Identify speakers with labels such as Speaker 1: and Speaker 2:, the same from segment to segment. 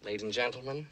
Speaker 1: Ladies and gentlemen.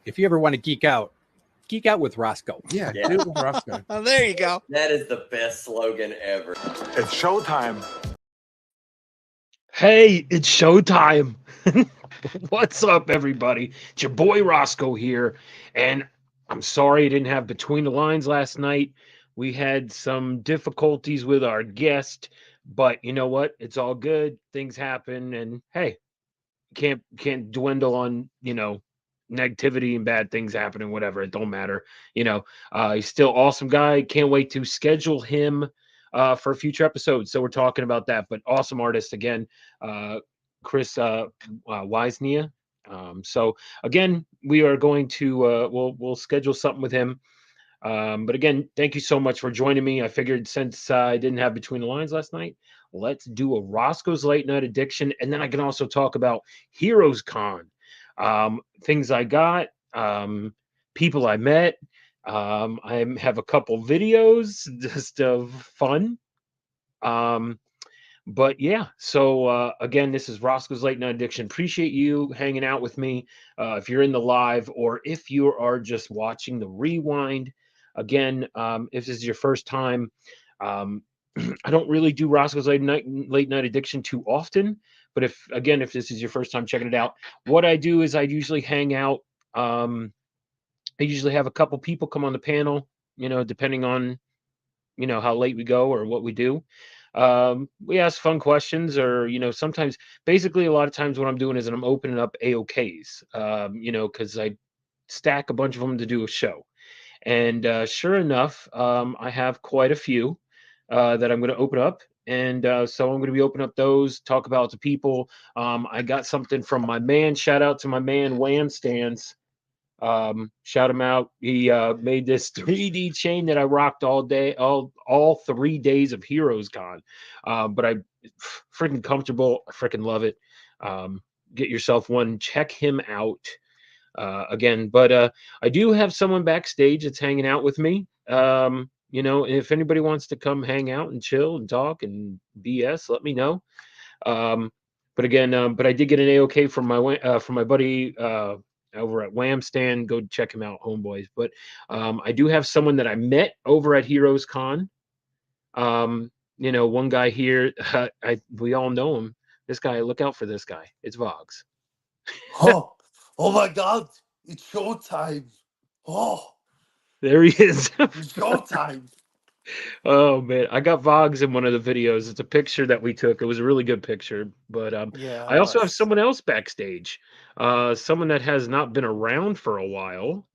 Speaker 2: If you ever want to geek out with Rosko.
Speaker 3: Yeah. Do it with Rosko.
Speaker 4: Oh, there you go.
Speaker 5: That is the best slogan ever.
Speaker 6: It's showtime.
Speaker 7: Hey, it's showtime. What's up, everybody? It's your boy Rosko here, and I'm sorry I didn't have Between the Lines last night. We had some difficulties with our guest, but you know what? It's all good. Things happen, and hey, can't dwindle on, negativity and bad things happening, whatever. It don't matter. He's still awesome guy. Can't wait to schedule him for a future episode. So we're talking about that, but awesome artist again, Chris Wisnia. So again, we are going to we'll schedule something with him. But again, thank you so much for joining me. I figured since I didn't have Between the Lines last night, let's do a Roscoe's Late Night Addiction, and then I can also talk about Heroes Con, things I got, people I met. I have a couple videos just of fun. But yeah, so again, this is Roscoe's Late Night Addiction. Appreciate you hanging out with me. If you're in the live or if you are just watching the rewind, again, if this is your first time, I don't really do Roscoe's Late Night Addiction too often. But if this is your first time checking it out, what I do is I usually hang out. I usually have a couple people come on the panel, depending on, how late we go or what we do. We ask fun questions, or sometimes, basically a lot of times what I'm doing is I'm opening up AOKs, because I stack a bunch of them to do a show. And sure enough, I have quite a few that I'm going to open up. And so I'm going to be opening up those, talk about the people. I got something from my man. Shout out to my man, Wham Stans. Shout him out. He made this 3D chain that I rocked all day, all 3 days of Heroes Con. But I freaking comfortable. I freaking love it. Get yourself one. Check him out. Again, but I do have someone backstage that's hanging out with me. If anybody wants to come hang out and chill and talk and BS, let me know. But again, but I did get an AOK from my buddy over at Wham Stand. Go check him out, homeboys. But I do have someone that I met over at Heroes Con. One guy here, we all know him. This guy, look out for this guy. It's Vogs.
Speaker 8: Oh my God! It's showtime! Oh,
Speaker 7: there he is.
Speaker 8: It's showtime!
Speaker 7: Oh man, I got Vogs in one of the videos. It's a picture that we took. It was a really good picture. But
Speaker 8: Yeah,
Speaker 7: I also have someone else backstage. Someone that has not been around for a while.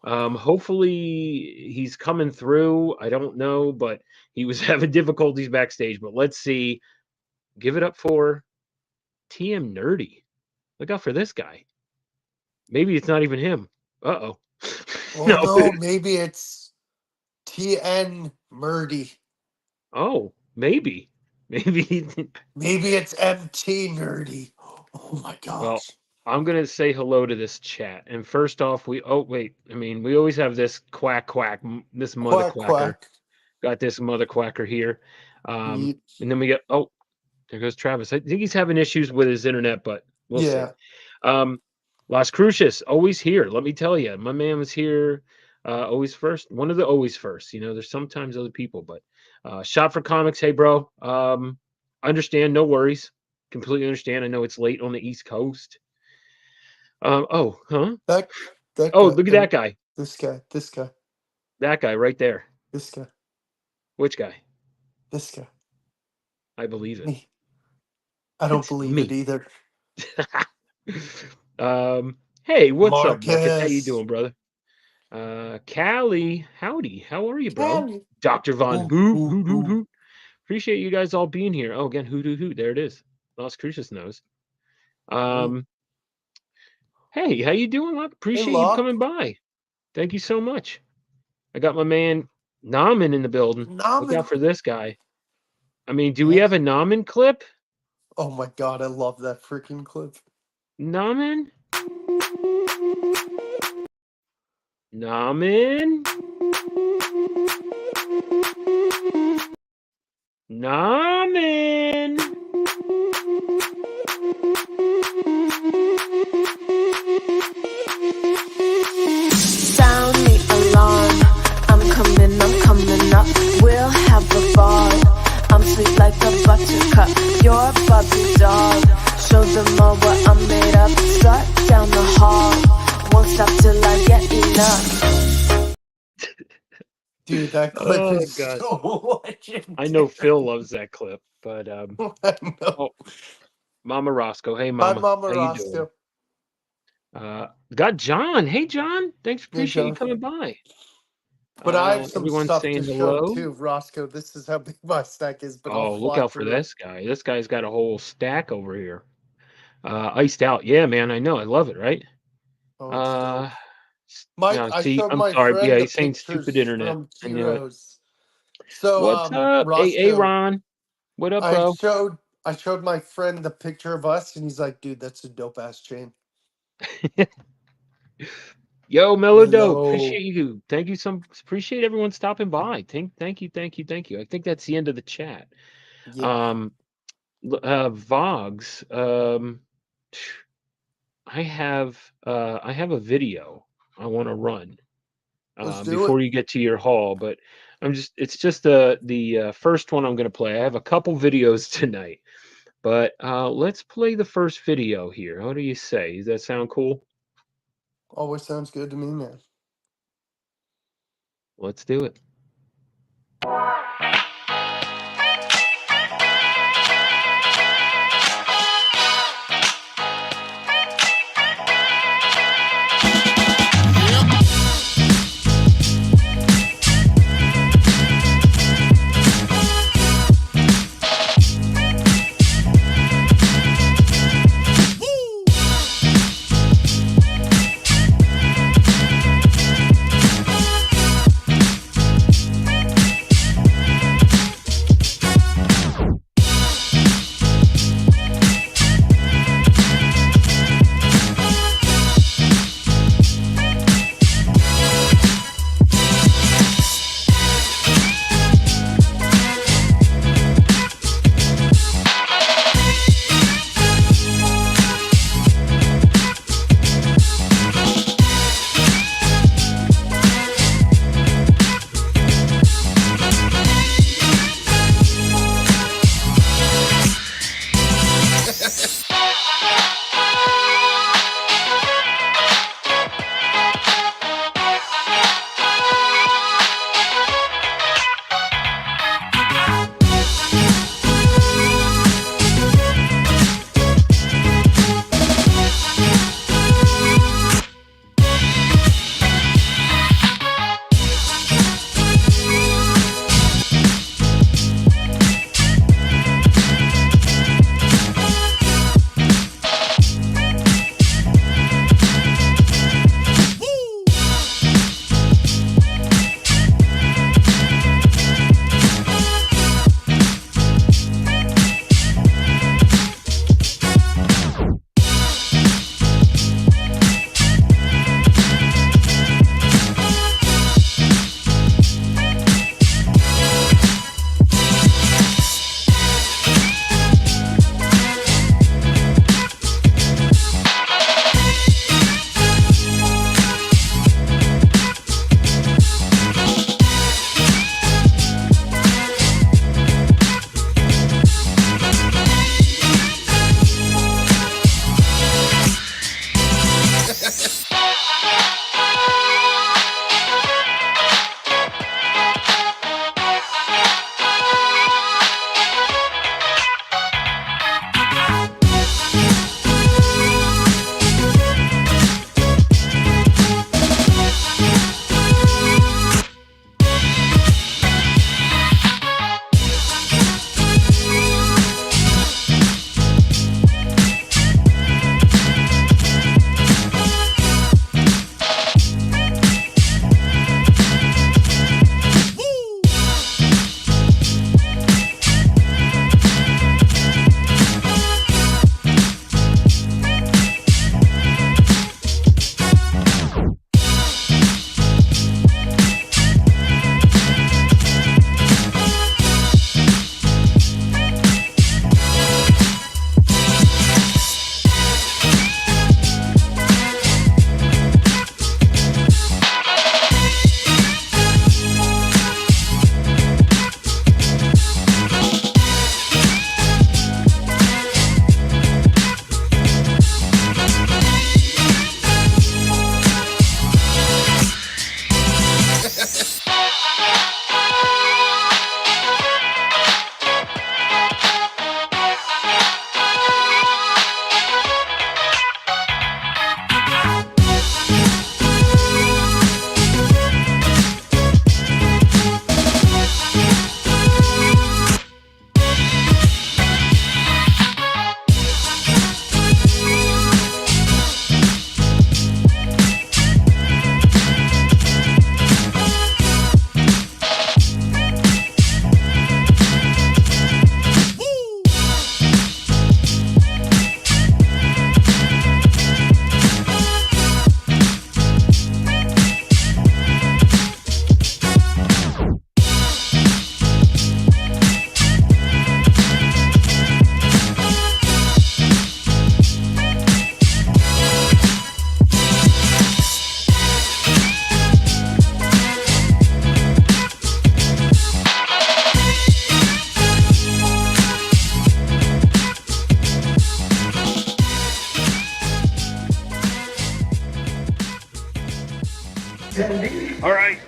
Speaker 7: Hopefully he's coming through. I don't know, but he was having difficulties backstage. But let's see. Give it up for TM Nerdy. Look out for this guy. Maybe it's not even him. Uh-oh.
Speaker 8: Oh no, maybe it's TN Murdy.
Speaker 7: Oh, maybe. Maybe
Speaker 8: it's MT Nerdy. Oh my gosh.
Speaker 7: Well, I'm gonna say hello to this chat. And first off, we always have this quack, this mother quacker. Got this mother quacker here. And then we get there goes Travis. I think he's having issues with his internet, but we'll see. Las Cruces, always here. Let me tell you, my man was here always first. One of the always first. There's sometimes other people, but Shop for Comics. Hey, bro. Understand. No worries. Completely understand. I know it's late on the East Coast.
Speaker 8: That
Speaker 7: look at that guy.
Speaker 8: This guy.
Speaker 7: That guy right there.
Speaker 8: This guy.
Speaker 7: Which guy?
Speaker 8: This guy.
Speaker 7: I believe it.
Speaker 8: I don't
Speaker 7: It's
Speaker 8: believe it
Speaker 7: me.
Speaker 8: either.
Speaker 7: Hey, what's up, Marcus? How you
Speaker 8: Marcus.
Speaker 7: doing, brother? Callie, howdy. How are you, bro?
Speaker 8: Callie.
Speaker 7: Dr. Von
Speaker 8: Ooh,
Speaker 7: Hoot,
Speaker 8: ooh,
Speaker 7: hoot, hoot,
Speaker 8: ooh.
Speaker 7: hoot. Appreciate you guys all being here. Oh, again, hoot, hoot, hoot. There it is. Las Cruces knows. Hey, how you doing? I appreciate you
Speaker 8: Locke.
Speaker 7: coming by. Thank you so much. I got my man Namen in the building. Look
Speaker 8: Namen.
Speaker 7: out for this guy. I mean, do we
Speaker 8: Yeah.
Speaker 7: have a Namen clip?
Speaker 8: Oh my god, I love that freaking clip.
Speaker 7: Namen? Namen? Namen?
Speaker 1: Sound the alarm. I'm coming up. We'll have a ball. I'm sweet like a buttercup. You're a Bobby doll. Show them all what I'm made of. Strut down the hall. Won't stop till I get enough.
Speaker 8: Dude, that clip
Speaker 7: Oh,
Speaker 8: is
Speaker 7: God.
Speaker 8: so legendary.
Speaker 7: I know Phil loves that clip, but
Speaker 8: I know.
Speaker 7: oh, Mama Roscoe. Hey,
Speaker 8: Hi,
Speaker 7: Mama.
Speaker 8: Mama
Speaker 7: How you doing?
Speaker 8: Rosko.
Speaker 7: Got John. Hey, John. Thanks.
Speaker 8: Hey,
Speaker 7: Appreciate you
Speaker 8: John.
Speaker 7: coming by.
Speaker 8: But I have some
Speaker 7: Everyone's
Speaker 8: stuff
Speaker 7: saying
Speaker 8: to show
Speaker 7: hello.
Speaker 8: too, Roscoe. This is how big my stack is, but I'll
Speaker 7: Oh, look
Speaker 8: fly
Speaker 7: out for
Speaker 8: through it.
Speaker 7: this guy. This guy's got a whole stack over here. Iced out. Yeah, man. I know. I love it, right?
Speaker 8: Oh, it's dope.
Speaker 7: No,
Speaker 8: I
Speaker 7: see,
Speaker 8: showed
Speaker 7: I'm
Speaker 8: my
Speaker 7: sorry. Yeah,
Speaker 8: friend the
Speaker 7: he's saying stupid
Speaker 8: pictures
Speaker 7: internet.
Speaker 8: from
Speaker 7: I knew it.
Speaker 8: TREEHOUSE. So,
Speaker 7: What's up? Hey,
Speaker 8: Roscoe,
Speaker 7: Ron. What up,
Speaker 8: I
Speaker 7: bro?
Speaker 8: showed my friend the picture of us, and he's like, "Dude, that's a dope ass chain."
Speaker 7: Yo, Mellow Dope.
Speaker 8: Hello.
Speaker 7: Appreciate you. Thank you. Appreciate everyone stopping by. Thank you. I think that's the end of the chat.
Speaker 8: Yeah.
Speaker 7: Vogs. I have a video I want to run
Speaker 8: Let's do
Speaker 7: before
Speaker 8: it.
Speaker 7: you get to your haul, but it's just the first one I'm going to play. I have a couple videos tonight, but let's play the first video here. What do you say? Does that sound cool?
Speaker 8: Always sounds good to me, man.
Speaker 7: Let's do it.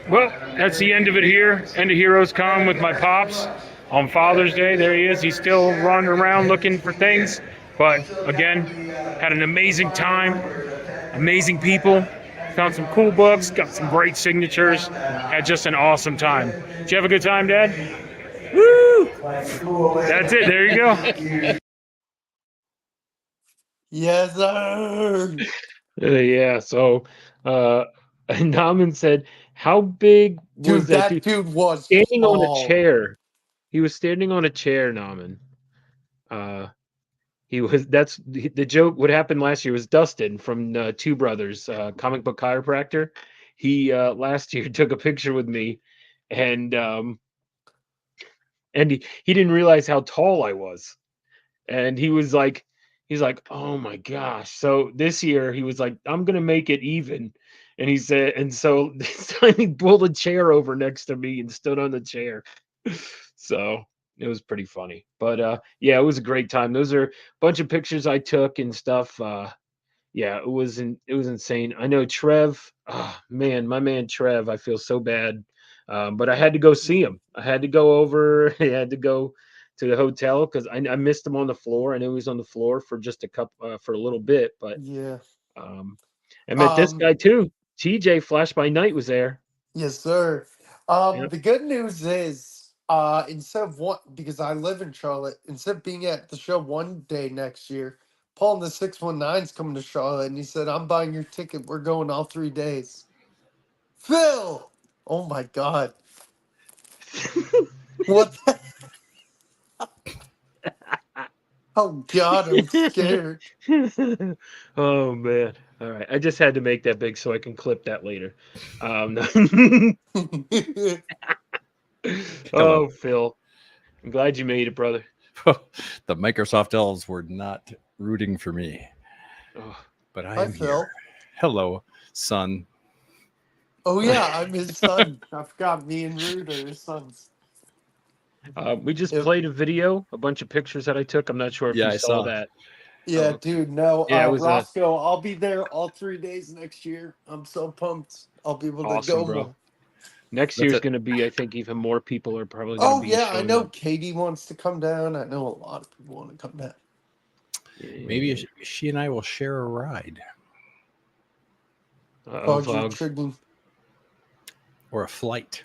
Speaker 7: Well, that's the end of it here. End of Heroes Con with my pops on Father's Day. There he is. He's still running around looking for things. But again, had an amazing time. Amazing people. Found some cool books. Got some great signatures. Had just an awesome time. Did you have a good time, Dad? Woo! That's it. There you go.
Speaker 8: Yes, sir.
Speaker 7: Yeah. So, Naman said, "How big was
Speaker 8: Dude,
Speaker 7: that
Speaker 8: that dude was
Speaker 7: standing on a
Speaker 8: tall.
Speaker 7: chair?" He was standing on a chair, Naman. He was. That's the joke. What happened last year was Dustin from Two Brothers, comic book chiropractor. He last year took a picture with me, and he didn't realize how tall I was, and he's like, oh my gosh. So this year he was like, I'm gonna make it even, and he said, and so this time he pulled a chair over next to me and stood on the chair. So it was pretty funny. But yeah, it was a great time. Those are a bunch of pictures I took and stuff. Yeah, it was insane. I know Trev, man, my man Trev, I feel so bad. But I had to go see him. I had to go over, I had to go to the hotel because I missed him on the floor. I know he was on the floor for just for a little bit, but
Speaker 8: Yeah.
Speaker 7: um I met this guy too. TJ Flash by Night was there.
Speaker 8: Yes, sir.
Speaker 7: Yep.
Speaker 8: The good news is, instead of one, because I live in Charlotte, instead of being at the show one day next year, Paul and the 619's coming to Charlotte, and he said, I'm buying your ticket. We're going all 3 days. Phil! Oh my God. What the? Oh God, I'm scared.
Speaker 7: Oh man. All right. I just had to make that big so I can clip that later. Oh, Phil. I'm glad you made it, brother.
Speaker 2: The Microsoft elves were not rooting for me,
Speaker 7: Oh,
Speaker 2: but I
Speaker 8: Hi,
Speaker 2: am
Speaker 8: Phil.
Speaker 2: here. Hello, son.
Speaker 8: Oh yeah, I'm his son. I forgot me and Rude are his sons.
Speaker 7: we just
Speaker 8: Yep.
Speaker 7: played a video, a bunch of pictures that I took. I'm not sure if
Speaker 2: Yeah,
Speaker 7: you
Speaker 2: I
Speaker 7: saw
Speaker 2: saw.
Speaker 7: that.
Speaker 8: Yeah,
Speaker 7: Oh,
Speaker 8: dude. No,
Speaker 7: yeah, it was
Speaker 8: Roscoe, I'll be there all 3 days next year. I'm so pumped. I'll be able to
Speaker 7: awesome,
Speaker 8: go
Speaker 7: bro.
Speaker 8: more.
Speaker 7: Next
Speaker 2: That's
Speaker 7: year's
Speaker 2: it.
Speaker 7: going to be, I think, even more people are probably going to
Speaker 8: Oh
Speaker 7: be
Speaker 8: yeah, I
Speaker 7: showing
Speaker 8: know
Speaker 7: up.
Speaker 8: Katie wants to come down. I know a lot of people want to come down.
Speaker 2: Maybe she and I will share a ride
Speaker 8: Oh, you're
Speaker 7: Vlogs.
Speaker 8: triggering.
Speaker 2: or a flight.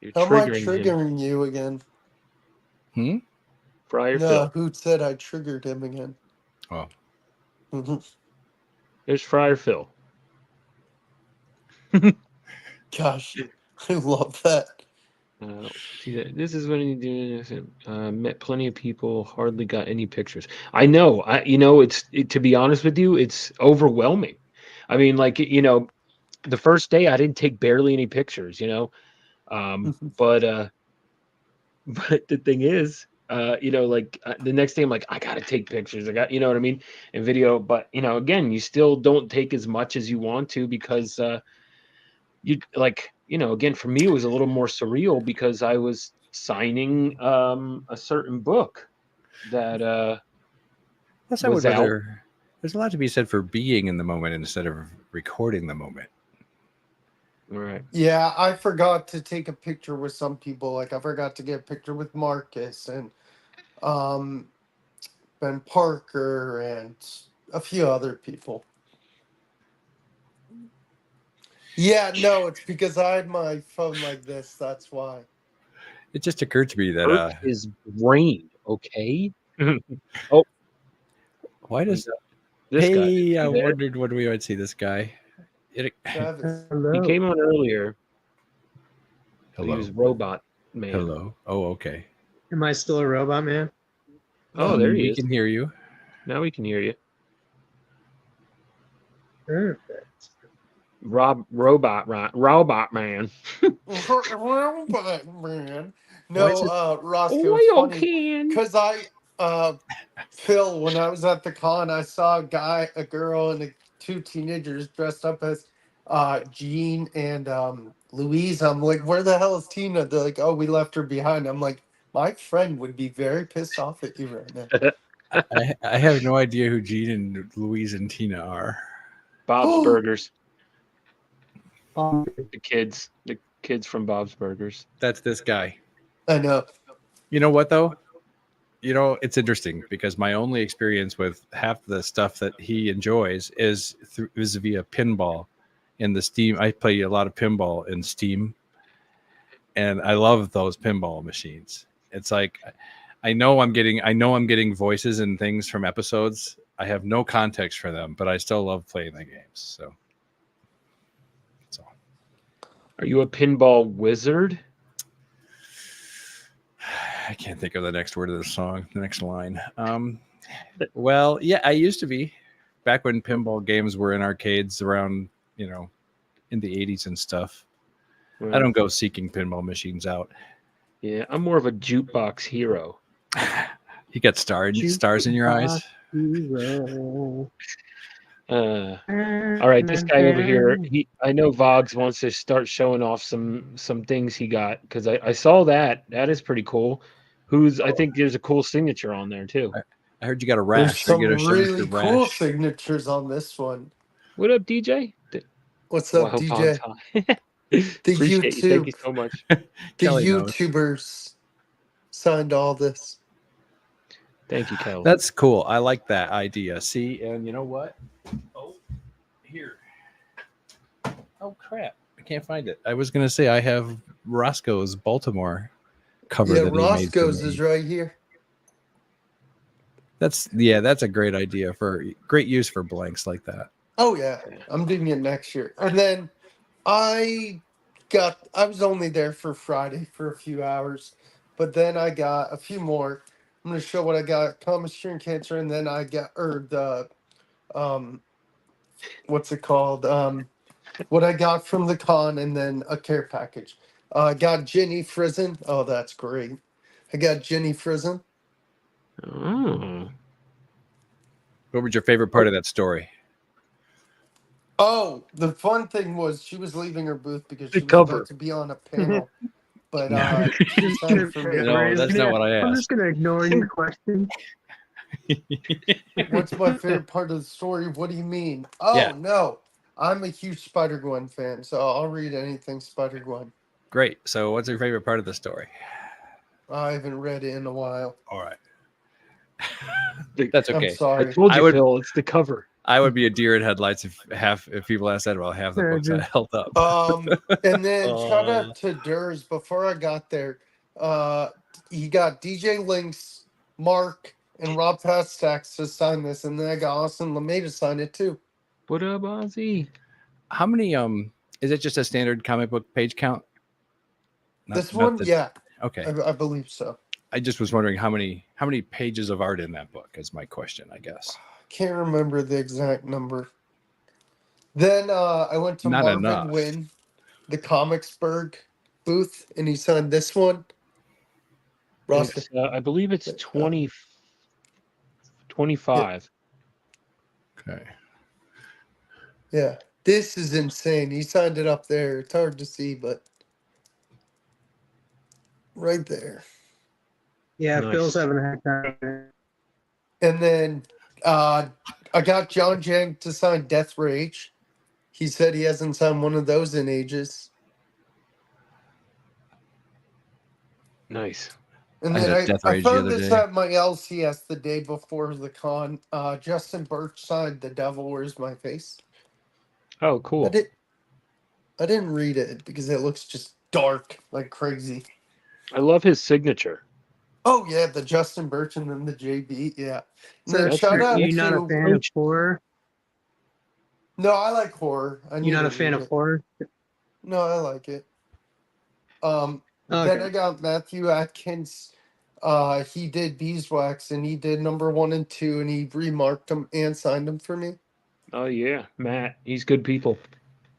Speaker 7: You're
Speaker 8: How am I
Speaker 7: triggering him.
Speaker 8: triggering you again?
Speaker 7: Friar
Speaker 8: No,
Speaker 7: Phil.
Speaker 8: who said I triggered him again?
Speaker 2: Oh,
Speaker 7: There's Friar Phil.
Speaker 8: Gosh, I love that.
Speaker 7: See that this is when you do. Met plenty of people, hardly got any pictures. I know. To be honest with you, it's overwhelming. I mean, like the first day I didn't take barely any pictures. But but the thing is, the next day I'm like, I gotta take pictures. I got, you know what I mean, and video. But again, you still don't take as much as you want to because again, for me it was a little more surreal because I was signing a certain book that
Speaker 2: plus I
Speaker 7: was
Speaker 2: would
Speaker 7: out.
Speaker 2: rather. There's a lot to be said for being in the moment instead of recording the moment.
Speaker 7: Right.
Speaker 8: Yeah, I forgot to take a picture with some people. Like I forgot to get a picture with Marcus and um, Ben Parker and a few other people. Yeah, no, it's because I had my phone like this. That's why.
Speaker 2: It just occurred to me that
Speaker 7: Earth is brain, okay? Oh,
Speaker 2: why does
Speaker 7: this guy.
Speaker 2: hey, I
Speaker 7: You there?
Speaker 2: wondered when we might see this guy.
Speaker 8: Travis.
Speaker 7: He came on earlier, but he
Speaker 2: Hello.
Speaker 7: was robot man.
Speaker 2: Hello. Oh, okay.
Speaker 3: Am I still a robot man?
Speaker 7: Oh, there he
Speaker 2: We
Speaker 7: is.
Speaker 2: can hear you.
Speaker 7: Now we can hear you.
Speaker 3: Perfect.
Speaker 7: Robot man.
Speaker 8: Man.
Speaker 3: Why is it-
Speaker 8: No, Roscoe, it's funny
Speaker 7: can.
Speaker 8: because Phil, when I was at the con, I saw a girl, and two teenagers dressed up as Jean and Louise. I'm like, where the hell is Tina? They're like, oh, we left her behind. I'm like, my friend would be very pissed off at you right now.
Speaker 2: I have no idea who Gene and Louise and Tina are.
Speaker 7: Bob's Burgers. The kids. Kids from Bob's Burgers.
Speaker 2: That's this guy.
Speaker 8: I know.
Speaker 2: You know what though? You know, it's interesting because my only experience with half the stuff that he enjoys is via pinball in the Steam. I play a lot of pinball in Steam, and I love those pinball machines. It's like I know I'm getting voices and things from episodes. I have no context for them, but I still love playing the games. So
Speaker 7: Are you a pinball wizard?
Speaker 2: I can't think of the next word of the song, the next line. Well, yeah, I used to be back when pinball games were in arcades around, in the 80s and stuff. I don't go seeking pinball machines out.
Speaker 7: Yeah, I'm more of a jukebox hero.
Speaker 2: You got stars in your eyes.
Speaker 7: All right, this guy over here. I know Vogs wants to start showing off some things he got because I saw that. That is pretty cool. I think there's a cool signature on there too.
Speaker 2: I heard you got a
Speaker 8: There's
Speaker 2: rash.
Speaker 8: some
Speaker 2: Are you gonna show us
Speaker 8: really
Speaker 2: your
Speaker 8: cool
Speaker 2: rash?
Speaker 8: signatures on this one.
Speaker 7: What up, DJ?
Speaker 8: What's up, DJ? The
Speaker 7: Appreciate you. Thank you
Speaker 8: YouTube.
Speaker 7: so much.
Speaker 8: The
Speaker 2: Kelly knows.
Speaker 8: YouTubers signed all this.
Speaker 7: Thank you, Kelly.
Speaker 2: That's cool. I like that idea. See, and you know what? Oh, here. Oh crap! I can't find it. I was gonna say I have Roscoe's Baltimore cover.
Speaker 8: Yeah,
Speaker 2: that he made for
Speaker 8: Roscoe's
Speaker 2: me.
Speaker 8: is right here.
Speaker 2: That's a great idea for great use for blanks like that.
Speaker 8: Oh yeah, I'm doing it next year. And then I was only there for Friday for a few hours, but then I got a few more. I'm gonna show what I got: common cancer, and then I got the what's it called? What I got from the con, and then a care package. I got Jenny Frizen. Oh, that's great. I got Jenny Frizen.
Speaker 7: Oh.
Speaker 2: What was your favorite part of that story?
Speaker 8: Oh, the fun thing was she was leaving her booth because
Speaker 7: The
Speaker 8: she was
Speaker 7: cover.
Speaker 8: about to be on a panel. But
Speaker 2: No.
Speaker 8: she signed for me.
Speaker 2: No, that's not what I
Speaker 3: I'm
Speaker 2: asked.
Speaker 3: just gonna ignore your question.
Speaker 8: What's my favorite part of the story? What do you mean? Oh
Speaker 2: Yeah.
Speaker 8: no, I'm a huge Spider-Gwen fan, so I'll read anything Spider-Gwen.
Speaker 2: Great. So, what's your favorite part of the story?
Speaker 8: I haven't read it in a while.
Speaker 2: All right.
Speaker 7: The-
Speaker 2: That's
Speaker 8: I'm
Speaker 2: okay.
Speaker 7: I
Speaker 8: sorry.
Speaker 7: told you,
Speaker 2: I would-
Speaker 7: Phil. It's the cover.
Speaker 2: I would be a deer in headlights if people asked that about half the books I held up.
Speaker 8: And then shout out to Durs. Before I got there, he got DJ Links, Mark, and Rob Pastax to sign this, and then I got Austin LeMay to sign it too.
Speaker 7: What up, Ozzy?
Speaker 2: How many is it just a standard comic book page count?
Speaker 8: This one, yeah,
Speaker 2: Okay.
Speaker 8: I believe so.
Speaker 2: I just was wondering how many pages of art in that book is my question, I guess.
Speaker 8: Can't remember the exact number. Then I went to
Speaker 2: Not
Speaker 8: Marvin
Speaker 2: enough.
Speaker 8: Wynn, the Comicsburg booth, and he signed this one. Rosko.
Speaker 7: I believe it's 25.
Speaker 2: Okay.
Speaker 8: Yeah, this is insane. He signed it up there. It's hard to see, but right there.
Speaker 3: Yeah,
Speaker 7: Nice.
Speaker 3: Phil's having a hard time.
Speaker 8: And then I got John Jang to sign Death Rage. He said he hasn't signed one of those in ages.
Speaker 7: Nice.
Speaker 8: And
Speaker 2: I
Speaker 8: then
Speaker 2: had Death
Speaker 8: I
Speaker 2: Rage the
Speaker 8: found
Speaker 2: other
Speaker 8: this
Speaker 2: day.
Speaker 8: at my LCS the day before the con. Justin Birch signed The Devil Wears My Face.
Speaker 7: Oh, cool.
Speaker 8: I didn't read it because it looks just dark like crazy.
Speaker 7: I love his signature.
Speaker 8: Oh yeah, the Justin Birch and then the JB. Yeah. And
Speaker 3: So
Speaker 8: then
Speaker 7: that's
Speaker 8: shout
Speaker 7: your-
Speaker 8: out
Speaker 3: You're not a
Speaker 8: to
Speaker 3: fan of horror?
Speaker 8: No, I like horror. I need
Speaker 3: You're not
Speaker 8: to
Speaker 3: a fan
Speaker 8: read
Speaker 3: of
Speaker 8: it.
Speaker 3: horror?
Speaker 8: No, I like it. Then
Speaker 3: Okay.
Speaker 8: I got Matthew Atkins. He did Beeswax and he did number 1 and 2 and he remarked them and signed them for me.
Speaker 7: Oh yeah, Matt. He's good people.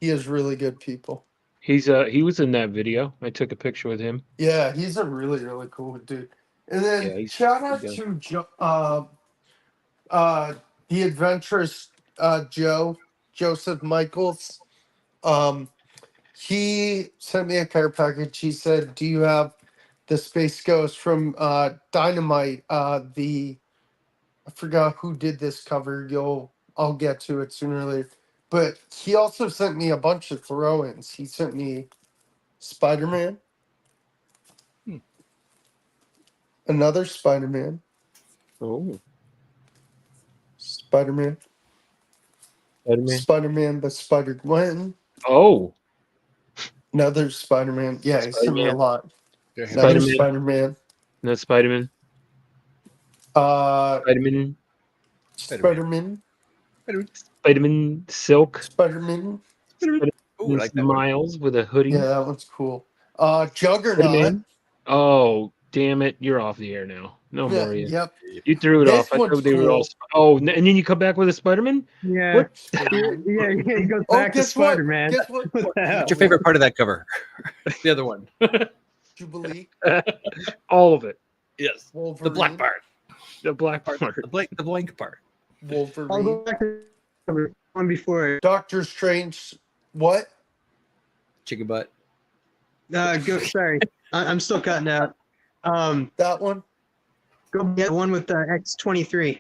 Speaker 8: He is really good people.
Speaker 7: He was in that video. I took a picture with him.
Speaker 8: Yeah, he's a really, really cool dude. And
Speaker 7: Yeah,
Speaker 8: then
Speaker 7: he's
Speaker 8: shout out
Speaker 7: good
Speaker 8: to the adventurous Joseph Michaels. He sent me a care package. He said, "Do you have the Space Ghost from Dynamite?" I forgot who did this cover. I'll get to it sooner or later. But he also sent me a bunch of throw-ins. He sent me Spider-Man. Another Spider-Man.
Speaker 7: Oh,
Speaker 8: Spider-Man.
Speaker 7: Spider-Man.
Speaker 8: Spider-Man the Spider-Gwen.
Speaker 7: Oh,
Speaker 8: Another Spider-Man. Yeah, he's sent me a
Speaker 7: Spider-Man.
Speaker 8: lot.
Speaker 2: There he
Speaker 8: Another
Speaker 7: Spider-Man.
Speaker 8: Spider-Man.
Speaker 7: Not Spider-Man.
Speaker 8: Spider-Man.
Speaker 7: Spider-Man.
Speaker 8: Spider-Man.
Speaker 7: Spider-Man Silk.
Speaker 8: Spider-Man.
Speaker 2: Ooh, I like that one.
Speaker 7: Miles with a hoodie.
Speaker 8: Yeah, that one's cool. Juggernaut.
Speaker 7: Spider-Man. Oh, damn it! You're off the air now. No
Speaker 8: Yeah,
Speaker 7: more.
Speaker 8: yep.
Speaker 7: You threw it
Speaker 8: This
Speaker 7: off. I
Speaker 8: one's
Speaker 7: thought they were all.
Speaker 8: cool.
Speaker 7: Oh, and then you come back with a Spider-Man.
Speaker 3: Yeah.
Speaker 7: What?
Speaker 8: Spider-Man.
Speaker 3: Yeah, he goes
Speaker 8: Oh,
Speaker 3: back to
Speaker 8: guess what?
Speaker 3: Spider-Man.
Speaker 8: Guess what?
Speaker 3: What the hell?
Speaker 2: What's your favorite part of that cover? The other one.
Speaker 8: Jubilee.
Speaker 7: All of it.
Speaker 2: Yes.
Speaker 8: Wolverine.
Speaker 2: The black part.
Speaker 7: The black part.
Speaker 2: The blank part.
Speaker 3: I'll go
Speaker 8: Wolverine.
Speaker 3: back to the one before.
Speaker 8: Doctor Strange. What?
Speaker 2: Chicken butt.
Speaker 3: Go. Sorry, I'm still cutting out.
Speaker 8: That one?
Speaker 3: Go get one with the X-23.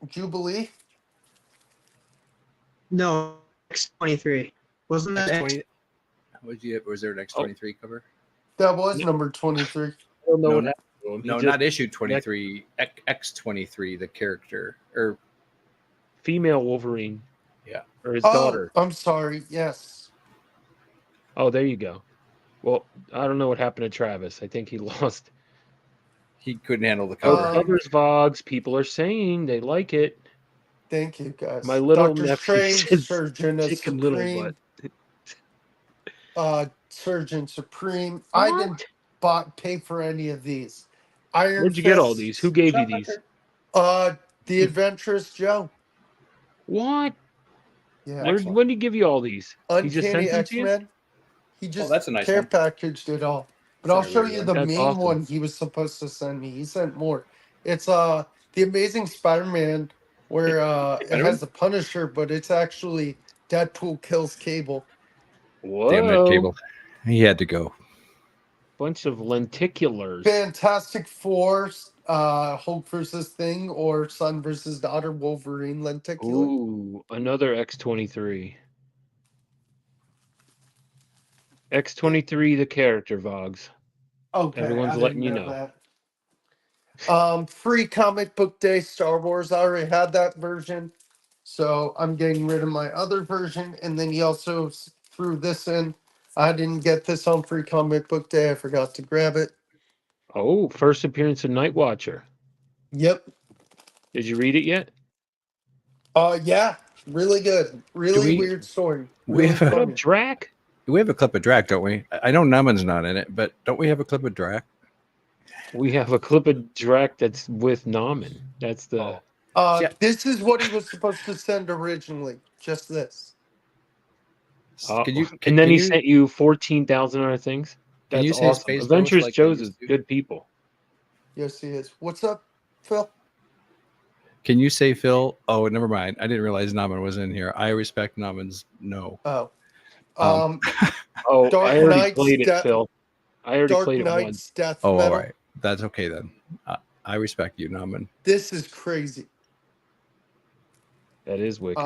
Speaker 8: Jubilee.
Speaker 3: No, X-23. Wasn't that X?
Speaker 2: X20. Was there an X23 cover?
Speaker 8: That was number 23.
Speaker 7: I don't know
Speaker 2: No,
Speaker 7: what
Speaker 2: no,
Speaker 7: happened to him. He
Speaker 2: No,
Speaker 7: just-
Speaker 2: not issue 23. X23, the character. Or
Speaker 7: female Wolverine.
Speaker 2: Yeah.
Speaker 7: Or his
Speaker 8: Oh,
Speaker 7: daughter.
Speaker 8: I'm sorry. Yes.
Speaker 7: Oh, there you go. Well, I don't know what happened to Travis. I think he lost.
Speaker 2: he couldn't handle the
Speaker 7: Oh,
Speaker 2: cover.
Speaker 7: covers Vogs. People are saying they like it.
Speaker 8: Thank you, guys.
Speaker 7: My little
Speaker 8: Doctor
Speaker 7: nephew
Speaker 8: Strange,
Speaker 7: says
Speaker 8: Surgeon of
Speaker 7: chicken little
Speaker 8: Supreme.
Speaker 7: butt.
Speaker 8: Surgeon Supreme. I didn't pay for any of these. Iron
Speaker 7: Where'd you get all
Speaker 8: Fist.
Speaker 7: these? Who gave you these?
Speaker 8: The Adventurous Joe.
Speaker 7: What?
Speaker 8: Yeah.
Speaker 7: When did he give you all these? He just
Speaker 8: Uncanny
Speaker 7: sent them to you?
Speaker 8: X-Men. He just
Speaker 2: that's a nice
Speaker 8: care
Speaker 2: one.
Speaker 8: packaged it all. But I'll
Speaker 2: Sorry,
Speaker 8: show
Speaker 2: Ray,
Speaker 8: you the
Speaker 7: that's
Speaker 8: main
Speaker 7: awesome.
Speaker 8: one he was supposed to send me. He sent more. It's The Amazing Spider-Man, where it
Speaker 2: Spider-Man?
Speaker 8: has the Punisher, but it's actually Deadpool kills Cable.
Speaker 7: Whoa.
Speaker 2: Damn that cable. He had to go.
Speaker 7: Bunch of lenticulars.
Speaker 8: Fantastic Four, Hulk versus Thing, or Son versus Daughter, Wolverine, Lenticular.
Speaker 7: Ooh, another X-23. X-23, the character, Vogs.
Speaker 8: Okay,
Speaker 7: Everyone's
Speaker 8: I
Speaker 7: letting
Speaker 8: didn't
Speaker 7: you know.
Speaker 8: that. Free comic book day, Star Wars. I already had that version, so I'm getting rid of my other version. And then he also threw this in. I didn't get this on free comic book day. I forgot to grab it.
Speaker 7: Oh, first appearance of Night Watcher.
Speaker 8: Yep.
Speaker 7: Did you read it yet?
Speaker 8: Yeah, really good. Really
Speaker 2: we-
Speaker 8: weird story.
Speaker 2: we
Speaker 8: Really
Speaker 2: have a-
Speaker 7: What up,
Speaker 8: funny.
Speaker 7: Drac?
Speaker 2: We have a clip of Drac, don't we? I know Numan's not in it, but don't we have a clip of Drac?
Speaker 7: We have a clip of Drac that's with Nauman. That's the...
Speaker 2: Yeah.
Speaker 8: This is what he was supposed to send originally. Just this.
Speaker 2: Can you?
Speaker 7: and then he sent you 14,000 other things.
Speaker 2: Can
Speaker 7: That's
Speaker 2: you say his
Speaker 7: awesome.
Speaker 2: face
Speaker 7: Adventures
Speaker 2: looks like they
Speaker 7: Joe's
Speaker 2: used
Speaker 7: is
Speaker 2: to?
Speaker 7: good people.
Speaker 8: Yes, he is. What's up, Phil?
Speaker 2: Can you say Phil? Oh, never mind. I didn't realize Nauman was in here. I respect Nauman's no.
Speaker 8: Oh.
Speaker 7: Oh,
Speaker 8: Dark
Speaker 7: I already
Speaker 8: Knight's
Speaker 7: played it,
Speaker 8: Death-
Speaker 7: Phil. I already
Speaker 8: Dark
Speaker 7: played it once.
Speaker 8: Knight's Death
Speaker 2: Oh,
Speaker 8: Metal.
Speaker 2: all right. That's okay then. I respect you, Nauman.
Speaker 8: This is crazy.
Speaker 7: That is wicked.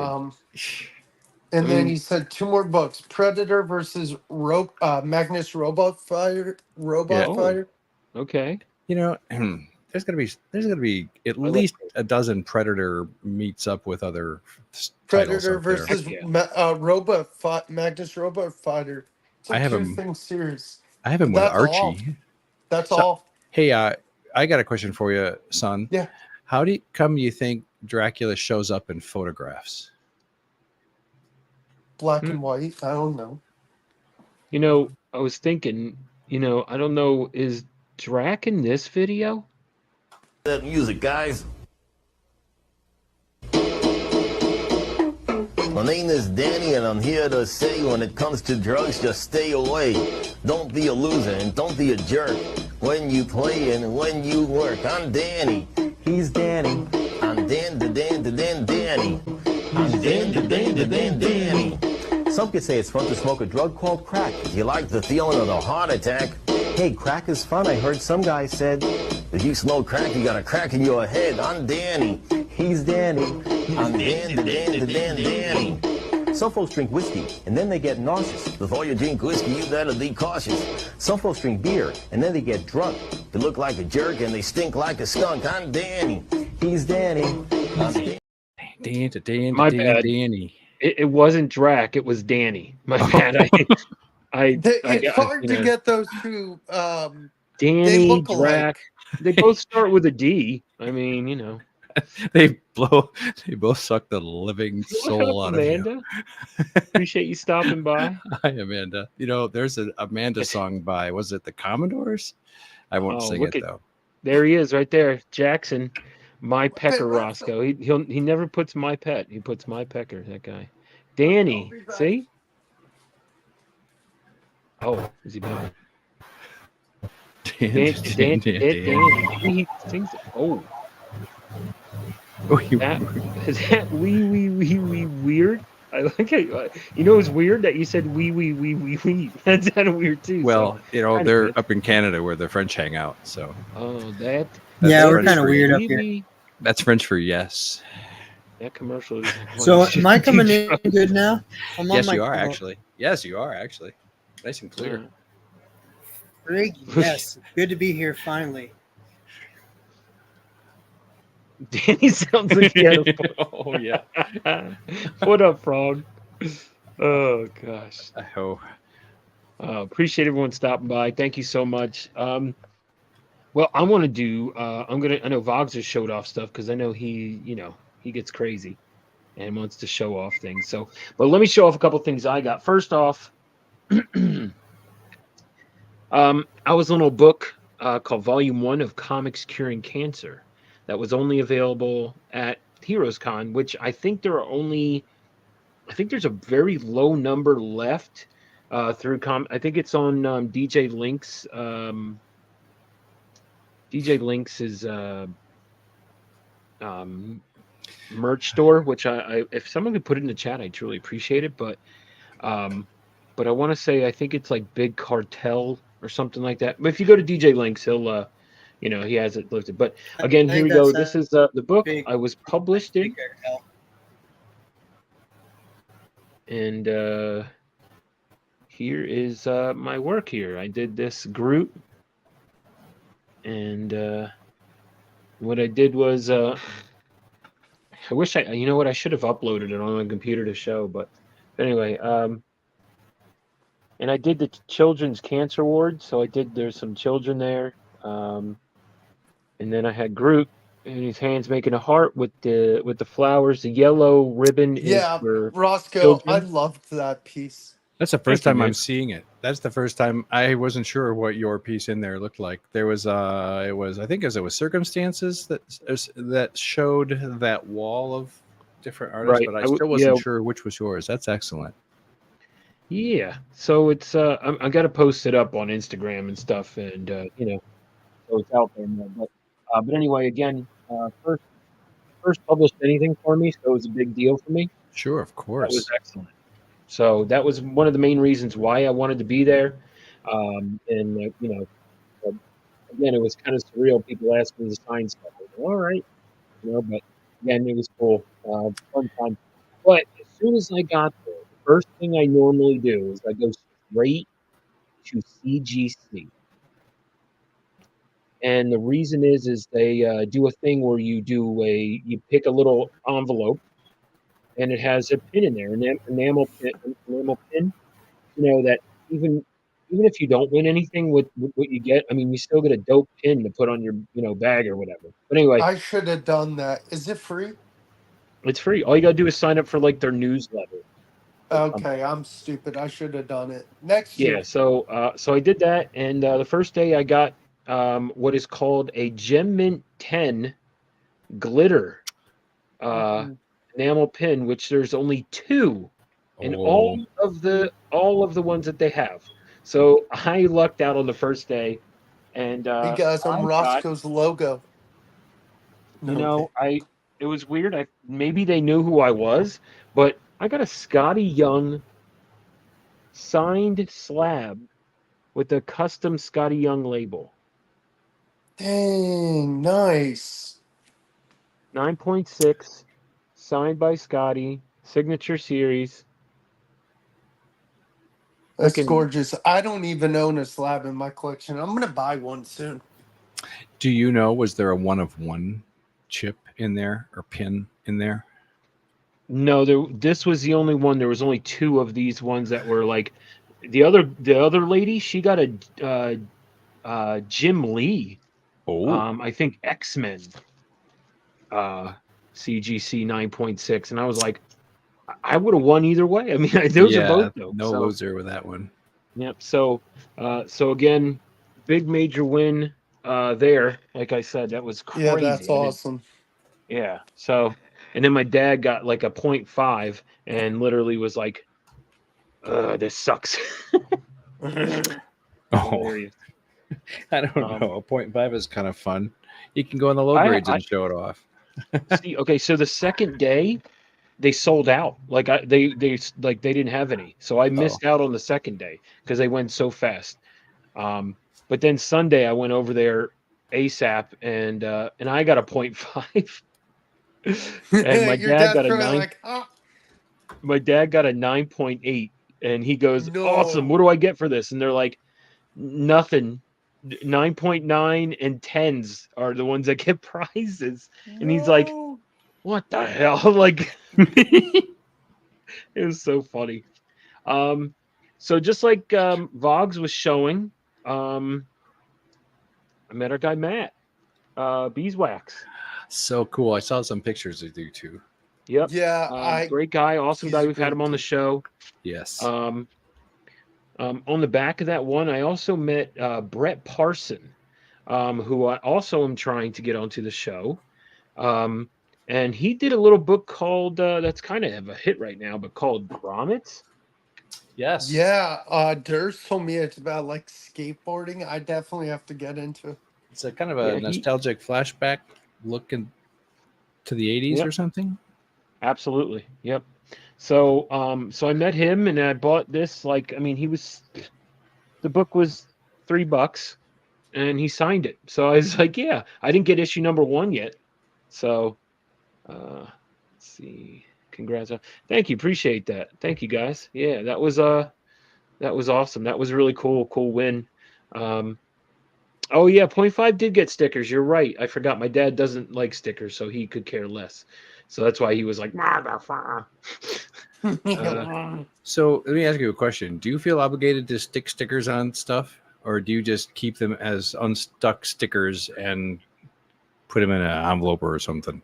Speaker 8: And then he said 2 more books: Predator versus Magnus Robot Fighter.
Speaker 2: Yeah.
Speaker 8: Fighter.
Speaker 7: Okay.
Speaker 2: You know, there's gonna be at
Speaker 7: like
Speaker 2: least a dozen Predator meets up with other
Speaker 8: Predator
Speaker 2: titles out there.
Speaker 8: versus
Speaker 7: Yeah.
Speaker 8: Magnus Robot Fighter. It's a
Speaker 2: I have him-
Speaker 8: 2-thing series.
Speaker 2: I have him with
Speaker 8: That's
Speaker 2: Archie.
Speaker 8: all. That's
Speaker 2: So-
Speaker 8: all.
Speaker 2: Hey, I got a question for you, son.
Speaker 8: Yeah.
Speaker 2: How do you come you think Dracula shows up in photographs?
Speaker 8: Black and white. I don't know.
Speaker 7: You know, I was thinking, I don't know, is Drac in this video?
Speaker 4: That music, guys. My name is Danny, and I'm here to say when it comes to drugs, just stay away. Don't be a loser and don't be a jerk. When you play and when you work, I'm Danny. He's Danny. I'm Danny. I'm Danny. Some could say it's fun to smoke a drug called crack. You like the feeling of the heart attack. Hey, crack is fun. I heard some guy said, if you smoke crack, you got a crack in your head. I'm Danny. He's Danny. I'm Danny. Some folks drink whiskey, and then they get nauseous. Before you drink whiskey, you better be cautious. Some folks drink beer, and then they get drunk. They look like a jerk, and they stink like a skunk. I'm Danny. He's Danny. I'm Danny.
Speaker 7: My bad.
Speaker 2: Danny.
Speaker 7: It wasn't Drac. It was Danny. My bad.
Speaker 8: It's hard to get those two. They
Speaker 7: Danny,
Speaker 8: look alike.
Speaker 7: Drac. They both start with a D. I mean, you know.
Speaker 2: They both suck the living soul out of you.
Speaker 7: Amanda. Appreciate you stopping by.
Speaker 2: Hi, Amanda. You know, there's an Amanda song by, was it the Commodores? I won't sing it though.
Speaker 7: There he is, right there, Jackson. My pecker, Rosko. He never puts my pet. He puts my pecker. That guy, Danny. See? Oh, is he back? Danny. He sings. Oh. Is that wee weird? I like it. You know, it's weird that you said wee. That's kind of weird too.
Speaker 2: Well,
Speaker 7: so,
Speaker 2: you know, they're up in Canada where the French hang out. So.
Speaker 7: Oh, that's
Speaker 6: we're kind of weird up here.
Speaker 2: That's French for yes.
Speaker 7: That commercial is.
Speaker 6: So am I coming in good now?
Speaker 2: Yes, you are actually. Yes, you are actually. Nice and clear.
Speaker 6: Rig, yes. Good to be here finally.
Speaker 7: Danny sounds like he had a... Oh yeah. What up, Frog? Oh gosh. Appreciate everyone stopping by. Thank you so much. Well, I want to do. I know Vogs has showed off stuff because I know he gets crazy and wants to show off things. So, but let me show off a couple things I got. First off, I was on a book called Volume 1 of Comics Curing Cancer. That was only available at Heroes Con, which I think there's a very low number left through I think it's on DJ Link's merch store, which I if someone could put it in the chat, I'd truly appreciate it. But I want to say I think it's like Big Cartel or something like that. But if you go to DJ Links, he'll he has it listed. But again, here we go. This is the book I was published in. And here is my work here. I did this Groot. And what I did was, I wish I should have uploaded it on my computer to show. But anyway, and I did the Children's Cancer Ward. So there's some children there. And then I had Groot in his hands making a heart with the flowers. The yellow ribbon is for
Speaker 8: Rosko,
Speaker 7: children.
Speaker 8: I loved that piece.
Speaker 2: That's the first time I'm seeing it. That's the first time I wasn't sure what your piece in there looked like. There was it was Circumstances that showed that wall of different artists,
Speaker 7: Right.
Speaker 2: but I still wasn't sure which was yours. That's excellent.
Speaker 7: Yeah. So it's I got to post it up on Instagram and stuff, and so it's out there now. But anyway, again, first published anything for me, so it was a big deal for me.
Speaker 2: Sure, of course.
Speaker 7: That was excellent. So that was one of the main reasons why I wanted to be there. And again, it was kind of surreal. People asked me to sign stuff. I was like, all right, but again, it was cool, fun time. But as soon as I got there, the first thing I normally do is I go straight to CGC. And the reason is they do a thing where you pick a little envelope, and it has a pin in there, an enamel pin. That even if you don't win anything with what you get, I mean, you still get a dope pin to put on your bag or whatever. But anyway,
Speaker 8: I should have done that. Is it free?
Speaker 7: It's free. All you gotta do is sign up for like their newsletter.
Speaker 8: Okay, I'm stupid. I should have done it next year.
Speaker 7: Yeah. So I did that, and the first day I got what is called a Gem Mint 10 glitter enamel pin, which there's only 2 in all of the ones that they have. So I lucked out on the first day, and
Speaker 8: because I'm Rosko's logo.
Speaker 7: It was weird. Maybe they knew who I was, but I got a Scotty Young signed slab with a custom Scotty Young label.
Speaker 8: Dang, nice.
Speaker 7: 9.6, signed by Scotty, signature series.
Speaker 8: That's
Speaker 7: Freaking-
Speaker 8: gorgeous. I don't even own a slab in my collection. I'm gonna buy one soon.
Speaker 2: Do you know, was there a one of one chip in there or pin in there?
Speaker 7: No, this was the only one. There was only 2 of these ones that were like the other lady. She got a Jim Lee.
Speaker 2: Oh,
Speaker 7: I think X-Men CGC 9.6, and I was like, I would have won either way. I mean, those are both dope.
Speaker 2: no
Speaker 7: So,
Speaker 2: loser with that one.
Speaker 7: yep. So again, big major win there. Like I said, that was crazy.
Speaker 8: Yeah, that's awesome.
Speaker 7: Yeah. So, and then my dad got like a 0.5 and literally was like, this sucks.
Speaker 2: Oh,
Speaker 7: Hilarious.
Speaker 2: I don't know. A 0.5 is kind of fun. You can go in the low
Speaker 7: I-
Speaker 2: grades
Speaker 7: I-
Speaker 2: and show it off.
Speaker 7: See, okay, so the second day they sold out. Like they didn't have any. So I missed out on the second day because they went so fast. But then Sunday I went over there ASAP and I got a 0.5. And my
Speaker 8: Your
Speaker 7: dad
Speaker 8: dad's
Speaker 7: got a
Speaker 8: probably
Speaker 7: 9.
Speaker 8: like, oh,
Speaker 7: My dad got a 9.8 and he goes,
Speaker 8: no.
Speaker 7: "Awesome. What do I get for this?" And they're like, "Nothing. 9.9 and 10s are the ones that get prizes." And he's like,
Speaker 8: No.
Speaker 7: "What the hell?" Like it was so funny. So just like Vogs was showing, I met our guy Matt, Beeswax.
Speaker 2: So cool. I saw some pictures of you too.
Speaker 7: Yep.
Speaker 8: Yeah,
Speaker 7: Great guy, awesome
Speaker 8: he's
Speaker 7: guy.
Speaker 8: a
Speaker 7: We've had him
Speaker 8: great
Speaker 7: on the
Speaker 8: dude.
Speaker 7: show.
Speaker 2: Yes.
Speaker 7: On the back of that one, I also met Brett Parson, who I also am trying to get onto the show. And he did a little book called that's kind of a hit right now, but called Grommets.
Speaker 2: Yes.
Speaker 8: Yeah, Durst told me it's about like skateboarding. I definitely have to get into it.
Speaker 2: It's a kind of a
Speaker 7: Yeah,
Speaker 2: nostalgic flashback look to the 80s
Speaker 7: Yep.
Speaker 2: or something.
Speaker 7: Absolutely. Yep. So so I met him and I bought this. Like, I mean, the book was $3 and he signed it. So I was like, yeah, I didn't get issue number 1 yet. So let's see. Congrats. Thank you. Appreciate that. Thank you guys. Yeah, that was awesome. That was a really cool win. Oh yeah, 0.5 did get stickers. You're right. I forgot. My dad doesn't like stickers, so he could care less. So that's why he was like,
Speaker 2: So let me ask you a question. Do you feel obligated to stick stickers on stuff, or do you just keep them as unstuck stickers and put them in an envelope or something?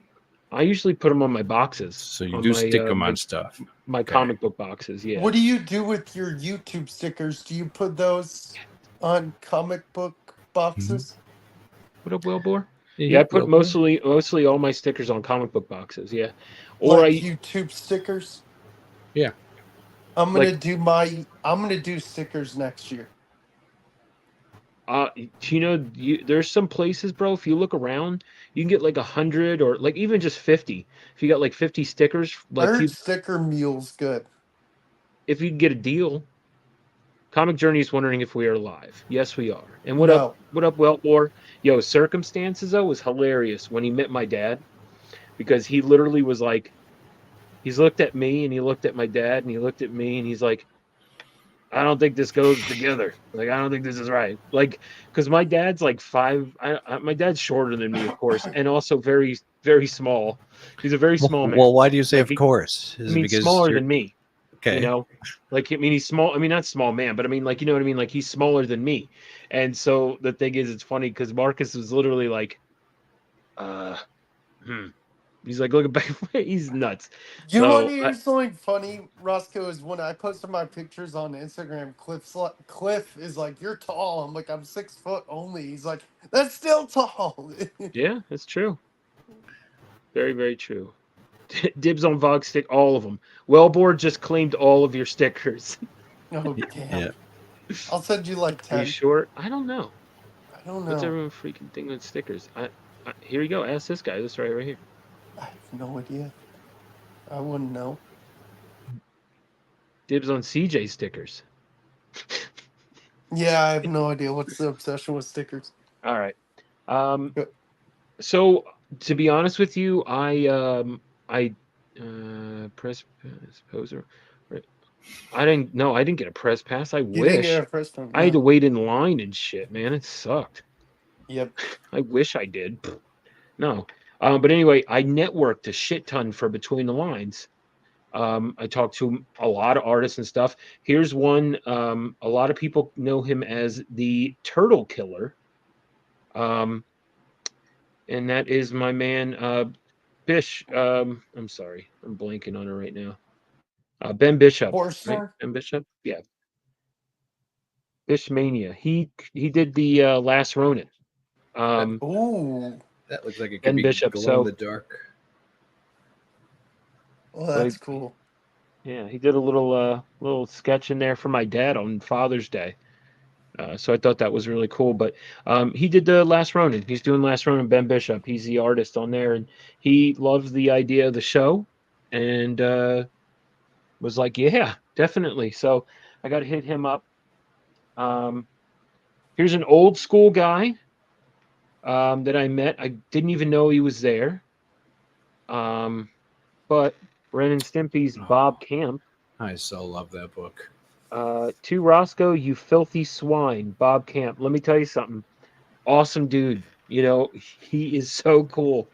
Speaker 7: I usually put them on my boxes.
Speaker 2: So you
Speaker 7: on
Speaker 2: do
Speaker 7: my,
Speaker 2: stick them
Speaker 7: my,
Speaker 2: on stuff.
Speaker 7: My
Speaker 2: Okay.
Speaker 7: comic book boxes, yeah.
Speaker 8: What do you do with your YouTube stickers? Do you put those on comic book boxes?
Speaker 7: What up, Wilbur? Yeah, I put mostly all my stickers on comic book boxes, yeah. Or
Speaker 8: Like YouTube stickers?
Speaker 2: Yeah.
Speaker 8: I'm gonna do stickers next year.
Speaker 7: there's some places, bro, if you look around, you can get like 100 or like even just 50. If you got like 50 stickers,
Speaker 8: I
Speaker 7: like
Speaker 8: heard Sticker Mule's good.
Speaker 7: if you can get a deal. Comic Journey is wondering if we are live. Yes, we are. And
Speaker 8: No.
Speaker 7: what up, Weltmore? Yo, Circumstances though was hilarious when he met my dad because he literally was like, he's looked at me and he looked at my dad and he looked at me and he's like, I don't think this goes together. Like, I don't think this is right. Like, because my dad's like 5. My dad's shorter than me, of course, and also very, very small. He's a very small man.
Speaker 2: Well, why do you say
Speaker 7: Like,
Speaker 2: of course?
Speaker 7: I
Speaker 2: Is it
Speaker 7: mean,
Speaker 2: because
Speaker 7: smaller
Speaker 2: you're
Speaker 7: than me.
Speaker 2: okay?
Speaker 7: You know, like, I mean, he's small. I mean, not small man, but I mean, like, you know what I mean? Like, he's smaller than me. And so the thing is, it's funny because Marcus was literally like, he's like, look at he's nuts.
Speaker 8: You
Speaker 7: So,
Speaker 8: want to hear something funny, Roscoe? Is when I posted my pictures on Instagram, Cliff is like, "You're tall." I'm like, "I'm 6 foot only." He's like, "That's still tall."
Speaker 7: yeah, that's true. Very, very true. Dibs on Vogue stick, all of them. Wellboard just claimed all of your stickers.
Speaker 8: Oh damn!
Speaker 2: Yeah.
Speaker 8: I'll send you like
Speaker 7: Are you
Speaker 8: 10.
Speaker 7: sure? I don't know.
Speaker 8: I don't
Speaker 7: What's
Speaker 8: know.
Speaker 7: everyone freaking thing with stickers? Here you go. Ask this guy. This right here.
Speaker 8: I have no idea. I wouldn't know.
Speaker 7: Dibs on CJ stickers.
Speaker 8: Yeah, I have no idea. What's the obsession with stickers?
Speaker 7: All right.
Speaker 8: Good.
Speaker 7: So to be honest with you, I press poser. Right. I didn't. No, I didn't get a press pass. I
Speaker 8: You didn't
Speaker 7: wish.
Speaker 8: get a first one.
Speaker 7: I had
Speaker 8: Yeah.
Speaker 7: to wait in line and shit, man. It sucked.
Speaker 8: Yep.
Speaker 7: I wish I did. No. But anyway, I networked a shit ton for Between the Lines. I talked to a lot of artists and stuff. Here's one. A lot of people know him as the Turtle Killer. And that is my man, Bish. I'm sorry. I'm blanking on it right now. Ben Bishop. Right?
Speaker 8: Horser.
Speaker 7: Ben Bishop? Yeah. Bishmania. He did the Last Ronin.
Speaker 8: Ooh.
Speaker 2: That looks like it could
Speaker 7: Ben
Speaker 2: be
Speaker 7: Bishop.
Speaker 2: glow
Speaker 7: So
Speaker 2: in the dark.
Speaker 8: Well, that's cool.
Speaker 7: yeah, he did a little sketch in there for my dad on Father's Day. So I thought that was really cool. But he did the Last Ronin. He's doing Last Ronin. Ben Bishop. He's the artist on there, and he loves the idea of the show, and was like, yeah, definitely. So I got to hit him up. Here's an old school guy that I met. I didn't even know he was there. But Ren and Stimpy's Bob Camp.
Speaker 2: I so love that book.
Speaker 7: To Roscoe, you filthy swine, Bob Camp. Let me tell you something. Awesome dude. You know, he is so cool.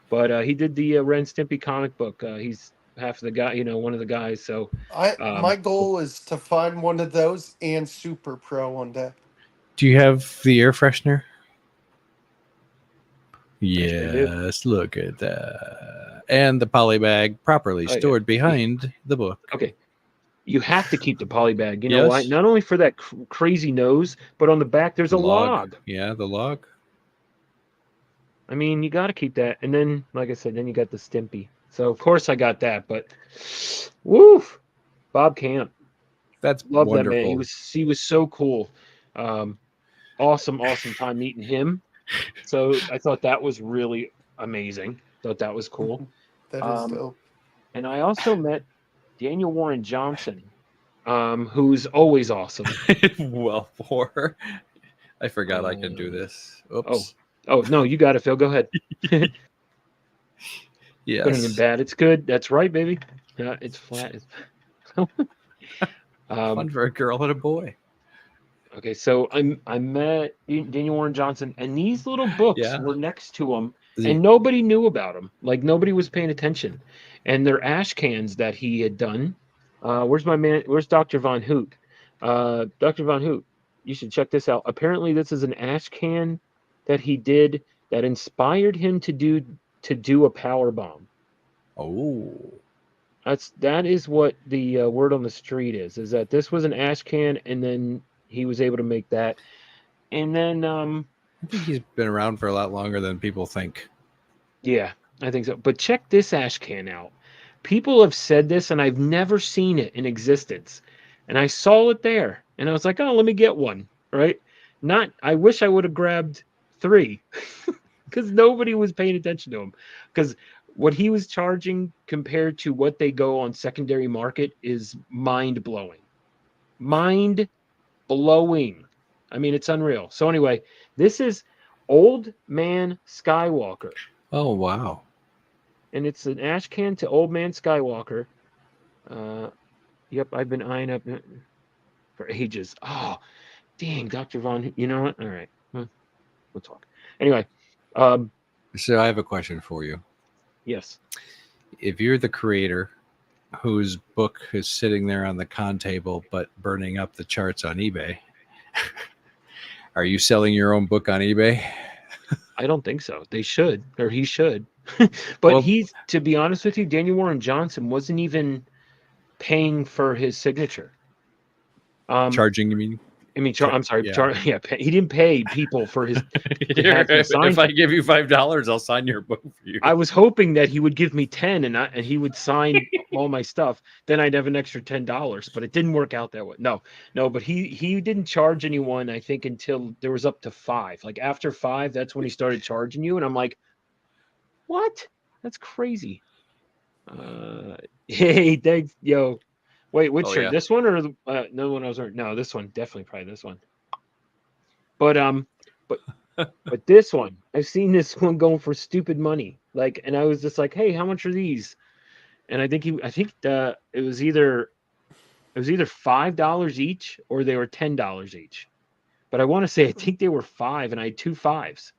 Speaker 7: But he did the Ren and Stimpy comic book. He's half of the guy, one of the guys. So
Speaker 8: My goal is to find one of those and Super Pro one day.
Speaker 2: Do you have the air freshener?
Speaker 7: sure do.
Speaker 2: Yes, look at that. And the poly bag properly
Speaker 7: Oh, yeah.
Speaker 2: stored behind the book.
Speaker 7: Okay. You have to keep the poly bag. You know why?
Speaker 2: Yes.
Speaker 7: Not only for that crazy nose, but on the back there's a log.
Speaker 2: Yeah, the log.
Speaker 7: I mean, you got to keep that. And then, like I said, then you got the Stimpy. So of course I got that. But woof, Bob Camp.
Speaker 2: That's
Speaker 7: Love
Speaker 2: wonderful.
Speaker 7: that man. He was so cool. Awesome time meeting him. So I thought that was really amazing. Thought that was cool.
Speaker 8: That is dope.
Speaker 7: And I also met Daniel Warren Johnson, who's always awesome.
Speaker 2: Well, I forgot I can do this. Oops.
Speaker 7: Oh no, you got it, Phil. Go ahead.
Speaker 2: Yes.
Speaker 7: Good and bad. It's good. That's right, baby. It's flat.
Speaker 2: Fun for a girl and a boy.
Speaker 7: Okay, so I met Daniel Warren Johnson, and these little books were next to him, and nobody knew about them. Like nobody was paying attention. And they're ash cans that he had done. Where's my man? Where's Dr. Von Hoot? Dr. Von Hoot, you should check this out. Apparently, this is an ash can that he did that inspired him to do a power bomb.
Speaker 2: Oh.
Speaker 7: That is what the word on the street is that this was an ash can, and then he was able to make that. And then
Speaker 2: I think he's been around for a lot longer than people think.
Speaker 7: Yeah, I think so. But check this ash can out. People have said this, and I've never seen it in existence. And I saw it there, and I was like, oh, let me get one, right? I wish I would have grabbed 3 because nobody was paying attention to him. Because what he was charging compared to what they go on secondary market is mind-blowing. Mind-blowing. I mean, it's unreal. So anyway, this is Old Man Skywalker.
Speaker 2: Oh, wow.
Speaker 7: And it's an ash can to Old Man Skywalker. Yep, I've been eyeing up for ages. Oh, dang, Dr. Von. You know what? All right. We'll talk. Anyway.
Speaker 2: So I have a question for you.
Speaker 7: Yes.
Speaker 2: If you're the creator whose book is sitting there on the con table but burning up the charts on eBay, are you selling your own book on eBay?
Speaker 7: I don't think so. They should, or he should. But to be honest with you, Daniel Warren Johnson wasn't even paying for his signature.
Speaker 2: Charging, you mean?
Speaker 7: I mean, I'm sorry. Yeah. He didn't pay people for his.
Speaker 2: If I give you $5, I'll sign your book for you.
Speaker 7: I was hoping that he would give me 10 and he would sign all my stuff. Then I'd have an extra $10, but it didn't work out that way. No. But he didn't charge anyone, I think, until there was up to 5. Like after 5, that's when he started charging you. And I'm like, what? That's crazy. Hey, thanks. Yo. Wait, which shirt? Yeah. This one or the no one I was wearing? No, this one, definitely probably this one. But this one, I've seen this one going for stupid money. Like, and I was just like, hey, how much are these? And I think it was either It was either $5 each or they were $10 each. But I want to say I think they were 5, and I had 2 5s.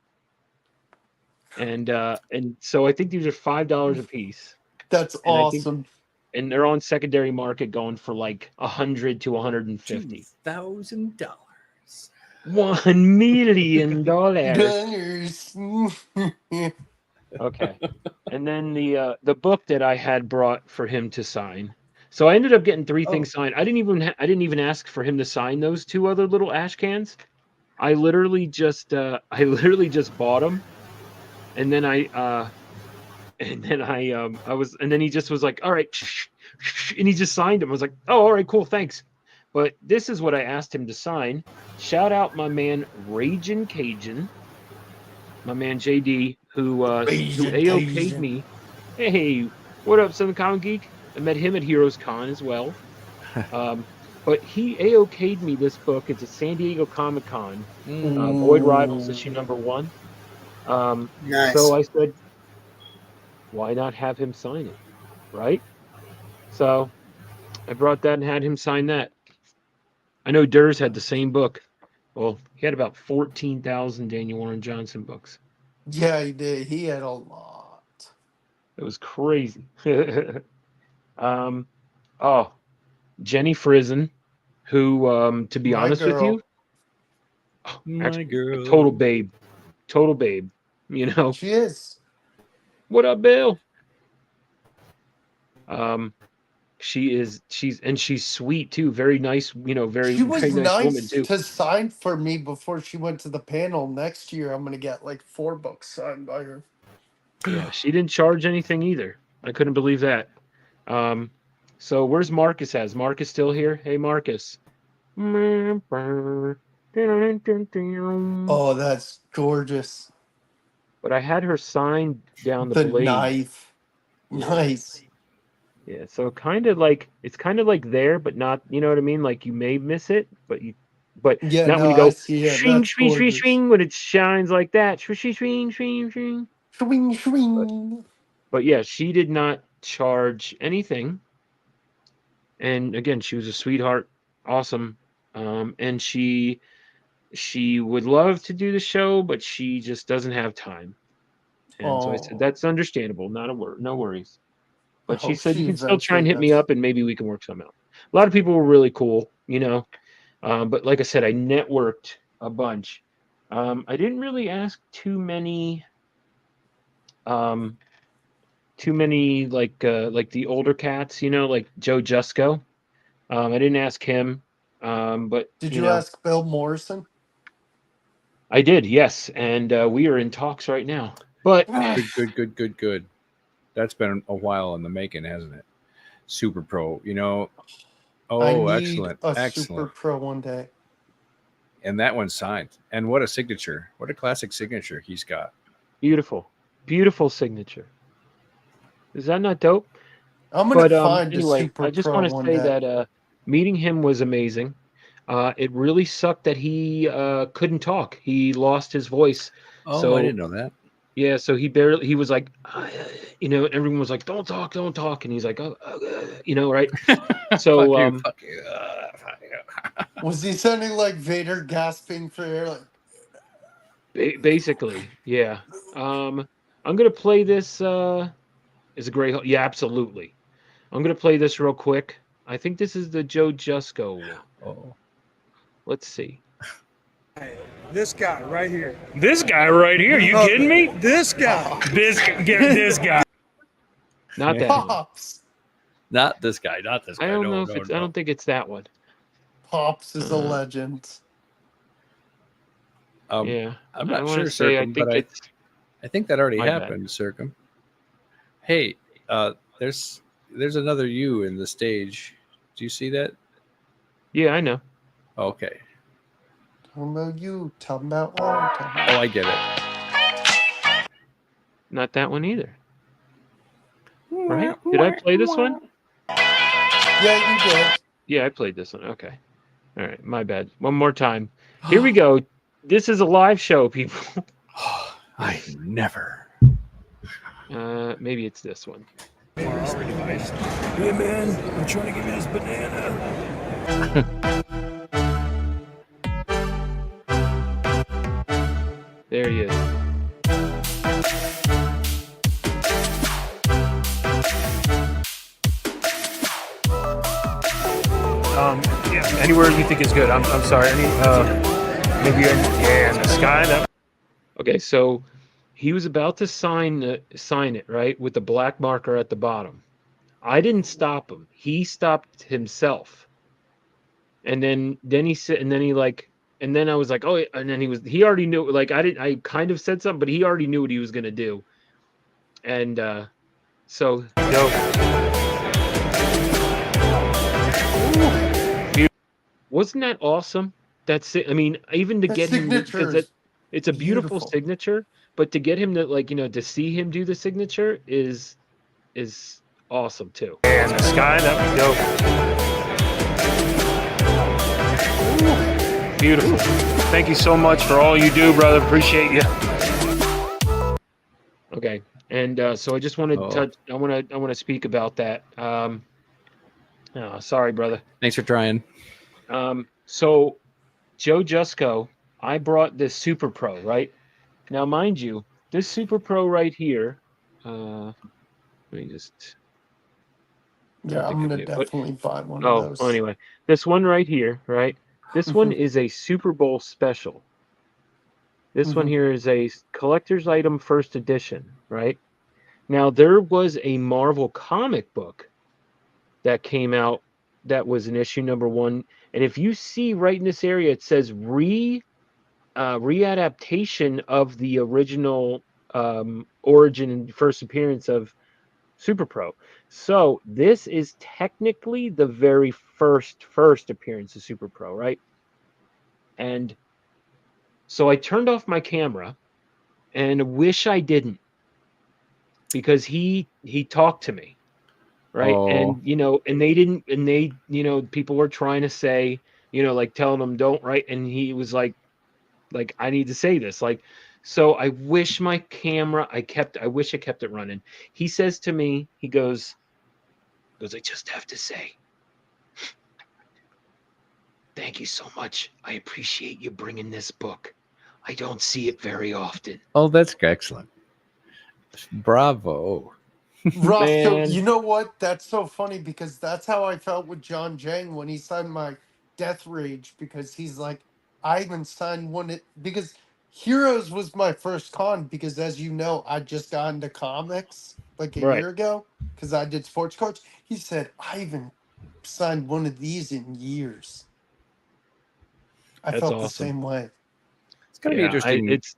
Speaker 7: And so I think these are $5 a piece.
Speaker 8: That's
Speaker 7: And I think,
Speaker 8: awesome.
Speaker 7: and they're on secondary market going for like 100 to 150.
Speaker 2: $2,000.
Speaker 7: $1 million.
Speaker 8: Gunners.
Speaker 7: Okay. And then the book that I had brought for him to sign. So I ended up getting 3 things signed. I didn't even ask for him to sign those 2 other little ash cans. I literally just bought them, and then I he just was like, all right, and he just signed them. I was like, oh, all right, cool, thanks. But this is what I asked him to sign. Shout out my man Ragin' Cajun, my man JD, who AOK'd me. Hey, what up, Southern Comic Geek? I met him at Heroes Con as well. But he AOK'd me this book. It's a San Diego Comic Con. Void Rivals issue number 1.
Speaker 6: Nice.
Speaker 7: So I said, why not have him sign it, right? So I brought that and had him sign that. I know Durs had the same book. Well, he had about 14,000 Daniel Warren Johnson books.
Speaker 8: Yeah, he did. He had a lot.
Speaker 7: It was crazy. Jenny Frizen, who, to be
Speaker 8: My
Speaker 7: honest with
Speaker 8: girl.
Speaker 7: you,
Speaker 2: My girl.
Speaker 7: total babe, you know.
Speaker 8: She is.
Speaker 7: What up, Bill? She's sweet too, very nice, very,
Speaker 8: She was
Speaker 7: very nice woman
Speaker 8: nice
Speaker 7: too.
Speaker 8: to sign for me before she went to the panel. Next year, I'm gonna get like 4 books signed by her.
Speaker 7: Yeah, she didn't charge anything either. I couldn't believe that. So where's Marcus at? Is Marcus still here? Hey, Marcus.
Speaker 8: Oh, that's gorgeous.
Speaker 7: But I had her sign down the
Speaker 8: The
Speaker 7: blade.
Speaker 8: knife. Nice.
Speaker 7: Yeah, so it's kind of like there, but not, you know what I mean? Like you may miss it, but
Speaker 8: Yeah,
Speaker 7: not
Speaker 8: no,
Speaker 7: when you go
Speaker 8: I see it.
Speaker 7: swing,
Speaker 8: That's
Speaker 7: swing, swing,
Speaker 8: gorgeous.
Speaker 7: swing, when it shines like that. Swing, swing, swing, swing, swing.
Speaker 8: Swing, swing.
Speaker 7: But yeah, she did not charge anything. And again, she was a sweetheart, awesome. And she would love to do the show, but she just doesn't have time. And so I said, that's understandable, no worries. But she said you can still try and hit me up and maybe we can work something out. A lot of people were really cool, but like I said, I networked a bunch. I didn't really ask too many like the older cats, like Joe Jusko. I didn't ask him. But
Speaker 8: did you ask Bill Morrison?
Speaker 7: I did, yes, and we are in talks right now. But
Speaker 2: Good. That's been a while in the making, hasn't it? Super Pro,
Speaker 8: I need
Speaker 2: excellent,
Speaker 8: a
Speaker 2: excellent.
Speaker 8: Super Pro one day.
Speaker 2: And that one's signed. And what a signature! What a classic signature he's got.
Speaker 7: beautiful signature. Is that not dope?
Speaker 8: I'm gonna find a Super
Speaker 7: I just
Speaker 8: Pro
Speaker 7: want to
Speaker 8: one
Speaker 7: say
Speaker 8: day.
Speaker 7: that meeting him was amazing. It really sucked that he couldn't talk. He lost his voice.
Speaker 2: Oh,
Speaker 7: so,
Speaker 2: I didn't know that.
Speaker 7: Yeah, so he was like, everyone was like, don't talk. And he's like, right? So,
Speaker 2: fuck you.
Speaker 8: Was he sounding like Vader gasping for air? Like,
Speaker 7: basically, yeah. I'm gonna play this. Is a great. Yeah, absolutely. I'm gonna play this real quick. I think this is the Joe Jusko one.
Speaker 2: Oh,
Speaker 7: let's see.
Speaker 9: This guy right here.
Speaker 7: This guy right here. You kidding me?
Speaker 9: This guy.
Speaker 7: This guy. Not that one.
Speaker 8: Pops.
Speaker 2: not this guy. Not this guy.
Speaker 7: I don't know
Speaker 2: no,
Speaker 7: if
Speaker 2: no,
Speaker 7: it's.
Speaker 2: no.
Speaker 7: I don't think it's that one.
Speaker 8: Pops is a legend.
Speaker 7: Yeah,
Speaker 2: I'm not
Speaker 7: I
Speaker 2: sure,
Speaker 7: wanna say,
Speaker 2: Circum,
Speaker 7: think
Speaker 2: but
Speaker 7: it's.
Speaker 2: I think that already
Speaker 7: My bad.
Speaker 2: happened, Circum. Hey, there's another you in the stage. Do you see that?
Speaker 7: Yeah, I know.
Speaker 2: Okay.
Speaker 8: Talking about you. Talking about all.
Speaker 2: Oh, I get it.
Speaker 7: Not that one either. Right? Did I play this one?
Speaker 8: Yeah, you did.
Speaker 7: Yeah, I played this one. Okay. All right. My bad. One more time. Here we go. This is a live show, people.
Speaker 2: I never.
Speaker 7: Maybe it's this one.
Speaker 9: Hey man, I'm trying to give you this banana.
Speaker 7: There he is.
Speaker 10: Yeah, anywhere you think is good. I'm sorry. Maybe in the sky. That
Speaker 7: Okay, so he was about to sign it, right, with the black marker at the bottom. I didn't stop him. He stopped himself. And then he said, and then he like, and then I was like, oh, and then he already knew, like, I kind of said something, but he already knew what he was gonna do. And so
Speaker 10: dope.
Speaker 7: wasn't that awesome? That's it. I mean, even to
Speaker 8: His
Speaker 7: get him, because
Speaker 8: signature
Speaker 7: it's a beautiful signature, but to get him to, like, to see him do the signature is awesome too.
Speaker 10: And the sky, that would be dope. Beautiful. Thank you so much for all you do, brother. Appreciate you.
Speaker 7: Okay, and so I just want to touch. I want to speak about that. Sorry, brother.
Speaker 2: Thanks for trying.
Speaker 7: So Joe Jusko, I brought this Super Pro, right? Now, mind you, this Super Pro right here. Let me just.
Speaker 8: Yeah, I'm gonna definitely buy one of those.
Speaker 7: Oh, anyway, this one right here, right? This one is a Super Bowl special. This one here is a collector's item first edition, right? Now, there was a Marvel comic book that came out that was an issue #1. And if you see right in this area, it says readaptation of the original origin and first appearance of Super Pro. So this is technically the very first appearance of Super Pro, right? And so I turned off my camera and wish I didn't, because he talked to me, right? And and they didn't, and they, people were trying to say, like telling him don't, right? And he was like I need to say this, like, so I wish my camera, I wish I kept it running. He says to me, he goes, I just have to say, thank you so much. I appreciate you bringing this book. I don't see it very often.
Speaker 2: Oh, that's excellent. Bravo.
Speaker 8: Rosko, you know what? That's so funny, because that's how I felt with John Jang when he signed my Death Rage, because he's like, I even signed one because Heroes was my first con, because as you know, I just got into comics like a year ago because I did sports cards. He said, I even signed one of these in years. I felt the same way.
Speaker 2: It's gonna be interesting. It's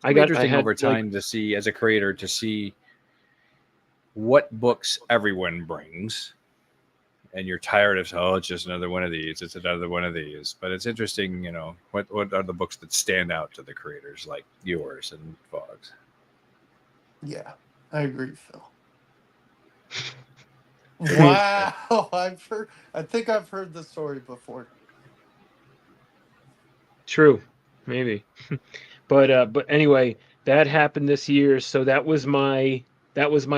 Speaker 2: interesting over time to see, as a creator, to see what books everyone brings, and you're tired of, oh, it's just another one of these, it's another one of these. But it's interesting, what are the books that stand out to the creators like yours and Fogg's?
Speaker 8: Yeah, I agree, Phil. Wow, I think I've heard the story before.
Speaker 7: True, maybe. But anyway, that happened this year, so that was my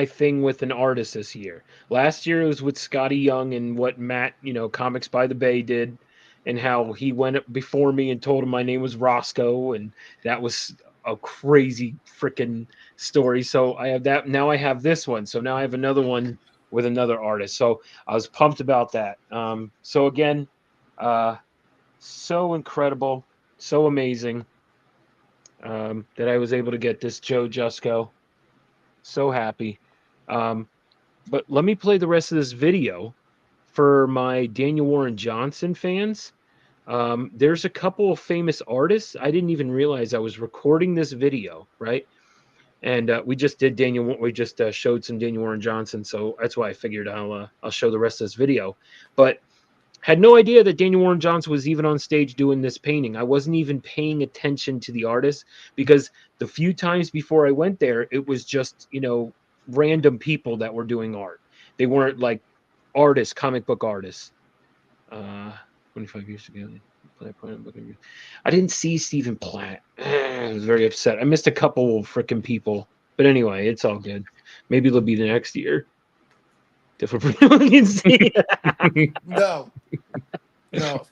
Speaker 7: thing with an artist this year. Last year it was with Scotty Young and what Matt, Comics by the Bay did, and how he went up before me and told him my name was Rosko, and that was a crazy freaking story. So I have that. Now I have this one. So now I have another one with another artist. So I was pumped about that. So again, so incredible, so amazing, that I was able to get this Joe Jusko. So happy. But let me play the rest of this video for my Daniel Warren Johnson fans. There's a couple of famous artists. I didn't even realize I was recording this video, right? And we just did we just showed some Daniel Warren Johnson, so that's why I figured I'll show the rest of this video. But had no idea that Daniel Warren Johnson was even on stage doing this painting. I wasn't even paying attention to the artist, because the few times before I went there, it was just, random people that were doing art. They weren't like artists, comic book artists. 25 years ago. I didn't see Stephen Platt. I was very upset. I missed a couple of freaking people. But anyway, it's all good. Maybe it'll be the next year. Different frequency.
Speaker 8: No. No.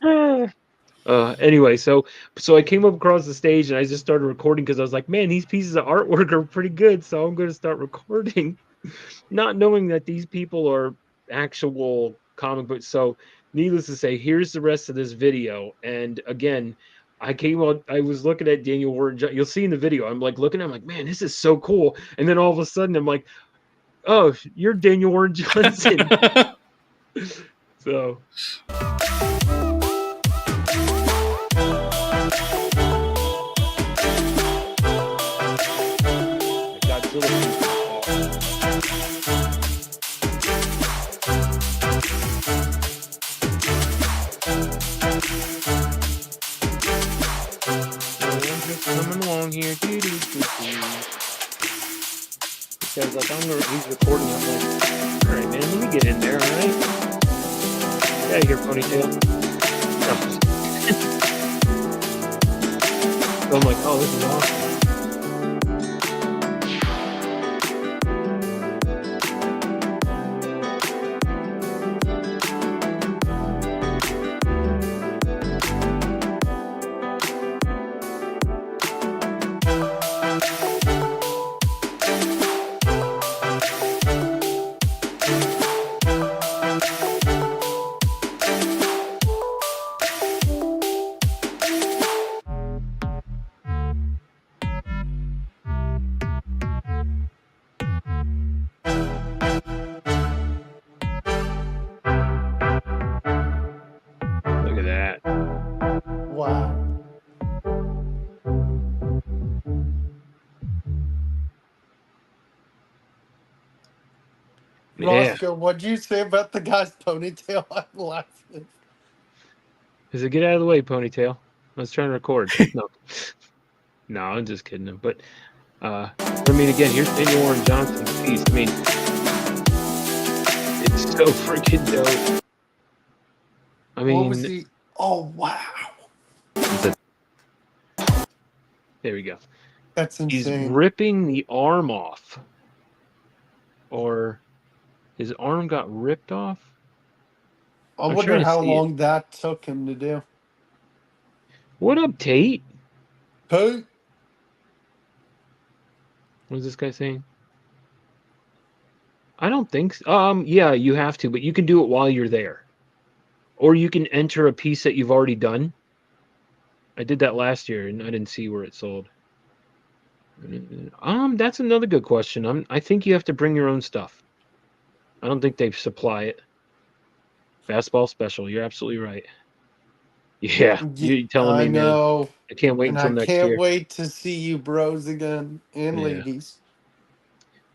Speaker 7: Anyway, so I came up across the stage and I just started recording because I was like, man, these pieces of artwork are pretty good, so I'm going to start recording, not knowing that these people are actual comic books. So, needless to say, here's the rest of this video. And again, I was looking at Daniel Warren. You'll see in the video, I'm like looking, I'm like, man, this is so cool. And then all of a sudden, I'm like, oh, you're Daniel Warren Johnson. So. Coming along here, because like he's recording. I'm like, all right, man, let me get in there, all right? Get out of here, ponytail. No. So I'm like, oh, this is awesome. Look at that.
Speaker 8: Wow.
Speaker 7: Yeah.
Speaker 8: Rosko, what'd you say about the guy's ponytail? I'm laughing.
Speaker 7: I said, get out of the way, ponytail. I was trying to record. No, I'm just kidding him. But I mean, again, here's Daniel Warren Johnson's piece. I mean, it's so freaking dope. I mean,
Speaker 8: What was he? Oh, wow.
Speaker 7: There we go.
Speaker 8: That's
Speaker 7: He's
Speaker 8: insane.
Speaker 7: ripping the arm off. Or his arm got ripped off?
Speaker 8: I
Speaker 7: I'm
Speaker 8: wonder
Speaker 7: trying to
Speaker 8: how
Speaker 7: see it.
Speaker 8: long that took him to do.
Speaker 7: What up, Tate?
Speaker 8: Who?
Speaker 7: What is this guy saying? I don't think so. Yeah, you have to, but you can do it while you're there. Or you can enter a piece that you've already done. I did that last year and I didn't see where it sold. That's another good question. I think you have to bring your own stuff. I don't think they supply it. Fastball special. You're absolutely right. Yeah, you're telling me,
Speaker 8: I know.
Speaker 7: man. I can't wait
Speaker 8: And
Speaker 7: until
Speaker 8: I
Speaker 7: next
Speaker 8: can't
Speaker 7: year.
Speaker 8: wait to see you bros again and
Speaker 7: Yeah.
Speaker 8: ladies.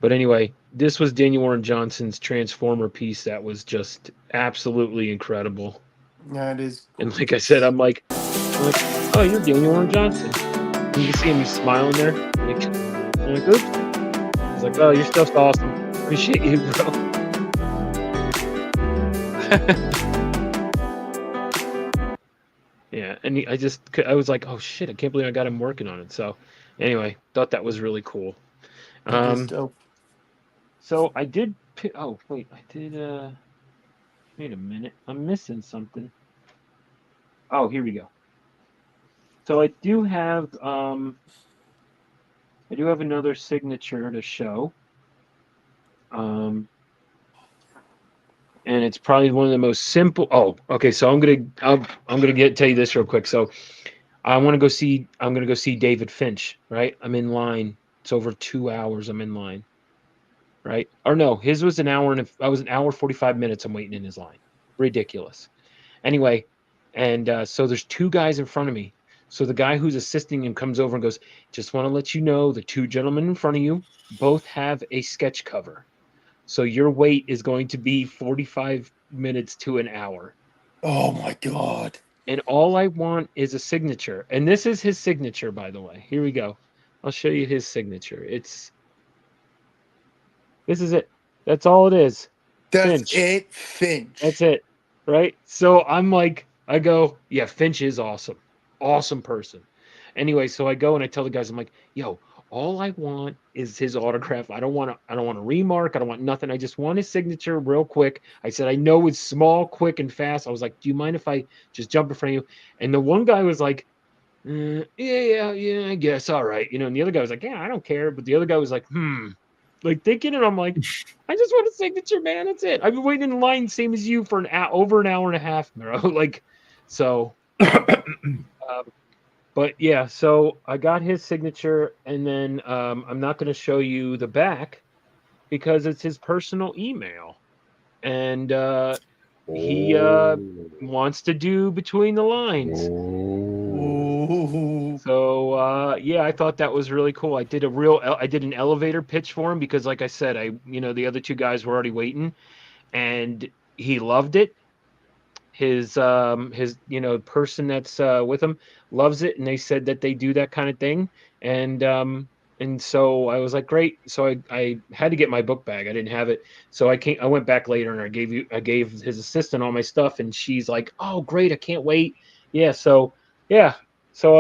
Speaker 7: But anyway, this was Daniel Warren Johnson's Transformer piece that was just absolutely incredible.
Speaker 8: That is
Speaker 7: And like I said, I'm like, oh, you're Daniel Warren Johnson. And you can see him smiling there. I'm like, oops. I was like, oh, your stuff's awesome. Appreciate you, bro. Yeah, and I was like, oh shit, I can't believe I got him working on it. So anyway, thought that was really cool.
Speaker 8: That is dope.
Speaker 7: So I did oh wait, I did wait a minute. I'm missing something. Oh, here we go. So I do have another signature to show. And it's probably one of the most simple. Oh, okay. So I'm gonna tell you this real quick. So I'm gonna go see David Finch. Right, I'm in line. It's over 2 hours. I'm in line. Right, or no, his was an hour and I was an hour 45 minutes. I'm waiting in his line. Ridiculous. Anyway, and so there's two guys in front of me. So the guy who's assisting him comes over and goes, "Just want to let you know the two gentlemen in front of you both have a sketch cover. So your wait is going to be 45 minutes to an hour."
Speaker 8: Oh my God.
Speaker 7: And all I want is a signature. And this is his signature, by the way. Here we go. I'll show you his signature. This is it. That's all it is.
Speaker 8: That's
Speaker 7: Finch.
Speaker 8: it, Finch.
Speaker 7: That's it. Right? So I'm like, I go, yeah, Finch is awesome. Awesome person. Anyway, so I go and I tell the guys, I'm like, yo, All I want is his autograph. I don't want to remark. I don't want nothing. I just want his signature real quick. I said, I know it's small, quick, and fast. I was like, do you mind if I just jump in front of you? And the one guy was like, yeah, I guess. All right. And the other guy was like, yeah, I don't care. But the other guy was like, like thinking, and I'm like, I just want a signature, man. That's it. I've been waiting in line, same as you, for over an hour and a half, bro. Like, so, but yeah, so I got his signature, and then I'm not going to show you the back because it's his personal email, and he wants to do between the lines. So yeah, I thought that was really cool. I did an elevator pitch for him because, like I said, the other two guys were already waiting, and he loved it. His person that's with him loves it, and they said that they do that kind of thing, and so I was like, great. So I had to get my book bag. I didn't have it, so I went back later, and I gave his assistant all my stuff, and she's like, oh great, I can't wait. Yeah, so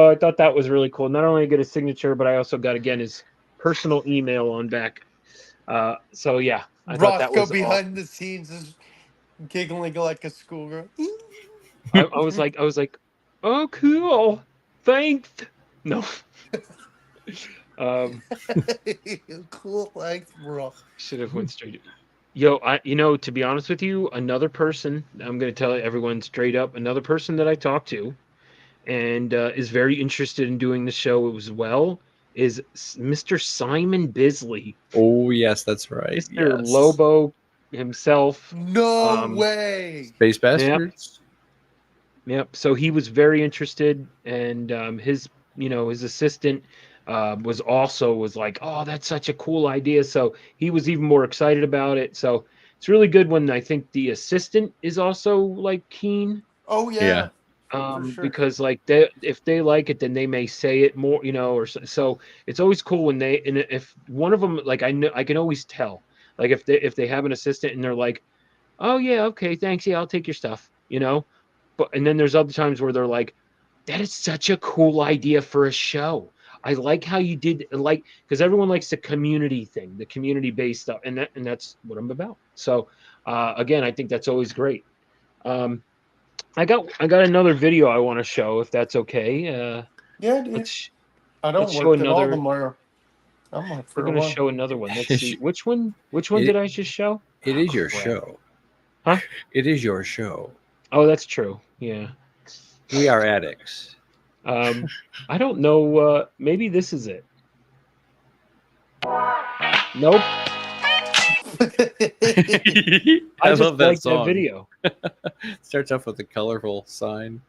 Speaker 7: I thought that was really cool. Not only I get his signature, but I also got, again, his personal email on back. So yeah, I thought that
Speaker 8: Roscoe
Speaker 7: was
Speaker 8: behind
Speaker 7: awesome.
Speaker 8: the scenes is giggling like a schoolgirl.
Speaker 7: I was like, oh, cool, thanks. No.
Speaker 8: Cool, thanks, bro.
Speaker 7: Should have went straight. Yo, to be honest with you, another person, I'm going to tell everyone straight up, another person that I talked to and is very interested in doing the show as well is Mr. Simon Bisley.
Speaker 2: Oh, yes, that's right.
Speaker 7: Mr.
Speaker 2: Yes.
Speaker 7: Lobo himself.
Speaker 8: No way.
Speaker 2: Space Bastards.
Speaker 7: Yep. So he was very interested, and his assistant was like, oh, that's such a cool idea. So he was even more excited about it. So it's really good when I think the assistant is also like keen.
Speaker 8: Oh yeah.
Speaker 7: Sure. Because like if they like it, then they may say it more, or so it's always cool when if one of them, like, I can always tell, like if they have an assistant and they're like, oh yeah, okay, thanks, yeah, I'll take your stuff, and then there's other times where they're like, that is such a cool idea for a show. I like how you did, like, because everyone likes the community thing, the community based stuff, and that's what I'm about. So again, I think that's always great. I got another video I want to show, if that's okay.
Speaker 8: Yeah, dude. I don't work at all tomorrow. I'm
Speaker 7: we're going to show another one. Let's see. Which one did I just show?
Speaker 2: It is your show.
Speaker 7: Huh?
Speaker 2: It is your show.
Speaker 7: Oh, that's true. Yeah.
Speaker 2: We are addicts.
Speaker 7: I don't know. Maybe this is it. Nope.
Speaker 2: I love that song.
Speaker 7: That video.
Speaker 2: Starts off with a colorful sign.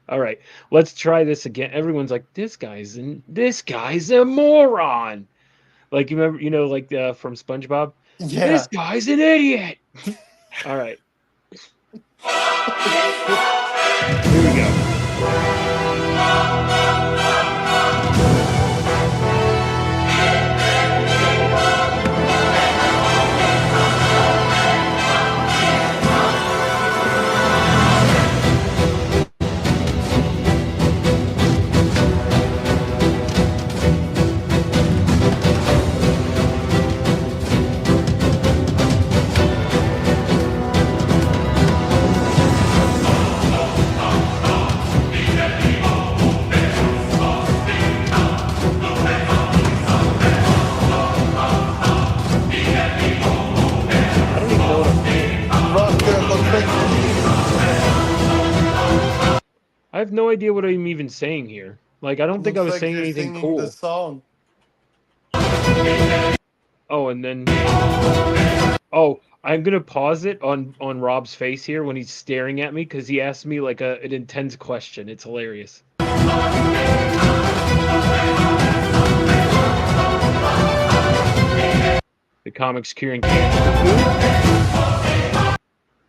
Speaker 7: All right, let's try this again. Everyone's like, this guy's a moron. Like, you remember, like from SpongeBob?
Speaker 8: Yeah.
Speaker 7: This guy's an idiot. All right. Here we go. I have no idea what I'm even saying here. Like, I don't think I was saying anything cool.
Speaker 8: The song.
Speaker 7: Oh, and then I'm gonna pause it on Rob's face here when he's staring at me because he asked me like an intense question. It's hilarious. The comics curing cancer.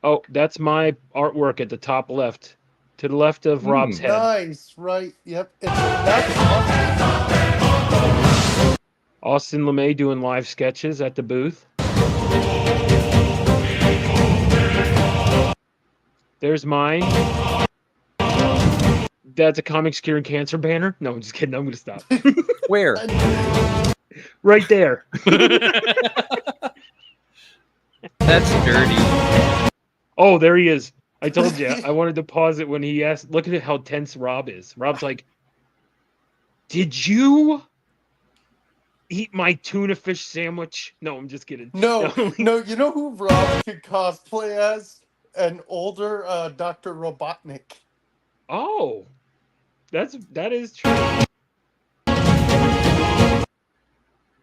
Speaker 7: Oh, that's my artwork at the top left. To the left of Rob's head.
Speaker 8: Nice, right? Yep. That's awesome.
Speaker 7: Austin LeMay doing live sketches at the booth. There's mine. That's a comics curing cancer banner. No, I'm just kidding. I'm gonna stop.
Speaker 2: Where?
Speaker 7: Right there.
Speaker 2: That's dirty.
Speaker 7: Oh, there he is. I told you. I wanted to pause it when he asked. Look at how tense Rob is. Rob's like, "Did you eat my tuna fish sandwich?" No, I'm just kidding.
Speaker 8: No. You know who Rob could cosplay as? An older Dr. Robotnik.
Speaker 7: Oh, that is true.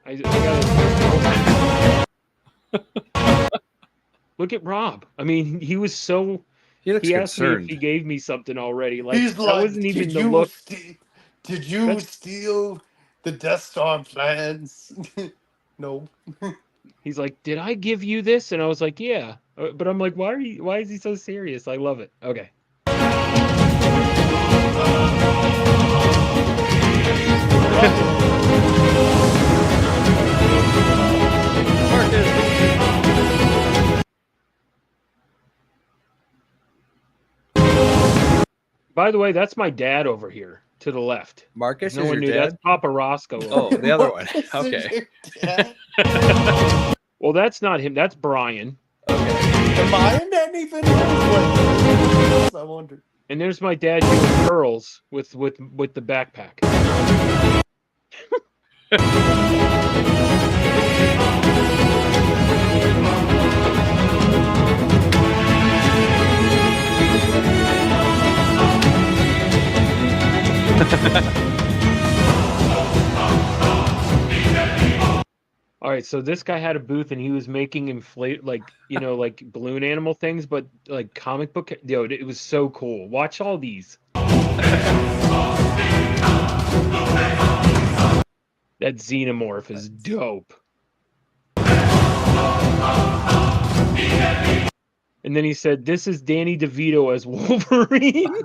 Speaker 7: I gotta look at Rob. I mean, he was so.
Speaker 2: He looks
Speaker 7: He asked me if
Speaker 2: concerned.
Speaker 7: he gave me something already. Like
Speaker 8: He's
Speaker 7: that
Speaker 8: like,
Speaker 7: wasn't even the look.
Speaker 8: Did you steal the Death Star plans? No.
Speaker 7: He's like, "Did I give you this?" And I was like, "Yeah." But I'm like, "Why is he so serious?" I love it. Okay. By the way, that's my dad over here to the left.
Speaker 2: Marcus
Speaker 7: No
Speaker 2: is
Speaker 7: one
Speaker 2: your
Speaker 7: knew.
Speaker 2: dad?
Speaker 7: That's Papa Rosko.
Speaker 2: Oh, the other one. Okay.
Speaker 7: Well, that's not him. That's Brian.
Speaker 8: Am I in any videos? I wonder.
Speaker 7: And there's my dad doing curls with the backpack. All right, so this guy had a booth and he was making like balloon animal things, but like comic book. Yo, it was so cool. Watch all these. That xenomorph is dope. And then he said, "This is Danny DeVito as Wolverine."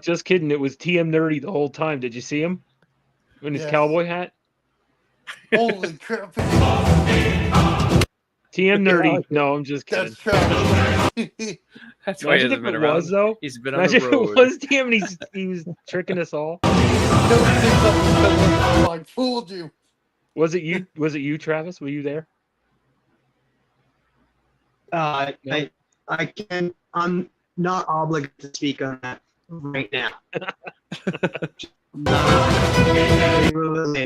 Speaker 7: Just kidding. It was TM Nerdy the whole time. Did you see him in his cowboy hat?
Speaker 8: Holy crap!
Speaker 7: TM Nerdy. No, I'm just kidding.
Speaker 2: That's why he
Speaker 7: Imagine
Speaker 2: hasn't
Speaker 7: if
Speaker 2: been
Speaker 7: it
Speaker 2: around.
Speaker 7: was though.
Speaker 2: He's been on
Speaker 7: Imagine
Speaker 2: the
Speaker 7: if
Speaker 2: road.
Speaker 7: it was TM and he was tricking us all.
Speaker 8: I fooled you.
Speaker 7: Was it you? Was it you, Travis? Were you there?
Speaker 6: I can. I'm not obligated to speak on that right now.
Speaker 7: You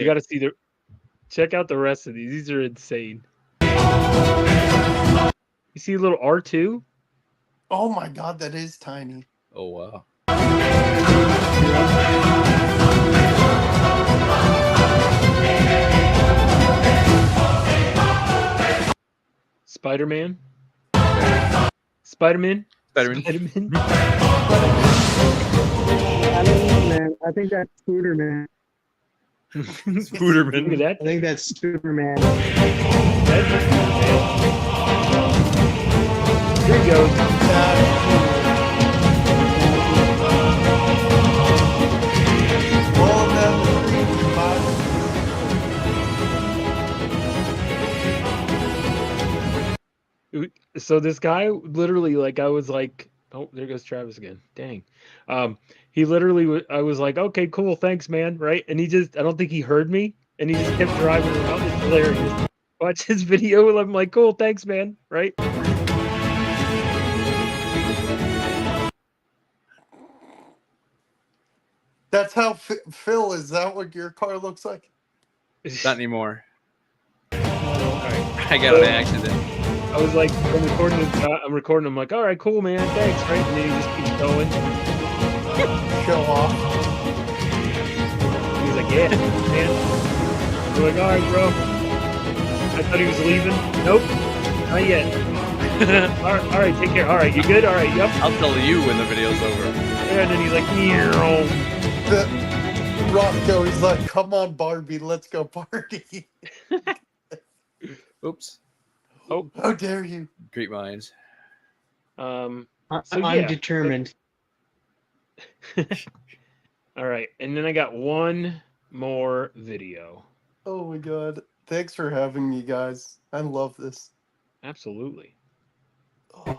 Speaker 7: got to see check out the rest of these. These are insane. You see a little R2?
Speaker 8: Oh my god, that is tiny.
Speaker 2: Oh wow.
Speaker 7: Spider-Man? Spider-Man?
Speaker 2: Spider-Man.
Speaker 6: I don't know, man. I think that's Scooter Man.
Speaker 2: Spooderman.
Speaker 7: Look at that.
Speaker 6: I think that's Scooter Man.
Speaker 7: Here he goes. So this guy literally, like, I was like, oh, there goes Travis again. Dang. He literally, I was like, okay, cool, thanks, man, right? And he just, I don't think he heard me, and he just kept driving around. It's hilarious. Watch his video, and I'm like, cool, thanks, man, right?
Speaker 8: That's how Phil. Is that what your car looks like?
Speaker 2: Not anymore.
Speaker 7: All right.
Speaker 2: I got an accident.
Speaker 7: I was like, I'm recording this guy. I'm recording. I'm like, all right, cool, man, thanks, right? And then he just keeps going.
Speaker 8: Show off.
Speaker 7: He's like, yeah, man. We're like, all right, bro. I thought he was leaving. Nope, not yet. all right, take care. All right, you good? All right, yep.
Speaker 2: I'll tell you when the video's over.
Speaker 7: And then he's like, meow.
Speaker 8: Rosko, he's like, come on, Barbie, let's go party.
Speaker 2: Oops.
Speaker 7: Oh,
Speaker 8: how dare you?
Speaker 2: Great minds.
Speaker 6: I'm
Speaker 7: yeah.
Speaker 6: determined.
Speaker 7: All right, and then I got one more video.
Speaker 8: Oh my god. Thanks for having me, guys. I love this.
Speaker 7: Absolutely.
Speaker 9: Hey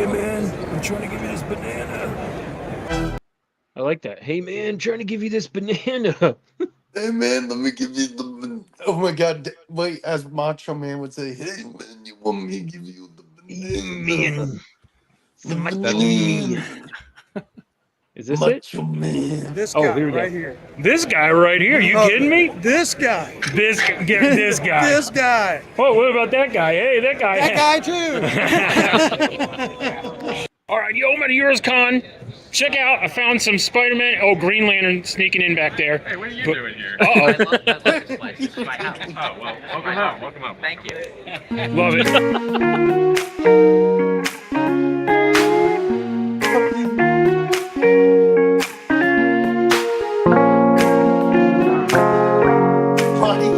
Speaker 9: man, I'm trying to give you this banana.
Speaker 7: I like that. Hey man, trying to give you this banana.
Speaker 8: Hey man, let me give you the. Oh my God! Wait, as Macho Man would say, "Hey man, you want me to give you the banana?" The banana.
Speaker 7: Is this it?
Speaker 8: Macho Man.
Speaker 9: This
Speaker 7: Oh,
Speaker 9: guy
Speaker 7: here we go.
Speaker 9: right here.
Speaker 10: This guy right here. You kidding me?
Speaker 9: This guy.
Speaker 10: This guy.
Speaker 9: This guy.
Speaker 10: Oh, what about that guy? Hey, that guy.
Speaker 9: That guy too.
Speaker 10: All right, yo, man, yours, Con. Check out. I found some Spider-Man. Oh, Green Lantern sneaking in back there.
Speaker 11: Hey, what are you doing here?
Speaker 10: Uh-oh.
Speaker 11: I love this place. This is my house. Oh, well, welcome home. Welcome home. Thank you.
Speaker 10: Love it.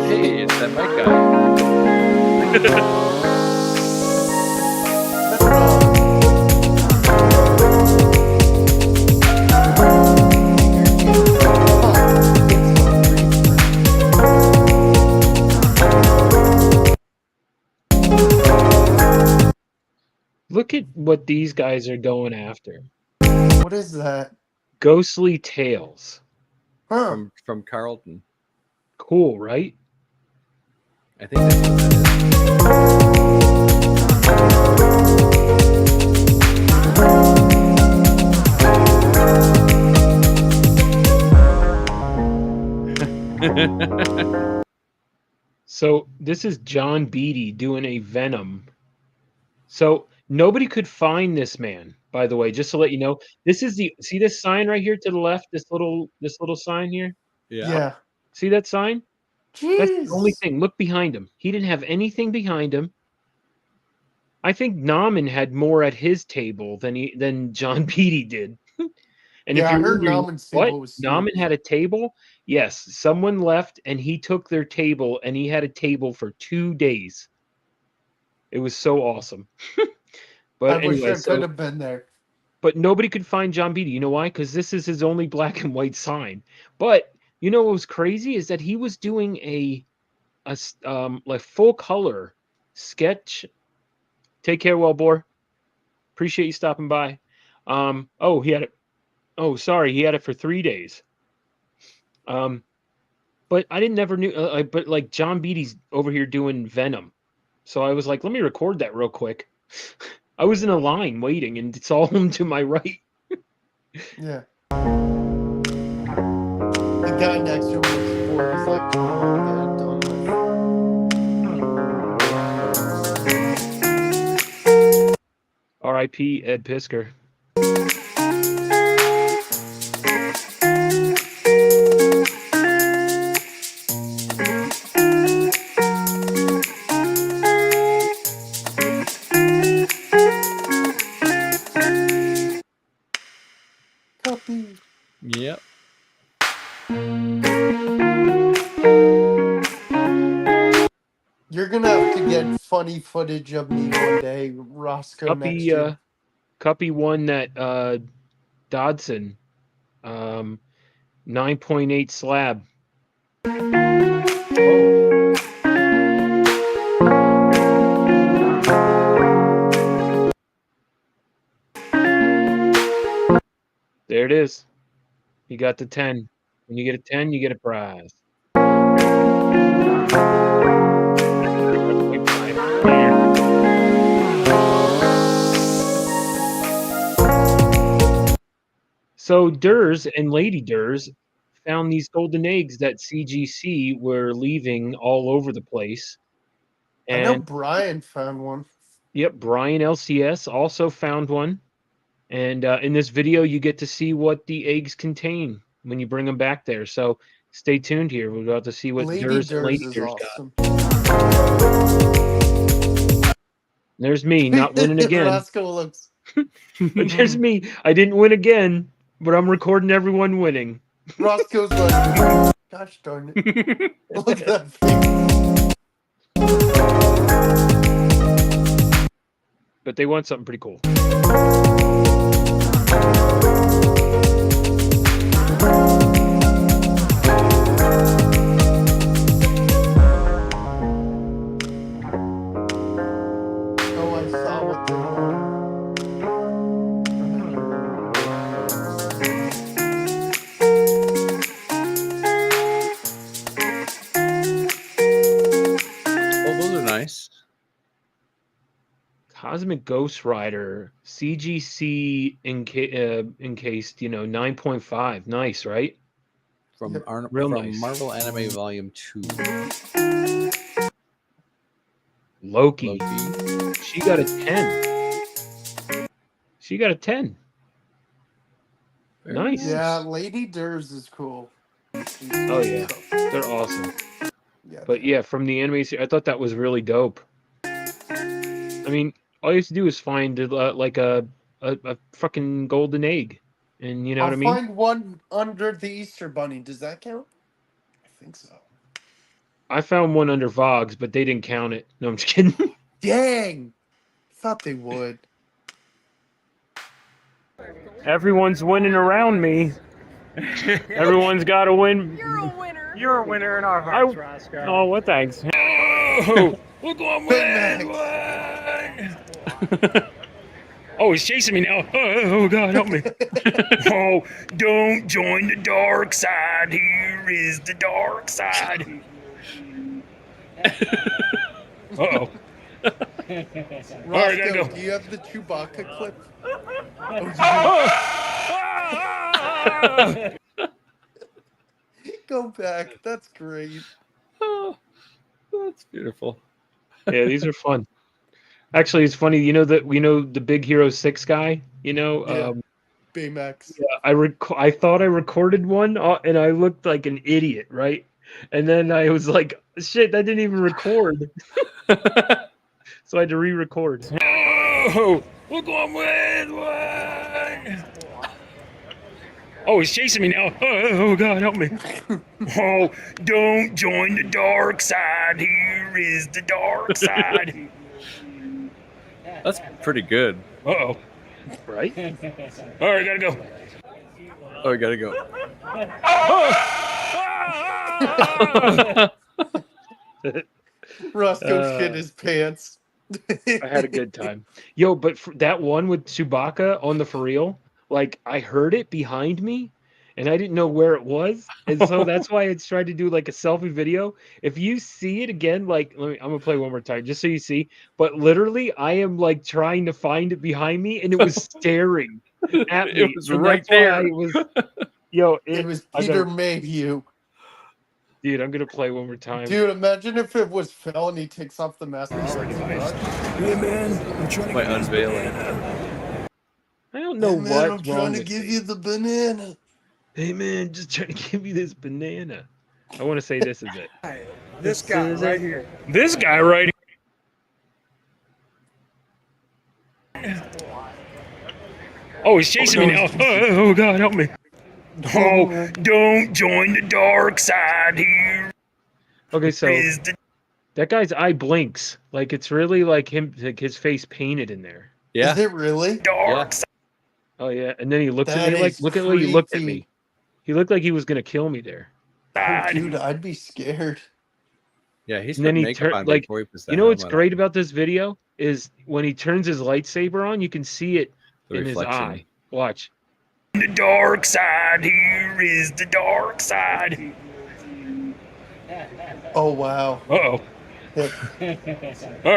Speaker 2: Hey, it's that Mike guy.
Speaker 7: Look at what these guys are going after.
Speaker 8: What is that?
Speaker 7: Ghostly Tales.
Speaker 8: Huh?
Speaker 2: From Carlton.
Speaker 7: Cool, right?
Speaker 2: I think that's what that is.
Speaker 7: So this is John Beatty doing a Venom. So nobody could find this man, by the way, just to let you know. This is see this sign right here to the left, this little sign here?
Speaker 8: Yeah.
Speaker 7: See that sign? That's the only
Speaker 8: Jeez.
Speaker 7: thing. Look behind him. He didn't have anything behind him. I think Nauman had more at his table than John Beatty did. And
Speaker 8: Yeah,
Speaker 7: if
Speaker 8: I
Speaker 7: you're
Speaker 8: heard
Speaker 7: wondering,
Speaker 8: Nauman's
Speaker 7: what?
Speaker 8: table was
Speaker 7: Nauman
Speaker 8: huge.
Speaker 7: had a table? Yes, someone left and he took their table and he had a table for 2 days. It was so awesome. But
Speaker 8: I wish
Speaker 7: anyway,
Speaker 8: I could have been there.
Speaker 7: but nobody could find John Beatty. You know why? Because this is his only black and white sign. But you know what was crazy is that he was doing a like full color sketch. Take care, Wellbore. Appreciate you stopping by. Oh, he had it. Oh, sorry, he had it for 3 days. But I didn't never knew. But like John Beatty's over here doing Venom, so I was like, let me record that real quick. I was in a line waiting, and it's all him to my right.
Speaker 8: Yeah. The guy next to him was bored. He's like, come on, get it done with.
Speaker 7: R.I.P. Ed Pisker.
Speaker 8: Copy.
Speaker 2: Yep.
Speaker 8: You're gonna have to get funny footage of me one day, Roscoe, next year.
Speaker 7: Cuppy won that Dodson 9.8 slab. There it is. You got the 10. When you get a 10, you get a prize. So Durs and Lady Durs found these golden eggs that CGC were leaving all over the place.
Speaker 8: I know
Speaker 7: And
Speaker 8: Brian found one.
Speaker 7: yep, Brian LCS also found one. And in this video, you get to see what the eggs contain when you bring them back there. So stay tuned here. We're about to see what
Speaker 8: Lady
Speaker 7: Durs and
Speaker 8: Durs
Speaker 7: Lady
Speaker 8: is
Speaker 7: Durs
Speaker 8: awesome.
Speaker 7: got. There's me not winning again.
Speaker 8: Roscoe looks.
Speaker 7: But there's me. I didn't win again, but I'm recording everyone winning.
Speaker 8: Roscoe's like, gosh darn it. Look at that face.
Speaker 7: But they want something pretty cool.
Speaker 2: Oh, those are nice.
Speaker 7: Cosmic Ghost Rider CGC encased, 9.5. Nice, right?
Speaker 2: From
Speaker 7: Real
Speaker 2: from
Speaker 7: nice.
Speaker 2: Marvel Anime Volume 2.
Speaker 7: Loki. She got a 10. She got a 10. Nice.
Speaker 8: Yeah, Lady Durs is cool.
Speaker 7: Oh yeah, they're awesome.
Speaker 8: Yeah.
Speaker 7: But yeah, from the anime, I thought that was really dope. I mean, all you have to do is find like a fucking golden egg, and you know
Speaker 8: I'll
Speaker 7: what I mean.
Speaker 8: find one under the Easter Bunny. Does that count? I think so.
Speaker 7: I found one under Vogs, but they didn't count it. No, I'm just kidding.
Speaker 8: Dang! Thought they would.
Speaker 10: Everyone's winning around me. Everyone's got to win.
Speaker 11: You're a winner in our hearts, Rosko.
Speaker 10: Oh, what thanks. Oh, look what I'm winning. Oh, he's chasing me now. Oh, God, help me. Oh, don't join the dark side. Here is the dark side. Uh-oh.
Speaker 8: Roscoe,
Speaker 10: gotta go.
Speaker 8: do you have the Chewbacca clip? Go back. That's great.
Speaker 2: Oh, that's beautiful.
Speaker 7: Yeah, these are fun. Actually, it's funny. You know that we know the Big Hero 6 guy.
Speaker 8: Yeah. Baymax.
Speaker 7: Yeah, I thought I recorded one, and I looked like an idiot, right? And then I was like, "Shit, that didn't even record." So I had to re-record.
Speaker 10: Oh, look what I'm with. Oh, he's chasing me now. Oh, God, help me. Oh, don't join the dark side. Here is the dark side.
Speaker 2: That's pretty good.
Speaker 10: Uh-oh.
Speaker 7: Right?
Speaker 10: All right, gotta go.
Speaker 2: Oh, we gotta go.
Speaker 8: Roscoe shit his pants.
Speaker 7: I had a good time. Yo, but that one with Chewbacca on the for real, like I heard it behind me and I didn't know where it was. And so that's why I tried to do like a selfie video. If you see it again, like I'm gonna play one more time just so you see. But literally, I am like trying to find it behind me and it was staring at me.
Speaker 2: It was
Speaker 7: And
Speaker 2: right
Speaker 7: that's why
Speaker 2: there.
Speaker 7: I was, yo,
Speaker 8: It was Peter Mayhew.
Speaker 7: dude, I'm gonna play one more time.
Speaker 8: Dude, imagine if it was Phil and he takes off the mask.
Speaker 9: Hey man, I'm trying to
Speaker 2: My
Speaker 9: get this
Speaker 2: unveiling.
Speaker 9: banana.
Speaker 7: I don't know
Speaker 8: Hey, man, I'm
Speaker 7: what's
Speaker 8: trying
Speaker 7: wrong
Speaker 8: to
Speaker 7: with
Speaker 8: give
Speaker 7: me.
Speaker 8: you the banana.
Speaker 7: Hey man, just trying to give you this banana. I want to say this is it.
Speaker 11: This guy right here.
Speaker 10: This guy right here. Oh, he's chasing me now. Oh, God, help me. Oh, don't join the dark side. Here
Speaker 7: Okay, so
Speaker 10: is the
Speaker 7: that guy's eye blinks. Like it's really like him, like his face painted in there.
Speaker 2: Yeah.
Speaker 8: Is it really?
Speaker 10: dark side.
Speaker 7: Oh yeah, and then he looks
Speaker 8: That
Speaker 7: at me like,
Speaker 8: is
Speaker 7: look at the way he looked at
Speaker 8: creepy.
Speaker 7: me. He looked like he was gonna kill me there.
Speaker 8: Oh, dude, I'd be scared.
Speaker 2: Yeah, he's
Speaker 7: And then
Speaker 2: put
Speaker 7: he
Speaker 2: makeup
Speaker 7: turned
Speaker 2: on
Speaker 7: like,
Speaker 2: before he puts that
Speaker 7: you know what's
Speaker 2: helmet on.
Speaker 7: great about this video is when he turns his lightsaber on, you can see it
Speaker 2: The
Speaker 7: in his
Speaker 2: reflection.
Speaker 7: eye. Watch.
Speaker 10: The dark side. Here is the dark side.
Speaker 8: Oh, wow.
Speaker 10: Uh-oh. All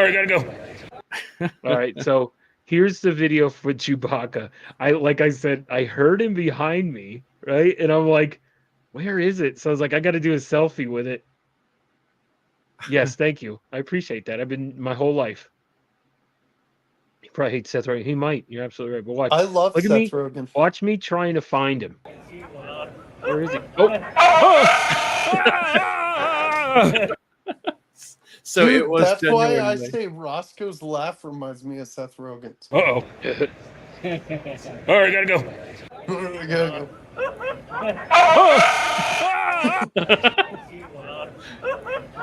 Speaker 10: right, gotta go.
Speaker 7: All right, so here's the video for Chewbacca. Like I said, I heard him behind me, right? And I'm like, where is it? So I was like, I got to do a selfie with it. Yes, thank you. I appreciate that. I've been my whole life. He probably hates Seth Rogen. He might. You're absolutely right. But watch.
Speaker 8: I love
Speaker 7: Look
Speaker 8: Seth
Speaker 7: at me.
Speaker 8: Rogen.
Speaker 7: Watch me trying to find him. Where is he? Oh.
Speaker 2: So
Speaker 8: Dude,
Speaker 2: it was
Speaker 8: that's why I
Speaker 2: genuinely-
Speaker 8: say Roscoe's laugh reminds me of Seth Rogen's.
Speaker 10: Uh-oh. All right, gotta go.
Speaker 8: We gotta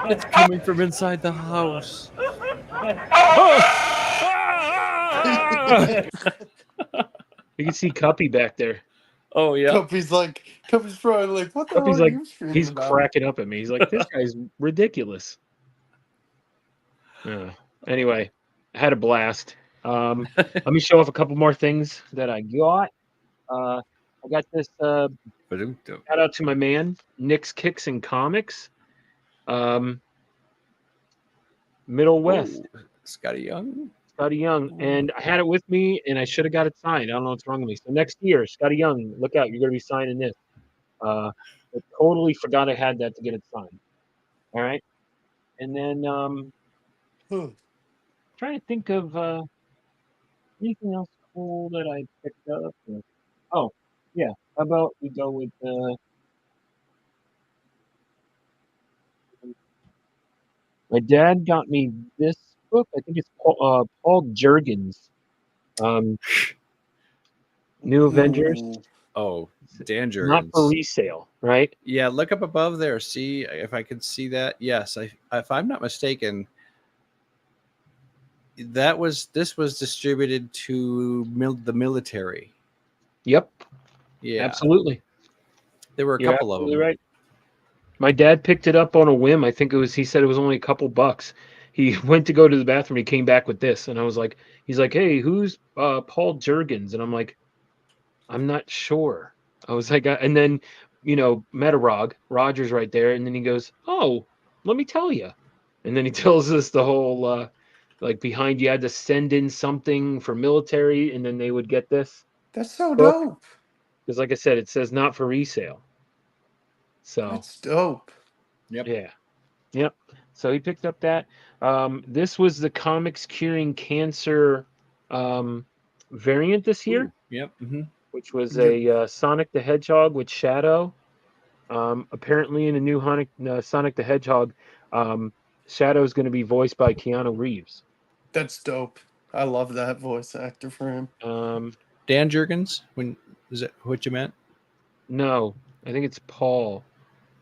Speaker 2: It's coming from inside the house.
Speaker 7: You can see Cuppy back there.
Speaker 2: Oh yeah.
Speaker 8: Cuppy's probably like, what the hell
Speaker 7: Cuppy's
Speaker 8: are
Speaker 7: like,
Speaker 8: you screaming
Speaker 7: he's
Speaker 8: about?
Speaker 7: cracking up at me. He's like, this guy's ridiculous. Anyway, I had a blast. Let me show off a couple more things that I got. I got this. Shout out to my man, Nick's Kicks and Comics. Middle West.
Speaker 2: Oh, Scotty Young.
Speaker 7: Scotty Young. And I had it with me, and I should have got it signed. I don't know what's wrong with me. So next year, Scotty Young, look out. You're going to be signing this. I totally forgot I had that to get it signed. All right. And then trying to think of anything else cool that I picked up. Oh, yeah. How about we go with my dad got me this book. I think it's Paul Jurgens. New Avengers.
Speaker 2: Oh, Danger.
Speaker 7: Not for resale, right?
Speaker 2: Yeah, look up above there. See if I can see that. Yes, if I'm not mistaken, this was distributed to the military.
Speaker 7: Yep.
Speaker 2: Yeah,
Speaker 7: absolutely.
Speaker 2: There were a couple of them.
Speaker 7: Right. My dad picked it up on a whim. I think he said it was only a couple bucks. He went to go to the bathroom. He came back with this, and I was like, he's like, hey, who's Paul Jurgens? And I'm like, I'm not sure. I was like, and then, Roger's right there. And then he goes, oh, let me tell you. And then he tells us the whole, behind you had to send in something for military, and then they would get this.
Speaker 8: That's so dope.
Speaker 7: Because like I said, it says not for resale. So
Speaker 8: that's dope.
Speaker 2: Yep.
Speaker 7: Yeah. Yep. So he picked up that. This was the Comics Curing Cancer variant this year.
Speaker 2: Ooh, yep. Mm-hmm.
Speaker 7: Which was a Sonic the Hedgehog with Shadow. Apparently, in a new Sonic the Hedgehog, Shadow is going to be voiced by Keanu Reeves.
Speaker 8: That's dope. I love that voice actor for him.
Speaker 2: Dan Jurgens? Is that what you meant?
Speaker 7: No, I think it's Paul,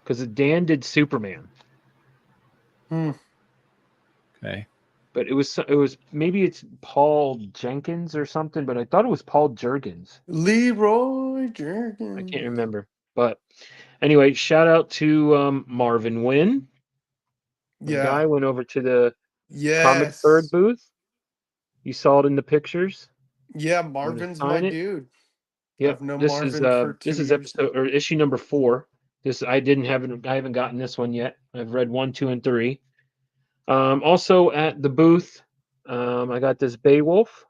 Speaker 7: because Dan did Superman.
Speaker 2: Okay.
Speaker 7: But it was maybe it's Paul Jenkins or something, but I thought it was Paul Jurgens.
Speaker 8: Leroy Jurgens.
Speaker 7: I can't remember. But anyway, shout out to Marvin Wynn. The guy went over to the Comic Bird booth. You saw it in the pictures.
Speaker 8: Yeah, Marvin's my dude.
Speaker 7: Yep.
Speaker 8: I've known Marvin for 2
Speaker 7: this is
Speaker 8: years.
Speaker 7: episode or issue number 4. I haven't gotten this one yet. I've read 1, 2, and 3. Also at the booth, I got this Beowulf.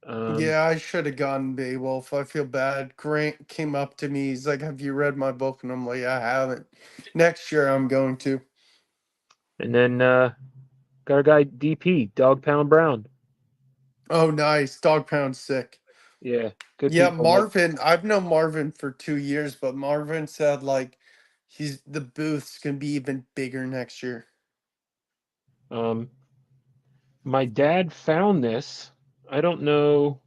Speaker 8: Yeah, I should have gotten Beowulf. I feel bad. Grant came up to me. He's like, "Have you read my book?" And I'm like, "I haven't." Next year, I'm going to.
Speaker 7: And then got our guy DP, Dog Pound Brown.
Speaker 8: Oh, nice. Dog Pound's sick.
Speaker 7: Yeah, good.
Speaker 8: Yeah,
Speaker 7: people.
Speaker 8: Marvin. I've known Marvin for 2 years, but Marvin said the booth's gonna be even bigger next year.
Speaker 7: My dad found this. I don't know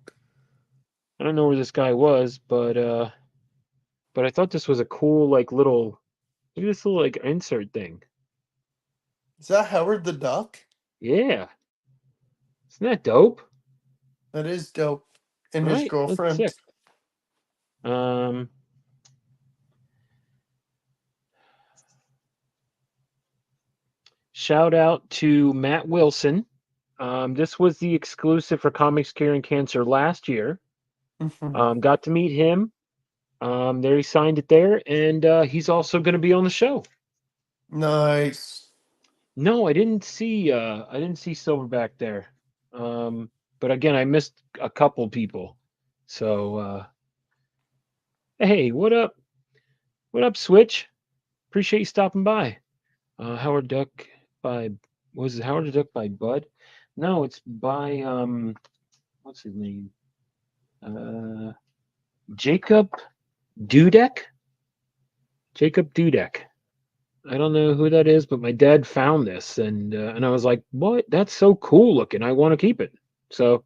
Speaker 7: where this guy was, but I thought this was a cool little insert thing.
Speaker 8: Is that Howard the Duck?
Speaker 7: Yeah. Isn't that dope?
Speaker 8: That is dope. And
Speaker 7: Right?
Speaker 8: his girlfriend.
Speaker 7: That's sick. Shout out to Matt Wilson. This was the exclusive for Comics Curing Cancer last year. Got to meet him. There he signed it there, and he's also going to be on the show.
Speaker 8: Nice.
Speaker 7: No, I didn't see Silverback there. But again, I missed a couple people. So hey, what up? What up, Switch? Appreciate you stopping by. Howard Duck by was it Howard the Duck by Bud? No, it's by what's his name? Jacob Dudek. Jacob Dudek. I don't know who that is, but my dad found this, and I was like, "What? That's so cool looking! I want to keep it." So,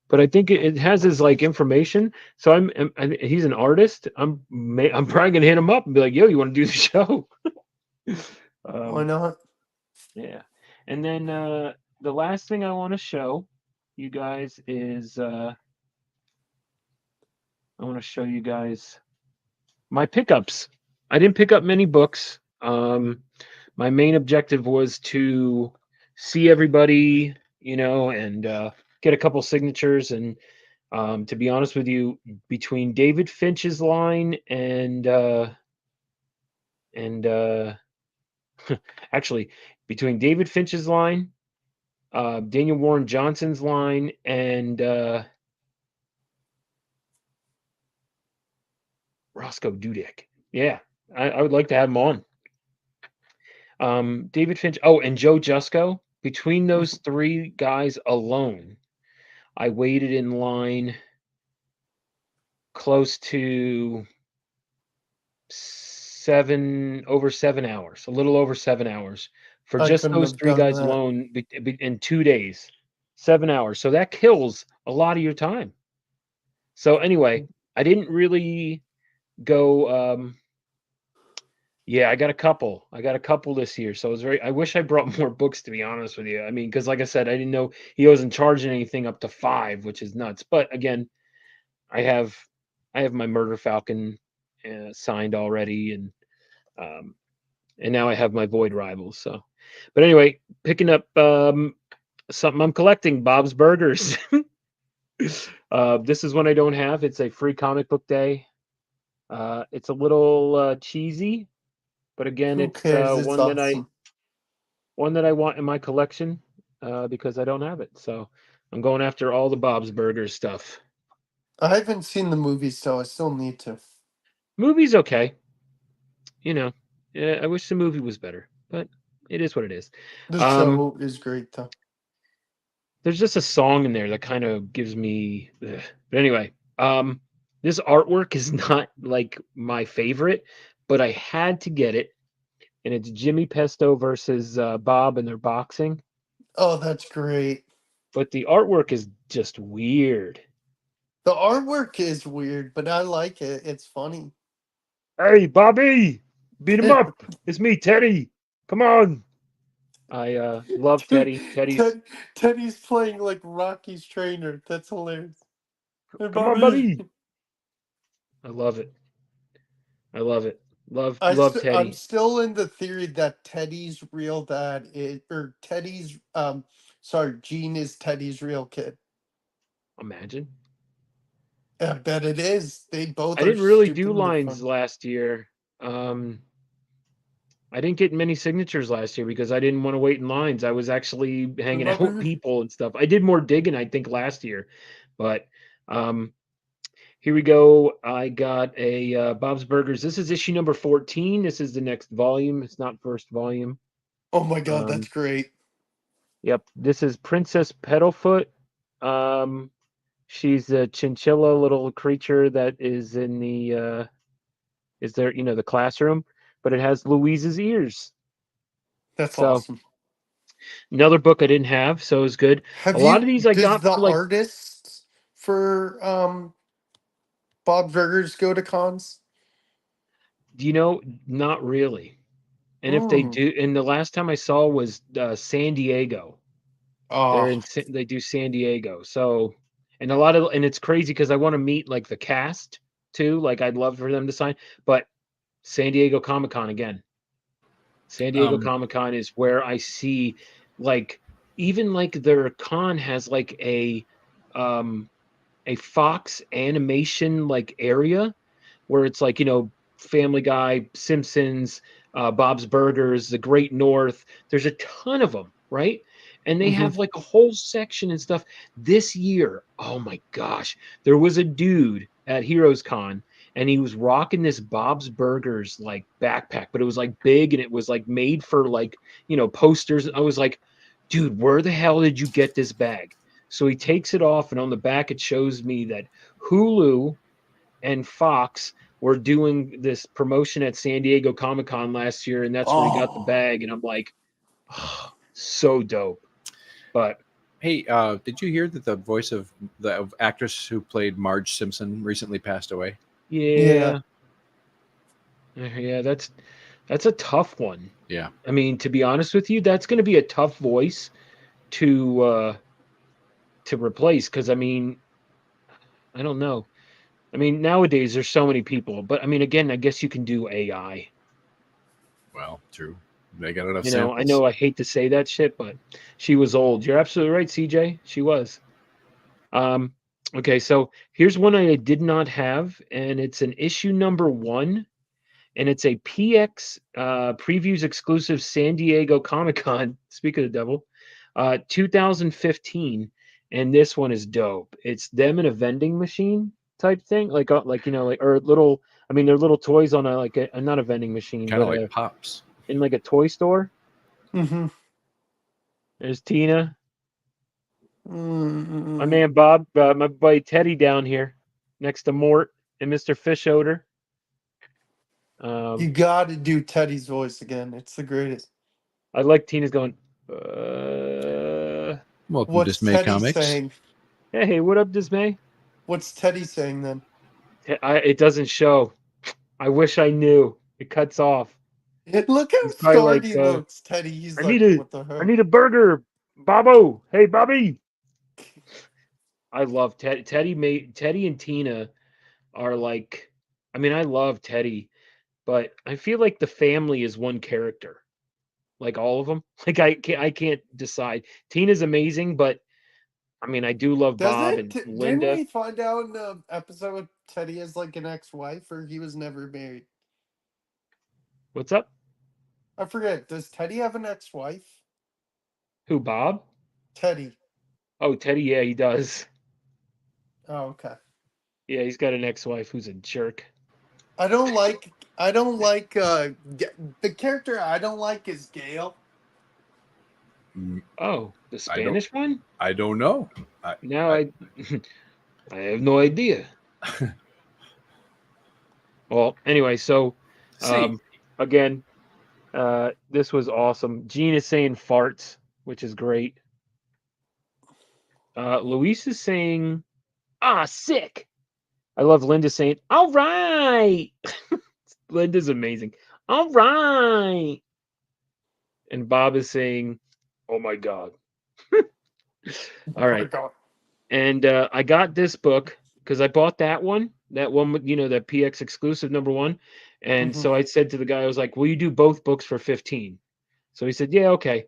Speaker 7: but I think it has his information. So he's an artist. I'm probably gonna hit him up and be like, "Yo, you want to do the show?"
Speaker 8: Why not?
Speaker 7: Yeah, and then the last thing I want to show you guys is I want to show you guys my pickups. I didn't pick up many books. My main objective was to see everybody, and get a couple signatures. And to be honest with you, between David Finch's line and actually between David Finch's line, Daniel Warren Johnson's line, and Rosko Dudek. Yeah, I would like to have him on. David Finch. Oh, and Joe Jusko. Between those three guys alone, I waited in line close to over 7 hours, a little over 7 hours for
Speaker 8: I
Speaker 7: just
Speaker 8: couldn't
Speaker 7: those
Speaker 8: have
Speaker 7: three
Speaker 8: done
Speaker 7: guys
Speaker 8: that.
Speaker 7: alone in 2 days. 7 hours. So that kills a lot of your time. So anyway, I didn't really go. Yeah, I got a couple. This year. So I wish I brought more books, to be honest with you. I mean, because like I said, I didn't know he wasn't charging anything up to 5, which is nuts. But again, I have my Murder Falcon signed already, and now I have my Void Rivals. So, but anyway, picking up something I'm collecting, Bob's Burgers. This is one I don't have. It's a free comic book day. It's a little cheesy, but again,
Speaker 8: Who
Speaker 7: it's
Speaker 8: cares? It's
Speaker 7: one that
Speaker 8: awesome.
Speaker 7: I want in my collection because I don't have it. So I'm going after all the Bob's Burgers stuff.
Speaker 8: I haven't seen the movie, so I still need to.
Speaker 7: Movie's okay. I wish the movie was better, but it is what it is.
Speaker 8: The show is great, though.
Speaker 7: There's just a song in there that kind of gives me. Ugh. But anyway, this artwork is not like my favorite, but I had to get it, and it's Jimmy Pesto versus Bob, and they're boxing.
Speaker 8: Oh, that's great.
Speaker 7: But the artwork is just weird.
Speaker 8: The artwork is weird, but I like it. It's funny.
Speaker 7: Hey, Bobby, beat him up. It's me, Teddy. Come on. I love Teddy.
Speaker 8: Teddy's playing like Rocky's trainer. That's hilarious. Hey,
Speaker 7: Come on, buddy. I love it. Love Teddy.
Speaker 8: I'm still in the theory that Teddy's real dad is, or Teddy's Gene is Teddy's real kid.
Speaker 7: Imagine.
Speaker 8: I bet it is. They both.
Speaker 7: I didn't really do lines last year. I didn't get many signatures last year because I didn't want to wait in lines. I was actually hanging out with people and stuff. I did more digging, I think, last year. But here we go. I got a Bob's Burgers. This is issue number 14. This is the next volume. It's not first volume.
Speaker 8: Oh my God, that's great.
Speaker 7: Yep. This is Princess Petalfoot. She's a chinchilla little creature that is in the the classroom, but it has Louise's ears.
Speaker 8: That's awesome.
Speaker 7: Another book I didn't have, so it was good. A lot of these I got.
Speaker 8: The artists for Bob Burgers go to cons?
Speaker 7: Not really. And if they do, and the last time I saw was San Diego.
Speaker 8: Oh,
Speaker 7: they do San Diego. So, and it's crazy because I want to meet like the cast too. Like I'd love for them to sign, but San Diego Comic-Con again. San Diego Comic-Con is where I see like even like their con has like a Fox animation like area where it's like Family Guy, Simpsons, Bob's Burgers, The Great North. There's a ton of them, right? And they have like a whole section and stuff. This year, oh my gosh, there was a dude at Heroes Con and he was rocking this Bob's Burgers like backpack, but it was like big and it was like made for like, posters. I was like, dude, where the hell did you get this bag? So he takes it off and on the back, it shows me that Hulu and Fox were doing this promotion at San Diego Comic-Con last year. And that's where he got the bag. And I'm like, oh, so dope. But
Speaker 2: hey, did you hear that the voice of the actress who played Marge Simpson recently passed away?
Speaker 7: Yeah, that's a tough one.
Speaker 2: Yeah,
Speaker 7: I mean, to be honest with you, that's going to be a tough voice to replace because I mean, I don't know. I mean, nowadays there's so many people, but I mean, again, I guess you can do AI.
Speaker 2: Well, true. They got enough.
Speaker 7: I know I hate to say that shit, but she was old. You're absolutely right, CJ. She was. Okay, so here's one I did not have, and it's an issue number 1, and it's a PX previews exclusive San Diego Comic-Con. Speak of the devil, 2015, and this one is dope. It's them in a vending machine type thing, like or little. I mean, they're little toys on a not a vending machine,
Speaker 2: Kind of
Speaker 7: but
Speaker 2: like Pops.
Speaker 7: in like a toy store.
Speaker 8: Mm-hmm.
Speaker 7: There's Tina.
Speaker 8: Mm-mm.
Speaker 7: My man Bob, my buddy Teddy down here, next to Mort and Mr. Fish Odor.
Speaker 8: You got to do Teddy's voice again. It's the greatest.
Speaker 7: I like Tina's going.
Speaker 2: Welcome to
Speaker 8: What's
Speaker 2: Dismay
Speaker 8: Teddy
Speaker 2: Comics.
Speaker 8: saying?
Speaker 7: Hey, what up, Dismay?
Speaker 8: What's Teddy saying then?
Speaker 7: It doesn't show. I wish I knew. It cuts off.
Speaker 8: Look how
Speaker 7: He's probably
Speaker 8: scarred
Speaker 7: like,
Speaker 8: he looks, Teddy. He's
Speaker 7: I
Speaker 8: like, what the heck?
Speaker 7: I need a burger, Bobo. Hey, Bobby. I love Teddy. Teddy and Tina are like. I mean, I love Teddy, but I feel like the family is one character. Like all of them. Like I can't decide. Tina's amazing, but I mean, I do love Bob and
Speaker 8: Didn't
Speaker 7: Linda.
Speaker 8: we find out in the episode Teddy has like an ex-wife, or he was never married?
Speaker 7: What's up?
Speaker 8: I forget. Does Teddy have an ex-wife?
Speaker 7: Who, Bob?
Speaker 8: Teddy.
Speaker 7: Oh, Teddy, yeah, he does.
Speaker 8: Oh, okay.
Speaker 7: Yeah, he's got an ex-wife who's a jerk.
Speaker 8: I don't like the character I don't like is Gale.
Speaker 7: Oh, the Spanish one?
Speaker 2: I don't know.
Speaker 7: I I have no idea. Well, anyway, so again, this was awesome. Gene is saying farts, which is great. Luis is saying, sick. I love Linda saying, all right. Linda's amazing. All right. And Bob is saying, oh my God. All right. And I got this book because I bought that one that PX exclusive number 1. And so I said to the guy, I was like, will you do both books for 15? So he said, yeah, okay.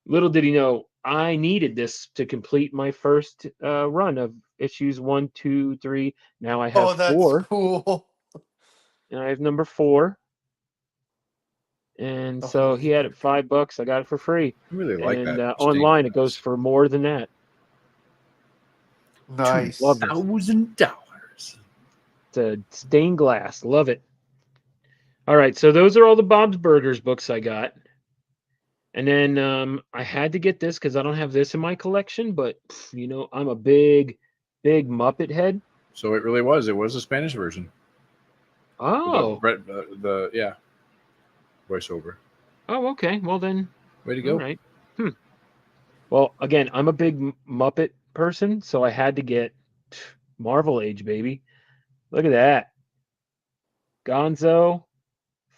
Speaker 7: Little did he know, I needed this to complete my first run of issues 1, 2, 3. Now I have 4.
Speaker 8: Cool.
Speaker 7: And I have number 4. And so he had it $5. I got it for free.
Speaker 2: I really like
Speaker 7: and
Speaker 2: that.
Speaker 7: online, it goes for more than that.
Speaker 8: Nice.
Speaker 7: Love this.
Speaker 2: $1,000.
Speaker 7: It's a stained glass. Love it. All right, so those are all the Bob's Burgers books I got. And then I had to get this because I don't have this in my collection, but I'm a big Muppet head.
Speaker 2: So it really was. It was a Spanish version.
Speaker 7: Oh.
Speaker 2: Yeah. Voiceover.
Speaker 7: Oh, okay. Well then.
Speaker 2: Way to go.
Speaker 7: All right. Well, again, I'm a big Muppet person, so I had to get Marvel Age, baby. Look at that. Gonzo,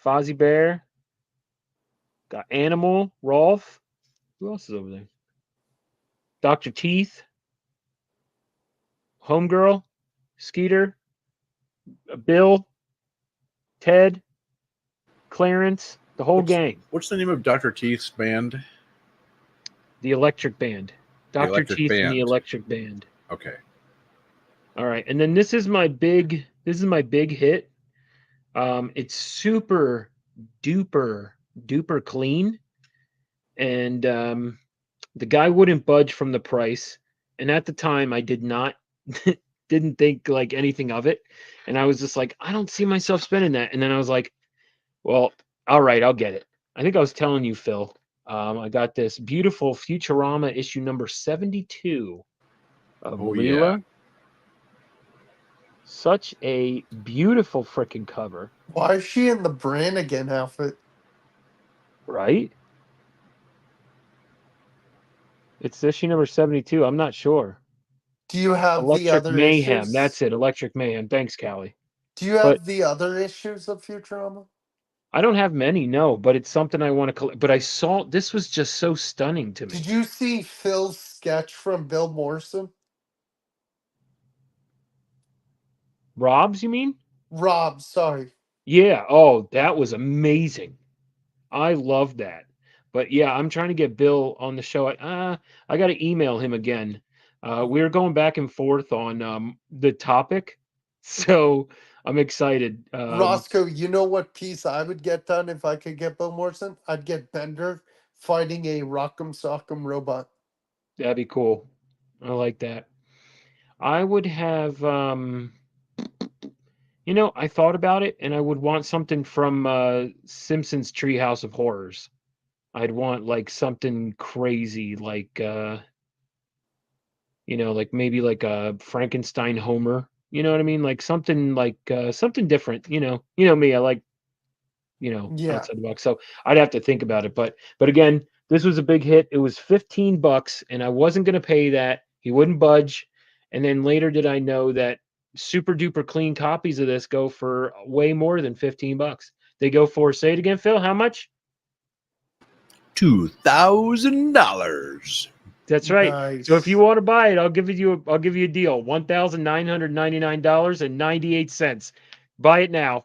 Speaker 7: Fozzie Bear, got Animal, Rolf. Who else is over there? Dr. Teeth, Homegirl, Skeeter, Bill, Ted, Clarence, the whole gang.
Speaker 2: What's the name of Dr. Teeth's band?
Speaker 7: The Electric Band. Dr.
Speaker 2: Electric
Speaker 7: Teeth and
Speaker 2: Band.
Speaker 7: the Electric Band.
Speaker 2: Okay.
Speaker 7: All right, and then this is my big hit. It's super duper clean, and the guy wouldn't budge from the price. And at the time, I didn't think like anything of it, and I was just like, I don't see myself spending that. And then I was like, well, all right, I'll get it. I think I was telling you, Phil. I got this beautiful Futurama issue number 72 of Leela.
Speaker 2: Yeah.
Speaker 7: Such a beautiful freaking cover.
Speaker 8: Why is she in the Brannigan outfit?
Speaker 7: Right? It's issue number 72. I'm not sure.
Speaker 8: Do you have
Speaker 7: Electric
Speaker 8: the other
Speaker 7: Mayhem.
Speaker 8: issues?
Speaker 7: That's it. Electric Mayhem. Thanks, Callie.
Speaker 8: Do you have the other issues of Futurama?
Speaker 7: I don't have many, no, but it's something I want to collect. But I saw this was just so stunning to me.
Speaker 8: Did you see Phil's sketch from Bill Morrison?
Speaker 7: Rob's, you mean?
Speaker 8: Rob, sorry.
Speaker 7: Yeah. Oh, that was amazing. I love that. But yeah, I'm trying to get Bill on the show. I got to email him again. We were going back and forth on the topic, so I'm excited.
Speaker 8: Roscoe, you know what piece I would get done if I could get Bill Morrison? I'd get Bender fighting a Rock'em Sock'em robot.
Speaker 7: That'd be cool. I like that. I would have, I thought about it, and I would want something from Simpsons Treehouse of Horrors. I'd want like something crazy, like like maybe like a Frankenstein Homer. You know what I mean? Like something different. You know me. I like
Speaker 8: Yeah.
Speaker 7: outside the box. So I'd have to think about it. But again, this was a big hit. It was $15, and I wasn't going to pay that. He wouldn't budge. And then later did I know that super duper clean copies of this go for way more than $15. They go for, say it again, Phil, how much?
Speaker 2: $2,000.
Speaker 7: That's right.
Speaker 8: Nice.
Speaker 7: So if you want to buy it, I'll give you a deal. $1,999.98. Buy it now.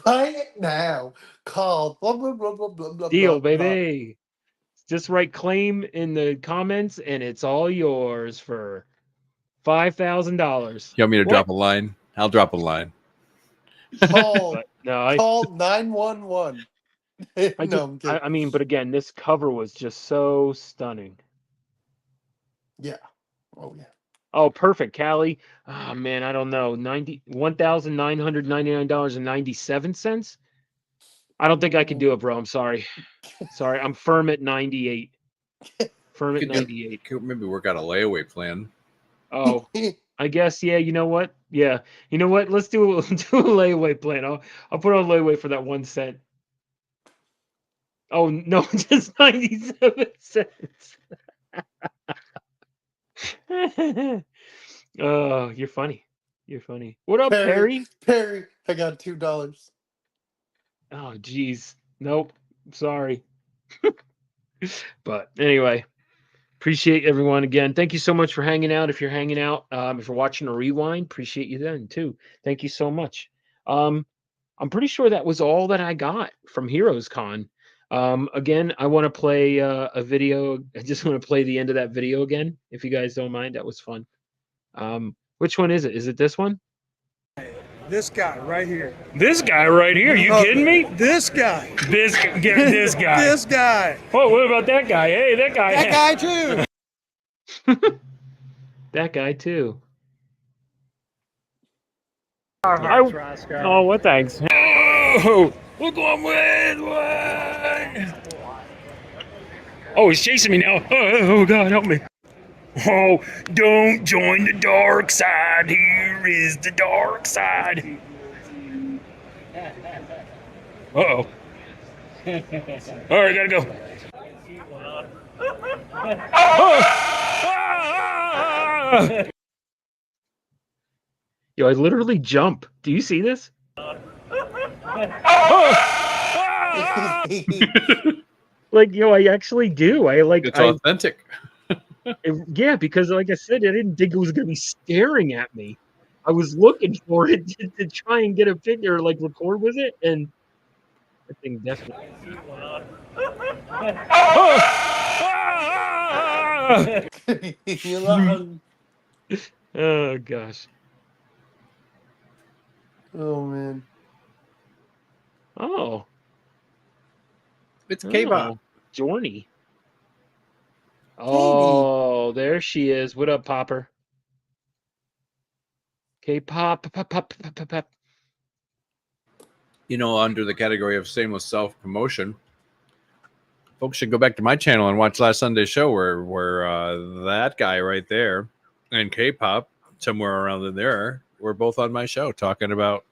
Speaker 8: Buy it now. Call blah blah blah blah blah blah.
Speaker 7: Deal,
Speaker 8: blah, blah.
Speaker 7: baby. Just write claim in the comments, and it's all yours for $5,000.
Speaker 2: You want me to drop a line? I'll drop a line.
Speaker 8: Call
Speaker 7: No,
Speaker 8: call 911.
Speaker 7: I mean, but again, this cover was just so stunning.
Speaker 8: Yeah. Oh yeah.
Speaker 7: Oh, perfect, Callie. Oh man, I don't know. $1,999.97. I don't think I can do it, bro. I'm sorry. Sorry, I'm firm at 98. Firm at 98.
Speaker 2: Could maybe work out a layaway plan.
Speaker 7: Oh, I guess, yeah, you know what? Yeah. You know what? Let's do a layaway plan. I'll put on layaway for that 1 cent. Oh no, just 97 cents. Oh, you're funny. You're funny. What up, Perry?
Speaker 8: Perry, I got $2.
Speaker 7: Oh, geez. Nope. Sorry. But anyway, appreciate everyone again. Thank you so much for hanging out. If you're hanging out, if you're watching a rewind, appreciate you then too. Thank you so much. I'm pretty sure that was all that I got from Heroes Con. Again, I want to play a video. I just want to play the end of that video again, if you guys don't mind. That was fun. Which one is it? Is it this one?
Speaker 9: This guy right here.
Speaker 10: This guy right here. You kidding me?
Speaker 9: This guy.
Speaker 10: This guy.
Speaker 9: This guy.
Speaker 10: Oh, what about that guy? Hey, that guy.
Speaker 9: That guy too.
Speaker 7: That guy too.
Speaker 10: Oh, what thanks? Oh, look what I'm with. What? Oh, he's chasing me now. Oh, God, help me. Oh, don't join the dark side. Here is the dark side. Uh-oh. All right, gotta go.
Speaker 7: Yo, I literally jump. Do you see this? Like, yo, I actually do.
Speaker 2: It's authentic.
Speaker 7: Yeah, because like I said, I didn't think it was going to be staring at me. I was looking for it to try and get a picture, like record with it, and I think definitely. Oh gosh.
Speaker 8: Oh man.
Speaker 7: Oh.
Speaker 2: It's K-pop.
Speaker 7: Jorny. Oh, there she is. What up, Popper? K-pop, pop.
Speaker 2: Under the category of shameless self-promotion, folks should go back to my channel and watch last Sunday's show where that guy right there and K-pop, somewhere around in there, were both on my show talking about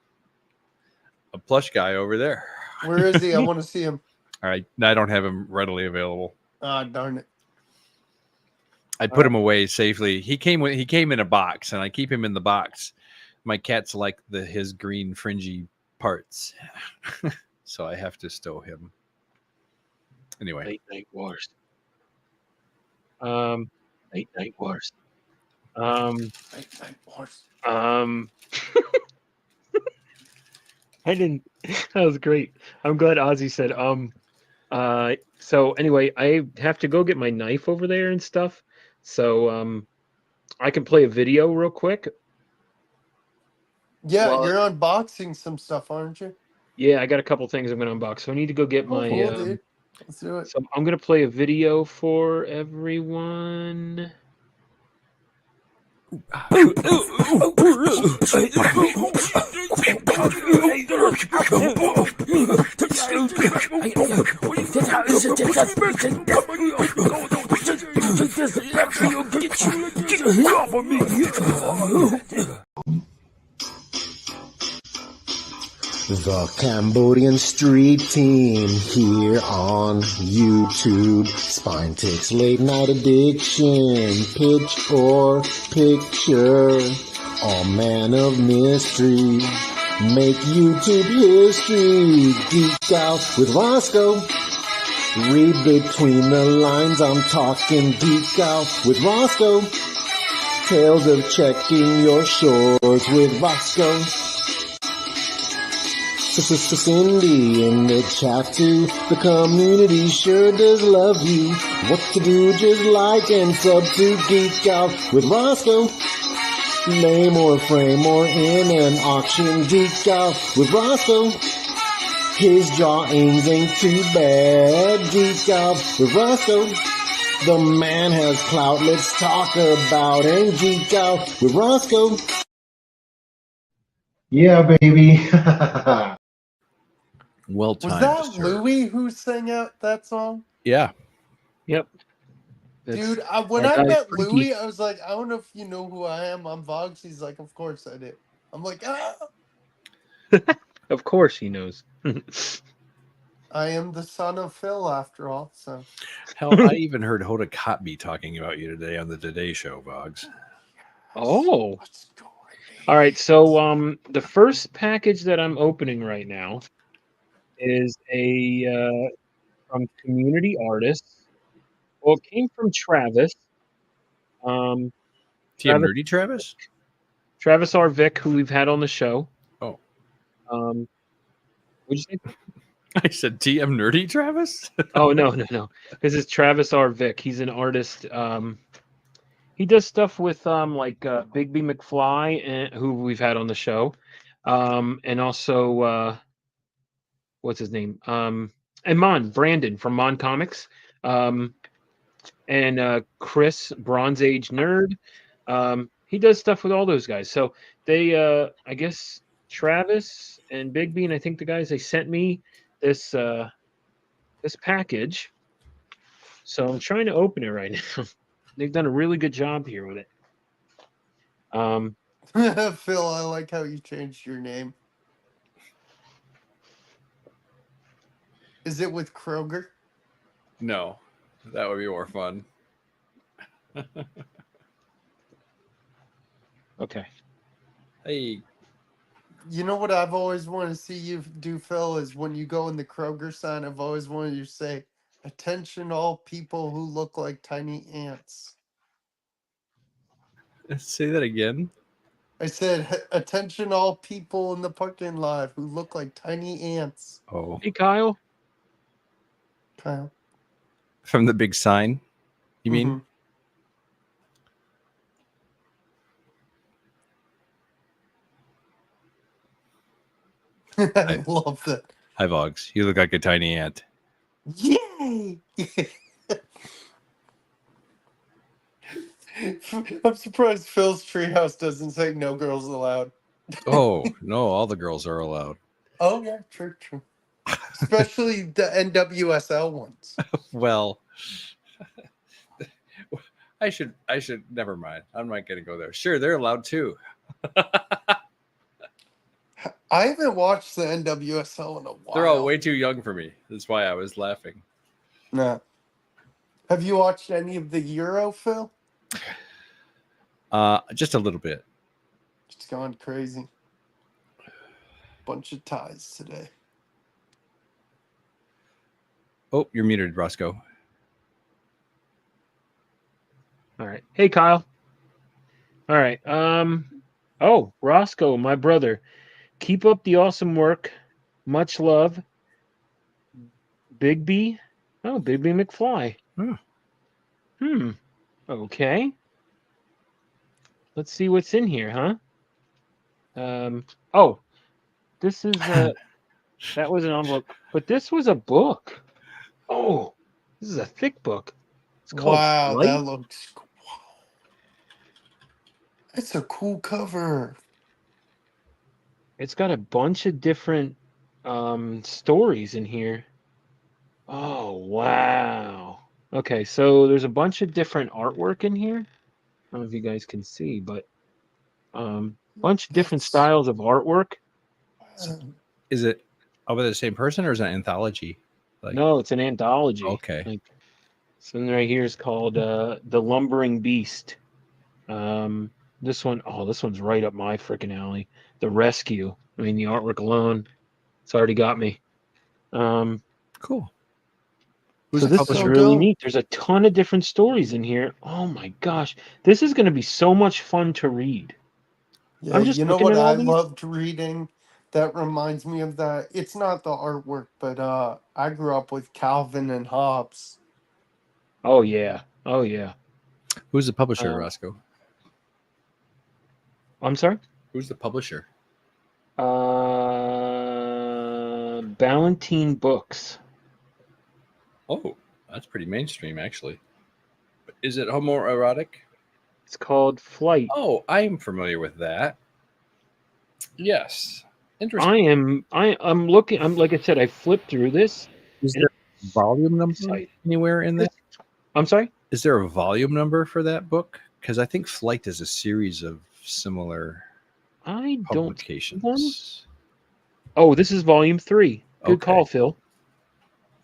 Speaker 2: a plush guy over there.
Speaker 8: Where is he? I want to see him.
Speaker 2: All right. I don't have him readily available.
Speaker 8: Ah, darn it.
Speaker 2: I put him away safely. He came in a box, and I keep him in the box. My cats like his green fringy parts, so I have to stow him. Anyway,
Speaker 7: Late Night Wars. Late Night Wars.
Speaker 8: Late Night Wars.
Speaker 7: I didn't. That was great. I'm glad Ozzy said So anyway, I have to go get my knife over there and stuff. So I can play a video real quick.
Speaker 8: Yeah,
Speaker 7: Well,
Speaker 8: you're unboxing some stuff, aren't you?
Speaker 7: Yeah, I got a couple things I'm going to unbox. So I need to go get my.
Speaker 8: Cool, dude. Let's do it.
Speaker 7: So I'm going to play a video for everyone.
Speaker 4: The Cambodian Street Team here on YouTube. Spine Ticks Late Night Addiction. Pitch or picture. All man of mystery. Make YouTube history. Geek out with Rosko. Read between the lines. I'm talking geek out with Rosko. Tales of checking your shores with Rosko. Sister Cindy in the chat too. The community sure does love you. What to do, just like and sub to Geek Out with Rosko. Lame or frame or in an auction. Geek Out with Rosko. His drawings ain't too bad. Geek Out with Rosko. The man has clout, let's talk about and Geek Out with Rosko.
Speaker 6: Yeah, baby.
Speaker 2: Well
Speaker 8: Was
Speaker 2: timed.
Speaker 8: that
Speaker 2: sir.
Speaker 8: Louis who sang out that song?
Speaker 2: Yeah.
Speaker 7: Yep.
Speaker 8: Dude, when
Speaker 7: that
Speaker 8: I
Speaker 7: guy's
Speaker 8: met
Speaker 7: freaky.
Speaker 8: Louis, I was like, I don't know if you know who I am. I'm Vox. He's like, of course I do. I'm like,
Speaker 7: Of course he knows.
Speaker 8: I am the son of Phil after all. So
Speaker 2: Hell, I even heard Hoda Kotb talking about you today on the Today Show, Boggs.
Speaker 7: Oh. All right. So the first package that I'm opening right now is a from Community Artists. Well, it came from Travis.
Speaker 2: TM
Speaker 7: Travis,
Speaker 2: Nerdy Travis?
Speaker 7: Travis R. Vick, who we've had on the show.
Speaker 2: Oh.
Speaker 7: What'd you say?
Speaker 2: I said TM Nerdy Travis?
Speaker 7: Oh, no. This is Travis R. Vick. He's an artist. He does stuff with like Bigby McFly, who we've had on the show. And also what's his name? And Brandon from Mon Comics. And Chris, Bronze Age Nerd. He does stuff with all those guys. So they, I guess, Travis and Bigby, and I think the guys, they sent me this this package. So I'm trying to open it right now. They've done a really good job here with it.
Speaker 8: Phil, I like how you changed your name. Is it with Kroger?
Speaker 2: No. That would be more fun.
Speaker 7: Okay.
Speaker 2: Hey.
Speaker 8: You know what I've always wanted to see you do, Phil, is when you go in the Kroger sign, I've always wanted you to say, "Attention all people who look like tiny ants."
Speaker 2: Say that again.
Speaker 8: I said, "Attention all people in the parking lot who look like tiny ants."
Speaker 2: Oh.
Speaker 7: Hey, Kyle.
Speaker 8: Kyle.
Speaker 2: From the big sign, you mean?
Speaker 8: I love that.
Speaker 2: Hi, Vogs. You look like a tiny ant.
Speaker 8: Yay! I'm surprised Phil's treehouse doesn't say no girls allowed.
Speaker 2: Oh, no, all the girls are allowed.
Speaker 8: Oh, yeah, true. Especially the NWSL ones.
Speaker 2: Well, I should never mind. I'm not going to go there. Sure, they're allowed too.
Speaker 8: I haven't watched the NWSL in a while.
Speaker 2: They're all way too young for me. That's why I was laughing.
Speaker 8: No. Have you watched any of the Euro, Phil?
Speaker 2: Just a little bit.
Speaker 8: It's gone crazy. Bunch of ties today.
Speaker 2: Oh, you're muted, Rosko.
Speaker 7: All right. Hey, Kyle. All right. Oh, Rosko, my brother. Keep up the awesome work. Much love. Bigby. Oh, Bigby McFly. Okay. Let's see what's in here, huh? Oh, this is that was an envelope, but this was a book. Oh, this is a thick book. It's called
Speaker 8: Wow,
Speaker 7: Flight.
Speaker 8: that looks. It's a cool cover.
Speaker 7: It's got a bunch of different stories in here. Oh, wow. Okay, so there's a bunch of different artwork in here. I don't know if you guys can see, but bunch of different
Speaker 8: That's
Speaker 7: styles of artwork.
Speaker 2: Is it over the same person or is it an anthology? Like,
Speaker 7: No, it's an anthology.
Speaker 2: okay.
Speaker 7: Like, this one right here is called The Lumbering Beast. This one, oh, this one's right up my freaking alley. The Rescue. I mean, the artwork alone, it's already got me.
Speaker 2: Cool. Who's
Speaker 7: So
Speaker 2: the
Speaker 7: this is
Speaker 2: publisher?
Speaker 8: so
Speaker 7: really
Speaker 8: dope.
Speaker 7: neat. There's a ton of different stories in here. Oh my gosh, this is going to be so much fun to read.
Speaker 8: Yeah,
Speaker 7: I'm just
Speaker 8: you know
Speaker 7: looking
Speaker 8: what
Speaker 7: at all
Speaker 8: I
Speaker 7: these.
Speaker 8: loved reading that reminds me of that? It's not the artwork, but I grew up with Calvin and Hobbes.
Speaker 7: Oh yeah, oh yeah.
Speaker 2: Who's the publisher,
Speaker 7: Uh,
Speaker 2: Roscoe?
Speaker 7: I'm sorry.
Speaker 2: Who's the publisher?
Speaker 7: Ballantine Books.
Speaker 2: Oh, that's pretty mainstream, actually. Is it homoerotic?
Speaker 7: It's called Flight.
Speaker 2: Oh, I'm familiar with that. Yes. Interesting.
Speaker 7: I'm looking. I'm like I said. I flipped through this.
Speaker 2: Is
Speaker 7: And
Speaker 2: there a
Speaker 7: it's
Speaker 2: volume number
Speaker 7: exciting.
Speaker 2: anywhere in that?
Speaker 7: I'm sorry.
Speaker 2: Is there a volume number for that book? Because I think Flight is a series of similar
Speaker 7: I don't see one.
Speaker 2: publications.
Speaker 7: Oh, this is volume 3. Good
Speaker 2: Okay.
Speaker 7: call, Phil.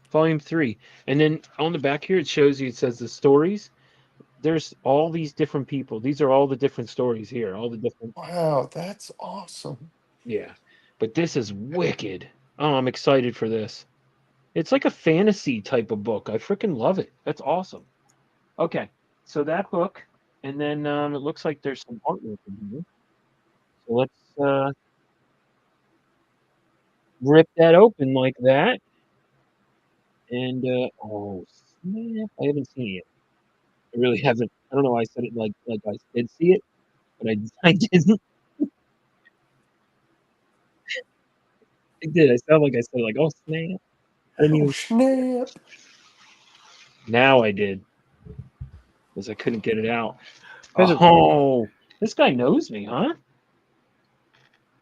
Speaker 7: Volume 3. And then on the back here, it shows you. It says the stories. There's all these different people. These are all the different stories here. All the different.
Speaker 8: Wow, that's awesome.
Speaker 7: Yeah, but this is wicked. Oh, I'm excited for this. It's like a fantasy type of book. I freaking love it. That's awesome. Okay, so that book, and then it looks like there's some artwork in here. So let's rip that open like that. And oh snap! I haven't seen it yet. I really haven't. I don't know why I said it like I did see it, but I didn't. I did. I sound like I said like, oh snap! I didn't
Speaker 8: Oh
Speaker 7: even.
Speaker 8: snap!
Speaker 7: Now I did, because I couldn't get it out.
Speaker 2: Guys are-
Speaker 7: Oh, this guy knows me, huh?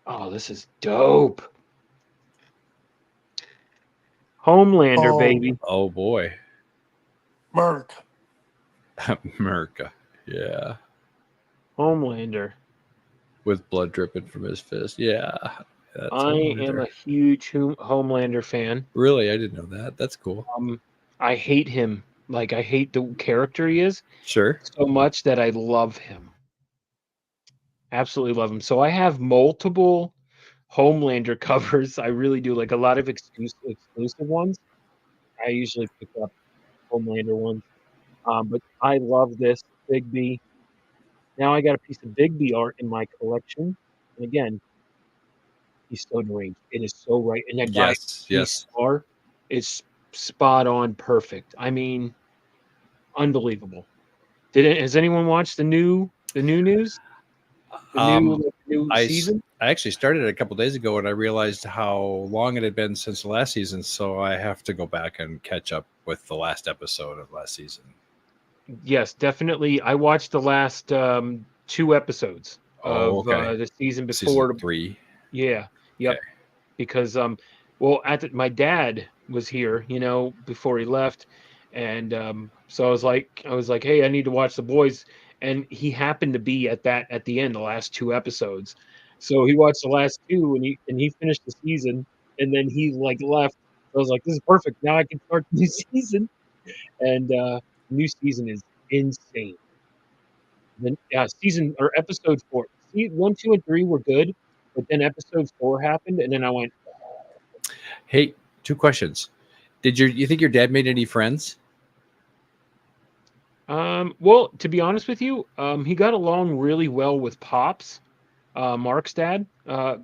Speaker 7: Oh, this is dope. Homelander,
Speaker 8: Oh,
Speaker 7: baby.
Speaker 2: Oh boy.
Speaker 8: Merc.
Speaker 2: America. Yeah.
Speaker 7: Homelander.
Speaker 2: With blood dripping from his fist. Yeah. That's
Speaker 7: I am a huge Homelander fan.
Speaker 2: Really? I didn't know that. That's cool.
Speaker 7: I hate him. Like, I hate the character he is
Speaker 2: Sure.
Speaker 7: so much that I love him. Absolutely love him. So I have multiple Homelander covers. I really do. Like a lot of exclusive ones. I usually pick up Homelander ones. But I love this Bigby. Now I got a piece of Bigby art in my collection. And again, he's so deranged. It is so right. And that guy,
Speaker 2: Yes.
Speaker 7: Star, is spot on perfect. I mean, unbelievable. Has anyone watched the new news? The new season?
Speaker 2: I actually started a couple days ago and I realized how long it had been since the last season. So I have to go back and catch up with the last episode of last season.
Speaker 7: Yes, definitely. I watched the last 2 episodes of the season before.
Speaker 2: Season 3.
Speaker 7: Yeah. Yep.
Speaker 2: Okay.
Speaker 7: Because well, my dad was here, before he left, and so I was like, hey, I need to watch The Boys, and he happened to be at the end, the last 2 episodes. So he watched the last 2, and he finished the season, and then he left. I was like, this is perfect. Now I can start the new season, and new season is insane. Then season or episode 4, 1, 2, and 3 were good, but then episode 4 happened, and then I went.
Speaker 2: Hey, 2 questions. You think your dad made any friends?
Speaker 7: Well, to be honest with you, he got along really well with Pops, Mark's dad,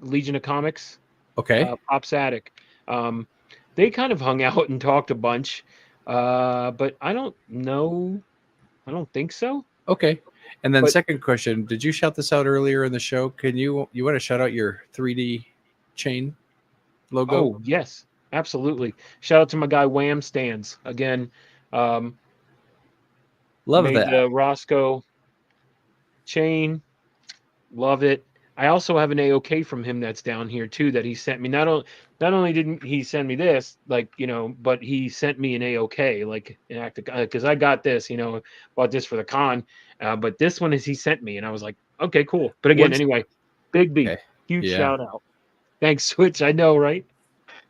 Speaker 7: Legion of Comics.
Speaker 2: Okay.
Speaker 7: Pops Attic. They kind of hung out and talked a bunch, but I don't know. I don't think so.
Speaker 2: Okay. And then
Speaker 7: But-
Speaker 2: second question, did you shout this out earlier in the show? Can you want to shout out your 3D chain logo?
Speaker 7: Oh, yes, absolutely. Shout out to my guy Wham Stands again.
Speaker 2: Love
Speaker 7: Made
Speaker 2: that.
Speaker 7: the Rosko chain. Love it. I also have an AOK from him that's down here too that he sent me. Not only didn't he send me this, like, you know, but he sent me an AOK, like an act because I got this, you know, bought this for the con, but this one is he sent me, and I was like, okay, cool. But again,
Speaker 2: What's-
Speaker 7: anyway, Big B,
Speaker 2: Okay.
Speaker 7: huge
Speaker 2: Yeah.
Speaker 7: shout out. Thanks, Switch. I know, right?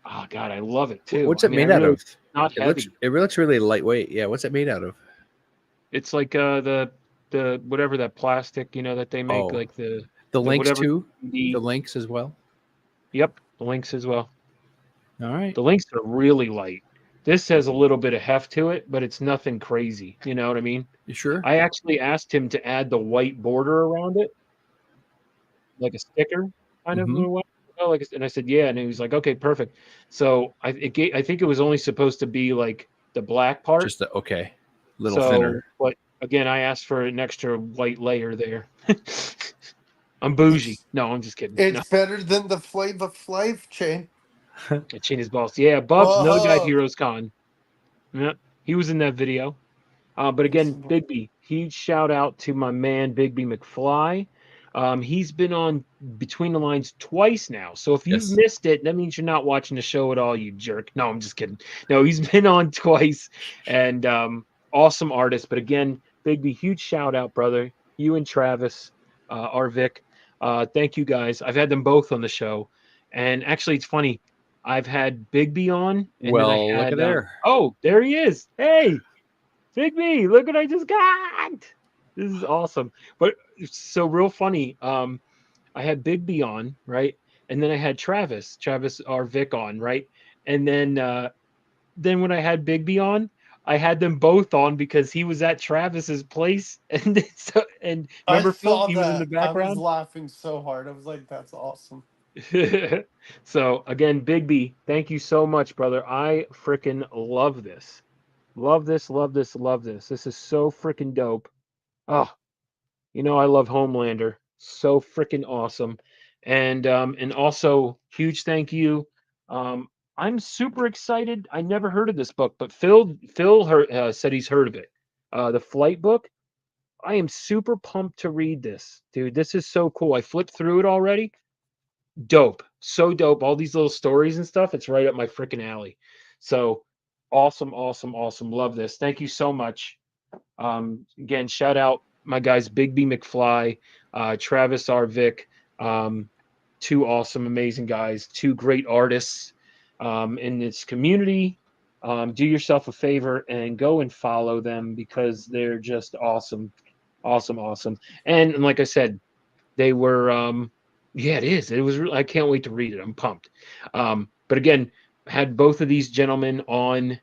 Speaker 7: Oh God, I love it too.
Speaker 2: What's
Speaker 7: I
Speaker 2: it
Speaker 7: mean,
Speaker 2: made
Speaker 7: I
Speaker 2: out
Speaker 7: really-
Speaker 2: of?
Speaker 7: Not
Speaker 2: It
Speaker 7: heavy.
Speaker 2: looks really lightweight. Yeah. What's it made out of?
Speaker 7: It's like the whatever that plastic, you know, that they make,
Speaker 2: Oh.
Speaker 7: like the
Speaker 2: Links
Speaker 7: whatever
Speaker 2: too.
Speaker 7: the
Speaker 2: The links as well.
Speaker 7: Yep, the links as well.
Speaker 2: All right.
Speaker 7: The links are really light. This has a little bit of heft to it, but it's nothing crazy. You know what I mean?
Speaker 2: You sure?
Speaker 7: I actually asked him to add the white border around it, like a sticker, kind of in a way. You know, and I said, yeah, and he was like, okay, perfect. So I think it was only supposed to be like the black part.
Speaker 2: Just okay, little thinner.
Speaker 7: But again, I asked for an extra white layer there. I'm bougie. No, I'm just kidding.
Speaker 8: It's better than the Flavor Flav chain.
Speaker 7: Chain his balls. Yeah, Bubs, another guy at
Speaker 8: Whoa.
Speaker 7: Heroes Con. Yeah, he was in that video. But again, Bigby, huge shout out to my man Bigby McFly. He's been on Between the Lines twice now. So if you've missed it, that means you're not watching the show at all, you jerk. No, I'm just kidding. No, he's been on twice, and awesome artist. But again, Bigby, huge shout out, brother. You and Travis, Arvik. Thank you guys. I've had them both on the show, and actually, it's funny. I've had Bigby on, and then I had,
Speaker 2: look at there.
Speaker 7: oh, there he is. Hey. Big B, look what I just got. This is awesome. But so real funny. I had Big B on, right? And then I had Travis or Vic on, right? And then when I had Big B on, I had them both on because he was at Travis's place. And remember Phil, he was in the
Speaker 8: I
Speaker 7: background.
Speaker 8: was laughing so hard. I was like, that's awesome.
Speaker 7: So again, Big B, thank you so much, brother. I freaking love this. Love this, love this, love this. This is so freaking dope. Oh, you know I love Homelander. So freaking awesome. And also huge thank you. I'm super excited. I never heard of this book, but Phil said he's heard of it. The Flight book. I am super pumped to read this, dude. This is so cool. I flipped through it already. Dope. So dope. All these little stories and stuff. It's right up my freaking alley. So awesome. Love this. Thank you so much. Again, shout out my guys, Big B McFly, Travis R. Vic, two awesome, amazing guys, two great artists in this community. Do yourself a favor and go and follow them because they're just awesome. And like I said, they were, yeah, it is. It was. I can't wait to read it. I'm pumped. But again, had both of these gentlemen on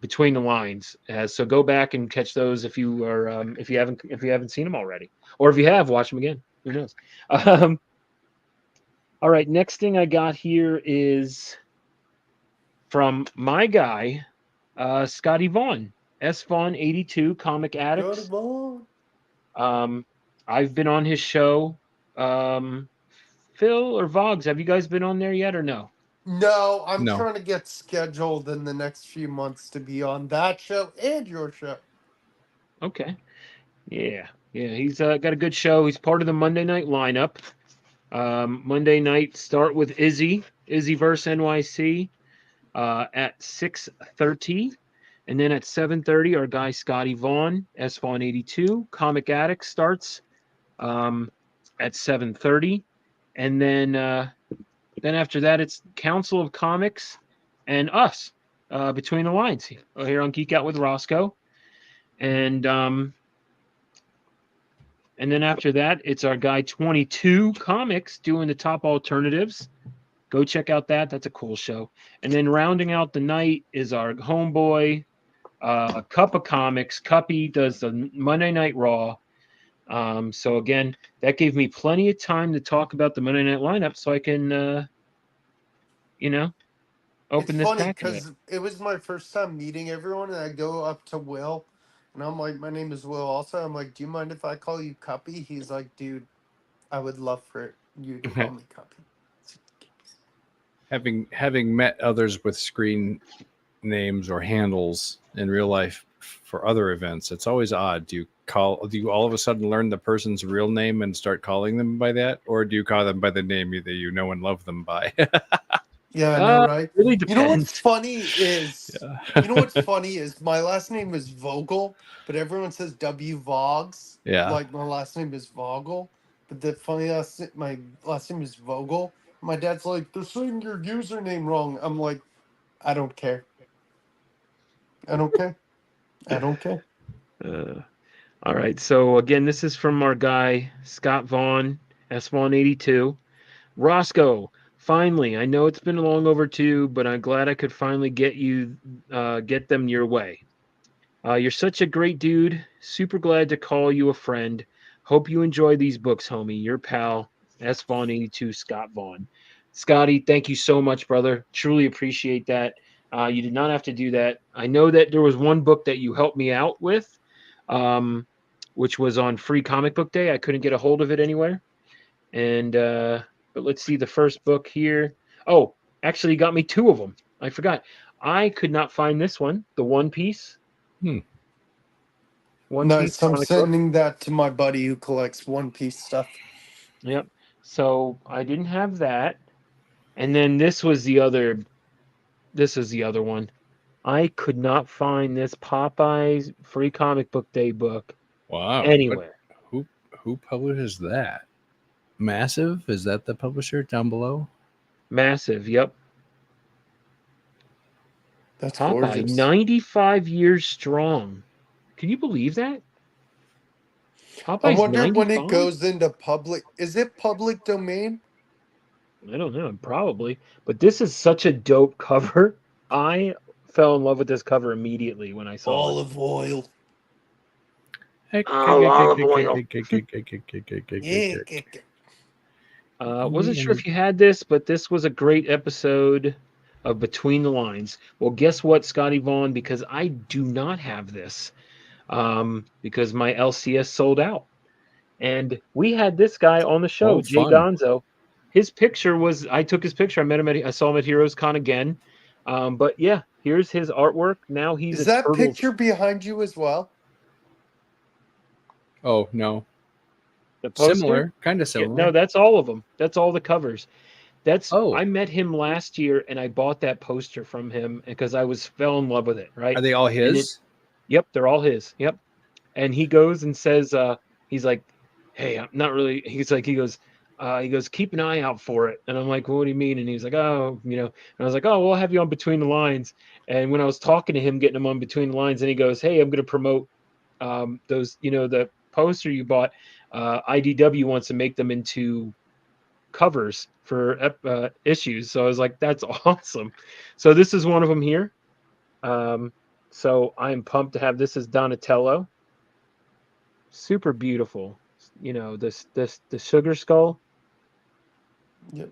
Speaker 7: Between the Lines, so go back and catch those if you are if you haven't seen them already, or if you have, watch them again. Who knows? All right, next thing I got here is from my guy, Scotty Vaughn, S Vaughn 82 Comic Addicts. I've been on his show. Phil or Vogs, have you guys been on there yet or no?
Speaker 8: No, I'm
Speaker 2: No.
Speaker 8: trying to get scheduled in the next few months to be on that show and your show.
Speaker 7: Okay. Yeah. He's got a good show. He's part of the Monday night lineup. Monday night start with Izzy versus NYC at 6:30, and then at 7:30 our guy Scotty Vaughn, S Vaughn 82 Comic Addict starts at 7:30, and then after that it's Council of Comics and us Between the Lines here on Geek Out with Rosko, and then after that it's our guy 22 Comics doing the top alternatives. Go check out that. That's a cool show. And then rounding out the night is our homeboy Cup of Comics. Cuppy does the Monday Night Raw. So again, that gave me plenty of time to talk about the Monday night lineup, so I can, open
Speaker 8: It's
Speaker 7: this
Speaker 8: funny
Speaker 7: packet.
Speaker 8: because it was my first time meeting everyone, and I go up to Will, And I'm like, my name is Will also. I'm like, do you mind if I call you Cuppy? He's like, dude, I would love for you to call me Cuppy.
Speaker 2: Having met others with screen names or handles in real life for other events, it's always odd. Do you all of a sudden learn the person's real name and start calling them by that, or do you call them by the name that you know and love them by?
Speaker 8: Yeah, I know, right?
Speaker 7: Really
Speaker 8: You know what's
Speaker 7: depends.
Speaker 8: funny is, you know what's funny is my last name is Vogel, but everyone says W Vogs.
Speaker 2: Yeah.
Speaker 8: Like my last name is Vogel, but my last name is Vogel. My dad's like, they're saying your username wrong. I'm like, I don't care. I don't care. I don't care.
Speaker 7: All right. So again, this is from our guy Scott Vaughn, S182. Roscoe, finally, I know it's been long overdue, but I'm glad I could finally get them your way. You're such a great dude. Super glad to call you a friend. Hope you enjoy these books, homie. Your pal, S Vaughn 82, Scott Vaughn. Scotty, thank you so much, brother. Truly appreciate that. You did not have to do that. I know that there was one book that you helped me out with, um, which was on Free Comic Book Day. I couldn't get a hold of it anywhere. And but let's see the first book here. Oh, actually, you got me two of them. I forgot. I could not find this one, the One Piece. One Piece
Speaker 8: Nice. I'm
Speaker 7: comic book.
Speaker 8: sending that to my buddy who collects One Piece stuff.
Speaker 7: Yep. So I didn't have that. And then this was the other. This is the other one. I could not find this Popeyes Free Comic Book Day book
Speaker 2: Wow.
Speaker 7: anywhere.
Speaker 2: Who publishes that? Massive? Is that the publisher down below?
Speaker 7: Massive. Yep.
Speaker 8: That's
Speaker 7: Popeye,
Speaker 8: gorgeous.
Speaker 7: 95 years strong. Can you believe that?
Speaker 8: I
Speaker 7: Popeye's
Speaker 8: wonder
Speaker 7: 95?
Speaker 8: when it goes into public. Is it public domain?
Speaker 7: I don't know, probably. But this is such a dope cover. I fell in love with this cover immediately when I saw it.
Speaker 8: Olive oil.
Speaker 7: Olive oil.
Speaker 8: Yeah.
Speaker 7: Wasn't sure if you had this, but this was a great episode of Between the Lines. Well, guess what, Scotty Vaughn? Because I do not have this, because my LCS sold out. And we had this guy on the show,
Speaker 2: Oh,
Speaker 7: Jay
Speaker 2: fun.
Speaker 7: Gonzo. His picture was, I took his picture. I saw him at Heroes Con again. But yeah, here's his artwork. Now he's
Speaker 8: Is
Speaker 7: a
Speaker 8: that
Speaker 7: turtle.
Speaker 8: picture behind you as well?
Speaker 2: Oh, no.
Speaker 7: The poster?
Speaker 2: Similar, kind of
Speaker 7: Yeah,
Speaker 2: similar.
Speaker 7: no, that's all of them. That's all the covers.
Speaker 2: Oh.
Speaker 7: I met him last year and I bought that poster from him because I fell in love with it, right?
Speaker 2: Are they all his?
Speaker 7: Yep, they're all his. Yep. And he goes and says, he's like, hey, I'm not really, he goes, keep an eye out for it. And I'm like, well, what do you mean? And he's like, oh, and I was like, oh, we'll have you on Between the Lines. And when I was talking to him, getting him on Between the Lines, and he goes, hey, I'm going to promote those, the poster you bought. IDW wants to make them into covers for issues. So I was like, that's awesome. So this is one of them here. So I'm pumped to have this as Donatello. Super beautiful. The sugar skull.
Speaker 8: Yep.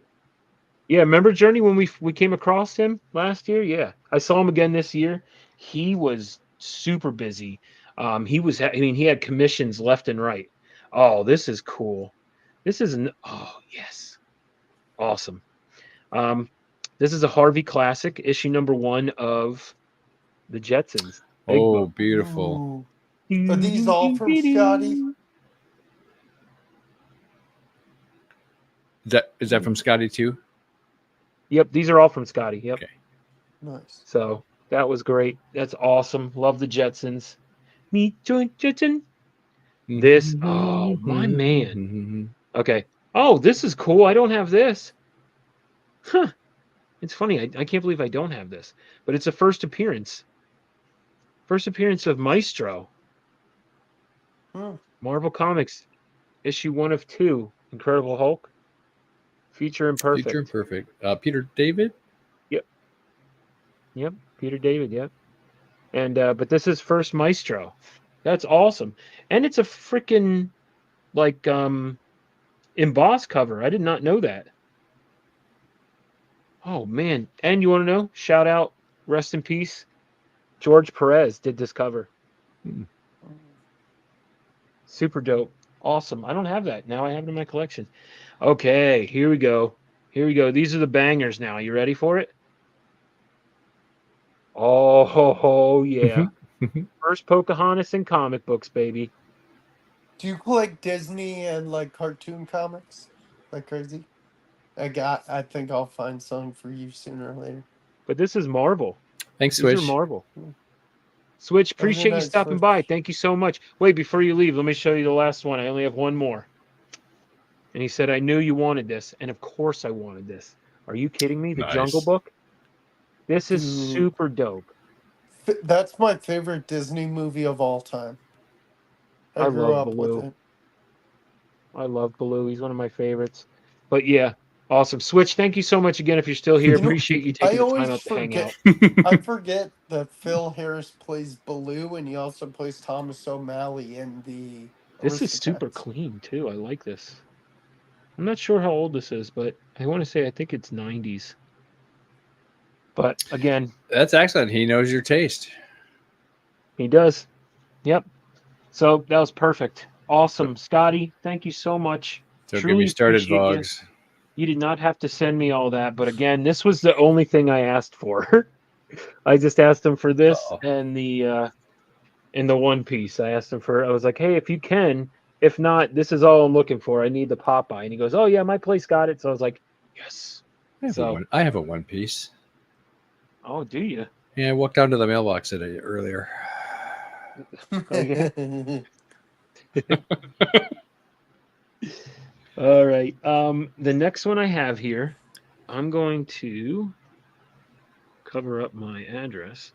Speaker 7: Yeah, remember Journey when we came across him last year? Yeah, I saw him again this year. He was super busy. He had commissions left and right. Oh, this is cool. Oh yes, awesome. This is a Harvey Classic, issue number 1 of the Jetsons. Big
Speaker 2: Oh,
Speaker 7: book.
Speaker 2: beautiful.
Speaker 8: Ooh. Are these all from Scotty?
Speaker 2: Is that from Scotty too?
Speaker 7: Yep, these are all from Scotty. Yep.
Speaker 2: Okay.
Speaker 8: Nice.
Speaker 7: So that was great. That's awesome. Love the Jetsons. Me joint Jetson. This, oh my man. Okay. Oh, this is cool. I don't have this. Huh. It's funny. I can't believe I don't have this. But it's a first appearance. First appearance of Maestro. Marvel Comics, issue 1 of 2. Incredible Hulk. Feature Imperfect.
Speaker 2: Feature Imperfect. Peter David?
Speaker 7: Yep. Peter David, yep. And but this is first Maestro. That's awesome. And it's a freaking embossed cover. I did not know that. Oh man. And you want to know? Shout out, rest in peace. George Perez did this cover. Super dope. Awesome. I don't have that. Now I have it in my collection. Okay, here we go. Here we go. These are the bangers now. You ready for it? Oh, yeah. First Pocahontas in comic books, baby.
Speaker 8: Do you collect Disney and like cartoon comics like crazy? I think I'll find something for you sooner or later.
Speaker 7: But this is Marvel.
Speaker 2: Thanks,
Speaker 7: These are
Speaker 2: Switch.
Speaker 7: Marvel. Switch,
Speaker 8: Have a
Speaker 7: appreciate you
Speaker 8: nice
Speaker 7: stopping
Speaker 8: Switch.
Speaker 7: by. Thank you so much. Wait, before you leave, let me show you the last one. I only have one more. And he said, I knew you wanted this. And of course I wanted this. Are you kidding me? The
Speaker 2: Nice.
Speaker 7: Jungle Book? This is
Speaker 8: Dude.
Speaker 7: super dope.
Speaker 8: That's my favorite Disney movie of all time.
Speaker 7: I
Speaker 8: grew
Speaker 7: love
Speaker 8: up with
Speaker 7: Baloo.
Speaker 8: it.
Speaker 7: I love Baloo. He's one of my favorites. But yeah, awesome. Switch, thank you so much again. If you're still here, appreciate you taking the time out to hang out.
Speaker 8: I forget that Phil Harris plays Baloo, and he also plays Thomas O'Malley in the.
Speaker 7: This is super clean too. I like this. I'm not sure how old this is, but I want to say I think it's 90s. But again,
Speaker 2: That's excellent. He knows your taste.
Speaker 7: he does. Yep. So that was perfect. Awesome. Scotty, thank you so much.
Speaker 2: Don't get me started,
Speaker 7: appreciate you.
Speaker 2: Vogs.
Speaker 7: You did not have to send me all that, but again, this was the only thing I asked for. I just asked him for this and the One Piece. I was like, hey, if you can, if not, this is all I'm looking for. I need the Popeye. And he goes, oh yeah, my place got it. So I was like, yes.
Speaker 2: I have a One Piece.
Speaker 7: Oh, do you?
Speaker 2: Yeah, I walked down to the mailbox today earlier.
Speaker 7: All right. The next one I have here, I'm going to cover up my address.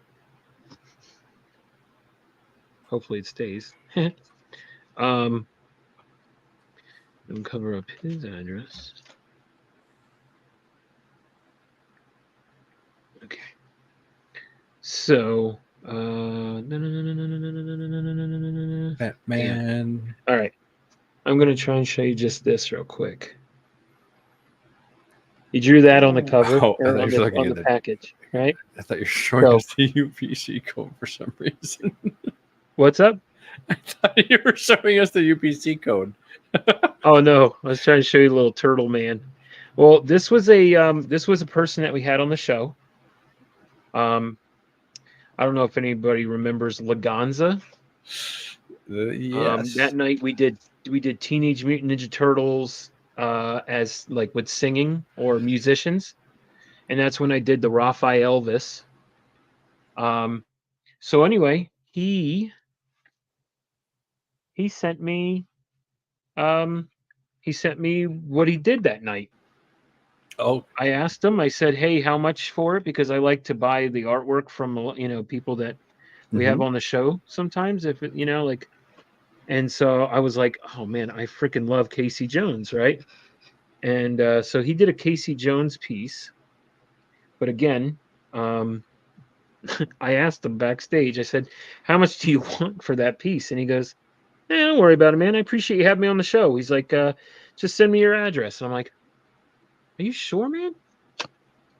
Speaker 7: Hopefully it stays. And cover up his address. Okay. So,
Speaker 2: Batman.
Speaker 7: All right. I'm going to try and show you just this real quick. You drew that on the cover or on the package, right?
Speaker 2: I thought you were showing us the UPC code for some reason.
Speaker 7: What's up?
Speaker 2: I thought you were showing us the UPC code.
Speaker 7: Oh no, I was trying to show you the little turtle man. Well, this was a person that we had on the show. I don't know if anybody remembers Laganza.
Speaker 2: Yes.
Speaker 7: That night we did Teenage Mutant Ninja Turtles as like with singing or musicians, and that's when I did the Raphael Elvis. So anyway, he sent me what he did that night.
Speaker 2: Oh,
Speaker 7: I asked him. I said, "Hey, how much for it?" Because I like to buy the artwork from people that we have on the show sometimes. If it, like, and so I was like, "Oh man, I freaking love Casey Jones, right?" And so he did a Casey Jones piece. But again, I asked him backstage. I said, "How much do you want for that piece?" And he goes, don't worry about it, man. I appreciate you having me on the show. He's like, just send me your address. And I'm like, are you sure, man?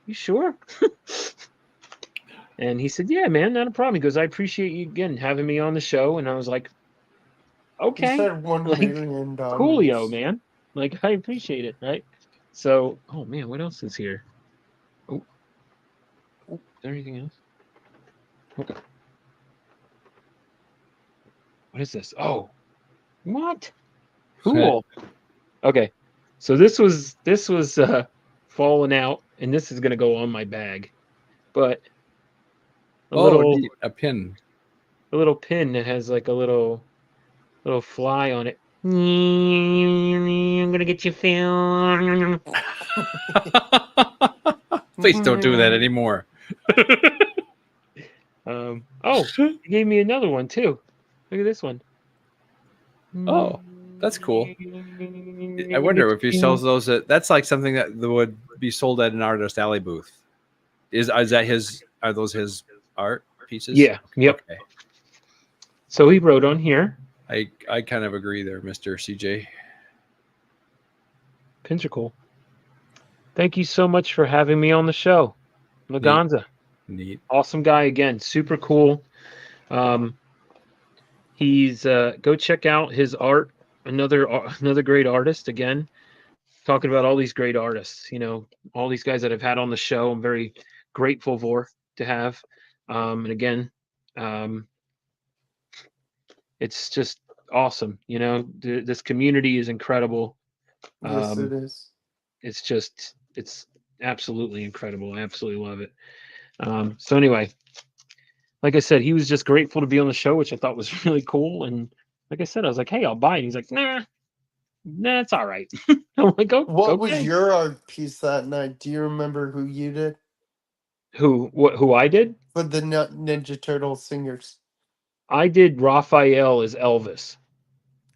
Speaker 7: You sure? And he said, yeah, man, not a problem. He goes, I appreciate you again having me on the show. And I was like, okay.
Speaker 8: He said $1 million.
Speaker 7: Coolio, man. Like, I appreciate it, right? So, oh man, what else is here? Oh, is there anything else? Okay. What is this? Oh, what? Cool. Okay. So this was falling out, and this is gonna go on my bag. But
Speaker 2: a pin.
Speaker 7: A little pin that has like a little fly on it. I'm gonna get you, Phil.
Speaker 2: Please don't do that anymore.
Speaker 7: Oh, he gave me another one too. Look at this one.
Speaker 2: Oh, that's cool. I wonder if he sells those. That's like something that would be sold at an artist alley booth. Is that his? Are those his art pieces?
Speaker 7: Yeah. Yep. Okay. So he wrote on here.
Speaker 2: I kind of agree there, Mr. CJ.
Speaker 7: Pins are cool. Thank you so much for having me on the show, Laganza.
Speaker 2: Neat.
Speaker 7: Awesome guy again. Super cool. He's go check out his art. Another great artist. Again, talking about all these great artists. You know, all these guys that I've had on the show. I'm very grateful for to have. And again, it's just awesome. You know, this community is incredible.
Speaker 8: Yes, it is.
Speaker 7: It's absolutely incredible. I absolutely love it. So anyway, like I said, he was just grateful to be on the show, which I thought was really cool. And like I said, I was like, hey, I'll buy it. And he's like, nah, it's all right. I'm like, oh,
Speaker 8: What was
Speaker 7: okay.
Speaker 8: your art piece that night? Do you remember who you did?
Speaker 7: Who I did?
Speaker 8: For the Ninja Turtle singers.
Speaker 7: I did Raphael as Elvis.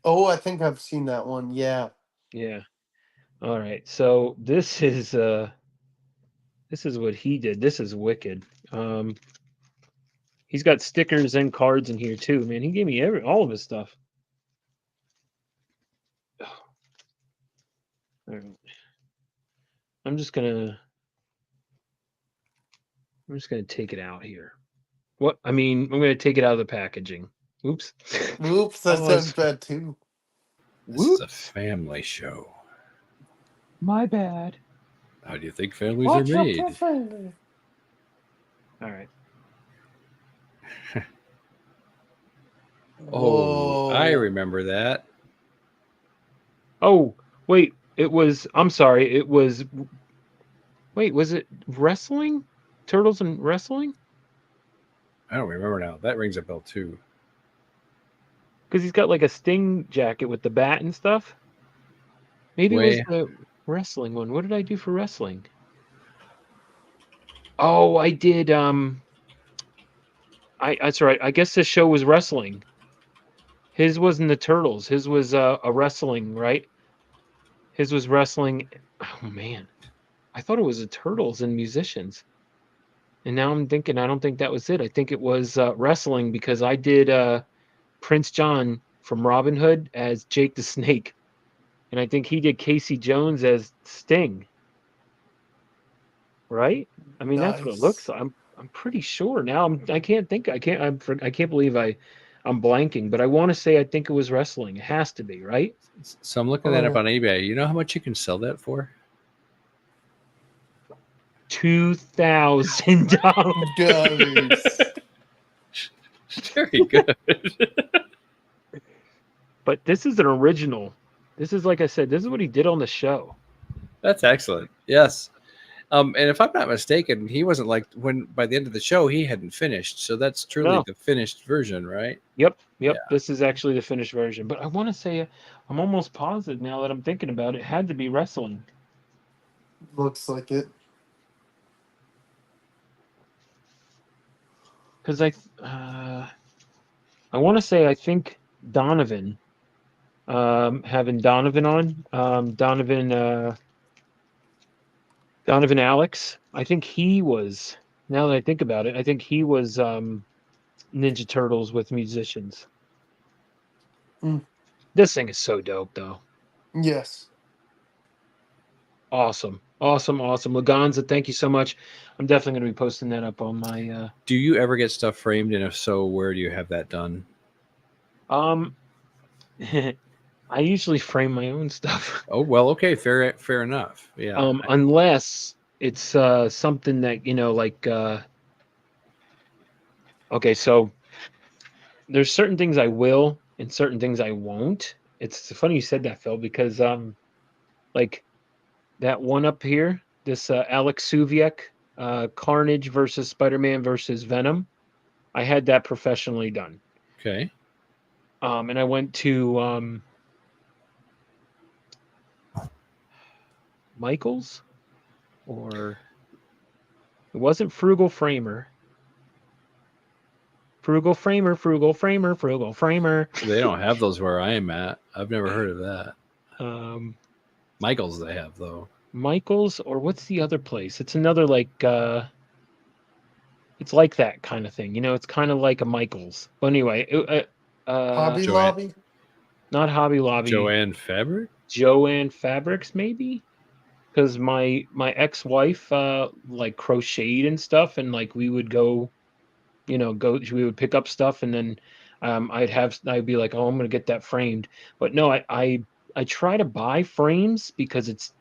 Speaker 8: Oh, I think I've seen that one. Yeah.
Speaker 7: Yeah. All right. So this is what he did. This is wicked. He's got stickers and cards in here too, man. He gave me all of his stuff. All right. I'm just gonna take it out here. What? I mean, I'm gonna take it out of the packaging. Oops.
Speaker 8: Oops, that sounds bad too.
Speaker 2: This is a family show.
Speaker 7: My bad.
Speaker 2: How do you think families are made?
Speaker 7: All right.
Speaker 2: Oh, I remember that.
Speaker 7: Oh, wait. It was. I'm sorry. It was. Wait, was it wrestling? Turtles and wrestling?
Speaker 2: I don't remember now. That rings a bell too.
Speaker 7: Because he's got like a Sting jacket with the bat and stuff. Maybe it was the wrestling one. What did I do for wrestling? Oh, I did. That's right. I guess this show was wrestling. His wasn't the Turtles. His was a wrestling, right? His was wrestling. Oh man, I thought it was the Turtles and musicians. And now I'm thinking, I don't think that was it. I think it was wrestling because I did Prince John from Robin Hood as Jake the Snake, and I think he did Casey Jones as Sting. Right? I mean, that's what it looks like. I'm pretty sure now. I can't believe I'm blanking, but I want to say I think it was wrestling. It has to be, right?
Speaker 2: So I'm looking that up on eBay. You know how much you can sell that for?
Speaker 7: $2,000.
Speaker 2: Very good.
Speaker 7: But this is an original. This is, like I said, this is what he did on the show.
Speaker 2: That's excellent. Yes. And if I'm not mistaken, he wasn't like by the end of the show, he hadn't finished. So that's truly the finished version, right?
Speaker 7: Yep. Yeah. This is actually the finished version. But I want to say, I'm almost positive now that I'm thinking about it, it had to be wrestling.
Speaker 8: Looks like it.
Speaker 7: Because I want to say, I think Donovan, having Donovan on, Donovan Alex, I think he was, now that I think about it, I think he was Ninja Turtles with musicians. This thing is so dope, though.
Speaker 8: Yes.
Speaker 7: Awesome. Laganza, thank you so much. I'm definitely going to be posting that up on my...
Speaker 2: Do you ever get stuff framed? And if so, where do you have that done?
Speaker 7: I usually frame my own stuff.
Speaker 2: Oh, well, okay. Fair enough. Yeah.
Speaker 7: Unless it's something that, like... Okay, so there's certain things I will and certain things I won't. It's funny you said that, Phil, because like that one up here, this Alex Suviak, Carnage versus Spider-Man versus Venom, I had that professionally done.
Speaker 2: Okay.
Speaker 7: And I went to Michael's, or it wasn't Frugal Framer. Frugal Framer.
Speaker 2: They don't have those where I am at. I've never heard of that. Michael's they have, though.
Speaker 7: Michael's, or what's the other place? It's another like it's like that kind of thing. It's kind of like a Michael's. But anyway,
Speaker 8: Hobby Lobby?
Speaker 7: Not Hobby Lobby.
Speaker 2: Joanne Fabric?
Speaker 7: Joanne Fabrics, maybe? Because my ex-wife like crocheted and stuff, and like we would go, we would pick up stuff, and then I'd be like, oh, I'm gonna get that framed. But no, I try to buy frames because it's,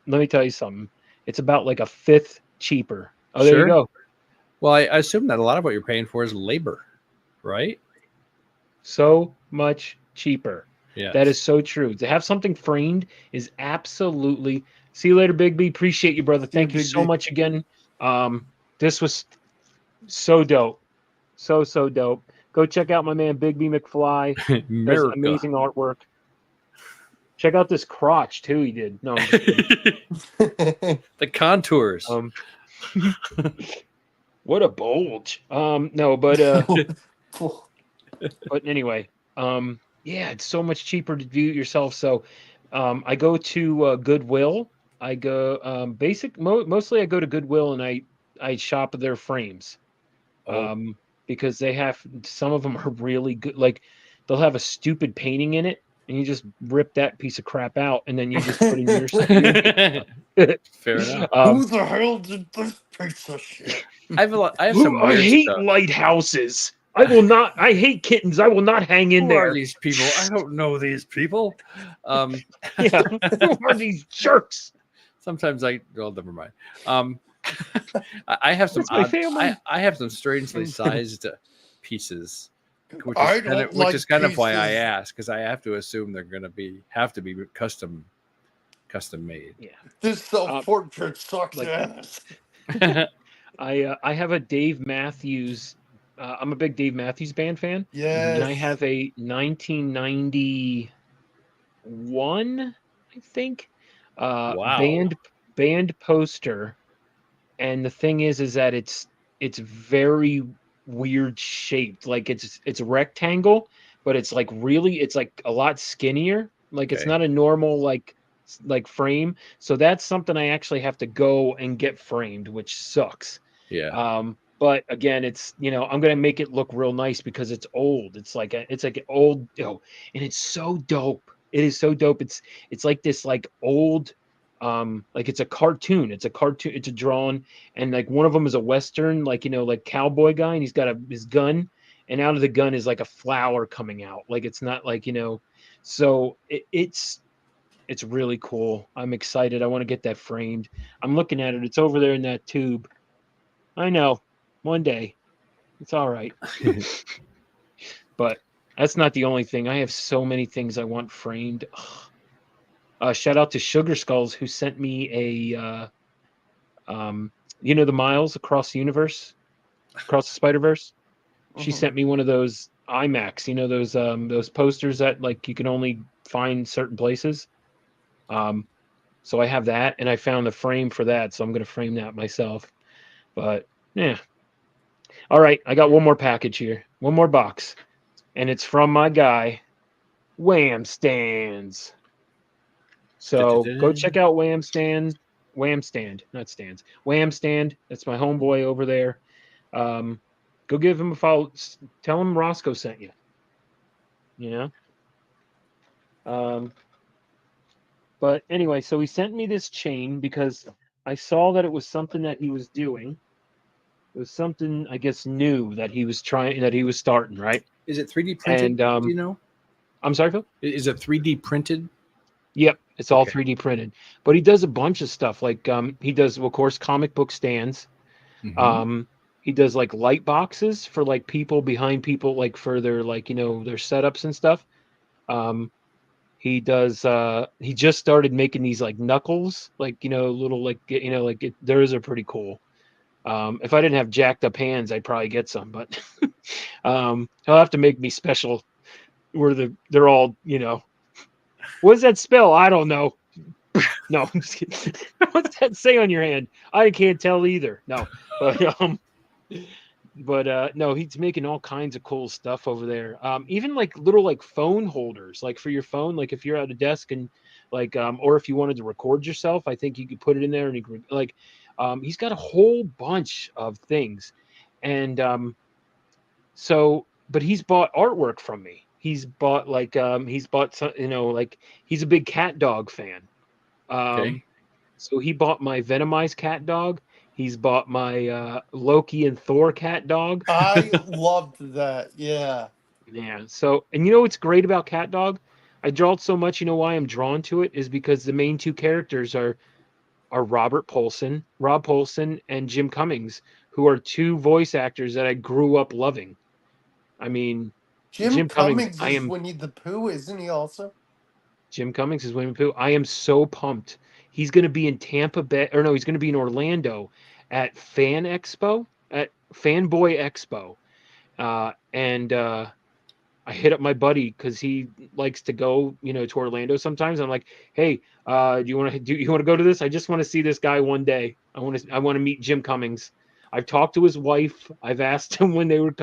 Speaker 7: let me tell you something. It's about like a fifth cheaper. Oh, there you
Speaker 2: Sure.
Speaker 7: go.
Speaker 2: Well, I assume that a lot of what you're paying for is labor, right?
Speaker 7: So much cheaper.
Speaker 2: Yeah.
Speaker 7: That is so true. To have something framed is absolutely. See you later, Big B. Appreciate you, brother. Thank you
Speaker 8: Big
Speaker 7: so
Speaker 8: B.
Speaker 7: much again. This was so dope. So dope. Go check out my man Big B McFly. Does
Speaker 2: America.
Speaker 7: amazing artwork. Check out this crotch too. He did. No, I'm just kidding.
Speaker 2: The contours.
Speaker 7: What a bulge. No, but but anyway, yeah, it's so much cheaper to do it yourself. So, I go to Goodwill. I go mostly I go to Goodwill and I shop their frames. Because they have, some of them are really good. Like they'll have a stupid painting in it, and you just rip that piece of crap out, and then you just put in your.
Speaker 2: Fair enough.
Speaker 8: Who the hell did this piece of shit?
Speaker 2: I have some
Speaker 7: I
Speaker 2: weird
Speaker 7: hate
Speaker 2: stuff.
Speaker 7: lighthouses. I will not. I hate kittens. I will not hang in
Speaker 2: Who
Speaker 7: there.
Speaker 2: are these people? I don't know these people.
Speaker 7: Yeah, who are these jerks?
Speaker 2: Sometimes well, never mind. I have some
Speaker 7: That's my family.
Speaker 2: I have some strangely sized pieces, which
Speaker 8: I
Speaker 2: is kind
Speaker 8: don't
Speaker 2: of,
Speaker 8: like
Speaker 2: why I
Speaker 8: pieces.
Speaker 2: ask, because I have to assume they're going to have to be custom made.
Speaker 7: Yeah.
Speaker 8: This self-portrait sucks
Speaker 7: like-
Speaker 8: ass.
Speaker 7: I have a Dave Matthews. I'm a big Dave Matthews Band fan.
Speaker 8: Yes.
Speaker 7: And I have a 1991, I think,
Speaker 2: Wow.
Speaker 7: band poster. And the thing is that it's very weird shaped. Like it's a rectangle, but it's like it's like a lot skinnier. Like it's
Speaker 2: Okay.
Speaker 7: not a normal like frame. So that's something I actually have to go and get framed, which sucks.
Speaker 2: Yeah.
Speaker 7: But again, it's, I'm gonna make it look real nice because it's old. It's like an old, and it's so dope. It is so dope. It's like this like old, like it's a cartoon. It's a drawn, and like one of them is a Western, like like cowboy guy, and he's got his gun, and out of the gun is like a flower coming out. Like it's not like so it's really cool. I'm excited. I want to get that framed. I'm looking at it. It's over there in that tube. I know. One day. It's all right. But that's not the only thing. I have so many things I want framed. Shout out to Sugar Skulls, who sent me a the Miles Across the Universe, Across the Spider-Verse. She sent me one of those IMAX, those posters that like you can only find certain places. So I have that, and I found the frame for that, so I'm gonna frame that myself. But yeah. All right, I got one more package here, one more box, and it's from my guy, Wham Stands. So go check out Wham Stand, not Stands, Wham Stand. That's my homeboy over there. Go give him a follow. Tell him Rosko sent you. But anyway, so he sent me this chain because I saw that it was something that he was doing. It was something, I guess, new that he was starting, right?
Speaker 2: Is it 3D printed?
Speaker 7: And
Speaker 2: do you know?
Speaker 7: I'm sorry, Phil?
Speaker 2: Is it 3D printed?
Speaker 7: Yep, it's all 3D printed. But he does a bunch of stuff. Like he does, of course, comic book stands.
Speaker 2: Mm-hmm.
Speaker 7: He does like light boxes for like people behind people, like for their their setups and stuff. He does. He just started making these like knuckles, like little theirs are pretty cool. If I didn't have jacked up hands, I'd probably get some, but he'll have to make me special where they're all, what does that spell? I don't know. No, I'm just kidding. What's that say on your hand? I can't tell either. No, but no, he's making all kinds of cool stuff over there. Even like little like phone holders, like for your phone, like if you're at a desk and like, or if you wanted to record yourself, I think you could put it in there and you could like. He's got a whole bunch of things, and but he's bought artwork from me. He's bought some, like he's a big cat dog fan.
Speaker 2: Okay.
Speaker 7: So he bought my Venomized cat dog. He's bought my Loki and Thor cat dog.
Speaker 8: I loved that. Yeah.
Speaker 7: Yeah. So, and you know what's great about Cat Dog? I draw it so much. You know why I'm drawn to it is because the main two characters are Rob Paulson, and Jim Cummings, who are two voice actors that I grew up loving. I mean,
Speaker 8: Jim
Speaker 7: Jim Cummings.
Speaker 8: Cummings is Winnie the Pooh, isn't he also?
Speaker 7: Jim Cummings is Winnie the Pooh. I am so pumped. He's going to be in Tampa Bay, or no, he's going to be in Orlando at Fanboy Expo, and I hit up my buddy because he likes to go, to Orlando sometimes. I'm like, hey, do you want to go to this? I just want to see this guy one day. I want to meet Jim Cummings. I've talked to his wife. I've asked him when they were,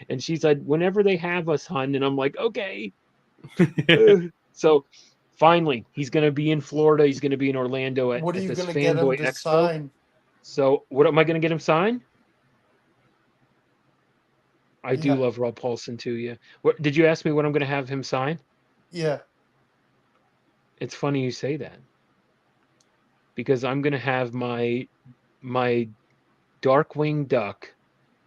Speaker 7: and she said, whenever they have us, hun. And I'm like, okay. So finally, he's going to be in Florida. He's going to be in Orlando at
Speaker 8: What are you
Speaker 7: this
Speaker 8: going to get him
Speaker 7: Fanboy
Speaker 8: to
Speaker 7: Expo.
Speaker 8: sign?
Speaker 7: So what am I going to get him signed? I do
Speaker 8: Yeah.
Speaker 7: love Rob Paulson too. Yeah. What did you ask me what I'm going to have him sign?
Speaker 8: Yeah.
Speaker 7: It's funny you say that because I'm going to have my Darkwing Duck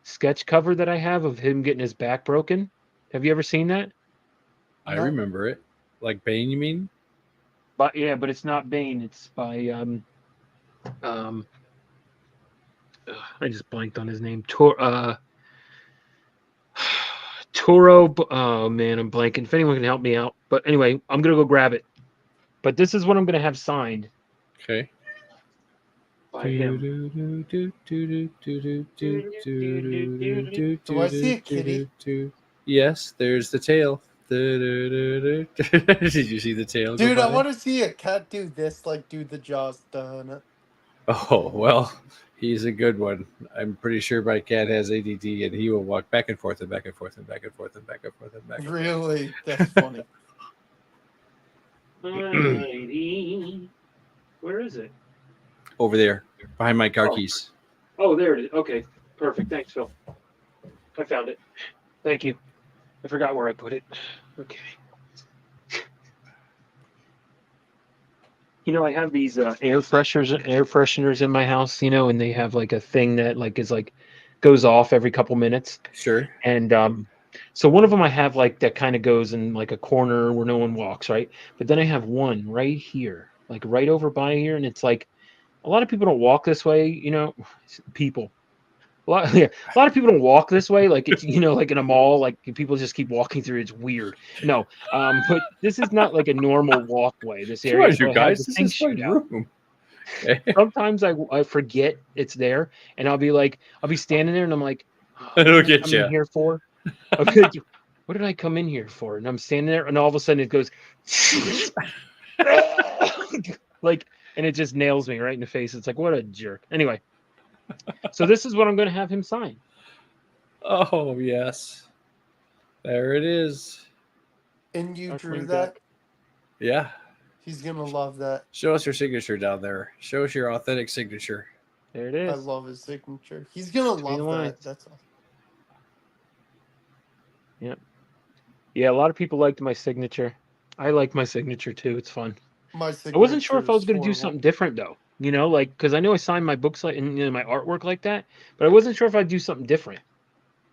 Speaker 7: sketch cover that I have of him getting his back broken. Have you ever seen that?
Speaker 2: I
Speaker 8: No.
Speaker 2: remember it. Like Bane, you mean?
Speaker 7: But yeah, but it's not Bane. It's by I just blanked on his name. Toro. Oh man, I'm blanking. If anyone can help me out, but anyway, I'm gonna go grab it. But this is what I'm gonna have signed
Speaker 2: Okay.
Speaker 7: by him.
Speaker 8: Do I see a kitty?
Speaker 2: Yes, there's the tail. Did you see the tail?
Speaker 8: Dude,
Speaker 2: go
Speaker 8: I
Speaker 2: by?
Speaker 8: want to see a cat do this, like do the Jaws done.
Speaker 2: Oh, well, he's a good one. I'm pretty sure my cat has ADD and he will walk back and forth and back and forth and back and forth and back and forth and back and forth.
Speaker 8: Really? That's funny.
Speaker 7: Alrighty. Where is it?
Speaker 2: Over there, behind my car keys.
Speaker 7: Oh, there it is. Okay, perfect. Thanks, Phil. I found it. Thank you. I forgot where I put it. Okay. I have these air fresheners in my house, and they have like a thing that is goes off every couple minutes.
Speaker 2: Sure.
Speaker 7: And so one of them I have like that kind of goes in like a corner where no one walks, right? But then I have one right here, like right over by here, and it's like a lot of people don't walk this way, people. A lot of people don't walk this way, like it's like in a mall, like people just keep walking through. It's weird. No, but this is not like a normal walkway. This
Speaker 2: Come
Speaker 7: area,
Speaker 2: on,
Speaker 7: so
Speaker 2: you
Speaker 7: I have
Speaker 2: guys.
Speaker 7: the
Speaker 2: This
Speaker 7: thing
Speaker 2: is my
Speaker 7: shoot out.
Speaker 2: room. Okay.
Speaker 7: Sometimes I forget it's there, and I'll be standing there, and I'm like,
Speaker 2: It'll
Speaker 7: what did I
Speaker 2: get
Speaker 7: come
Speaker 2: ya.
Speaker 7: in here for? I'll be like, what did I come in here for? And I'm standing there, and all of a sudden it goes, and it just nails me right in the face. It's like, what a jerk. Anyway, so this is what I'm going to have him sign.
Speaker 2: Oh, yes. There it is.
Speaker 8: And you
Speaker 7: Darkwing
Speaker 8: drew
Speaker 7: Duck.
Speaker 8: that?
Speaker 2: Yeah.
Speaker 8: He's going to love that.
Speaker 2: Show us your signature down there. Show us your authentic signature.
Speaker 7: There it is.
Speaker 8: I love his signature. He's going to
Speaker 7: Between the
Speaker 8: love
Speaker 7: lines.
Speaker 8: that. That's all.
Speaker 7: Yep. Yeah, a lot of people liked my signature. I like my signature too. It's fun.
Speaker 8: My signature
Speaker 7: I wasn't sure if I was
Speaker 8: is
Speaker 7: going to do
Speaker 8: horrible.
Speaker 7: something different though. Because I know I signed my books like and my artwork like that, but I wasn't sure if I'd do something different.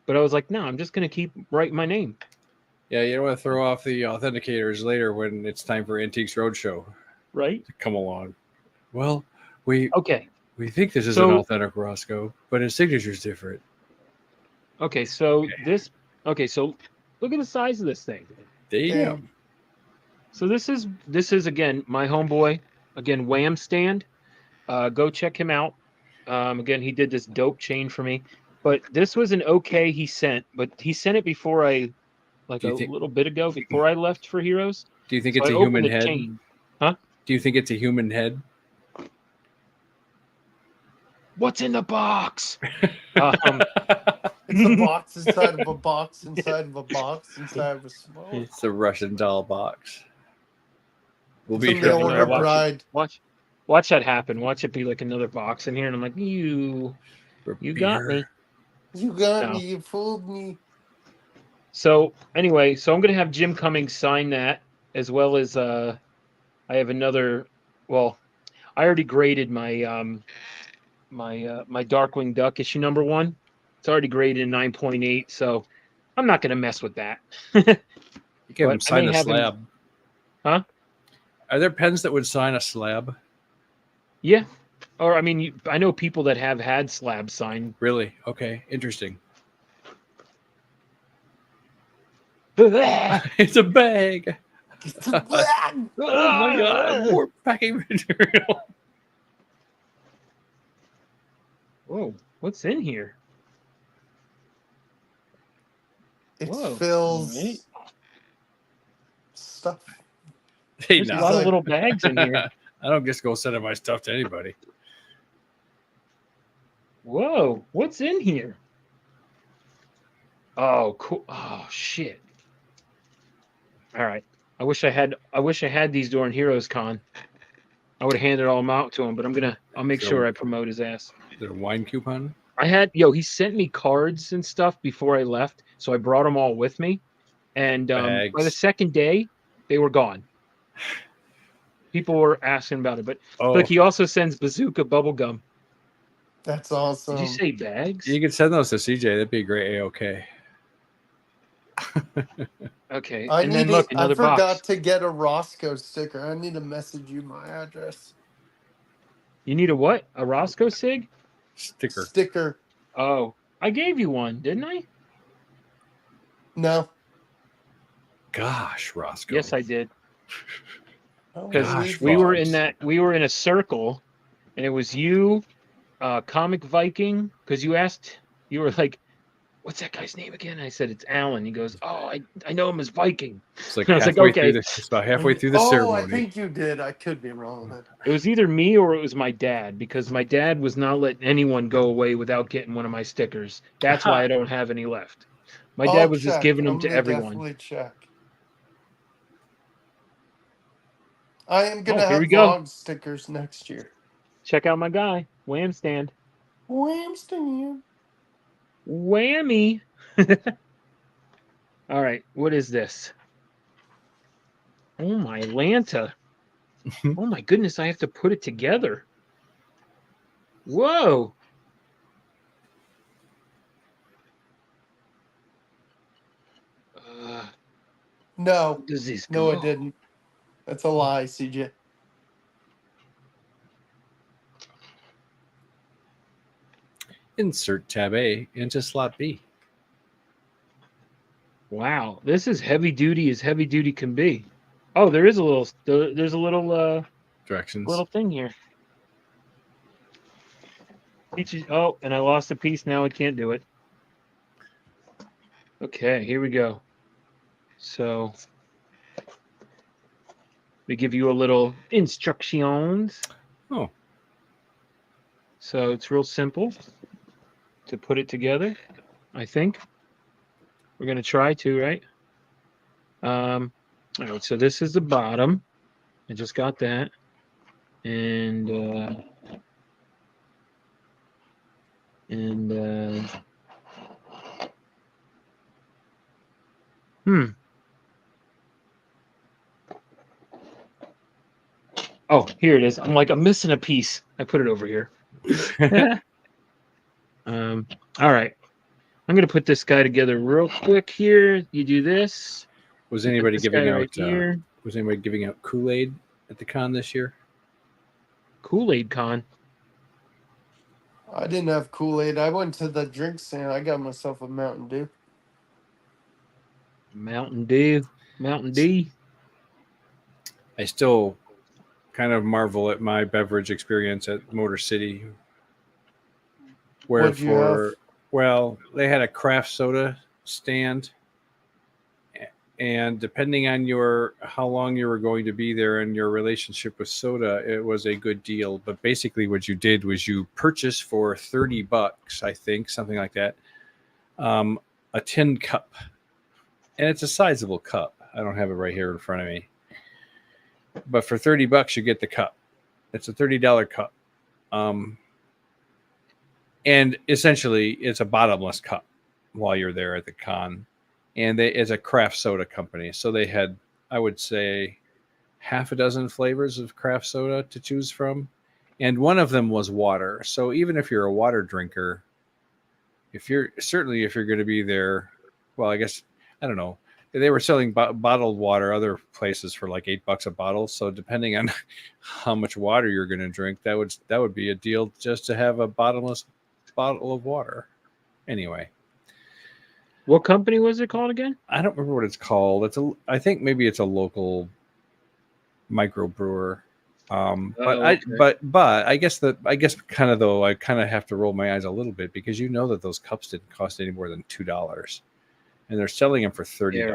Speaker 7: But I was like, no, I'm just going to keep writing my name.
Speaker 2: Yeah, you don't want to throw off the authenticators later when it's time for Antiques Roadshow
Speaker 7: Right?
Speaker 2: to come along. Well, we
Speaker 7: Okay.
Speaker 2: think this is an authentic Rosko, but his signature's different.
Speaker 7: Okay, so so look at the size of this thing.
Speaker 2: Damn.
Speaker 7: So this is again my homeboy, again Wham Stand. Go check him out. Again, he did this dope chain for me. But this was an okay he sent, but he sent it before little bit ago, before I left for Heroes.
Speaker 2: Do you think
Speaker 7: So
Speaker 2: it's
Speaker 7: I
Speaker 2: a
Speaker 7: opened
Speaker 2: human
Speaker 7: the
Speaker 2: head?
Speaker 7: chain. Huh?
Speaker 2: Do you think it's a human head?
Speaker 7: What's in the box?
Speaker 8: It's a box inside of a box inside of a box inside of a smoke.
Speaker 2: It's a Russian doll box. We'll
Speaker 8: It's a
Speaker 2: be here
Speaker 8: mail
Speaker 2: for
Speaker 8: order
Speaker 2: that.
Speaker 8: bride.
Speaker 7: Watch that happen. Watch it be like another box in here, and I'm like, you got me.
Speaker 8: You got
Speaker 7: No.
Speaker 8: me. You fooled me.
Speaker 7: So anyway, so I'm gonna have Jim Cummings sign that, as well as I have another. Well, I already graded my my Darkwing Duck issue number 1. It's already graded in 9.8. So I'm not going to mess with that.
Speaker 2: You can
Speaker 7: But I
Speaker 2: sign
Speaker 7: may
Speaker 2: a
Speaker 7: have him-
Speaker 2: slab.
Speaker 7: Huh?
Speaker 2: Are there pens that would sign a slab?
Speaker 7: Yeah. Or I mean, I know people that have had slabs signed.
Speaker 2: Really? Okay, interesting.
Speaker 7: Oh
Speaker 2: It's a bag.
Speaker 8: Blah!
Speaker 2: Oh my god, more packing material.
Speaker 7: Whoa, what's in here?
Speaker 8: It
Speaker 7: Whoa.
Speaker 8: fills
Speaker 7: Alright.
Speaker 8: stuff.
Speaker 2: Hey,
Speaker 7: There's a
Speaker 2: now.
Speaker 7: lot of
Speaker 8: like-
Speaker 7: little bags in here.
Speaker 2: I don't just go sending my stuff to anybody.
Speaker 7: Whoa, what's in here? Oh, cool. Oh, shit. All right. I wish I had these during Heroes Con. I would have handed all them out to him, but I'll make
Speaker 2: So-
Speaker 7: sure I promote his ass.
Speaker 2: Is there a wine coupon?
Speaker 7: He sent me cards and stuff before I left, so I brought them all with me. And by the
Speaker 2: Bags.
Speaker 7: second day, they were gone. People were asking about it, but
Speaker 2: Oh,
Speaker 7: look, he also sends bazooka bubble gum.
Speaker 8: That's awesome.
Speaker 7: Did you say bags?
Speaker 2: you could send those to CJ. That'd be a great A-OK.
Speaker 7: Okay,
Speaker 8: I
Speaker 7: and
Speaker 8: need
Speaker 7: then
Speaker 8: to-
Speaker 7: look,
Speaker 8: I
Speaker 7: another
Speaker 8: forgot
Speaker 7: box.
Speaker 8: to get a Rosko sticker. I need to message you my address.
Speaker 7: You need a what? A Rosko sig?
Speaker 2: Sticker.
Speaker 8: Sticker.
Speaker 7: Oh, I gave you one, didn't I?
Speaker 8: No.
Speaker 2: Gosh, Rosko.
Speaker 7: Yes, I did.
Speaker 8: Oh,
Speaker 7: Because
Speaker 2: Gosh,
Speaker 7: we were
Speaker 2: Bobs.
Speaker 7: we were in a circle, and it was you, Comic Viking. Because you were like, "What's that guy's name again?" I said, "It's Alan." He goes, "Oh, I know him as Viking."
Speaker 2: It's like
Speaker 7: I was like,
Speaker 2: halfway
Speaker 7: okay.
Speaker 2: through this. It's about halfway through the
Speaker 8: I
Speaker 2: ceremony.
Speaker 8: think you did. I could be wrong. But
Speaker 7: It was either me or it was my dad, because my dad was not letting anyone go away without getting one of my stickers. That's why I don't have any left. My dad
Speaker 8: I'll
Speaker 7: was just
Speaker 8: check.
Speaker 7: giving them
Speaker 8: I'm
Speaker 7: to
Speaker 8: gonna
Speaker 7: everyone.
Speaker 8: Definitely check. I am gonna
Speaker 7: Oh, here
Speaker 8: have
Speaker 7: we go.
Speaker 8: vlog stickers next year.
Speaker 7: Check out my guy, Wham Stand.
Speaker 8: Whamstand.
Speaker 7: Whammy. All right, what is this? Oh my Lanta. Oh my goodness, I have to put it together. Whoa.
Speaker 8: No,
Speaker 7: Does this
Speaker 8: no,
Speaker 7: go?
Speaker 8: I didn't. That's a lie, CJ.
Speaker 2: Insert tab A into slot B.
Speaker 7: Wow, this is heavy duty as heavy duty can be. Oh, there's a little
Speaker 2: Directions.
Speaker 7: little thing here. Teaches, oh, and I lost a piece. Now I can't do it. Okay, here we go. So we give you a little instructions.
Speaker 2: Oh.
Speaker 7: So it's real simple to put it together, I think. We're gonna try to, right? All right, so this is the bottom. I just got that. And oh, here it is. I'm missing a piece. I put it over here. All right. I'm gonna put this guy together real quick here. You do this.
Speaker 2: Was
Speaker 7: You put
Speaker 2: anybody
Speaker 7: this
Speaker 2: giving
Speaker 7: guy
Speaker 2: out?
Speaker 7: right here.
Speaker 2: Was anybody giving out Kool-Aid at the con this year?
Speaker 7: Kool-Aid Con.
Speaker 8: I didn't have Kool-Aid. I went to the drink stand. I got myself a Mountain Dew.
Speaker 7: Mountain Dew. Mountain D.
Speaker 2: I still kind of marvel at my beverage experience at Motor City. Where
Speaker 8: What'd you have?
Speaker 2: well, they had a craft soda stand, and depending on how long you were going to be there and your relationship with soda, it was a good deal. But basically what you did was you purchased for $30, I think, something like that, a tin cup. And it's a sizable cup. I don't have it right here in front of me. But for $30, you get the cup. It's a $30 cup. And essentially, it's a bottomless cup while you're there at the con. And it's a craft soda company. So they had, I would say, half a dozen flavors of craft soda to choose from. And one of them was water. So even if you're a water drinker, if you're going to be there well, I guess I don't know. They were selling bottled water other places for like $8 a bottle. So depending on how much water you're going to drink, that would be a deal just to have a bottomless bottle of water. Anyway,
Speaker 7: What company was it called again?
Speaker 2: I don't remember what it's called. I think maybe it's a local microbrewer. But I guess kind of though I kind of have to roll my eyes a little bit because you know that those cups didn't cost any more than $2, and they're selling them for $30.
Speaker 7: Yeah,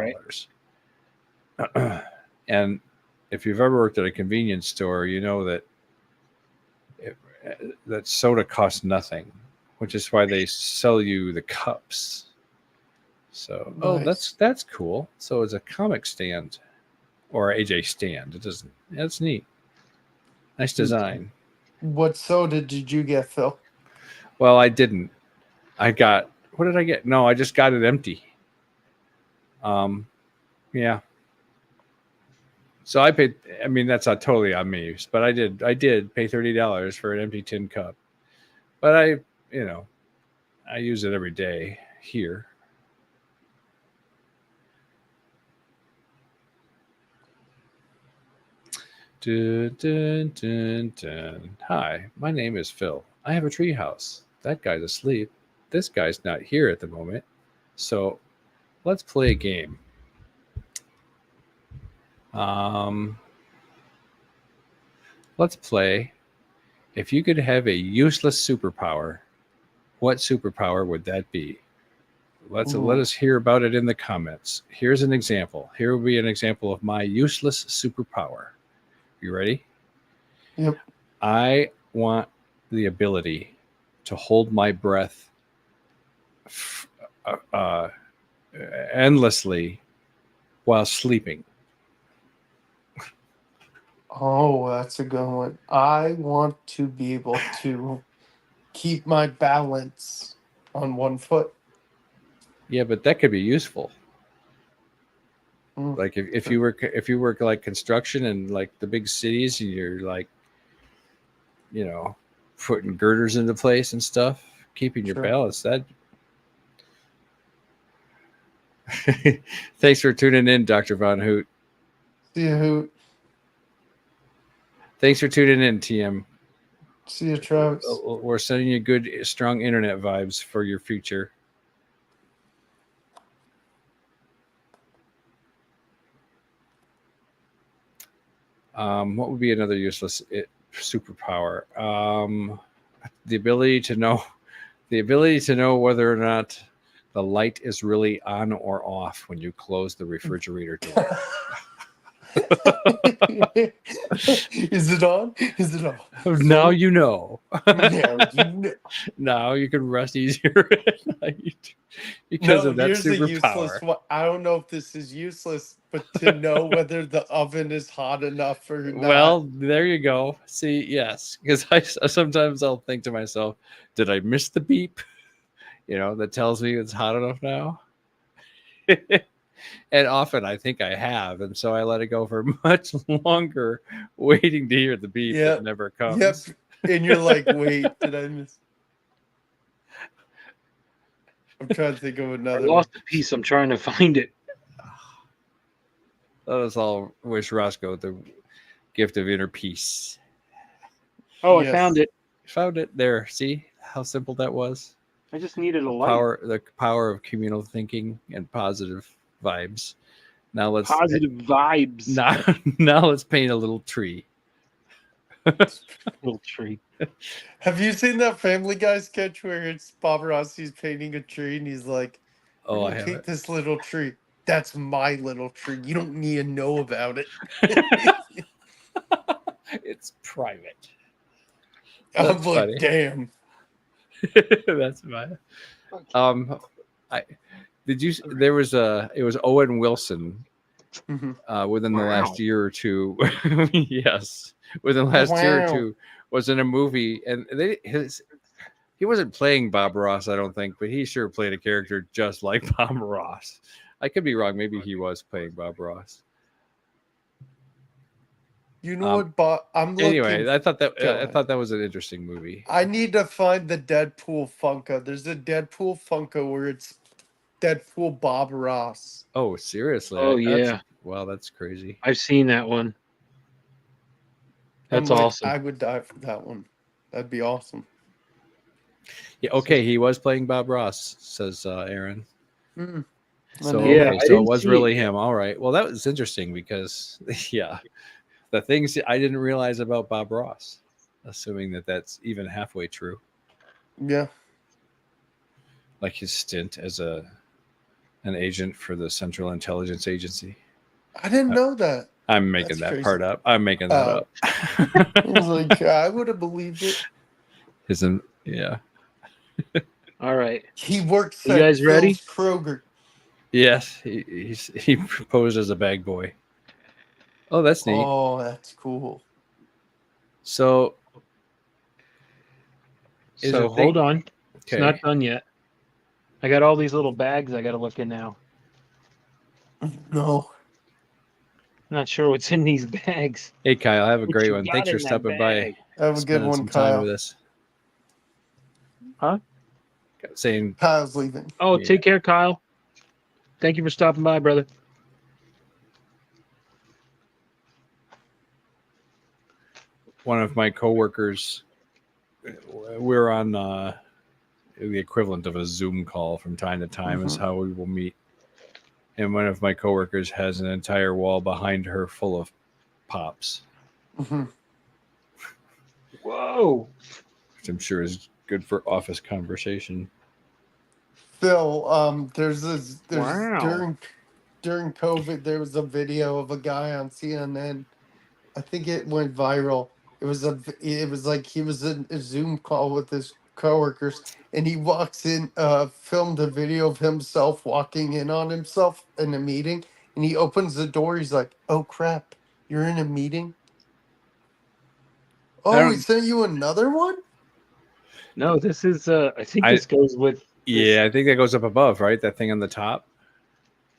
Speaker 7: right.
Speaker 2: And if you've ever worked at a convenience store, you know that that soda costs nothing, which is why they sell you the cups. So
Speaker 8: Nice.
Speaker 2: that's cool. So it's a comic stand or AJ stand. It doesn't. That's neat. Nice design.
Speaker 8: What soda did you get, Phil?
Speaker 2: Well, I didn't. I got. What did I get? No, I just got it empty. Yeah. So I paid. I mean, that's not totally on me, but I did pay $30 for an empty tin cup. But I use it every day here. Dun, dun, dun, dun. Hi, my name is Phil. I have a treehouse. That guy's asleep. This guy's not here at the moment. So let's play a game. Let's play. If you could have a useless superpower, what superpower would that be? Let us hear about it in the comments. Here's an example. Here will be an example of my useless superpower. You ready?
Speaker 8: Yep.
Speaker 2: I want the ability to hold my breath endlessly while sleeping.
Speaker 8: Oh, that's a good one. I want to be able to keep my balance on one foot.
Speaker 2: Yeah, but that could be useful. Like if you work like construction and like the big cities and you're like, putting girders into place and stuff, keeping your balance. That. Thanks for tuning in, Dr. Von Hoot.
Speaker 8: See you, Hoot.
Speaker 2: Thanks for tuning in, TM.
Speaker 8: See you, Travis.
Speaker 2: We're sending you good, strong internet vibes for your future. What would be another useless superpower? The ability to know whether or not the light is really on or off when you close the refrigerator door.
Speaker 8: Is it on? Is it on?
Speaker 2: Now you know.
Speaker 8: Now you know.
Speaker 2: Now you can rest easier at night because of that superpower.
Speaker 8: I don't know if this is useless, but to know whether the oven is hot enough or not.
Speaker 2: Well, there you go. See, yes, because sometimes I'll think to myself, did I miss the beep? That tells me it's hot enough now. And often I think I have, and so I let it go for much longer, waiting to hear the beep that never comes.
Speaker 8: Yep. And you're like, wait, did I miss? I'm trying to think of another.
Speaker 7: I lost a piece. I'm trying to find it.
Speaker 2: Let us all wish Rosko the gift of inner peace.
Speaker 7: Oh, I found it.
Speaker 2: Found it there. See how simple that was?
Speaker 7: I just needed a light.
Speaker 2: The power of communal thinking and positive vibes. Now let's
Speaker 7: vibes.
Speaker 2: Now let's paint a little tree.
Speaker 7: Little tree.
Speaker 8: Have you seen that Family Guy sketch where it's Bob Rossi's painting a tree and he's like,
Speaker 2: "Oh, I
Speaker 8: take this little tree. That's my little tree. You don't need to know about it.
Speaker 2: It's private."
Speaker 8: I'm like, damn.
Speaker 2: That's fine. It was Owen Wilson within the last year or two. Yes, within the last year or two was in a movie, and he wasn't playing Bob Ross, I don't think, but he sure played a character just like Bob Ross. I could be wrong. Maybe he was playing Bob Ross.
Speaker 8: You know what, Bob?
Speaker 2: Anyway, I thought that was an interesting movie.
Speaker 8: I need to find the Deadpool Funko. There's a Deadpool Funko where it's Deadpool Bob Ross.
Speaker 2: Oh, seriously?
Speaker 7: Oh, yeah.
Speaker 2: Wow, that's crazy.
Speaker 7: I've seen that one. That's
Speaker 8: I'm like,
Speaker 7: awesome.
Speaker 8: I would die for that one. That'd be awesome.
Speaker 2: Yeah, okay, he was playing Bob Ross, says Aaron.
Speaker 8: Mm.
Speaker 2: So,
Speaker 7: Yeah,
Speaker 2: okay,
Speaker 7: I
Speaker 2: so it
Speaker 7: didn't
Speaker 2: was
Speaker 7: see
Speaker 2: really
Speaker 7: it.
Speaker 2: him. All right. Well, that was interesting because, yeah, the things I didn't realize about Bob Ross, assuming that that's even halfway true.
Speaker 8: Yeah.
Speaker 2: Like his stint as an agent for the Central Intelligence Agency.
Speaker 8: I didn't know that.
Speaker 2: I'm making
Speaker 8: That's
Speaker 2: that part
Speaker 8: crazy.
Speaker 2: up. I'm making that up.
Speaker 8: I was like, I would have believed it.
Speaker 2: Yeah.
Speaker 7: All right.
Speaker 8: He works
Speaker 7: You
Speaker 8: at
Speaker 7: guys ready?
Speaker 8: Phil's Kroger.
Speaker 2: Yes, he proposed as a bag boy. Oh, that's neat.
Speaker 8: Oh, that's cool.
Speaker 2: So,
Speaker 7: So hold on. It's
Speaker 2: Okay.
Speaker 7: not done yet. I got all these little bags I got to look in now.
Speaker 8: No.
Speaker 7: Not sure what's in these bags.
Speaker 2: Hey, Kyle, have a
Speaker 7: What
Speaker 2: great
Speaker 7: you
Speaker 2: one.
Speaker 7: got
Speaker 2: Thanks
Speaker 7: in
Speaker 2: for
Speaker 7: that
Speaker 2: stopping by.
Speaker 7: bag?
Speaker 8: Have a good
Speaker 2: Spending
Speaker 8: one,
Speaker 2: some time
Speaker 8: Kyle.
Speaker 2: with us.
Speaker 7: Huh?
Speaker 2: Saying
Speaker 8: Kyle's leaving.
Speaker 7: Oh,
Speaker 2: Yeah.
Speaker 7: take care, Kyle. Thank you for stopping by, brother.
Speaker 2: one of my coworkers, we're on the equivalent of a Zoom call from time to time is how we will meet. And one of my coworkers has an entire wall behind her full of pops,
Speaker 7: Whoa.
Speaker 2: which I'm sure is good for office conversation.
Speaker 8: Phil, there's
Speaker 7: Wow.
Speaker 8: during COVID, there was a video of a guy on CNN. I think it went viral. It was like he was in a Zoom call with his coworkers, and he walks in, filmed a video of himself walking in on himself in a meeting, and he opens the door. He's like, "Oh crap, you're in a meeting." Oh, he sent you another one?
Speaker 7: No, this is I think this goes with
Speaker 2: Yeah, I think that goes up above, right? That thing on the top.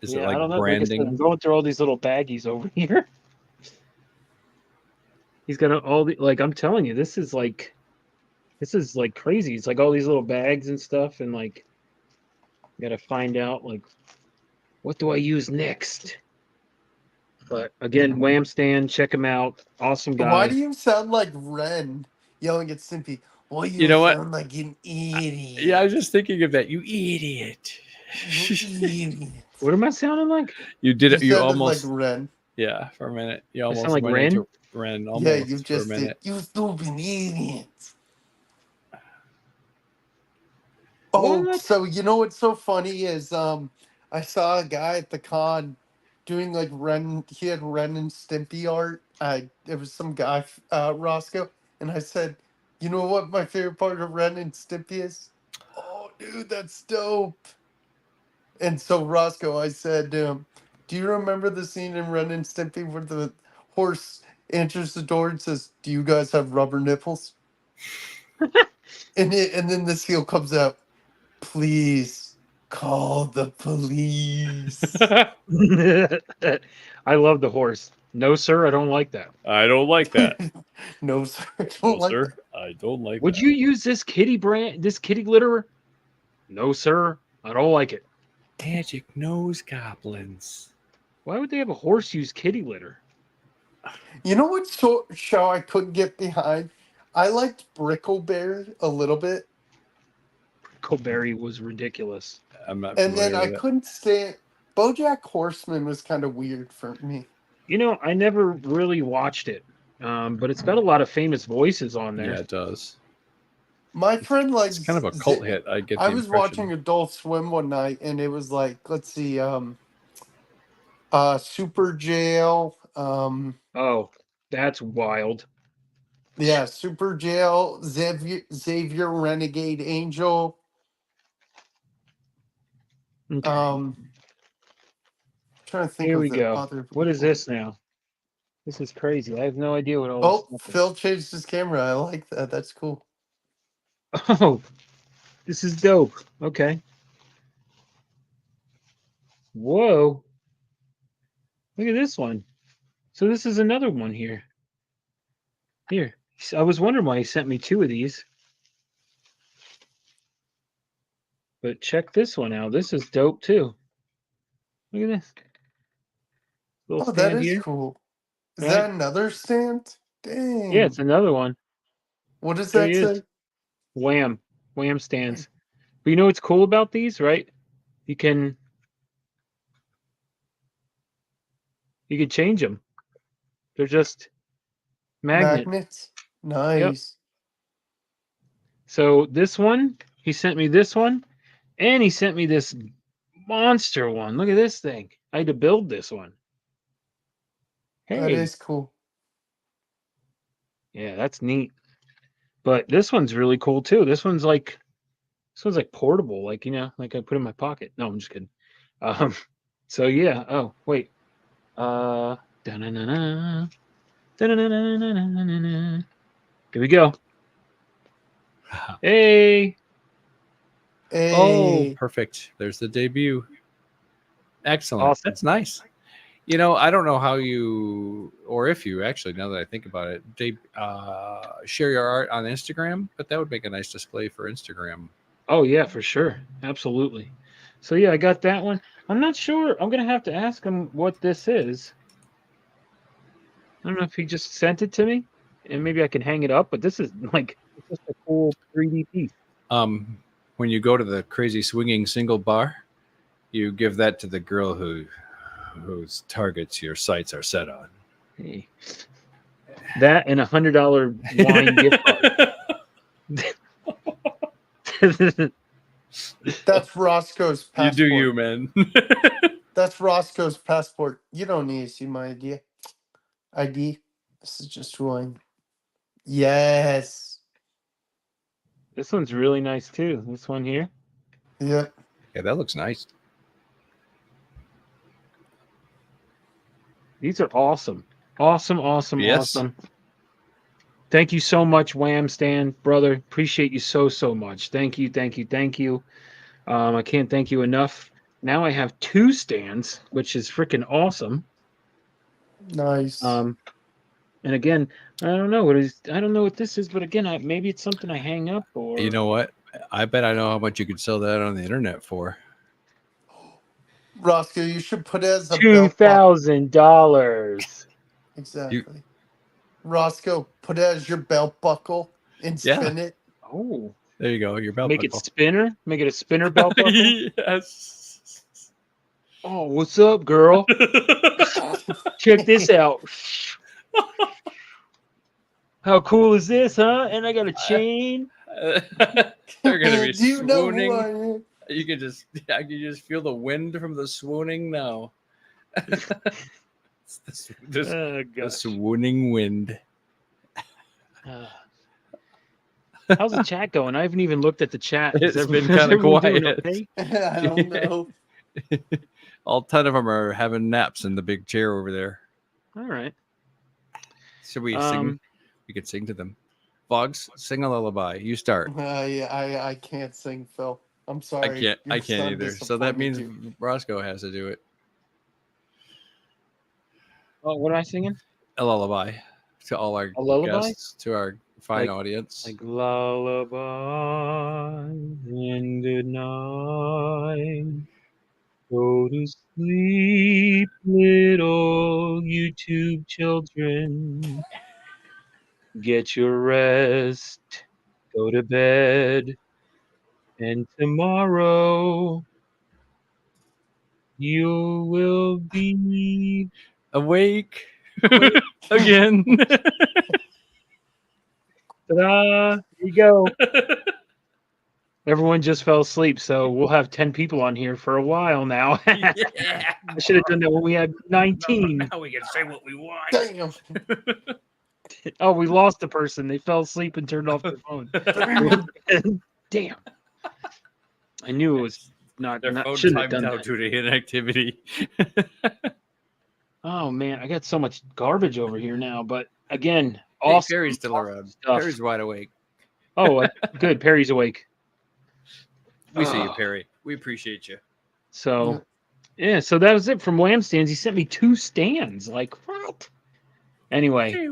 Speaker 2: Is it
Speaker 7: I
Speaker 2: like
Speaker 7: don't know. Like I said,
Speaker 2: branding?
Speaker 7: I'm going through all these little baggies over here. He's got all the I'm telling you, this is like crazy. It's like all these little bags and stuff, and like got to find out like what do I use next. But again, Wham Stand, check him out. Awesome guy.
Speaker 8: Why do you sound like Ren yelling at Simpy? Why you
Speaker 2: know what?
Speaker 8: sound like an idiot?
Speaker 2: Yeah, I was just thinking of that. You idiot.
Speaker 7: What am I sounding like?
Speaker 2: You did it. You
Speaker 8: sounded
Speaker 2: almost
Speaker 8: like Ren.
Speaker 2: Yeah, for a minute. You
Speaker 7: I
Speaker 2: almost
Speaker 7: sound like
Speaker 2: went
Speaker 7: Ren?
Speaker 2: into Ren almost
Speaker 8: Yeah, you
Speaker 2: for a
Speaker 8: just did.
Speaker 2: minute.
Speaker 8: You stupid idiot. Oh,
Speaker 7: What?
Speaker 8: so you know what's so funny is I saw a guy at the con doing like Ren. He had Ren and Stimpy art. It was some guy, Roscoe, and I said, "You know what my favorite part of Ren and Stimpy is?" Oh, dude, that's dope. And so Roscoe, I said, "Do you remember the scene in Ren and Stimpy where the horse answers the door and says, 'Do you guys have rubber nipples?'" and then the seal comes out. Please call the police.
Speaker 7: I love the horse. No, sir, I don't like that.
Speaker 2: I don't like that.
Speaker 8: No, sir. I don't
Speaker 2: No,
Speaker 8: like
Speaker 2: sir.
Speaker 8: that.
Speaker 2: I don't like
Speaker 7: Would
Speaker 2: that.
Speaker 7: you use this kitty glitterer? No, sir, I don't like it.
Speaker 2: Magic nose goblins.
Speaker 7: Why would they have a horse use kitty litter?
Speaker 8: You know what show I couldn't get behind? I liked Brickleberry a little bit.
Speaker 7: Brickleberry was ridiculous.
Speaker 2: I'm not.
Speaker 8: And then
Speaker 2: familiar
Speaker 8: I
Speaker 2: with it.
Speaker 8: couldn't stand BoJack Horseman was kind of weird for me.
Speaker 7: You know, I never really watched it, but it's got a lot of famous voices on there.
Speaker 2: Yeah, it does.
Speaker 8: My friend likes.
Speaker 2: It's kind of a cult hit. I get.
Speaker 8: I
Speaker 2: the
Speaker 8: was
Speaker 2: impression.
Speaker 8: watching Adult Swim one night, and it was like, let's see, Super Jail.
Speaker 7: Oh, that's wild.
Speaker 8: Yeah, Super Jail, Xavier Renegade Angel.
Speaker 7: Okay.
Speaker 8: Trying to think
Speaker 7: Here
Speaker 8: of
Speaker 7: we
Speaker 8: the
Speaker 7: go.
Speaker 8: other.
Speaker 7: What is
Speaker 8: people.
Speaker 7: this now? This is crazy. I have no idea what all
Speaker 8: Oh,
Speaker 7: this stuff is.
Speaker 8: Phil changed his camera. I like that. That's cool.
Speaker 7: Oh, this is dope. Okay. Whoa. Look at this one. So this is another one here. Here. I was wondering why he sent me two of these. But check this one out. This is dope too. Look at this. Little
Speaker 8: Oh, that
Speaker 7: stand
Speaker 8: is
Speaker 7: here.
Speaker 8: cool. Is
Speaker 7: Right?
Speaker 8: that another stand?
Speaker 7: Yeah,
Speaker 8: Dang.
Speaker 7: it's another one.
Speaker 8: What does
Speaker 7: There
Speaker 8: that
Speaker 7: he is.
Speaker 8: say?
Speaker 7: Wham. Wham stands. But you know what's cool about these, right? You can change them. They're just magnet.
Speaker 8: Magnets?
Speaker 7: Yep.
Speaker 8: Nice.
Speaker 7: So this one, he sent me this one, and he sent me this monster one. Look at this thing. I had to build this one.
Speaker 8: That
Speaker 7: Hey.
Speaker 8: is cool.
Speaker 7: Yeah, that's neat. But this one's really cool too. This one's like portable, like like I put in my pocket. No, I'm just kidding. So yeah. Oh, wait. Da-na-na-na. Da-na-na-na-na-na-na-na. Here we go. Hey.
Speaker 8: Hey.
Speaker 2: Perfect. There's the debut. Excellent.
Speaker 7: Awesome.
Speaker 2: That's nice. I don't know how you, or if you actually, now that I think about it, share your art on Instagram, but that would make a nice display for Instagram.
Speaker 7: Oh yeah, for sure. Absolutely. So yeah, I got that one. I'm not sure. I'm gonna have to ask him what this is. I don't know if he just sent it to me, and maybe I can hang it up. But this is like it's just a cool 3D piece.
Speaker 2: When you go to the crazy swinging single bar, you give that to the girl whose targets your sights are set on.
Speaker 7: Hey. That and $100 wine gift card.
Speaker 8: That's Roscoe's passport.
Speaker 2: You do you, man.
Speaker 8: That's Roscoe's passport. You don't need to see my ID. This is just who I am. Yes.
Speaker 7: This one's really nice too. This one here.
Speaker 8: Yep.
Speaker 2: Yeah, that looks nice.
Speaker 7: These are awesome. Awesome.
Speaker 2: Yes.
Speaker 7: Awesome. Thank you so much, Wham Stan, brother. Appreciate you so much. Thank you. I can't thank you enough. Now I have 2 stands, which is freaking awesome.
Speaker 8: Nice.
Speaker 7: And again, I don't know what this is, but again, maybe it's something I hang up or.
Speaker 2: You know what? I bet I know how much you could sell that on the internet for.
Speaker 8: Roscoe, you should put it as a
Speaker 7: $2,000.
Speaker 8: Exactly. Roscoe, put it as your belt buckle and spin it.
Speaker 7: Oh.
Speaker 2: There you go. Your belt
Speaker 7: Make
Speaker 2: buckle.
Speaker 7: it spinner. Make it a spinner belt buckle.
Speaker 2: Yes.
Speaker 7: Oh, what's up, girl? Check this out. How cool is this, huh? And I got a chain.
Speaker 2: They're gonna be
Speaker 8: Do you know who
Speaker 2: swooning.
Speaker 8: I am?
Speaker 2: I can just feel the wind from the swooning now. The swooning wind.
Speaker 7: How's the chat going? I haven't even looked at the chat.
Speaker 2: It's been kind of quiet.
Speaker 7: Okay?
Speaker 8: I don't know.
Speaker 2: All 10 of them are having naps in the big chair over there.
Speaker 7: All right.
Speaker 2: Should we sing? We could sing to them. Vlogs, sing a lullaby. You start.
Speaker 8: Yeah, I can't sing, Phil. I'm sorry.
Speaker 2: I can't either. So that means Roscoe has to do it.
Speaker 7: Oh, what am I singing?
Speaker 2: A lullaby to all our guests, to our fine audience.
Speaker 7: Like lullaby and good night. Go to sleep, little YouTube children. Get your rest. Go to bed. And tomorrow you will be
Speaker 2: awake again.
Speaker 7: Ta-da! Here you go. Everyone just fell asleep, so we'll have 10 people on here for a while now.
Speaker 2: Yeah.
Speaker 7: I should have done that when we had 19.
Speaker 2: Now we can say what we want.
Speaker 8: Damn.
Speaker 7: Oh, we lost a person. They fell asleep and turned off their phone. Damn. I knew it was not.
Speaker 2: Their phone
Speaker 7: shouldn't have
Speaker 2: timed
Speaker 7: done
Speaker 2: out
Speaker 7: that.
Speaker 2: due to inactivity.
Speaker 7: Oh man, I got so much garbage over here now. But again,
Speaker 2: Hey,
Speaker 7: awesome.
Speaker 2: Perry's still around.
Speaker 7: Stuff.
Speaker 2: Perry's wide awake.
Speaker 7: Oh, good. Perry's awake.
Speaker 2: We see you, Perry. We appreciate you.
Speaker 7: So, yeah. So that was it from Wham Stands. He sent me 2 stands. Like what? Anyway,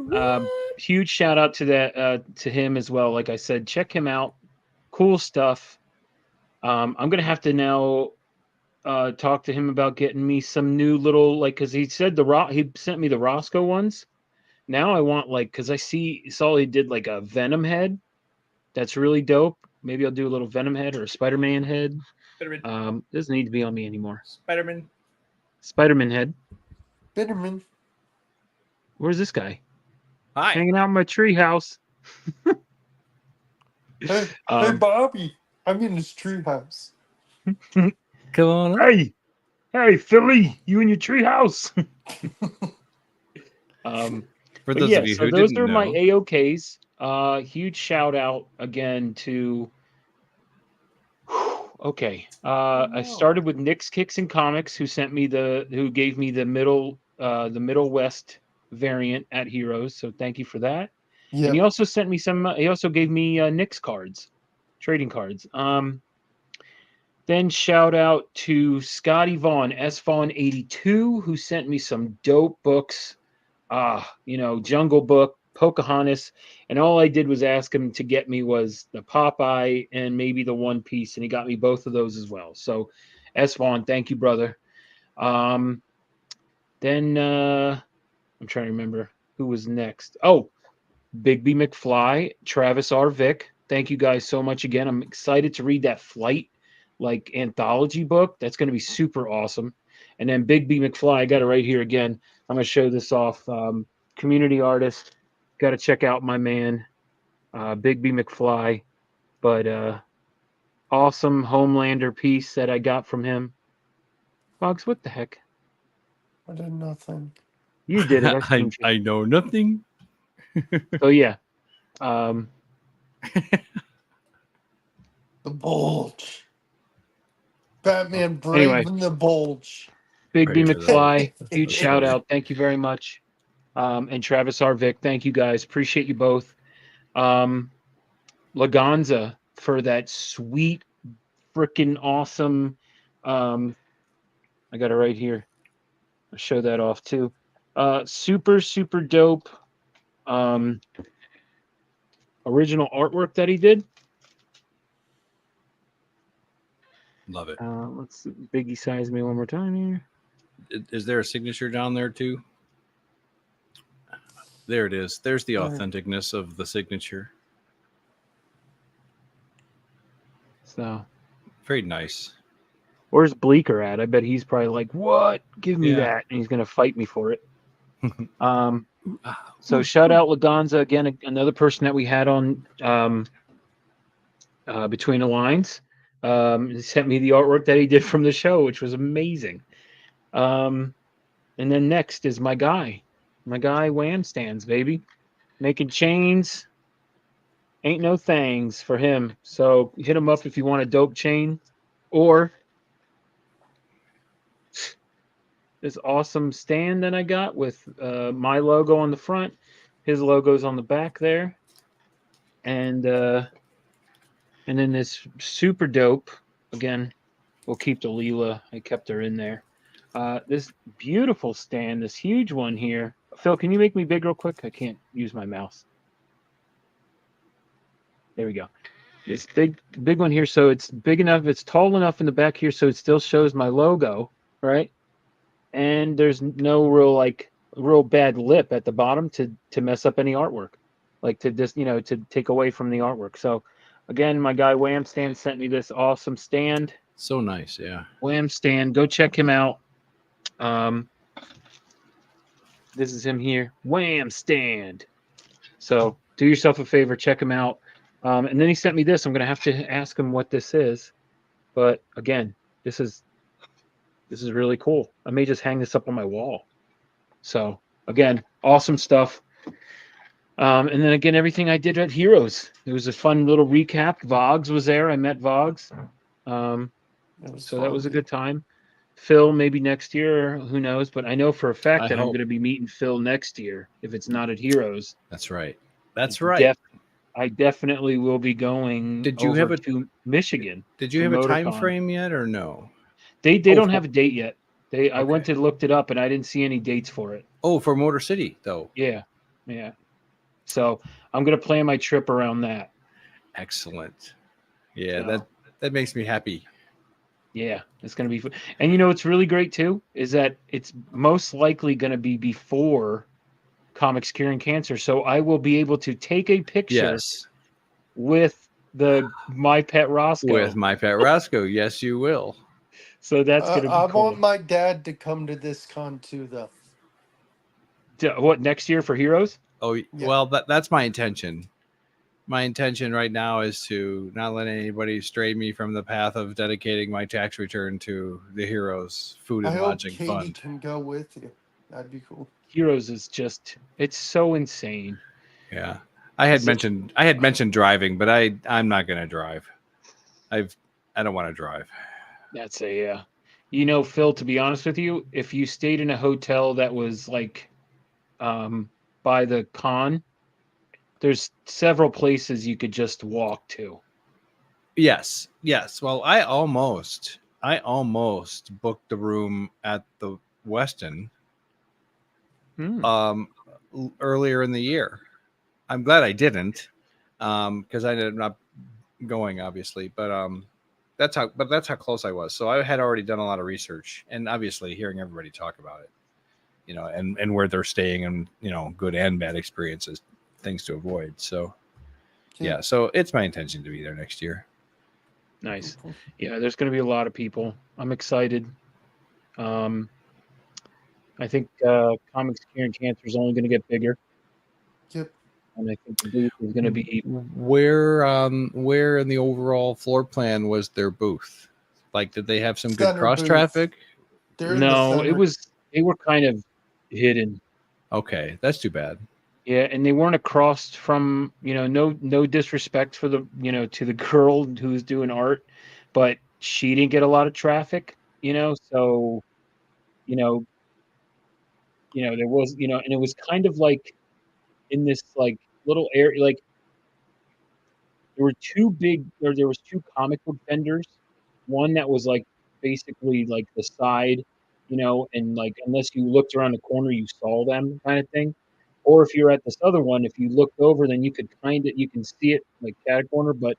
Speaker 7: huge shout out to that to him as well. Like I said, check him out. Cool stuff. I'm gonna have to now talk to him about getting me some new little because he said he sent me the Rosko ones. Now I want because I saw he did like a Venom head. That's really dope. Maybe I'll do a little Venom head or a Spider-Man head. Doesn't need to be on me anymore. Spider-Man head.
Speaker 8: Bitterman.
Speaker 7: Where's this guy?
Speaker 2: Hi.
Speaker 7: Hanging out in my treehouse.
Speaker 8: Hey, hey, Bobby. I'm in his treehouse.
Speaker 2: Come on.
Speaker 7: Hey, Philly, you in your treehouse?
Speaker 2: For those of you who
Speaker 7: those
Speaker 2: didn't
Speaker 7: are my
Speaker 2: know,
Speaker 7: AOKs. Huge shout out again to. Okay, I started with Nick's Kicks and Comics, who gave me the middle West variant at Heroes. So thank you for that.
Speaker 8: Yeah.
Speaker 7: And he also sent me some. He also gave me Nick's cards, trading cards. Then shout out to Scotty Vaughn, Vaughn 82, who sent me some dope books. Jungle Book, Pocahontas, and all I did was ask him to get me was the Popeye and maybe the One Piece, and he got me both of those as well. So, Vaughn, thank you, brother. Then I'm trying to remember who was next. Oh, Bigby McFly, Travis R. Vick. Thank you guys so much again. I'm excited to read that Flight anthology book. That's going to be super awesome. And then Bigby McFly, I got it right here again. I'm going to show this off. Community artist. Got to check out my man, Bigby McFly. But awesome Homelander piece that I got from him. Bugs, what the heck?
Speaker 8: I did nothing.
Speaker 7: You did it.
Speaker 2: I know nothing.
Speaker 7: So yeah.
Speaker 8: The Bulge. Batman Brave and the Bulge.
Speaker 7: Bigby McFly, huge shout out. Thank you very much. And Travis R. Vick, thank you guys. Appreciate you both. Laganza for that sweet, freaking awesome. I got it right here. I'll show that off too. Super, super dope. Original artwork that he did.
Speaker 2: Love it.
Speaker 7: Let's Biggie size me one more time here.
Speaker 2: Is there a signature down there too? There it is. There's the authenticness of the signature.
Speaker 7: So
Speaker 2: very nice.
Speaker 7: Where's Bleeker at? I bet he's probably like, "What? Give me that!" And he's gonna fight me for it. So shout out Laganza again, another person that we had on Between the Lines. He sent me the artwork that he did from the show, which was amazing. And then next is my guy Wham Stands, baby, making chains. Ain't no things for him. So hit him up if you want a dope chain, or this awesome stand that I got with my logo on the front, his logo's on the back there, and then this super dope. Again, we'll keep the Leela. I kept her in there. This beautiful stand, this huge one here. Phil, can you make me big real quick? I can't use my mouse. There we go. This big one here, so it's big enough, it's tall enough in the back here, so it still shows my logo, right? And there's no real bad lip at the bottom to mess up any artwork, like to just to take away from the artwork. So again, my guy Wham Stand sent me this awesome stand.
Speaker 2: So nice, yeah.
Speaker 7: Wham Stand, go check him out. This is him here, Wham Stand. So do yourself a favor, check him out. And then he sent me this. I'm going to have to ask him what this is. But again, this is really cool. I may just hang this up on my wall. So again, awesome stuff. And then again, everything I did at Heroes. It was a fun little recap. Vogs was there. I met Vogs. That was a good time. Phil, maybe next year, who knows? But I know for a fact that I'm going to be meeting Phil next year if it's not at Heroes.
Speaker 2: That's right. That's right.
Speaker 7: I definitely will be going to Michigan.
Speaker 2: Did you have a time frame yet or no?
Speaker 7: They don't have a date yet. I went to looked it up and I didn't see any dates for it.
Speaker 2: Oh, for Motor City though.
Speaker 7: Yeah. So I'm gonna plan my trip around that.
Speaker 2: Excellent. Yeah, That makes me happy.
Speaker 7: Yeah, it's going to be fun. And you know what's really great too is that it's most likely going to be before Comics Curing Cancer, so I will be able to take a picture
Speaker 2: Yes.
Speaker 7: with the My Pet Roscoe.
Speaker 2: With My Pet Roscoe. Yes, you will.
Speaker 7: So that's going to be
Speaker 8: I
Speaker 7: cool.
Speaker 8: want my dad to come to this con too, though.
Speaker 7: What, next year for Heroes?
Speaker 2: Oh, well, that's my intention. My intention right now is to not let anybody stray me from the path of dedicating my tax return to the Heroes Food
Speaker 8: I
Speaker 2: and
Speaker 8: hope
Speaker 2: Lodging
Speaker 8: Katie
Speaker 2: Fund.
Speaker 8: can go with you. That'd be cool.
Speaker 7: Heroes is just, it's so insane.
Speaker 2: Yeah. I had mentioned driving, but I'm not going to drive. I don't want to drive.
Speaker 7: That's a you know, Phil, to be honest with you, if you stayed in a hotel that was like by the con, there's several places you could just walk to.
Speaker 2: Yes. Well, I almost booked the room at the Westin earlier in the year. I'm glad I didn't, because I ended up not going, obviously. But that's how close I was. So I had already done a lot of research, and obviously hearing everybody talk about it, you know, and where they're staying, and you know, good and bad experiences, things to avoid. So yeah, so it's my intention to be there next year.
Speaker 7: Nice. Yeah, there's going to be a lot of people. I'm excited. I think Comics Curing Cancer is only going to get bigger.
Speaker 8: Yep.
Speaker 7: And I think the booth is going to be
Speaker 2: Where in the overall floor plan was their booth? Like, did they have some good
Speaker 8: Center
Speaker 2: cross
Speaker 8: booth.
Speaker 2: traffic?
Speaker 7: No, they were kind of hidden.
Speaker 2: Okay, that's too bad.
Speaker 7: Yeah, and they weren't across from, you know, no disrespect for the, you know, to the girl who's doing art, but she didn't get a lot of traffic, you know, so there was, you know, and it was kind of like in this like little area, like there was two comic book vendors, one that was like basically like the side, you know, and like unless you looked around the corner you saw them kind of thing. Or if you're at this other one, if you looked over, then you can see it like cat corner. But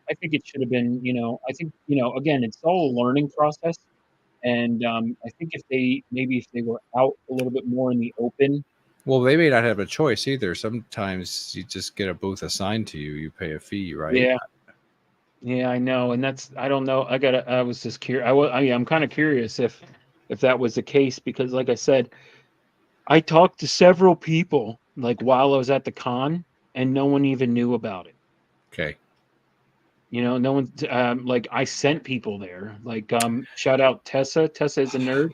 Speaker 7: I think it should have been, you know, I think, you know, again, it's all a learning process. And I think if they were out a little bit more in the open.
Speaker 2: Well, they may not have a choice either. Sometimes you just get a booth assigned to you. You pay a fee, right?
Speaker 7: Yeah, I know. And I don't know. I was just curious. I'm kind of curious if that was the case, because like I said, I talked to several people like while I was at the con, and no one even knew about it.
Speaker 2: Okay.
Speaker 7: You know, no one, like I sent people there, like, shout out Tessa. Tessa is a nerd.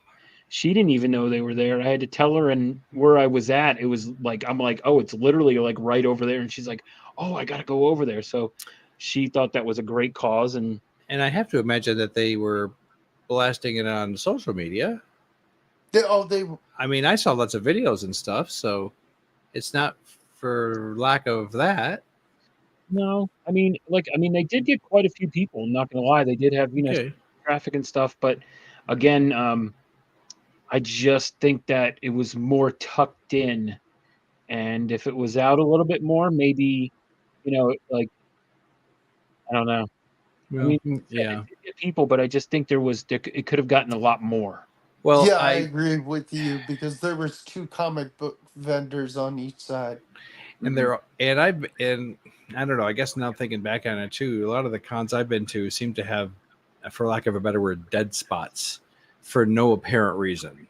Speaker 7: She didn't even know they were there. I had to tell her, and where I was at, it was like, I'm like, oh, it's literally like right over there. And she's like, oh, I got to go over there. So she thought that was a great cause. And
Speaker 2: I have to imagine that they were blasting it on social media. I mean, I saw lots of videos and stuff, so it's not for lack of that.
Speaker 7: No, I mean, they did get quite a few people. I'm not gonna lie, they did have, you know, traffic and stuff. But again, I just think that it was more tucked in, and if it was out a little bit more, maybe, you know, like, I don't know.
Speaker 2: Well,
Speaker 7: I mean,
Speaker 2: yeah,
Speaker 7: it did get people, but I just think it could have gotten a lot more.
Speaker 2: Well,
Speaker 8: yeah, I agree with you because there was 2 comic book vendors on each side.
Speaker 2: And I don't know, I guess now thinking back on it too, a lot of the cons I've been to seem to have, for lack of a better word, dead spots for no apparent reason.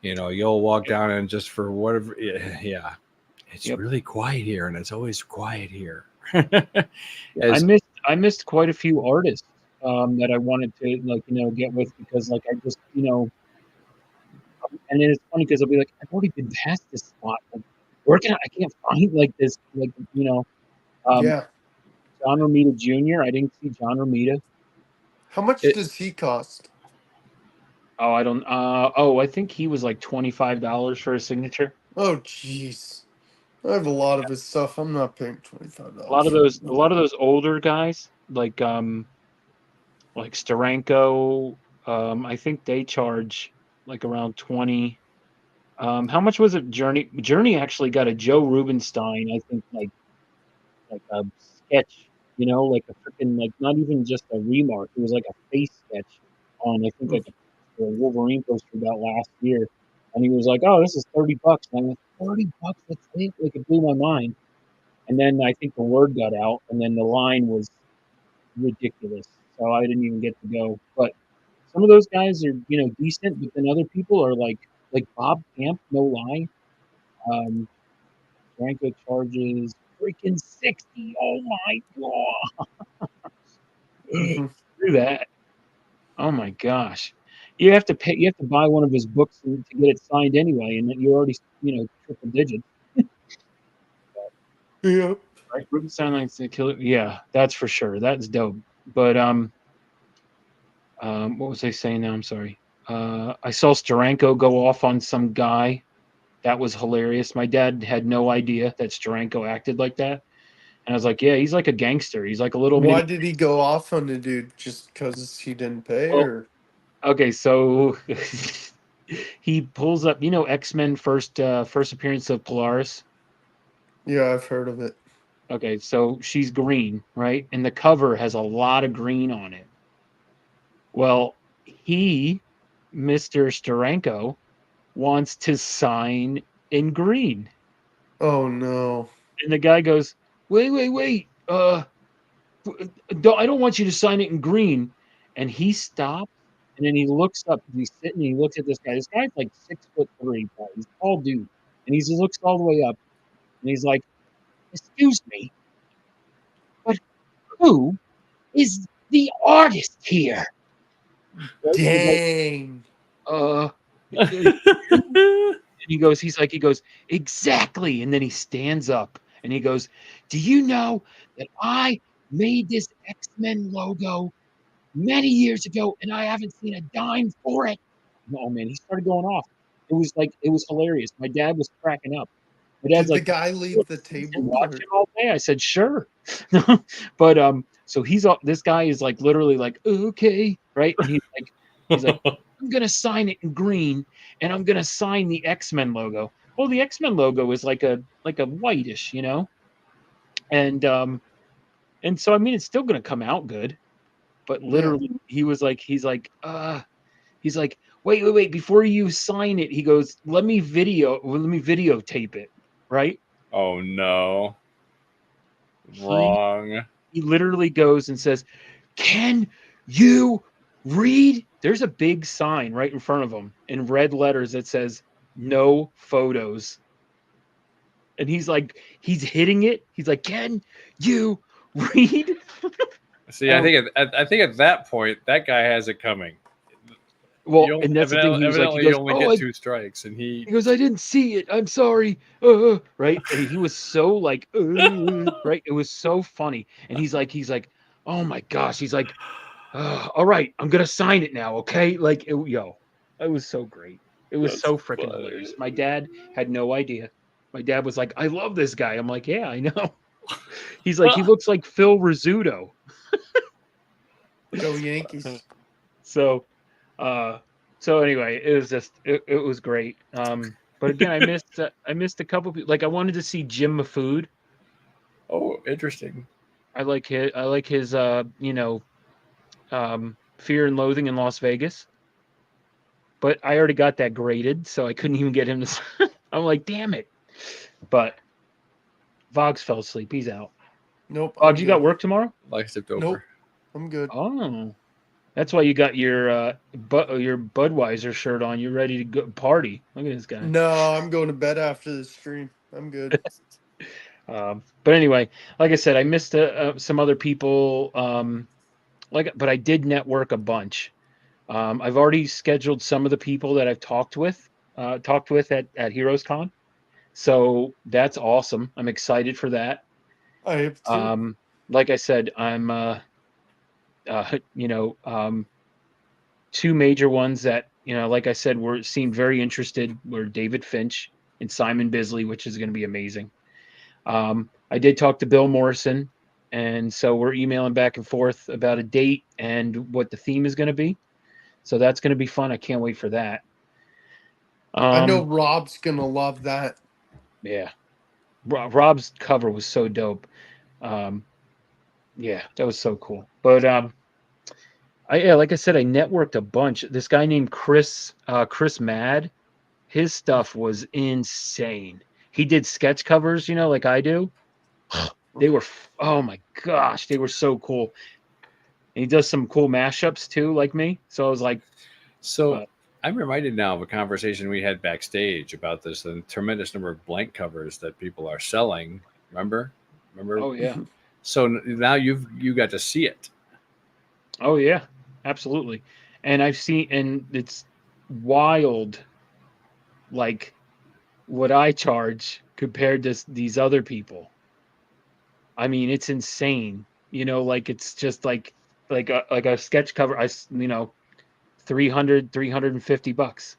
Speaker 2: You know, you'll walk down and just for whatever, it's really quiet here, and it's always quiet here.
Speaker 7: I missed quite a few artists that I wanted to, like, you know, get with, because like I just, you know, and then it's funny because I'll be like, I've already been past this spot. Like, I can't find like this, like, you know, John Romita Jr. I didn't see John Romita.
Speaker 8: How much does he cost?
Speaker 7: Oh, I don't. I think he was like $25 for a signature.
Speaker 8: Oh, jeez. I have a lot of his stuff. I'm not paying $25.
Speaker 7: A lot of those older guys, like Steranko, I think they charge like around 20. How much was it? Journey actually got a Joe Rubenstein, I think, like a sketch you know, like a freaking, like not even just a remark. It was like a face sketch on, I think, like a Wolverine poster about last year. And he was like, "Oh, this is $30." And I'm like, $30? That's it? Like, it blew my mind. And then I think the word got out, and then the line was ridiculous. So I didn't even get to go. But some of those guys are, you know, decent, but then other people are like Bob Camp, no lie. Franco charges freaking 60. Oh my god. Do that. Oh my gosh. You have to pay. You have to buy one of his books to get it signed anyway, and then you're already, you know, triple digits.
Speaker 8: Yep.
Speaker 7: Right? Rubenstein likes to kill it. Yeah, that's for sure. That's dope. But what was I saying now? I'm sorry. I saw Steranko go off on some guy. That was hilarious. My dad had no idea that Steranko acted like that, and I was like, "Yeah, he's like a gangster. He's like a little
Speaker 8: Why
Speaker 7: mini."
Speaker 8: did he go off on the dude? Just because he didn't pay,
Speaker 7: Well,
Speaker 8: or
Speaker 7: okay, so he pulls up. You know, X-Men first appearance of Polaris.
Speaker 8: yeah, I've heard of it.
Speaker 7: Okay, so she's green, right? And the cover has a lot of green on it. Well, Mr. Steranko, wants to sign in green.
Speaker 8: Oh no.
Speaker 7: And the guy goes, wait. I don't want you to sign it in green. And he stops, and then he looks up. He's sitting, and he looks at this guy. This guy's like 6'3", but he's a tall dude. And he just looks all the way up, and he's like, "Excuse me, but who is the artist here?" Right? He's like,
Speaker 8: Dang.
Speaker 7: uh, he goes, exactly. And then he stands up and he goes, "Do you know that I made this X-Men logo many years ago and I haven't seen a dime for it?" Oh man, he started going off. It was hilarious. My dad was cracking up. My dad's
Speaker 8: Did the
Speaker 7: like,
Speaker 8: guy
Speaker 7: "Look,
Speaker 8: leave the
Speaker 7: you can
Speaker 8: table?
Speaker 7: watch
Speaker 8: Or?
Speaker 7: it all day." I said, "Sure." But so this guy is like literally like, "Okay," right? And he's like, "I'm gonna sign it in green, and I'm gonna sign the X-Men logo." Well, the X-Men logo is like a whitish, you know, and so I mean, it's still gonna come out good. But
Speaker 8: Yeah.
Speaker 7: literally, he's like, wait, before you sign it, he goes, let me videotape it, right?
Speaker 2: Oh no.
Speaker 7: He
Speaker 2: Wrong.
Speaker 7: he literally goes and says, "Can you read?" There's a big sign right in front of him in red letters that says "No photos." And he's hitting it. He's like, "Can you read?"
Speaker 2: See, I think at that point, that guy has it coming.
Speaker 7: Well, and that's the thing.
Speaker 2: Evidently, you only get 2 strikes, and
Speaker 7: He goes, "I didn't see it. I'm sorry." Right? And he was so like, right? It was so funny. And he's like, "Oh my gosh." He's like, "All right, I'm gonna sign it now, okay?" Like, it was so great. It was
Speaker 2: That's
Speaker 7: so freaking
Speaker 2: funny.
Speaker 7: hilarious. My dad had no idea. My dad was like, "I love this guy." I'm like, "Yeah, I know." He's like, "He looks like Phil Rizzuto."
Speaker 8: Go Yankees.
Speaker 7: So, so anyway, it was great. But again, I missed a couple people. Like, I wanted to see Jim Mafood.
Speaker 2: Oh, interesting.
Speaker 7: I like his Fear and Loathing in Las Vegas. But I already got that graded, so I couldn't even get him to. I'm like, damn it. But Vox fell asleep. He's out.
Speaker 8: Nope.
Speaker 7: Vox,
Speaker 8: I'm
Speaker 7: you got
Speaker 8: good.
Speaker 7: work tomorrow?
Speaker 2: Life tipped over.
Speaker 8: Nope. I'm good.
Speaker 7: Oh, that's why you got your Budweiser shirt on. You're ready to go party. Look at this guy.
Speaker 8: No, I'm going to bed after the stream. I'm good.
Speaker 7: But anyway, like I said, I missed some other people. But I did network a bunch. I've already scheduled some of the people that I've talked with at Heroes Con. So that's awesome. I'm excited for that.
Speaker 8: I have two.
Speaker 7: Like I said, I'm two major ones that, like I said, seemed very interested were David Finch and Simon Bisley, which is going to be amazing. I did talk to Bill Morrison, and so we're emailing back and forth about a date and what the theme is going to be. So that's going to be fun. I can't wait for that.
Speaker 8: I know Rob's gonna love that.
Speaker 7: Yeah, Rob's cover was so dope. Yeah, that was so cool. But yeah, like I said, I networked a bunch. This guy named Chris Mad, his stuff was insane. He did sketch covers, like I do. They were, oh my gosh, they were so cool. And he does some cool mashups too, like me. So I was like,
Speaker 2: So I'm reminded now of a conversation we had backstage about this, the tremendous number of blank covers that people are selling. Remember?
Speaker 7: oh yeah,
Speaker 2: So now you got to see it.
Speaker 7: oh yeah, absolutely. And I've seen, and it's wild, like what I charge compared to these other people. I mean, it's insane. Like it's just like a sketch cover. 350 bucks.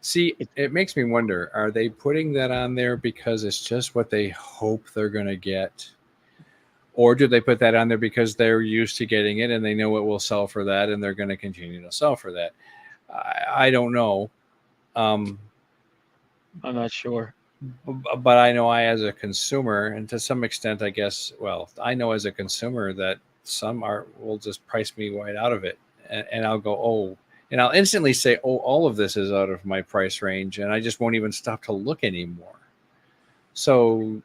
Speaker 2: See, it makes me wonder, are they putting that on there because it's just what they hope they're going to get? Or do they put that on there because they're used to getting it and they know it will sell for that and they're going to continue to sell for that? I don't know.
Speaker 7: I'm not sure.
Speaker 2: But I know as a consumer, and to some extent, I guess, well, I know as a consumer that some art will just price me right out of it. And I'll go, oh, and I'll instantly say, oh, all of this is out of my price range. And I just won't even stop to look anymore. So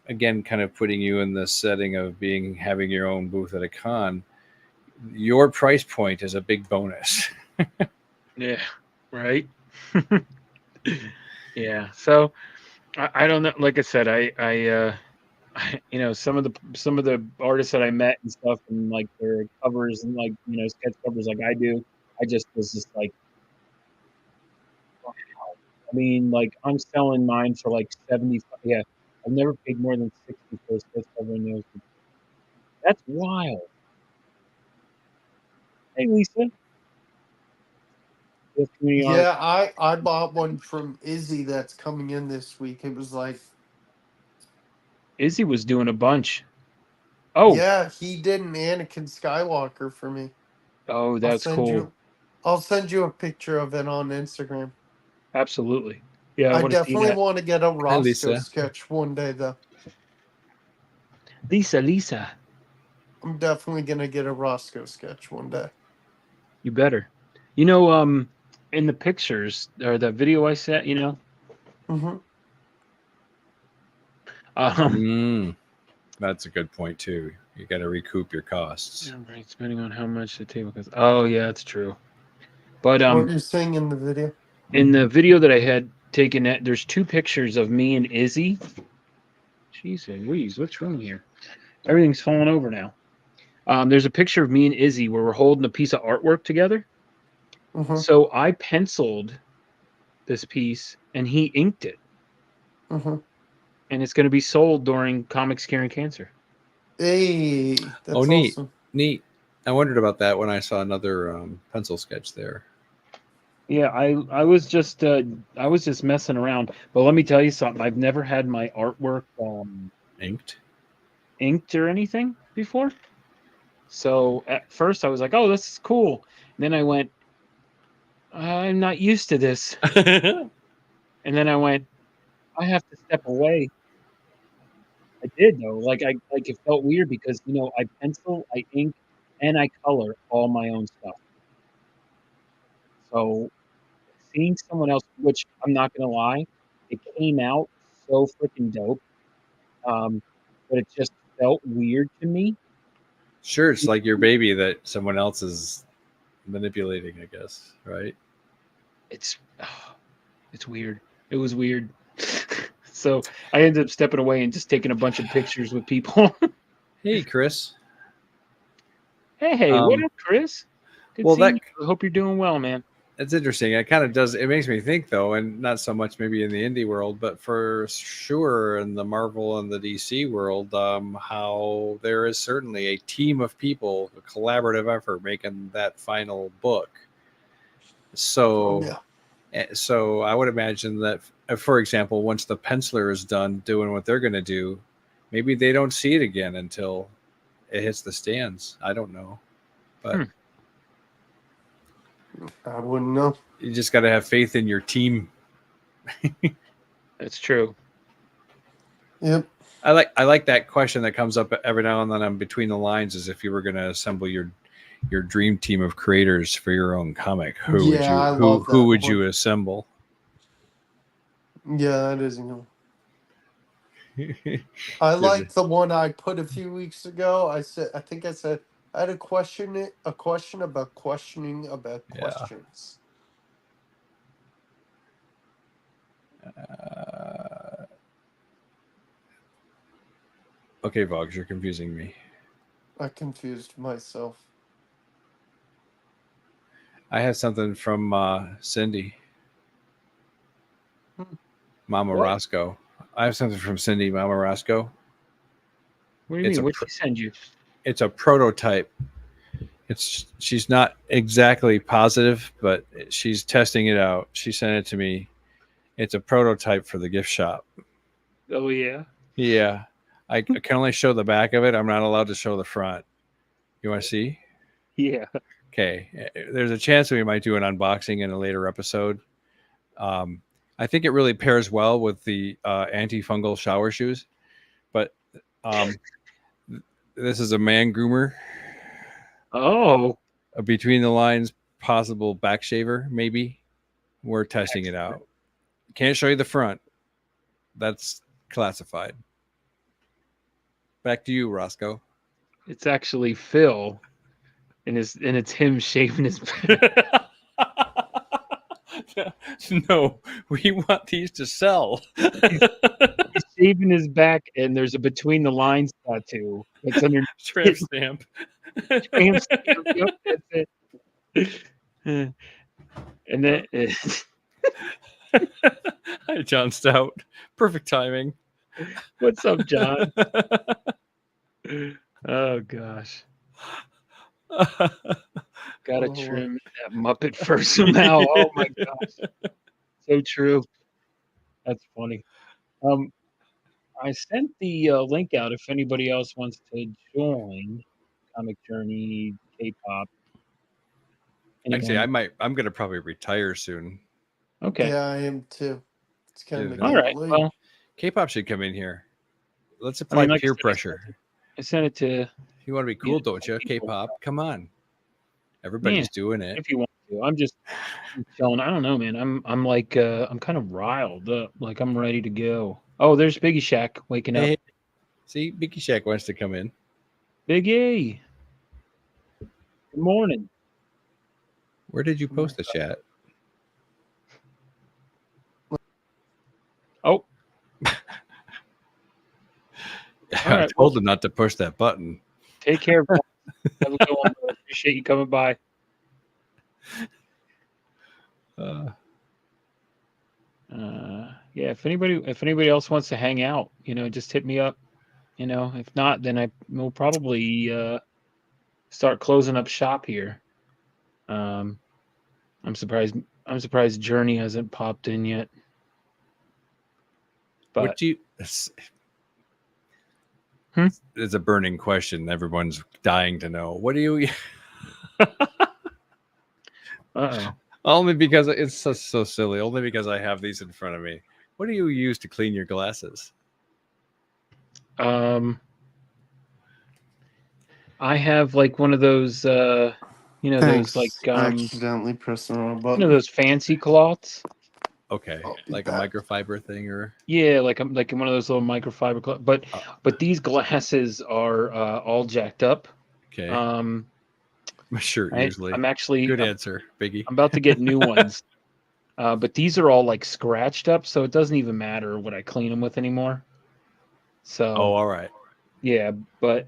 Speaker 2: again, kind of putting you in the setting of having your own booth at a con, your price point is a big bonus.
Speaker 7: Yeah, right. Yeah. So I don't know. Like I said, some of the artists that I met and stuff, and like their covers and like sketch covers like I do, I just was just like, wow. I mean, like I'm selling mine for like 70. Yeah, I've never paid more than 60 for a sketch cover in those. That's wild. Hey Lisa, you have community art.
Speaker 8: Yeah, I bought one from Izzy that's coming in this week. It was like,
Speaker 7: Izzy was doing a bunch. Oh,
Speaker 8: yeah, he did an Anakin Skywalker for me.
Speaker 7: oh,
Speaker 8: I'll
Speaker 7: that's
Speaker 8: send
Speaker 7: cool.
Speaker 8: you I'll send you a picture of it on Instagram.
Speaker 7: Absolutely. Yeah, I
Speaker 8: I
Speaker 7: want to see
Speaker 8: definitely
Speaker 7: that.
Speaker 8: want to get a
Speaker 2: Hi,
Speaker 8: Roscoe
Speaker 2: Lisa.
Speaker 8: sketch one day though.
Speaker 7: Lisa,
Speaker 8: I'm definitely gonna get a Roscoe sketch one day.
Speaker 7: you better. In the pictures or the video I sent,
Speaker 8: Mm-hmm.
Speaker 2: That's a good point too. You got to recoup your costs.
Speaker 7: Right, depending on how much the table costs. Oh yeah, that's true. But
Speaker 8: What you're saying in the video?
Speaker 7: in the video that I had taken, there's two pictures of me and Izzy. Jeez Louise, what's wrong here? Everything's falling over now. There's a picture of me and Izzy where we're holding a piece of artwork together.
Speaker 8: Mm-hmm.
Speaker 7: So I penciled this piece and he inked it.
Speaker 8: Mm-hmm.
Speaker 7: And it's going to be sold during Comics Curing Cancer.
Speaker 8: Hey, that's
Speaker 2: neat.
Speaker 8: awesome.
Speaker 2: Neat. I wondered about that when I saw another pencil sketch there.
Speaker 7: Yeah, I was just messing around. But let me tell you something. I've never had my artwork inked or anything before. So at first I was like, "Oh, this is cool." And then I went, "I'm not used to this." And then I went, "I have to step away." I did though. It felt weird because I pencil, I ink, and I color all my own stuff. So seeing someone else, which I'm not gonna lie, it came out so freaking dope. But it just felt weird to me.
Speaker 2: Sure, it's like your baby that someone else is manipulating, I guess, right?
Speaker 7: It's weird. It was weird. So I ended up stepping away and just taking a bunch of pictures with people.
Speaker 2: Hey, Chris.
Speaker 7: Hey, what up, Chris? Good seeing you. I hope you're doing well, man.
Speaker 2: It's interesting. It kind of does. It makes me think, though, and not so much maybe in the indie world, but for sure in the Marvel and the DC world, how there is certainly a team of people, a collaborative effort making that final book. So, so I would imagine that, for example, once the penciler is done doing what they're going to do, maybe they don't see it again until it hits the stands. I don't know, but.
Speaker 8: I wouldn't know.
Speaker 2: You just got to have faith in your team.
Speaker 7: That's true.
Speaker 8: Yep.
Speaker 2: I like that question that comes up every now and then on Between the Lines, is if you were going to assemble your dream team of creators for your own comic, who would you assemble?
Speaker 8: Yeah, that is I like the one I put a few weeks ago. I think I said I had a question about questioning about questions.
Speaker 2: Okay, Vogs, you're confusing me.
Speaker 8: I confused myself.
Speaker 2: I have something from Cindy. Mama
Speaker 7: What?
Speaker 2: Roscoe. I have something from Cindy, Mama Roscoe.
Speaker 7: What do you mean? What'd she send you?
Speaker 2: It's a prototype. She's not exactly positive, but she's testing it out. She sent it to me. It's a prototype for the gift shop.
Speaker 7: Oh yeah.
Speaker 2: Yeah. I can only show the back of it. I'm not allowed to show the front. You want to see?
Speaker 7: Yeah.
Speaker 2: Okay. There's a chance that we might do an unboxing in a later episode. I think it really pairs well with the antifungal shower shoes. But this is a man groomer.
Speaker 7: Oh.
Speaker 2: A Between the Lines possible back shaver, maybe. We're testing it out. Can't show you the front. That's classified. Back to you, Rosko.
Speaker 7: It's actually Phil, and it's him shaving his.
Speaker 2: No, we want these to sell.
Speaker 7: He's shaving his back, and there's a Between the Lines tattoo. It's under
Speaker 2: tramp stamp.
Speaker 7: Tramp stamp. Yep, that's it. And then.
Speaker 2: Hi, John Stout. Perfect timing.
Speaker 7: What's up, John? Oh gosh. Gotta trim that Muppet first somehow. Oh my gosh. So true. That's funny. I sent the link out if anybody else wants to join Comic Journey, K-pop.
Speaker 2: Actually, I'm gonna probably retire soon.
Speaker 7: Okay.
Speaker 8: Yeah, I am too. It's kind of
Speaker 7: all right.
Speaker 8: late.
Speaker 7: Well,
Speaker 2: K-pop should come in here. Let's apply peer pressure.
Speaker 7: I sent it to.
Speaker 2: You want to be cool, don't you? K-pop, come on. Everybody's doing it.
Speaker 7: If you want to, I'm just telling. I don't know, man. I'm like I'm kind of riled up. Like I'm ready to go. Oh, there's Biggie Shack waking up.
Speaker 2: See, Biggie Shack wants to come in.
Speaker 7: Biggie. Good morning.
Speaker 2: Where did you post the chat?
Speaker 7: Oh.
Speaker 2: I told him not to push that button.
Speaker 7: Take care. Have a good one. Appreciate you coming by. Yeah, if anybody else wants to hang out, just hit me up. If not, then we'll probably start closing up shop here. I'm surprised Journey hasn't popped in yet. But
Speaker 2: what do you? It's a burning question. Everyone's dying to know. What do you?
Speaker 7: Uh-oh.
Speaker 2: Only because it's so silly. Only because I have these in front of me. What do you use to clean your glasses?
Speaker 7: I have like one of those, those like
Speaker 8: I accidentally pressed the wrong button.
Speaker 7: those fancy cloths.
Speaker 2: Okay, like a microfiber thing, or
Speaker 7: like one of those little microfiber cloths. But these glasses are all jacked up.
Speaker 2: Okay. My shirt usually.
Speaker 7: I'm actually
Speaker 2: good answer, Biggie.
Speaker 7: I'm about to get new ones. But these are all like scratched up, so it doesn't even matter what I clean them with anymore. So
Speaker 2: all right.
Speaker 7: Yeah, but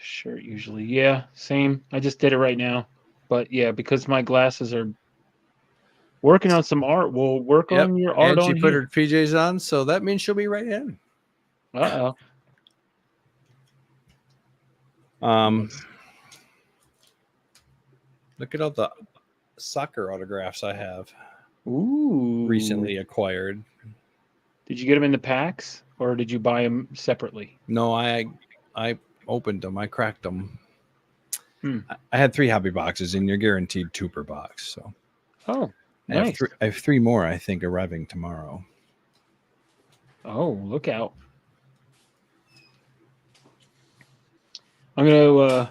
Speaker 7: shirt usually. Yeah, same. I just did it right now. But yeah, because my glasses are working on some art. We'll work on your art.
Speaker 2: And she put her PJs on, so that means she'll be right in.
Speaker 7: Uh-oh.
Speaker 2: Look at all the soccer autographs I have.
Speaker 7: Ooh.
Speaker 2: Recently acquired.
Speaker 7: Did you get them in the packs, or did you buy them separately?
Speaker 2: No, I opened them. I cracked them. I had 3 hobby boxes, and you're guaranteed 2 per box. So.
Speaker 7: Oh, nice.
Speaker 2: I have 3 more, I think, arriving tomorrow.
Speaker 7: Oh, look out. I'm going to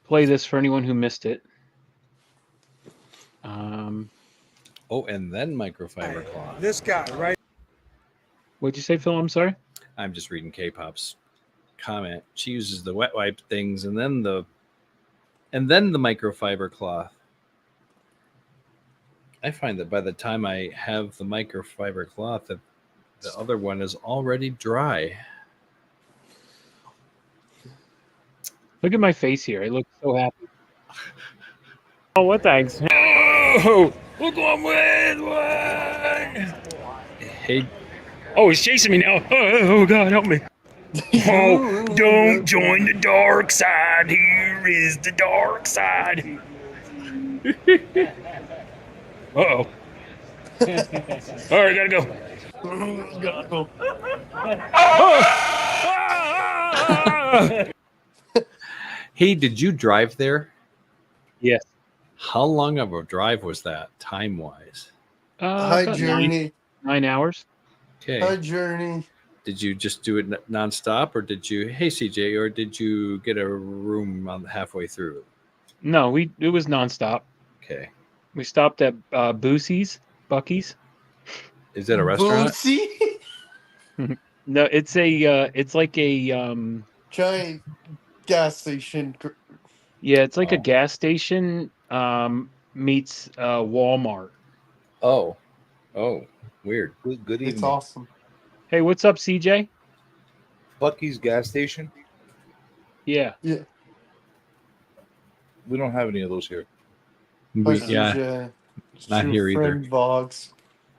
Speaker 7: play this for anyone who missed it.
Speaker 2: Oh, and then microfiber cloth.
Speaker 9: This guy, right?
Speaker 7: What'd you say, Phil? I'm sorry.
Speaker 2: I'm just reading K-pop's comment. She uses the wet wipe things and then the microfiber cloth. I find that by the time I have the microfiber cloth, that the other one is already dry.
Speaker 7: Look at my face here. I look so happy.
Speaker 10: Oh, what thanks? Oh, look what I'm with. What?
Speaker 2: Hey,
Speaker 10: Oh, he's chasing me now. Oh God, help me. Oh, don't join the dark side. Here is the dark side. Uh-oh. All right, gotta go. Gotta go.
Speaker 2: hey, did you drive there?
Speaker 7: Yes.
Speaker 2: How long of a drive was that, time-wise?
Speaker 8: Hi,
Speaker 7: About
Speaker 8: Journey.
Speaker 7: 9 hours.
Speaker 2: Okay.
Speaker 8: Hi, Journey.
Speaker 2: Did you just do it nonstop, or did you, hey CJ, or did you get a room on halfway through?
Speaker 7: No, it was nonstop.
Speaker 2: Okay.
Speaker 7: We stopped at Boosie's, Bucky's.
Speaker 2: Is that a restaurant?
Speaker 8: Bootsy?
Speaker 7: No, it's like a
Speaker 8: Giant gas station.
Speaker 7: yeah, it's like a gas station meets Walmart.
Speaker 2: Oh, weird.
Speaker 12: Good evening.
Speaker 8: It's awesome.
Speaker 7: Hey, what's up, CJ?
Speaker 12: Bucky's gas station.
Speaker 7: Yeah.
Speaker 8: Yeah.
Speaker 12: We don't have any of those here.
Speaker 2: Yeah, not here either.
Speaker 8: Friend Boggs.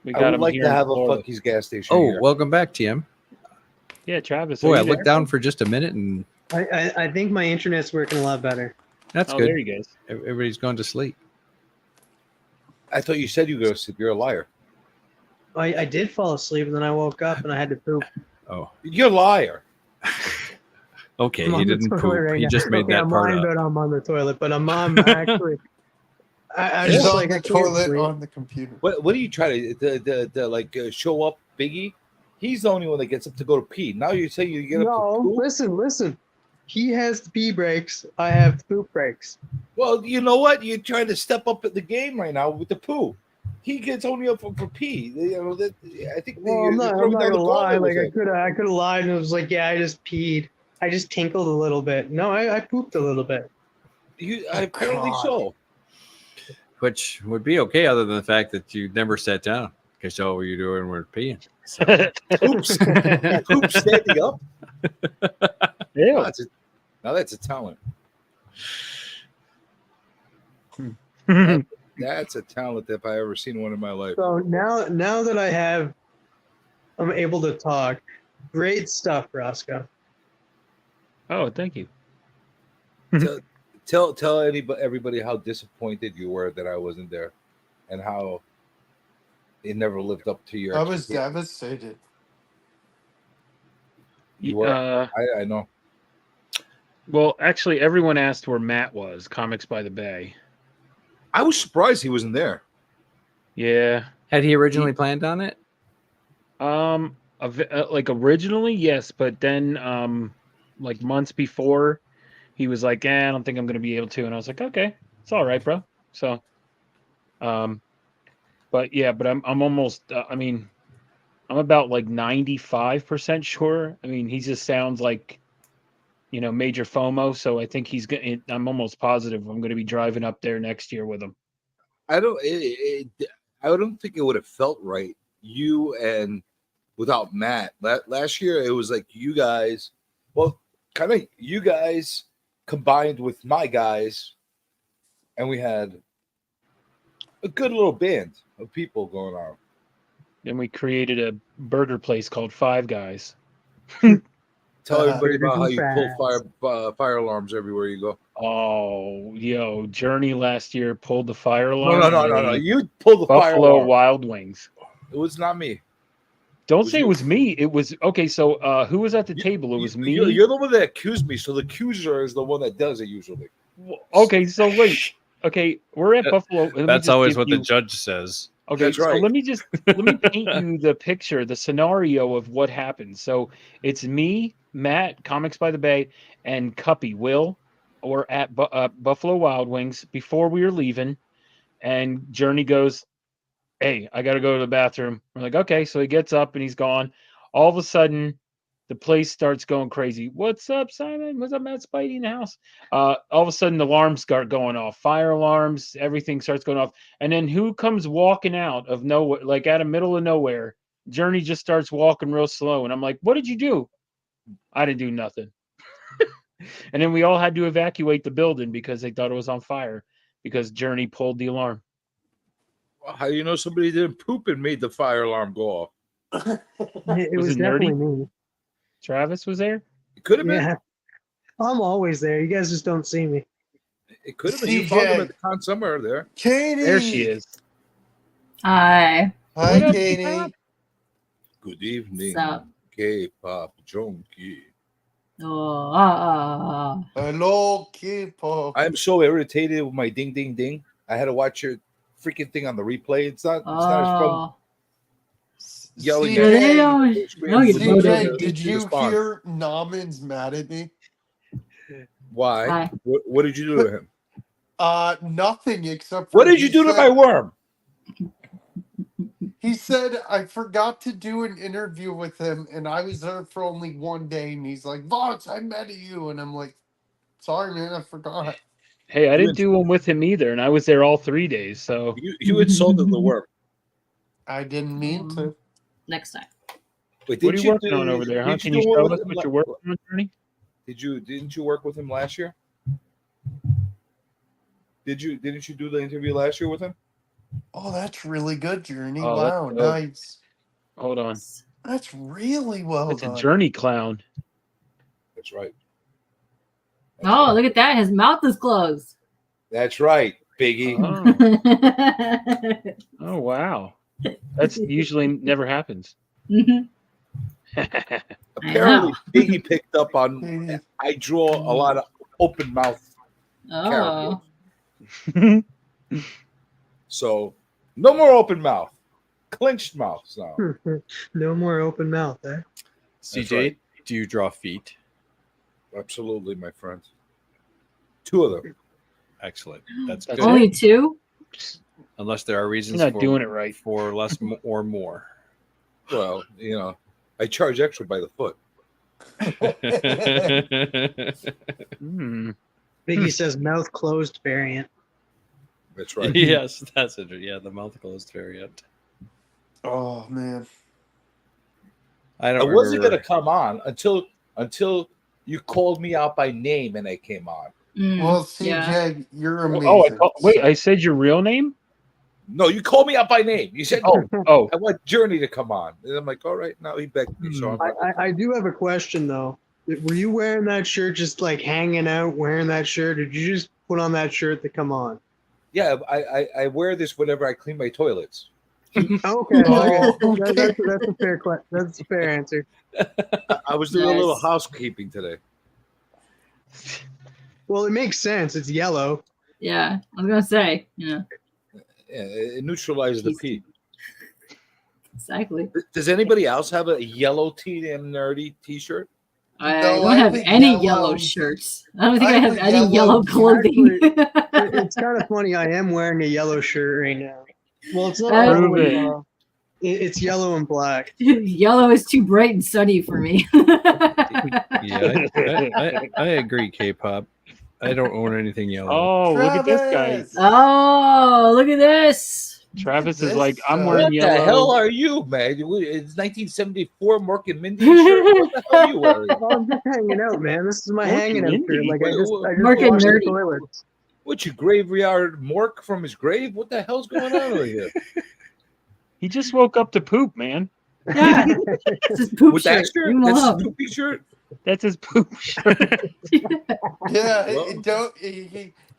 Speaker 7: We
Speaker 12: I
Speaker 7: got
Speaker 12: would
Speaker 7: him
Speaker 12: like
Speaker 7: here
Speaker 12: to
Speaker 7: in
Speaker 12: have a
Speaker 7: Florida.
Speaker 12: Bucky's gas station.
Speaker 2: Oh,
Speaker 12: here.
Speaker 2: welcome back, TM.
Speaker 7: Yeah, Travis.
Speaker 2: Boy,
Speaker 7: are
Speaker 2: I
Speaker 7: you
Speaker 2: looked
Speaker 7: there?
Speaker 2: down for just a minute, and
Speaker 6: I think my internet's working a lot better.
Speaker 2: that's
Speaker 7: Oh,
Speaker 2: good.
Speaker 7: there you go.
Speaker 2: Everybody's going to sleep.
Speaker 12: I thought you said you were going to sleep. You're a liar.
Speaker 6: I did fall asleep and then I woke up and I had to poop.
Speaker 2: Oh,
Speaker 12: You're a liar.
Speaker 2: okay.
Speaker 6: I'm
Speaker 2: He
Speaker 6: on the
Speaker 2: didn't
Speaker 6: toilet
Speaker 2: poop.
Speaker 6: right
Speaker 2: He
Speaker 6: now.
Speaker 2: just made
Speaker 6: Okay,
Speaker 2: that
Speaker 6: I'm
Speaker 2: part
Speaker 6: lying,
Speaker 2: up.
Speaker 6: but I'm on the toilet. But I'm actually. I
Speaker 8: He's
Speaker 6: just
Speaker 8: on
Speaker 6: like
Speaker 8: the
Speaker 6: I can't
Speaker 8: toilet
Speaker 6: sleep.
Speaker 8: on the computer.
Speaker 12: What are you trying to show up, Biggie? He's the only one that gets up to go to pee. Now you say you get up to
Speaker 6: No,
Speaker 12: poop?
Speaker 6: listen. He has the pee breaks. I have the poop breaks.
Speaker 12: Well, you know what? You're trying to step up at the game right now with the poo. He gets only up for pee. I think
Speaker 6: Well, I'm not gonna lie. Like I could have lied and it was like, yeah, I just peed. I just tinkled a little bit. No, I pooped a little bit.
Speaker 12: Apparently so.
Speaker 2: Which would be okay, other than the fact that you never sat down because all you're doing was peeing. So.
Speaker 12: Oops. Poop standing up.
Speaker 7: Yeah.
Speaker 12: Now that's a talent. That's a talent if I ever seen one in my life.
Speaker 6: So now that I'm able to talk. Great stuff, Rosko.
Speaker 7: Oh, thank you.
Speaker 12: Tell everybody how disappointed you were that I wasn't there, and how it never lived up to your.
Speaker 8: I was devastated.
Speaker 12: You were. I know.
Speaker 7: Well, actually, everyone asked where Matt was. Comics by the Bay.
Speaker 12: I was surprised he wasn't there.
Speaker 7: Yeah.
Speaker 2: Had he originally planned on it?
Speaker 7: Like originally, yes, but then like months before, he was like, I don't think I'm going to be able to. And I was like, okay, it's all right, bro. So, but yeah, but I'm almost, I'm about like 95% sure. I mean, he just sounds like, major FOMO. So I think I'm almost positive I'm going to be driving up there next year with him.
Speaker 12: I don't think it would have felt right. You and without Matt. Last year, it was like you guys, kind of you guys combined with my guys, and we had a good little band of people going on.
Speaker 7: Then we created a burger place called Five Guys.
Speaker 12: Tell everybody about how you pull fire alarms everywhere you go.
Speaker 7: Oh, Journey last year pulled the fire alarm.
Speaker 12: No. You pulled the fire alarm.
Speaker 7: Buffalo Wild Wings.
Speaker 12: It was not me.
Speaker 7: Don't say it was me. It was okay. So who was at the table? It was me.
Speaker 12: You're the one that accused me. So the accuser is the one that does it usually.
Speaker 7: Okay, so wait. Okay, we're at Buffalo.
Speaker 2: That's always what the judge says.
Speaker 7: Okay,
Speaker 12: That's
Speaker 7: so
Speaker 12: right.
Speaker 7: let me paint you the picture, the scenario of what happened. So it's me, Matt, Comics by the Bay, and Cuppy Will. We're at Buffalo Wild Wings before we were leaving, and Journey goes, "Hey, I got to go to the bathroom." We're like, "Okay," so he gets up and he's gone. All of a sudden, the place starts going crazy. What's up, Simon? What's up, Matt Spidey in the house? All of a sudden, the alarms start going off. Fire alarms, everything starts going off. And then who comes walking out of nowhere, like out of middle of nowhere? Journey just starts walking real slow. And I'm like, what did you do? I didn't do nothing. And then we all had to evacuate the building because they thought it was on fire because Journey pulled the alarm.
Speaker 12: How do you know somebody didn't poop and made the fire alarm go off?
Speaker 6: It was
Speaker 7: it
Speaker 6: definitely
Speaker 7: Nerdy?
Speaker 6: me.
Speaker 7: Travis was there?
Speaker 12: It could have been.
Speaker 6: Yeah. I'm always there. You guys just don't see me.
Speaker 12: It could have been. You found them at the con somewhere there.
Speaker 8: Katie.
Speaker 7: There she is.
Speaker 13: Hi.
Speaker 8: Hi,
Speaker 7: What up,
Speaker 8: Katie.
Speaker 7: Pop?
Speaker 12: Good evening,
Speaker 13: What's up?
Speaker 12: K-pop junkie.
Speaker 13: Oh,
Speaker 8: Hello, K-pop.
Speaker 12: I'm so irritated with my ding ding ding. I had to watch your freaking thing on the replay. It's not as fun
Speaker 13: oh.
Speaker 12: yelling
Speaker 8: CJ,
Speaker 13: They
Speaker 12: at
Speaker 13: don't-
Speaker 12: the screen
Speaker 13: no, you
Speaker 12: with
Speaker 13: don't.
Speaker 12: no
Speaker 8: CJ,
Speaker 12: ability
Speaker 8: did
Speaker 12: to
Speaker 8: you
Speaker 12: respond.
Speaker 8: hear Naman's mad at me?
Speaker 12: Why?
Speaker 13: Why?
Speaker 12: What did you do to him?
Speaker 8: Nothing except for
Speaker 12: What did you
Speaker 8: he
Speaker 12: do to
Speaker 8: said-
Speaker 12: my worm?
Speaker 8: He said I forgot to do an interview with him, and I was there for only one day. And he's like, "Vox, I met you," and I'm like, "Sorry, man, I forgot."
Speaker 7: Hey, I didn't do one with him either, and I was there all 3 days. So
Speaker 12: You insulted the worm.
Speaker 8: I didn't mean to.
Speaker 13: Next time.
Speaker 12: Wait,
Speaker 7: what are
Speaker 12: didn't
Speaker 7: you working on over there, huh?
Speaker 12: didn't
Speaker 7: Can
Speaker 12: do
Speaker 7: you
Speaker 12: one
Speaker 7: show
Speaker 12: with
Speaker 7: us
Speaker 12: him
Speaker 7: what you're working on, Journey?
Speaker 12: Didn't you work with him last year? Didn't you do the interview last year with him?
Speaker 8: Oh, that's really good, Journey.
Speaker 7: Oh,
Speaker 8: Wow,
Speaker 7: that's dope.
Speaker 8: nice.
Speaker 7: Hold on.
Speaker 8: That's really well
Speaker 7: It's
Speaker 8: done.
Speaker 7: a Journey clown.
Speaker 12: That's right.
Speaker 13: Oh, look at that. His mouth is closed.
Speaker 12: That's right, Biggie.
Speaker 7: Oh wow. That's usually never happens.
Speaker 12: Apparently, Biggie picked up on. I draw a lot of open mouth
Speaker 13: Oh.
Speaker 12: characters. So, no more open mouth. Clenched mouths now.
Speaker 6: No more open mouth, eh?
Speaker 2: CJ,
Speaker 12: right.
Speaker 2: do you draw feet?
Speaker 12: Absolutely, my friend. 2 of them.
Speaker 2: Excellent. That's
Speaker 7: That's
Speaker 2: good.
Speaker 13: Only 2?
Speaker 2: Unless there are reasons
Speaker 7: You're not
Speaker 2: for
Speaker 7: doing it right.
Speaker 2: for less or more.
Speaker 12: Well, I charge extra by the foot.
Speaker 6: Biggie says mouth closed variant.
Speaker 12: That's right.
Speaker 2: Yes, that's it. Yeah, the mouth closed variant.
Speaker 8: Oh man.
Speaker 2: I
Speaker 12: I
Speaker 2: don't
Speaker 12: wasn't
Speaker 2: remember.
Speaker 12: gonna come on until you called me out by name and I came on.
Speaker 8: Well, CJ, you're amazing.
Speaker 7: Oh, wait, I said your real name?
Speaker 12: No, you called me out by name. You said,
Speaker 7: Oh,
Speaker 12: I want Journey to come on. And I'm like, all right, now he begged me. So
Speaker 6: I do have a question though. Were you wearing that shirt just like hanging out wearing that shirt? Or did you just put on that shirt to come on?
Speaker 12: yeah, I wear this whenever I clean my toilets.
Speaker 6: Okay,
Speaker 8: okay.
Speaker 6: That's a fair question. That's a fair answer.
Speaker 12: I was doing a little
Speaker 13: Nice.
Speaker 12: housekeeping today.
Speaker 6: Well, it makes sense. It's yellow.
Speaker 13: Yeah, I was going to say. Yeah,
Speaker 12: Yeah, it neutralizes the pee.
Speaker 13: exactly.
Speaker 12: Does anybody else have a yellow TM nerdy T-shirt?
Speaker 13: I
Speaker 8: No,
Speaker 13: don't
Speaker 8: I
Speaker 13: have
Speaker 8: think
Speaker 13: any
Speaker 8: yellow-
Speaker 13: yellow shirts. I don't think I,
Speaker 8: I
Speaker 13: have
Speaker 8: think
Speaker 13: any
Speaker 8: yellow-
Speaker 13: yellow clothing.
Speaker 6: It's kind of funny. I am wearing a yellow shirt right now. Well, it's not
Speaker 13: Prove
Speaker 6: really
Speaker 7: it.
Speaker 6: yellow. It's yellow and black.
Speaker 13: Yellow is too bright and sunny for me.
Speaker 2: Yeah, I agree, K-pop. I don't own anything yellow.
Speaker 7: Oh, look at this guy.
Speaker 8: Travis!
Speaker 13: Oh, look at this.
Speaker 7: Travis
Speaker 8: Look
Speaker 7: is
Speaker 8: at
Speaker 7: like,
Speaker 8: this,
Speaker 7: I'm
Speaker 8: uh,
Speaker 7: wearing
Speaker 12: What
Speaker 7: yellow.
Speaker 12: the hell are you, man? It's 1974 Mork and Mindy shirt. What the hell are you wearing?
Speaker 6: Oh, I'm just hanging out, man. This is my
Speaker 7: Mork
Speaker 6: hanging
Speaker 7: and
Speaker 6: out shirt.
Speaker 7: Mindy?
Speaker 6: Like I just
Speaker 13: Mork and
Speaker 6: washed the
Speaker 13: Nerdy.
Speaker 6: toilets.
Speaker 12: What, you graveyard Mork from his grave? What the hell's going on over here?
Speaker 7: He just woke up to poop, man.
Speaker 13: Yeah, it's his poop
Speaker 12: With
Speaker 13: shirt.
Speaker 12: that shirt?
Speaker 13: Leave him
Speaker 12: That's his
Speaker 13: alone.
Speaker 12: poopy shirt?
Speaker 7: That's his poop shirt.
Speaker 8: Yeah,
Speaker 12: Well-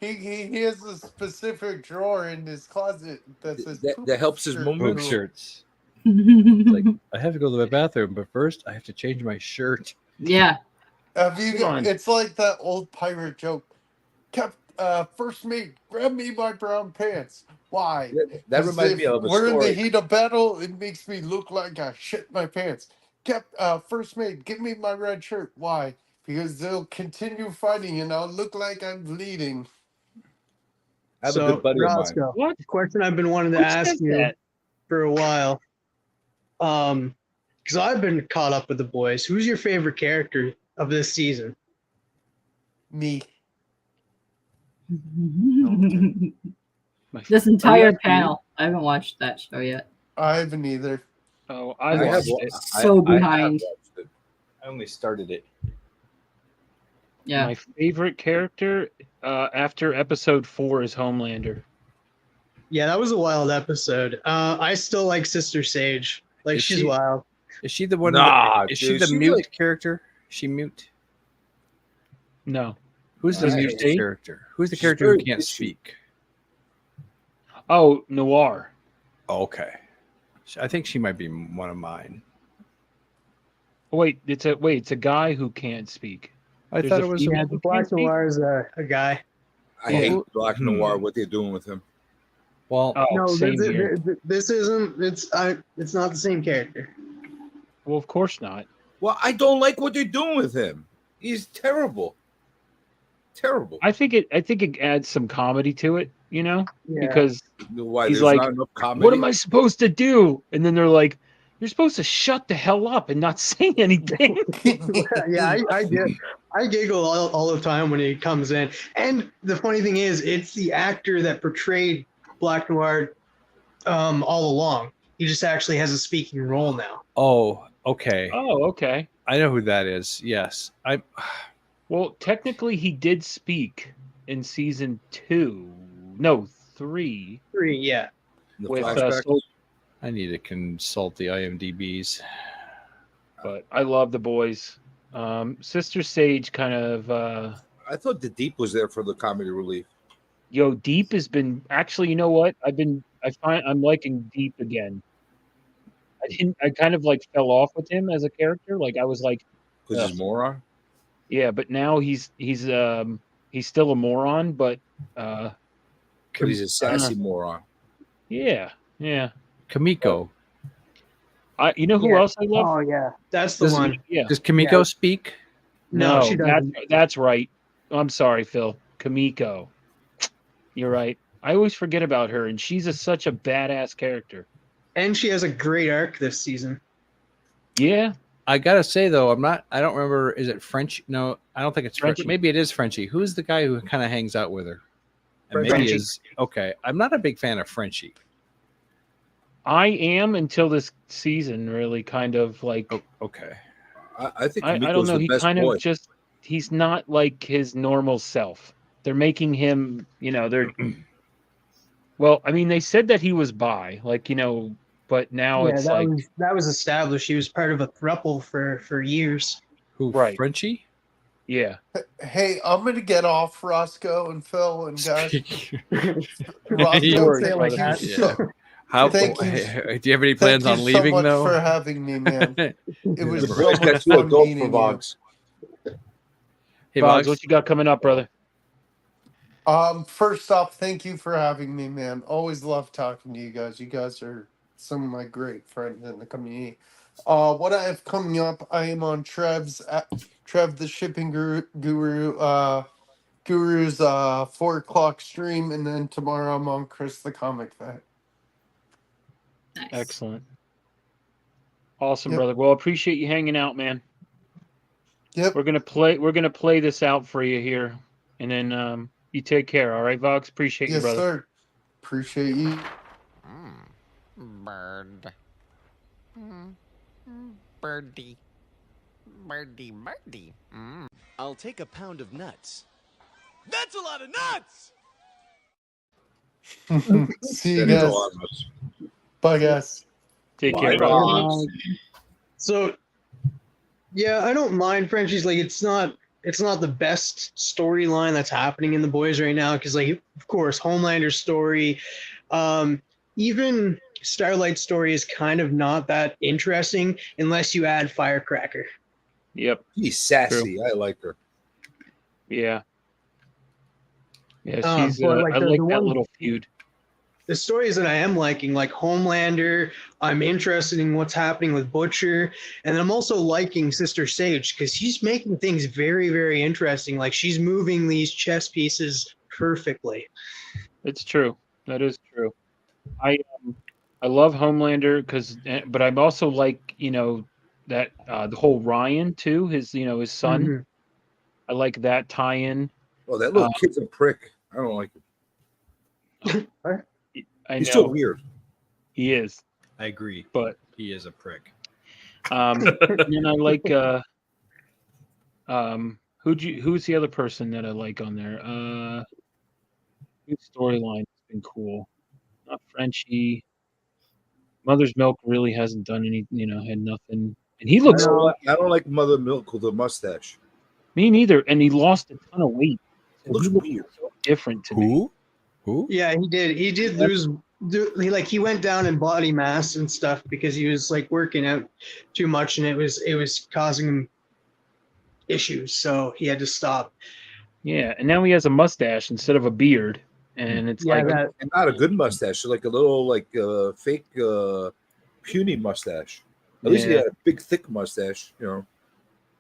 Speaker 8: he has a specific drawer in his closet that says
Speaker 12: That helps his
Speaker 8: shirt
Speaker 12: movement.
Speaker 2: Poop
Speaker 8: drawer.
Speaker 2: shirts. It's like, I have to go to the bathroom, but first I have to change my shirt.
Speaker 13: Yeah.
Speaker 8: Have you?
Speaker 7: Come on.
Speaker 8: It's like that old pirate joke. first mate, grab me my brown pants. Why?
Speaker 12: That
Speaker 8: 'Cause
Speaker 12: reminds
Speaker 8: if
Speaker 12: me of a
Speaker 8: we're in the
Speaker 12: story.
Speaker 8: heat of battle, it makes me look like I shit my pants. First mate, give me my red shirt. Why? Because they'll continue fighting and I'll look like I'm bleeding.
Speaker 12: I have a
Speaker 6: So,
Speaker 12: good buddy of mine.
Speaker 6: Roscoe,
Speaker 7: What?
Speaker 6: question I've been wanting to
Speaker 7: Who
Speaker 6: ask
Speaker 7: says
Speaker 6: you
Speaker 7: that?
Speaker 6: for a while. Because I've been caught up with the boys. Who's your favorite character of this season?
Speaker 8: Me.
Speaker 13: This
Speaker 7: Are you
Speaker 13: entire
Speaker 7: asking me?
Speaker 13: panel. I haven't watched that show yet.
Speaker 8: I haven't either.
Speaker 7: Oh, I
Speaker 12: I have,
Speaker 7: watched it.
Speaker 13: So
Speaker 12: I have
Speaker 13: behind.
Speaker 12: watched it. I only started it.
Speaker 13: Yeah.
Speaker 7: My favorite character after episode 4 is Homelander.
Speaker 6: Yeah, that was a wild episode. I still like Sister Sage. Like,
Speaker 2: Is
Speaker 6: she's
Speaker 2: she-
Speaker 6: wild.
Speaker 2: Is she the one?
Speaker 12: Nah,
Speaker 2: is she
Speaker 12: dude,
Speaker 2: the
Speaker 12: she's
Speaker 2: mute
Speaker 12: like-
Speaker 2: character? Is she mute?
Speaker 7: No.
Speaker 2: Who's the
Speaker 7: Sister
Speaker 2: mute
Speaker 7: Sage?
Speaker 2: character? Who's the
Speaker 12: She's
Speaker 2: character who
Speaker 12: very
Speaker 2: can't
Speaker 12: bitchy.
Speaker 2: speak?
Speaker 7: Oh, Noir.
Speaker 2: Oh, okay. I think she might be one of mine.
Speaker 7: Oh, wait, it's a guy who can't speak.
Speaker 2: I
Speaker 7: There's
Speaker 2: thought
Speaker 7: a
Speaker 2: it was.
Speaker 7: female
Speaker 6: Yeah,
Speaker 7: who
Speaker 6: the Black
Speaker 7: can't speak?
Speaker 6: Noir is a guy.
Speaker 12: I
Speaker 7: Well,
Speaker 12: hate Black Noir. What they're doing with him?
Speaker 2: Well,
Speaker 7: Oh,
Speaker 6: No,
Speaker 7: same here.
Speaker 6: this isn't. It's not the same character.
Speaker 7: Well, of course not.
Speaker 12: Well, I don't like what they're doing with him. He's terrible. Terrible.
Speaker 7: I think it adds some comedy to it, you know,
Speaker 6: Yeah.
Speaker 7: because
Speaker 12: Why?
Speaker 7: he's
Speaker 12: There's
Speaker 7: like,
Speaker 12: not enough comedy.
Speaker 7: what am I supposed to do? And then they're like, you're supposed to shut the hell up and not say anything.
Speaker 6: Yeah, I giggle all the time when he comes in. And the funny thing is, it's the actor that portrayed Black Noir all along. He just actually has a speaking role now.
Speaker 2: oh, okay.
Speaker 7: Oh, okay.
Speaker 2: I know who that is. Yes,
Speaker 7: Well, technically, he did speak in season 2. No, 3.
Speaker 6: 3, yeah.
Speaker 12: The
Speaker 7: With
Speaker 12: flashback?
Speaker 2: I need to consult the IMDb's.
Speaker 7: But I love the boys. Sister Sage kind of.
Speaker 12: I thought the Deep was there for the comedy relief.
Speaker 7: Yo, Deep has been actually. You know what? I'm liking Deep again. I kind of like fell off with him as a character. Like I was like,
Speaker 12: Because he's a moron.
Speaker 7: yeah, but now he's still a moron, but
Speaker 12: But he's a sassy moron.
Speaker 7: yeah.
Speaker 2: Kamiko.
Speaker 7: You know who
Speaker 6: Yeah.
Speaker 7: else I love?
Speaker 6: Oh yeah, that's the
Speaker 2: Does-
Speaker 6: one.
Speaker 7: Yeah.
Speaker 2: Does Kamiko speak?
Speaker 6: No,
Speaker 7: No,
Speaker 6: she doesn't.
Speaker 7: that's right. I'm sorry, Phil. Kamiko. You're right. I always forget about her, and she's such a badass character.
Speaker 6: And she has a great arc this season.
Speaker 7: Yeah.
Speaker 2: I gotta say though, I don't remember. Is it French? No, I don't think it's French.
Speaker 7: Frenchie.
Speaker 2: Maybe it is Frenchie. Who's the guy who kind of hangs out with her? And maybe
Speaker 6: Frenchie.
Speaker 2: is okay. I'm not a big fan of Frenchie.
Speaker 7: I am until this season, really kind of like.
Speaker 2: Oh, okay.
Speaker 12: I think
Speaker 7: I
Speaker 12: Kamiko's
Speaker 7: don't know.
Speaker 12: the
Speaker 7: He
Speaker 12: best
Speaker 7: kind
Speaker 12: boy.
Speaker 7: of just. He's not like his normal self. They're making him, they're. Well, I mean, they said that he was bi, but now
Speaker 6: Yeah,
Speaker 7: it's
Speaker 6: that
Speaker 7: like.
Speaker 6: that was established. He was part of a thruple for years.
Speaker 2: Who?
Speaker 7: Right.
Speaker 2: Frenchie?
Speaker 7: Yeah.
Speaker 8: Hey, I'm gonna get off, Roscoe and Phil and guys.
Speaker 6: Don't
Speaker 8: Roscoe,
Speaker 6: say it like
Speaker 8: thank
Speaker 6: that.
Speaker 8: you so-
Speaker 2: How?
Speaker 8: Thank you.
Speaker 2: Do you have any plans
Speaker 8: thank
Speaker 2: on
Speaker 8: you
Speaker 2: leaving
Speaker 8: so much
Speaker 2: though?
Speaker 8: for having me, man. It was
Speaker 12: The
Speaker 8: so
Speaker 12: boys got
Speaker 8: much
Speaker 12: too
Speaker 8: fun
Speaker 12: adult
Speaker 8: meeting
Speaker 12: for
Speaker 8: you.
Speaker 12: Vox.
Speaker 2: Hey,
Speaker 7: Boggs,
Speaker 2: Boggs.
Speaker 7: what you got coming up, brother?
Speaker 8: First off, thank you for having me, man. Always love talking to you guys. You guys are some of my great friends in the community. What I have coming up, I am on Trev the Shipping Guru's 4 o'clock stream, and then tomorrow I'm on Chris the Comic Vet.
Speaker 13: Nice.
Speaker 7: Excellent. Awesome,
Speaker 8: Yep.
Speaker 7: brother. Well, appreciate you hanging out, man.
Speaker 8: Yep.
Speaker 7: We're gonna play this out for you here, and then you take care. All right, Vox. Appreciate you,
Speaker 8: Yes,
Speaker 7: brother.
Speaker 8: sir. Appreciate you.
Speaker 14: Bird. Birdie. Birdie, birdie.
Speaker 15: I'll take a pound of nuts. That's a lot of nuts!
Speaker 8: See you
Speaker 12: That is
Speaker 8: guys.
Speaker 12: alarmist.
Speaker 8: Bye, guys.
Speaker 7: Take
Speaker 12: Bye,
Speaker 7: care, brother.
Speaker 12: Vox.
Speaker 6: So, yeah, I don't mind Frenchie's. Like, it's not the best storyline that's happening in the boys right now. Because, like, of course, Homelander's story, even Starlight's story is kind of not that interesting unless you add Firecracker.
Speaker 7: Yep.
Speaker 12: He's sassy. I like her.
Speaker 7: Yeah. Yeah, she's.
Speaker 6: But like
Speaker 7: I like
Speaker 6: the
Speaker 7: that
Speaker 6: one,
Speaker 7: little feud.
Speaker 6: the stories that I am liking, like Homelander, I'm interested in what's happening with Butcher, and I'm also liking Sister Sage because she's making things very, very interesting. Like she's moving these chess pieces perfectly.
Speaker 7: It's true. That is true. I love Homelander but I'm also like that the whole Ryan too. His son.
Speaker 6: Mhm.
Speaker 7: I like that tie-in.
Speaker 12: Oh, that little kid's a prick. I don't like him.
Speaker 7: I
Speaker 12: He's
Speaker 7: know
Speaker 12: so weird.
Speaker 7: he is.
Speaker 2: I agree,
Speaker 7: but
Speaker 2: he is a prick.
Speaker 7: and I like who's the other person that I like on there? Whose storyline has been cool? Not Frenchie. Mother's Milk really hasn't done any, had nothing. And he looks
Speaker 12: I don't like Mother Milk with a mustache.
Speaker 7: me neither. And he lost a ton of weight.
Speaker 12: He looks weird.
Speaker 7: So different to me.
Speaker 2: Who?
Speaker 6: Yeah, he did. He did lose. He went down in body mass and stuff because he was like working out too much, and it was causing him issues. So he had to stop.
Speaker 7: Yeah, and now he has a mustache instead of a beard, and it's
Speaker 6: Yeah,
Speaker 7: like
Speaker 12: And not a good mustache, like a little fake puny mustache. At least he
Speaker 7: Yeah.
Speaker 12: had a big thick mustache,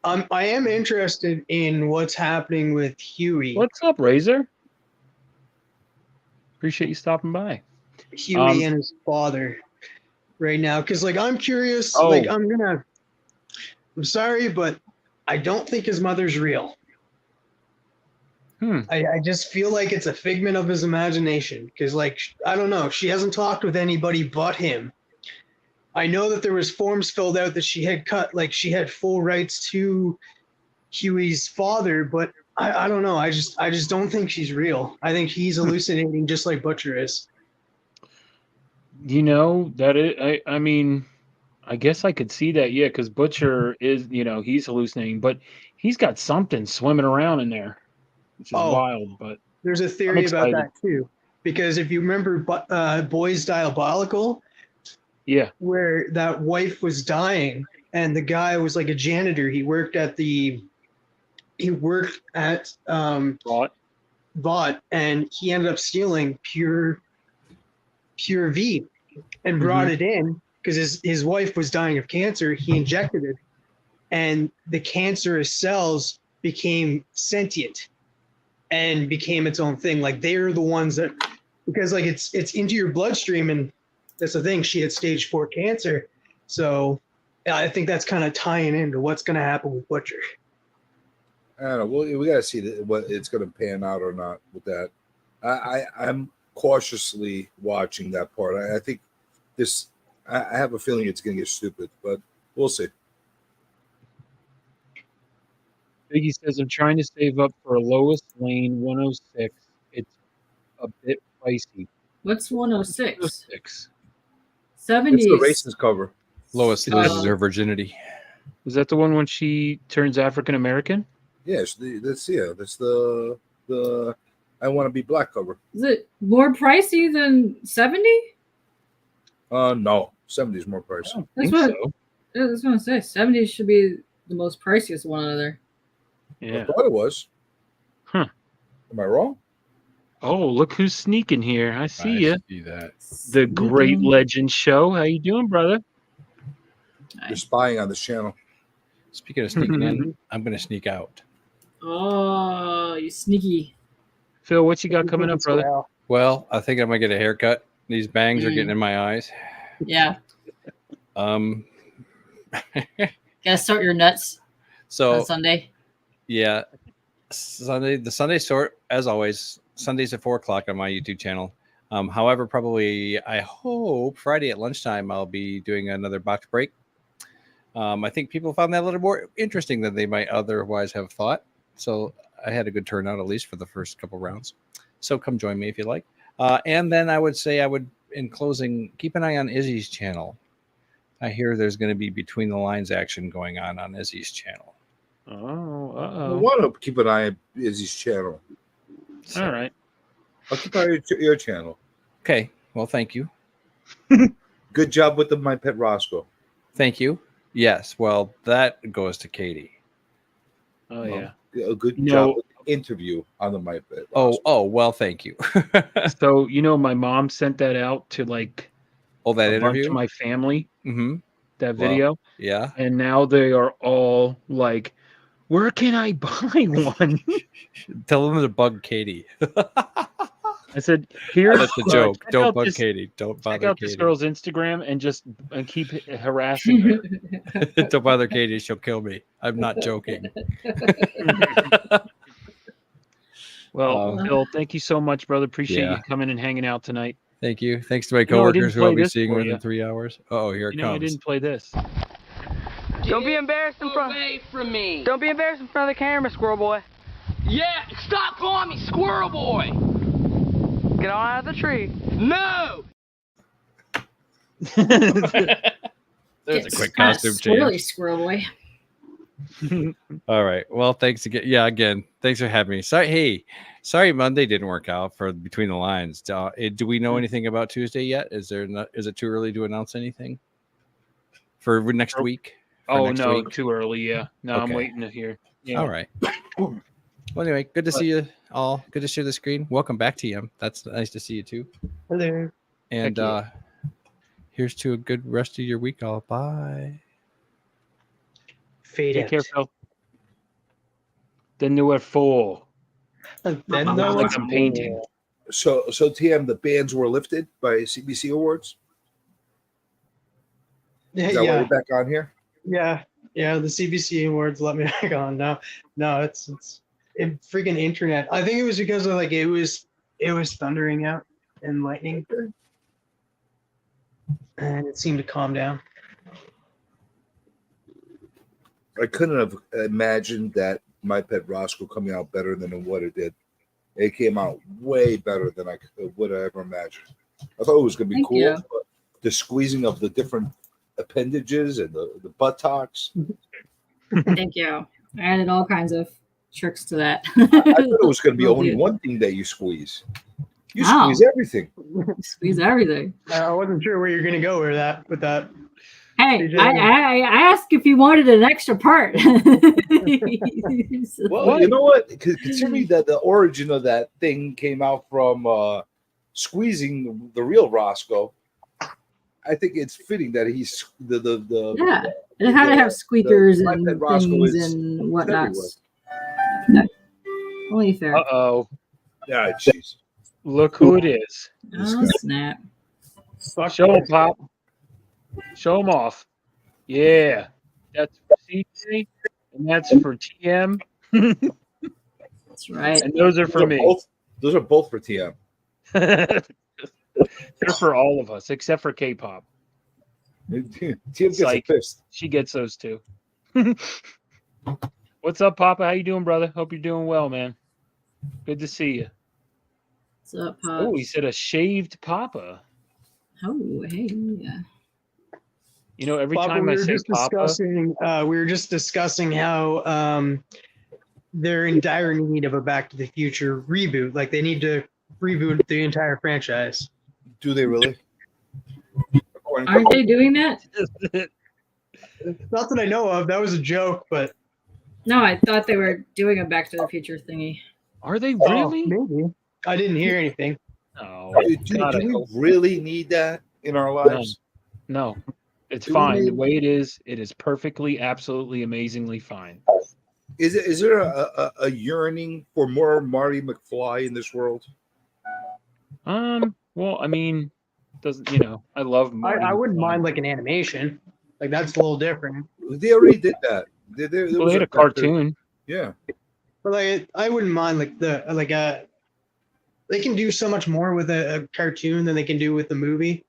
Speaker 6: I am interested in what's happening with Huey.
Speaker 7: What's up, Razor? Appreciate you stopping by.
Speaker 6: Huey and his father right now, because like I'm curious.
Speaker 7: Oh.
Speaker 6: Like I'm sorry, but I don't think his mother's real. I just feel like it's a figment of his imagination because, like, I don't know. She hasn't talked with anybody but him. I know that there was forms filled out that she had cut, like she had full rights to Huey's father, but I don't know. I just don't think she's real. I think he's hallucinating just like Butcher is.
Speaker 7: I mean, I guess I could see that, yeah, because Butcher is, he's hallucinating, but he's got something swimming around in there, which is wild. But
Speaker 6: There's a theory about that too, because if you remember Boys Diabolical,
Speaker 7: yeah,
Speaker 6: where that wife was dying and the guy was like a janitor. He worked at Vought, and he ended up stealing pure V and brought it in because his wife was dying of cancer. He injected it, and the cancerous cells became sentient and became its own thing. Like they're the ones that, because like it's into your bloodstream, and that's the thing. She had stage 4 cancer, so I think that's kind of tying into what's going to happen with Butcher.
Speaker 12: I don't know. We got to see what it's going to pan out or not with that. I'm cautiously watching that part. I think this. I have a feeling it's going to get stupid, but we'll see.
Speaker 7: Biggie says, I'm trying to save up for a Lois Lane 106. It's a bit pricey.
Speaker 13: What's 106?
Speaker 7: 106.
Speaker 13: 70s.
Speaker 12: It's the racist cover.
Speaker 2: Lois loses her virginity.
Speaker 7: Is that the one when she turns African American?
Speaker 12: Yes, that's the I Want to Be Black cover.
Speaker 13: Is it more pricey than 70?
Speaker 12: No, 70 is more pricey.
Speaker 13: That's what I was going to say. 70 should be the most priciest one out of there.
Speaker 7: Yeah.
Speaker 12: I thought it was.
Speaker 7: Huh.
Speaker 12: Am I wrong?
Speaker 7: Oh, look who's sneaking here. I see you.
Speaker 2: See that.
Speaker 7: The Great Legend Show. How you doing, brother?
Speaker 12: You're spying on this channel.
Speaker 2: Speaking of sneaking in, I'm going to sneak out.
Speaker 13: Oh, you sneaky.
Speaker 7: Phil, what you got coming up, brother?
Speaker 2: Well, I think I'm going to get a haircut. These bangs are getting in my eyes.
Speaker 13: Yeah.
Speaker 2: Um.
Speaker 13: Gotta sort your nuts
Speaker 2: So
Speaker 13: on Sunday.
Speaker 2: Yeah, the Sunday sort, as always, Sundays at 4:00 on my YouTube channel. However, probably I hope Friday at lunchtime I'll be doing another box break. I think people found that a little more interesting than they might otherwise have thought. So I had a good turnout, at least for the first couple rounds. So come join me if you like. And then I would say in closing, keep an eye on Izzy's channel. I hear there's going to be between the lines action going on Izzy's channel.
Speaker 7: Oh,
Speaker 12: I want to keep an eye on Izzy's channel.
Speaker 7: All right.
Speaker 12: I'll keep an eye on your channel.
Speaker 2: Okay. Well, thank you.
Speaker 12: Good job with My Pet Rosko.
Speaker 2: Thank you. Yes. Well, that goes to Katie.
Speaker 7: Oh, yeah.
Speaker 12: A good job with interview on the mic.
Speaker 2: Oh, well, thank you.
Speaker 7: So my mom sent that out to like
Speaker 2: that
Speaker 7: a bunch
Speaker 2: interview?
Speaker 7: of my family.
Speaker 2: Mm-hmm.
Speaker 7: That
Speaker 2: Well,
Speaker 7: video.
Speaker 2: yeah.
Speaker 7: And now they are all like, "Where can I buy one?"
Speaker 2: Tell them to bug Katie.
Speaker 7: I said, "Here's
Speaker 2: That's a joke.
Speaker 7: check
Speaker 2: Don't
Speaker 7: out
Speaker 2: bug
Speaker 7: this-
Speaker 2: Katie. Don't
Speaker 7: Check
Speaker 2: bother
Speaker 7: out this
Speaker 2: Katie.
Speaker 7: girl's Instagram and keep harassing her."
Speaker 2: Don't bother Katie. She'll kill me. I'm not joking.
Speaker 7: Well, Phil, thank you so much, brother. Appreciate
Speaker 2: Yeah.
Speaker 7: you coming and hanging out tonight.
Speaker 2: Thank you. Thanks to my
Speaker 7: I didn't
Speaker 2: coworkers who
Speaker 7: play
Speaker 2: I'll be
Speaker 7: this
Speaker 2: seeing
Speaker 7: for
Speaker 2: within
Speaker 7: you.
Speaker 2: 3 hours. Oh, here it
Speaker 7: I
Speaker 2: comes.
Speaker 7: didn't play this.
Speaker 16: Don't be embarrassed in front.
Speaker 17: Away from me.
Speaker 16: Don't be embarrassed in front of the camera, squirrel boy.
Speaker 17: Yeah, stop calling me Squirrel Boy.
Speaker 16: Get on out of the tree.
Speaker 17: No.
Speaker 2: There's a quick
Speaker 13: Kinda
Speaker 2: costume
Speaker 13: swirly
Speaker 2: change.
Speaker 13: squirrel boy.
Speaker 2: All right. Well, thanks again. Yeah, again, thanks for having me. Sorry Monday didn't work out for Between the Lines. Do we know anything about Tuesday yet? Is it too early to announce anything for next week?
Speaker 7: Too early. Yeah. No, I'm
Speaker 2: Okay.
Speaker 7: waiting to hear. Yeah.
Speaker 2: All right. Well, anyway, good to see you all. Good to share the screen. Welcome back, TM. That's nice to see you too.
Speaker 6: Hello.
Speaker 2: And here's to a good rest of your week. All bye.
Speaker 6: Fade
Speaker 7: Take
Speaker 6: out.
Speaker 7: care, Phil. The newer four.
Speaker 6: Then
Speaker 7: Like I'm painting.
Speaker 12: So TM, the bans were lifted by CBC Awards. Is that why
Speaker 6: Yeah.
Speaker 12: you're back on here?
Speaker 6: Yeah, the CBC Awards let me back on. No, it's freaking internet. I think it was because of it was thundering out and lightning, and it seemed to calm down.
Speaker 12: I couldn't have imagined that My Pet Rosko coming out better than what it did. It came out way better than I would have ever imagined. I thought it was going to be
Speaker 13: Thank
Speaker 12: cool,
Speaker 13: you.
Speaker 12: but the squeezing of the different appendages and the buttocks.
Speaker 13: Thank you. I added all kinds of tricks to that.
Speaker 12: I thought it was going to be
Speaker 13: Will
Speaker 12: only
Speaker 13: do.
Speaker 12: one thing that you squeeze. You
Speaker 13: Wow.
Speaker 12: squeeze everything.
Speaker 13: Squeeze everything.
Speaker 6: I wasn't sure where you're gonna go with that.
Speaker 13: Hey,
Speaker 6: DJ.
Speaker 13: I asked if you wanted an extra part.
Speaker 12: Well, you know what? Considering that the origin of that thing came out from squeezing the real Rosko, I think it's fitting that he's the
Speaker 13: Yeah, it had to have squeakers
Speaker 12: My
Speaker 13: and
Speaker 12: Pet Rosko
Speaker 13: things
Speaker 12: is
Speaker 13: and whatnot.
Speaker 12: everywhere.
Speaker 13: Only fair.
Speaker 7: Uh-oh.
Speaker 12: Yeah, jeez.
Speaker 7: Look who it is.
Speaker 13: Oh, snap.
Speaker 7: Show him, Pop. Show him off. Yeah. That's for CJ, and that's for TM.
Speaker 13: That's right.
Speaker 7: And those are for me.
Speaker 12: Those are both for TM.
Speaker 7: They're for all of us, except for K-pop.
Speaker 12: TM gets a fist.
Speaker 7: She gets those too. What's up, Papa? How you doing, brother? Hope you're doing well, man. Good to see you.
Speaker 13: What's up, Pop?
Speaker 7: Oh, he said a shaved Papa.
Speaker 13: Oh, hey. Yeah.
Speaker 7: You know, every
Speaker 6: Papa,
Speaker 7: time I say Papa,
Speaker 6: we were just discussing how they're in dire need of a Back to the Future reboot. Like they need to reboot the entire franchise.
Speaker 12: Do they really?
Speaker 13: Aren't they doing that?
Speaker 6: Not that I know of. That was a joke, but
Speaker 13: No, I thought they were doing a Back to the Future thingy.
Speaker 7: are they
Speaker 6: oh,
Speaker 7: really?
Speaker 6: maybe. I didn't hear anything.
Speaker 7: No.
Speaker 12: Do
Speaker 7: God, I
Speaker 12: we
Speaker 7: hope-
Speaker 12: really need that in our lives?
Speaker 7: No. It's
Speaker 12: Do we
Speaker 7: fine. The
Speaker 12: need-
Speaker 7: way it is perfectly, absolutely, amazingly fine.
Speaker 12: Is there a yearning for more Marty McFly in this world?
Speaker 7: Well, I mean, doesn't I love Marty
Speaker 6: I wouldn't
Speaker 7: McFly.
Speaker 6: mind like an animation. Like that's a little different.
Speaker 12: They already did that. There
Speaker 7: Well,
Speaker 12: was
Speaker 7: they had a cartoon.
Speaker 12: Yeah.
Speaker 6: But like I wouldn't mind like they can do so much more with a cartoon than they can do with the movie.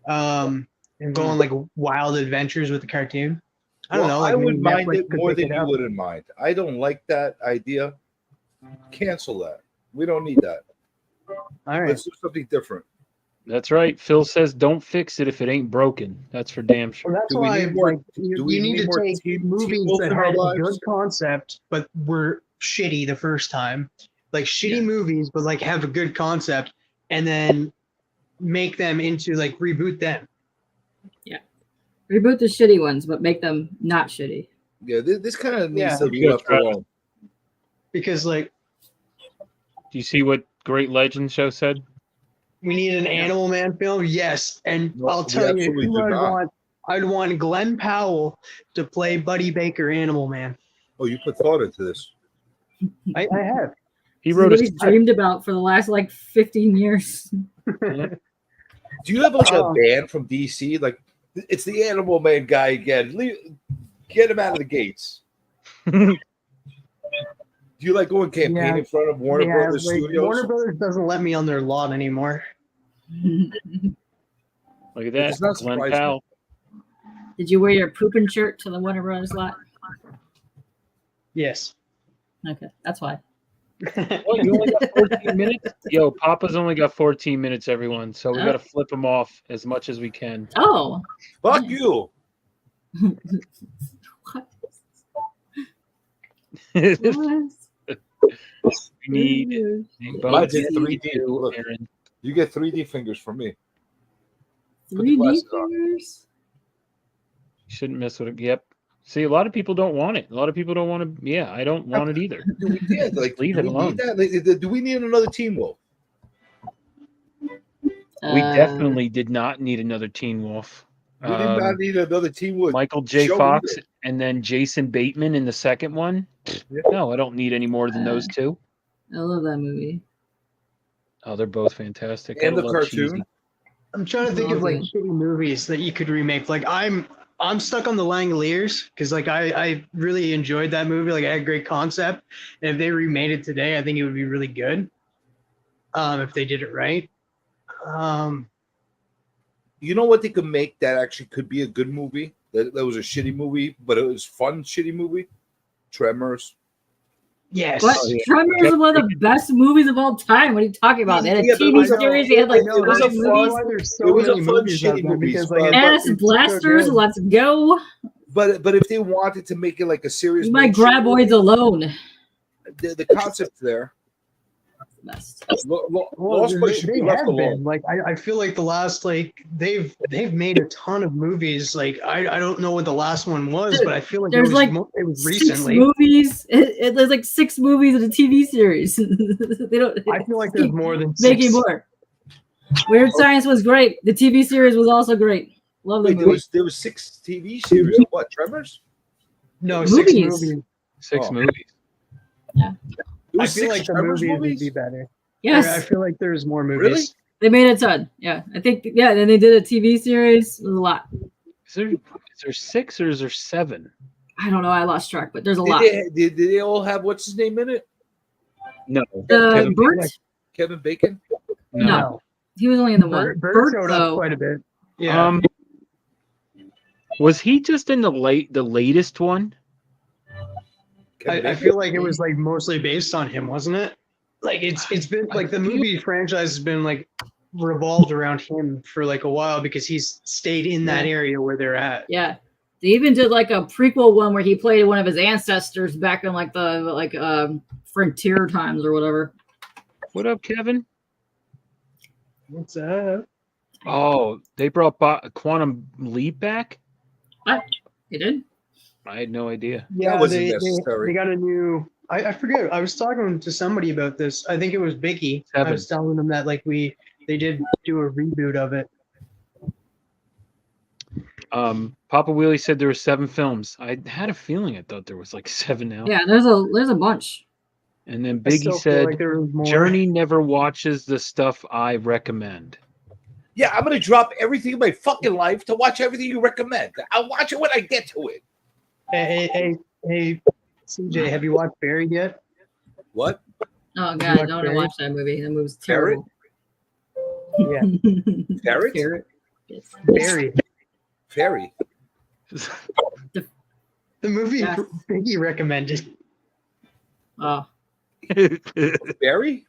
Speaker 6: And go on like wild adventures with the cartoon. I don't know. Like
Speaker 12: I would
Speaker 6: maybe
Speaker 12: mind
Speaker 6: Netflix
Speaker 12: it
Speaker 6: could
Speaker 12: more
Speaker 6: pick
Speaker 12: than
Speaker 6: it
Speaker 12: you
Speaker 6: up.
Speaker 12: wouldn't mind. I don't like that idea. Cancel that. We don't need that.
Speaker 6: All right.
Speaker 12: Let's do something different.
Speaker 7: That's right. Phil says, "Don't fix it if it ain't broken." That's for damn sure.
Speaker 6: Well, that's
Speaker 12: Do we
Speaker 6: why
Speaker 12: need more-
Speaker 6: like, you,
Speaker 12: do we
Speaker 6: you need
Speaker 12: need
Speaker 6: to
Speaker 12: more
Speaker 6: take
Speaker 12: Teen
Speaker 6: movies
Speaker 12: Wolf
Speaker 6: that
Speaker 12: in our
Speaker 6: had a
Speaker 12: lives?
Speaker 6: good concept but were shitty the first time, like shitty movies, but like have a good concept, and then make them into like reboot them.
Speaker 13: Yeah. Reboot the shitty ones, but make them not shitty.
Speaker 12: Yeah, this kind of needs
Speaker 6: Yeah.
Speaker 12: to be
Speaker 7: You
Speaker 12: left
Speaker 7: gotta try-
Speaker 12: alone.
Speaker 6: because like
Speaker 7: Do you see what Great Legend Show said?
Speaker 6: we need an Animal Man film. Yes, and
Speaker 12: No,
Speaker 6: I'll
Speaker 12: we
Speaker 6: tell you
Speaker 12: absolutely
Speaker 6: who
Speaker 12: do
Speaker 6: I'd
Speaker 12: not.
Speaker 6: want. I'd want Glenn Powell to play Buddy Baker, Animal Man.
Speaker 12: Oh, you put thought into this.
Speaker 6: I have.
Speaker 7: He
Speaker 13: This is
Speaker 7: wrote
Speaker 13: what
Speaker 7: a
Speaker 13: he's dreamed about for the last like 15 years.
Speaker 12: Do you have like a band from DC? Like, it's the Animal Man guy again. Get him out of the gates. Do you like going campaign in front of Warner Brothers
Speaker 6: like,
Speaker 12: Studios?
Speaker 6: Warner Brothers doesn't let me on their lawn anymore.
Speaker 7: Look at that,
Speaker 12: It's not
Speaker 7: Glenn
Speaker 12: surprising.
Speaker 7: Powell.
Speaker 13: Did you wear your pooping shirt to the Warner Brothers lot?
Speaker 6: Yes.
Speaker 13: Okay, that's why.
Speaker 7: Well, you only got 14 minutes. Yo, Papa's only got 14 minutes, everyone. So we got to flip him off as much as we can.
Speaker 13: Oh.
Speaker 12: Fuck you.
Speaker 7: We need
Speaker 12: Mine's in 3D. Look, you get 3D fingers from me. Put the
Speaker 13: 3D
Speaker 12: glasses on.
Speaker 13: fingers?
Speaker 7: Shouldn't mess with it. Yep. See, a lot of people don't want it. A lot of people don't want to. Yeah, I don't want it either.
Speaker 12: Yeah, like,
Speaker 7: Leave
Speaker 12: do
Speaker 7: it
Speaker 12: we
Speaker 7: alone.
Speaker 12: need that? Like, do we need another Teen Wolf?
Speaker 7: We definitely did not need another Teen Wolf.
Speaker 12: We did not need another Teen Wolf.
Speaker 7: Michael J.
Speaker 12: show
Speaker 7: Fox
Speaker 12: either.
Speaker 7: and then Jason Bateman in the second one. No, I don't need any more than those two.
Speaker 13: I love that movie.
Speaker 7: Oh, they're both fantastic.
Speaker 12: And
Speaker 7: I
Speaker 12: the
Speaker 7: love
Speaker 12: cartoon.
Speaker 7: cheesy.
Speaker 6: I'm trying to think of like shitty movies that you could remake. Like I'm stuck on the Langoliers because like I really enjoyed that movie. Like I had a great concept, and if they remade it today, I think it would be really good. If they did it right.
Speaker 12: You know what they could make that actually could be a good movie? That was a shitty movie, but it was fun shitty movie. Tremors.
Speaker 6: Yes.
Speaker 13: What? Tremors is one of the best movies of all time. What are you talking about? They had a TV series. They had like 30 movies.
Speaker 12: It was a fun shitty movie.
Speaker 13: Ass blasters. Let's go.
Speaker 12: But if they wanted to make it like a serious,
Speaker 13: You might graboids alone.
Speaker 12: the concept there.
Speaker 13: Best.
Speaker 12: Lost Boys should be left alone.
Speaker 6: Like I feel like the last like they've made a ton of movies. Like I don't know what the last one was, but I feel like
Speaker 13: There's like
Speaker 6: it was
Speaker 13: 6
Speaker 6: recently.
Speaker 13: movies. There's like 6 movies in a TV series. They don't.
Speaker 6: I feel like there's more than 6.
Speaker 13: Making more. Weird Science was great. The TV series was also great. Love the
Speaker 12: Wait,
Speaker 13: movie.
Speaker 12: there was 6 TV series. What, Tremors?
Speaker 6: No,
Speaker 13: Movies.
Speaker 6: 6 movies.
Speaker 7: 6 movies.
Speaker 13: Yeah.
Speaker 6: I
Speaker 12: was
Speaker 6: feel
Speaker 12: 6
Speaker 6: like the
Speaker 12: Tremors
Speaker 6: movies would
Speaker 12: movies?
Speaker 6: be better.
Speaker 13: Yes.
Speaker 6: I feel like there's more movies.
Speaker 12: Really?
Speaker 13: They made a ton. Yeah. I think, yeah. Then they did a TV series. It was a lot.
Speaker 7: Is there 6 or is there 7?
Speaker 13: I don't know. I lost track, but there's a lot.
Speaker 12: Did they all have what's his name in it?
Speaker 7: No.
Speaker 12: Kevin
Speaker 13: Bert?
Speaker 12: Bacon? Kevin Bacon?
Speaker 13: No. He was only in the one.
Speaker 6: Bert showed up
Speaker 13: though.
Speaker 6: quite a bit. Yeah.
Speaker 7: Was he just in the latest one?
Speaker 6: I feel like it was like mostly based on him, wasn't it? Like it's been like the movie franchise has been like revolved around him for like a while because he's stayed in that area where they're at.
Speaker 13: Yeah. They even did like a prequel one where he played one of his ancestors back in like the frontier times or whatever.
Speaker 7: What up, Kevin?
Speaker 6: What's up?
Speaker 7: Oh, they brought Quantum Leap back?
Speaker 13: What? They did?
Speaker 7: I had no idea.
Speaker 6: Yeah,
Speaker 12: That wasn't
Speaker 6: they
Speaker 12: necessary.
Speaker 6: got a new. I forget. I was talking to somebody about this. I think it was Biggie. I
Speaker 7: 7.
Speaker 6: was telling them that like they did do a reboot of it.
Speaker 7: Papa Wheelie said there were 7 films. I had a feeling I thought there was like 7 now.
Speaker 13: Yeah, there's a bunch.
Speaker 7: And then
Speaker 6: I still
Speaker 7: Biggie
Speaker 6: feel
Speaker 7: said,
Speaker 6: like there was more.
Speaker 7: Journey never watches the stuff I recommend.
Speaker 12: Yeah, I'm gonna drop everything in my fucking life to watch everything you recommend. I'll watch it when I get to it.
Speaker 6: Hey, CJ, have you watched Buried yet?
Speaker 12: What?
Speaker 13: Oh god, don't watch that movie. That movie's terrible.
Speaker 6: Yeah.
Speaker 12: Parrot?
Speaker 13: Parrot. Yes.
Speaker 6: Buried.
Speaker 12: Fairy.
Speaker 6: The movie Biggie recommended.
Speaker 13: Oh.
Speaker 12: Barry?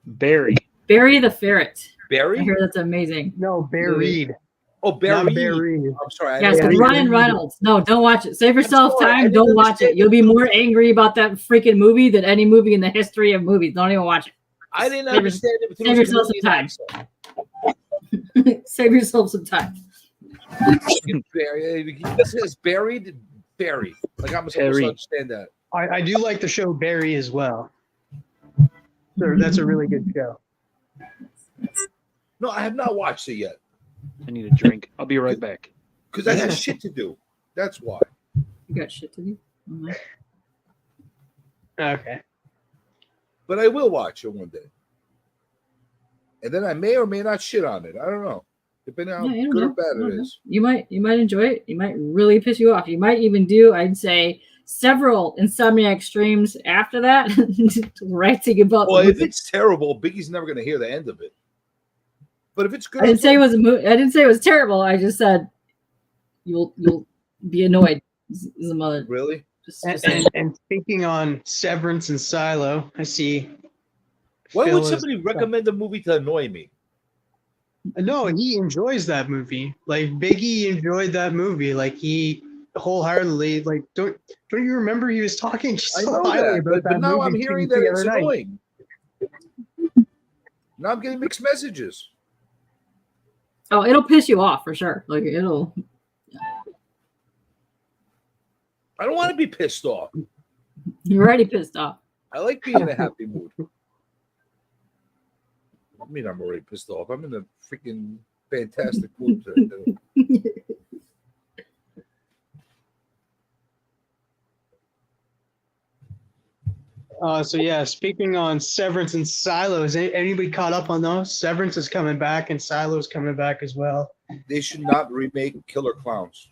Speaker 7: Barry.
Speaker 13: Barry the Ferret.
Speaker 12: Barry?
Speaker 13: I hear that's amazing.
Speaker 6: No, Buried.
Speaker 12: Oh, Barry.
Speaker 6: Not Buried.
Speaker 12: I'm sorry.
Speaker 13: Yes, with Ryan Reynolds. No, don't watch it. Save yourself time. Don't watch it. You'll be more angry about that freaking movie than any movie in the history of movies. Don't even watch it.
Speaker 12: I didn't understand it.
Speaker 13: Save yourself some time. Save yourself some time.
Speaker 12: Barry. This is buried. Barry. Like I'm supposed to understand that.
Speaker 6: I do like the show Barry as well. So that's a really good show.
Speaker 12: No, I have not watched it yet.
Speaker 7: I need a drink. I'll be right back.
Speaker 12: Because I got shit to do. That's why.
Speaker 13: You got shit to do.
Speaker 6: Okay.
Speaker 12: But I will watch it one day. And then I may or may not shit on it. I don't know. Depending on how
Speaker 13: Yeah, you don't
Speaker 12: good or
Speaker 13: know.
Speaker 12: bad
Speaker 13: You
Speaker 12: it
Speaker 13: don't know.
Speaker 12: is.
Speaker 13: You might enjoy it. You might really piss you off. You might even do, I'd say, several Insomniac streams after that, ranting about.
Speaker 12: Well,
Speaker 13: the
Speaker 12: if
Speaker 13: movie.
Speaker 12: it's terrible, Biggie's never going to hear the end of it. But if it's good,
Speaker 13: I didn't say it was a movie. I didn't say it was terrible. I just said you'll be annoyed as a mother.
Speaker 12: Really?
Speaker 6: And speaking on Severance and Silo, I see.
Speaker 12: Why
Speaker 6: Phil
Speaker 12: would
Speaker 6: is-
Speaker 12: somebody recommend a movie to annoy me?
Speaker 6: No, he enjoys that movie. Like Biggie enjoyed that movie. Like he wholeheartedly. Like don't you remember he was talking
Speaker 12: I
Speaker 6: so
Speaker 12: know
Speaker 6: highly
Speaker 12: that,
Speaker 6: about
Speaker 12: but
Speaker 6: that
Speaker 12: now
Speaker 6: movie
Speaker 12: I'm
Speaker 6: to
Speaker 12: hearing
Speaker 6: me
Speaker 12: that
Speaker 6: the
Speaker 12: it's
Speaker 6: other night.
Speaker 12: annoying. Now I'm getting mixed messages.
Speaker 13: Oh, it'll piss you off for sure. Like it'll.
Speaker 12: I don't want to be pissed off.
Speaker 13: You're already pissed off.
Speaker 12: I like being in a happy mood. I mean, I'm already pissed off. I'm in a freaking fantastic mood today.
Speaker 6: So yeah, speaking on Severance and Silo, is anybody caught up on those? Severance is coming back and Silo's coming back as well.
Speaker 12: They should not remake Killer Clowns.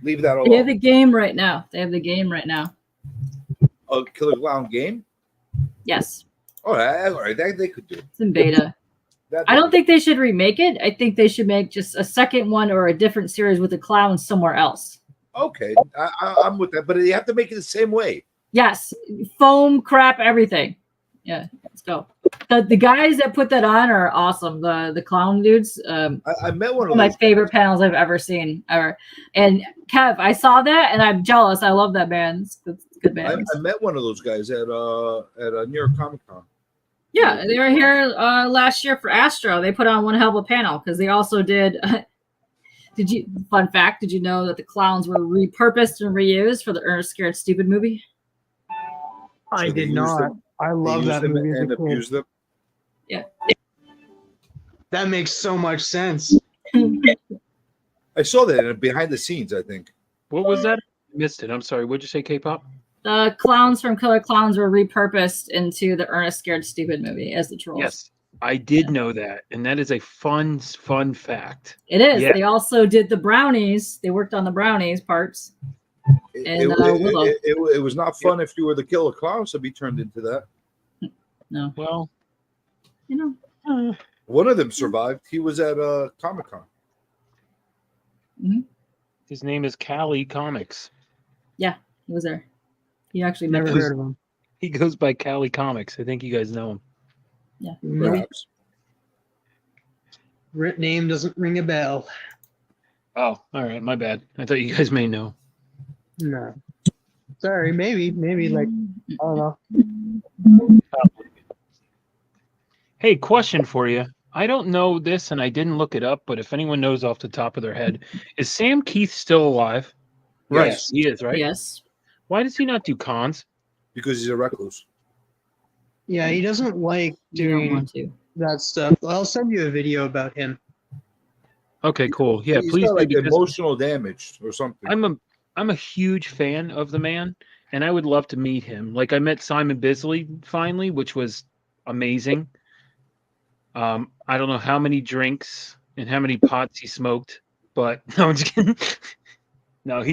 Speaker 12: Leave that
Speaker 13: They have
Speaker 12: alone.
Speaker 13: the game right now.
Speaker 12: A Killer Clown game?
Speaker 13: Yes,
Speaker 12: All right, that they could do.
Speaker 13: it's in beta. I don't think they should remake it. I think they should make just a second one or a different series with the clowns somewhere else.
Speaker 12: Okay, I'm with that, but you have to make it the same way.
Speaker 13: Yes, foam, crap, everything. Yeah, let's go. The guys that put that on are awesome. The clown dudes.
Speaker 12: I met one
Speaker 13: One
Speaker 12: of
Speaker 13: of my
Speaker 12: those
Speaker 13: favorite panels I've ever seen ever. And Kev, I saw that and I'm jealous. I love that band. It's good band.
Speaker 12: I met one of those guys at New York Comic Con.
Speaker 13: Yeah, they were here last year for Astro. They put on one hell of a panel because they also did. Fun fact? Did you know that the clowns were repurposed and reused for the Ernest Scared Stupid movie?
Speaker 6: I did not. I love that movie as a
Speaker 12: and
Speaker 6: kid.
Speaker 12: abuse them.
Speaker 13: Yeah,
Speaker 6: that makes so much sense.
Speaker 12: I saw that in behind the scenes. I think.
Speaker 7: What was that? I missed it. I'm sorry. What'd you say, K-pop?
Speaker 13: The clowns from Killer Clowns were repurposed into the Ernest Scared Stupid movie as the trolls.
Speaker 7: Yes, I did know that, and that is a fun fact.
Speaker 13: It is.
Speaker 7: Yeah.
Speaker 13: They also did the brownies. They worked on the brownies parts. And Willow.
Speaker 12: It was not fun if you were the Killer Clowns to be turned into that.
Speaker 13: No.
Speaker 7: Well,
Speaker 13: you know.
Speaker 12: One of them survived. He was at Comic Con.
Speaker 13: Mm-hmm.
Speaker 7: His name is Cali Comics.
Speaker 13: Yeah, he was there. He actually
Speaker 6: Never
Speaker 13: met
Speaker 6: heard of him.
Speaker 7: He goes by Cali Comics. I think you guys know him.
Speaker 13: Yeah.
Speaker 12: Perhaps.
Speaker 6: Name doesn't ring a bell.
Speaker 7: Oh, all right. My bad. I thought you guys may know.
Speaker 6: No. Sorry, maybe like I don't know.
Speaker 7: Hey, question for you. I don't know this, and I didn't look it up, but if anyone knows off the top of their head, is Sam Keith still alive? Right,
Speaker 12: Yes.
Speaker 7: he is, right?
Speaker 13: Yes.
Speaker 7: Why does he not do cons?
Speaker 12: Because he's a recluse.
Speaker 6: Yeah, he doesn't like
Speaker 13: You don't
Speaker 6: doing
Speaker 13: want to.
Speaker 6: that stuff. I'll send you a video about him.
Speaker 7: Okay, cool. Yeah,
Speaker 12: He's
Speaker 7: please
Speaker 12: got
Speaker 7: do,
Speaker 12: like
Speaker 7: because
Speaker 12: emotional damage or something.
Speaker 7: I'm a huge fan of the man, and I would love to meet him. Like I met Simon Bisley finally, which was amazing. I don't know how many drinks and how many pots he smoked, but no, I'm just kidding. No,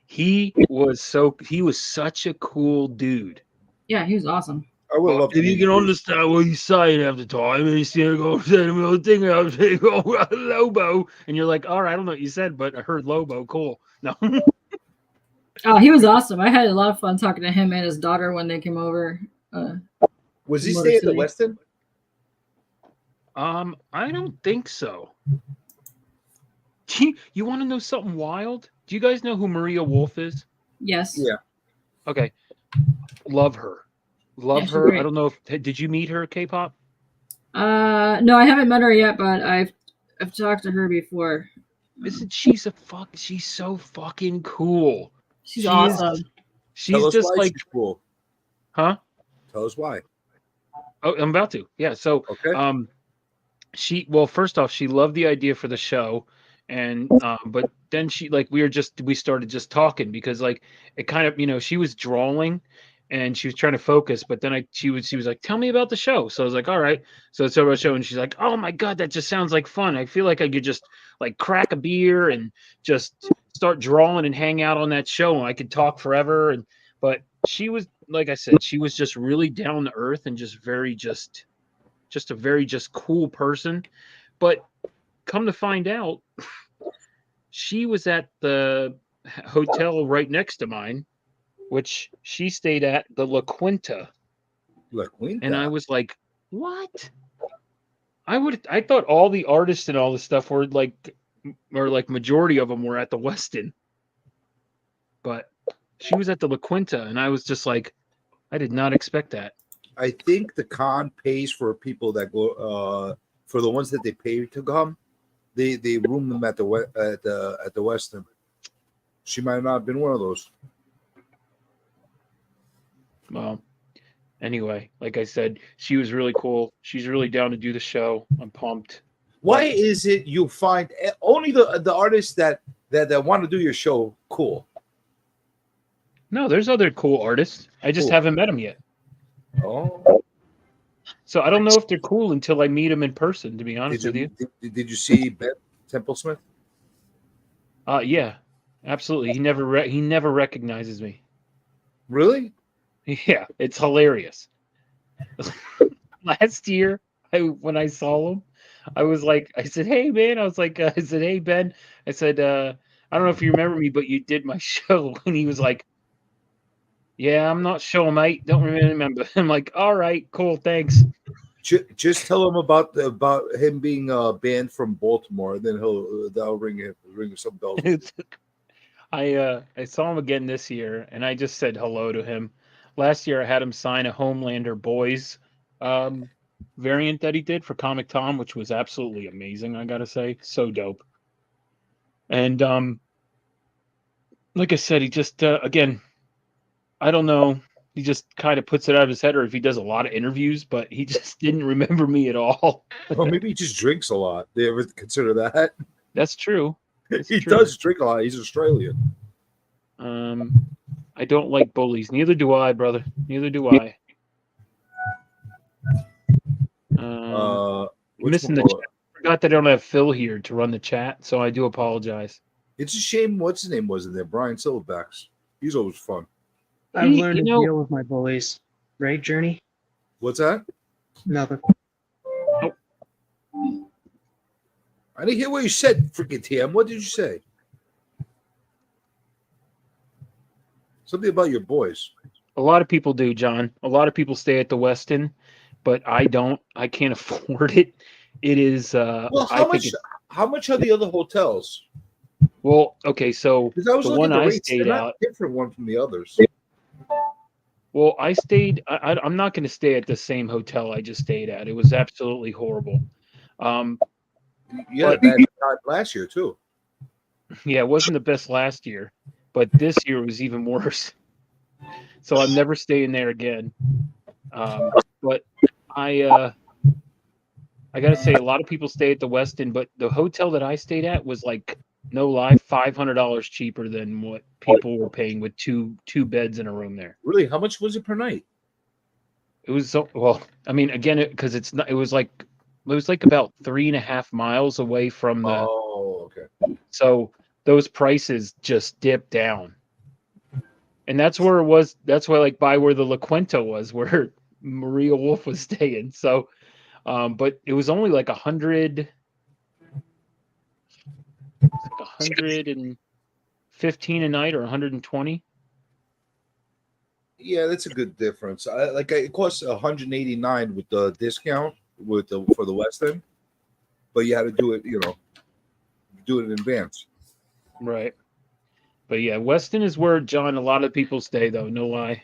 Speaker 7: he was such a cool dude.
Speaker 13: Yeah, he was awesome.
Speaker 12: I would love to.
Speaker 7: If you
Speaker 12: meet
Speaker 7: can
Speaker 12: him.
Speaker 7: understand what he's saying half the time, and he's still going to thing out there, go Lobo, and you're like, all right, I don't know what you said, but I heard Lobo, cool. No.
Speaker 13: Oh, he was awesome. I had a lot of fun talking to him and his daughter when they came over.
Speaker 12: Was he
Speaker 13: Motor
Speaker 12: staying at the
Speaker 13: City.
Speaker 12: Westin?
Speaker 7: I don't think so. You want to know something wild? Do you guys know who Maria Wolf is?
Speaker 13: Yes.
Speaker 12: Yeah.
Speaker 7: Okay. Love her.
Speaker 13: Yeah, she's
Speaker 7: her.
Speaker 13: great.
Speaker 7: I don't know if did you meet her, K-pop?
Speaker 13: No, I haven't met her yet, but I've talked to her before.
Speaker 7: She's so fucking cool.
Speaker 13: She's awesome.
Speaker 7: She's
Speaker 12: us
Speaker 7: just
Speaker 12: why
Speaker 7: like,
Speaker 12: she's cool.
Speaker 7: huh?
Speaker 12: Tell us why.
Speaker 7: Oh, I'm about to. Yeah. So,
Speaker 12: Okay.
Speaker 7: well, first off, she loved the idea for the show, and but then we started just talking because like it kind of she was drawing, and she was trying to focus, but then she was like, tell me about the show. So I was like, all right. So it's about the show, and she's like, oh my god, that just sounds like fun. I feel like I could just like crack a beer and just start drawing and hang out on that show, and I could talk forever. But she was, like I said, she was just really down to earth and just a very just cool person. But come to find out, she was at the hotel right next to mine, which she stayed at the La Quinta.
Speaker 12: La Quinta.
Speaker 7: And I was like, what? I thought all the artists and all this stuff were like, or like majority of them were at the Westin. But she was at the La Quinta, and I was just like, I did not expect that.
Speaker 12: I think the con pays for people that go for the ones that they pay to come. They room them at the Westin. She might not have been one of those.
Speaker 7: Well, anyway, like I said, she was really cool. She's really down to do the show. I'm pumped.
Speaker 12: Why is it you find only the artists that want to do your show cool?
Speaker 7: No, there's other cool artists. I just haven't met them yet.
Speaker 12: Oh.
Speaker 7: So I don't know if they're cool until I meet them in person, to be honest with you.
Speaker 12: Did you see Ben Templesmith?
Speaker 7: Yeah, absolutely. He never recognizes me.
Speaker 12: Really?
Speaker 7: Yeah, it's hilarious. Last year, when I saw him, I said, hey, man. I said, hey, Ben. I said, I don't know if you remember me, but you did my show. And he was like, yeah, I'm not sure, mate. Don't remember. I'm like, all right, cool, thanks.
Speaker 12: Just tell him about him being banned from Baltimore, and then that'll ring some bells.
Speaker 7: I saw him again this year, and I just said hello to him. Last year, I had him sign a Homelander Boys variant that he did for Comic Tom, which was absolutely amazing. I gotta say, so dope. And like I said, he just again, I don't know. He just kind of puts it out of his head, or if he does a lot of interviews, but he just didn't remember me at all.
Speaker 12: Well, maybe he just drinks a lot. Do you ever consider that?
Speaker 7: That's true.
Speaker 12: He does drink a lot. He's Australian.
Speaker 7: I don't like bullies. Neither do I, brother. Neither do I. Missing the chat. Forgot that I don't have Phil here to run the chat, so I do apologize.
Speaker 12: It's a shame. What's his name was in there? Brian Silverbacks. He's always fun.
Speaker 6: I've learned to deal with my bullies. Right, Journey?
Speaker 12: What's that?
Speaker 6: Nothing.
Speaker 12: I didn't hear what you said, freaking TM. What did you say? Something about your boys.
Speaker 7: A lot of people do, John. A lot of people stay at the Westin, but I don't. I can't afford it. It is.
Speaker 12: Well, how much are the other hotels?
Speaker 7: Well, okay, so
Speaker 12: the
Speaker 7: one I stayed
Speaker 12: They're
Speaker 7: out.
Speaker 12: not different one from the others.
Speaker 7: Well, I stayed. I'm not going to stay at the same hotel I just stayed at. It was absolutely horrible.
Speaker 12: Yeah, that last year too.
Speaker 7: Yeah, it wasn't the best last year, but this year was even worse. So I'm never staying there again. But I gotta say, a lot of people stay at the Westin, but the hotel that I stayed at was like, no lie, $500 cheaper than what people were paying with two beds in a room there.
Speaker 12: Really? How much was it per night?
Speaker 7: It was well. I mean, again, because it's not. It was like about 3.5 miles away from the.
Speaker 12: Oh, okay.
Speaker 7: So those prices just dipped down, and that's where it was. That's why, like, by where the La Quinta was, where Maria Wolf was staying. So, but it was only like 115 a night or 120.
Speaker 12: Yeah, that's a good difference. It costs 189 with the discount for the Westin, but you had to do it. Do it in advance.
Speaker 7: Right. But yeah, Westin is where, John, a lot of people stay, though. No lie.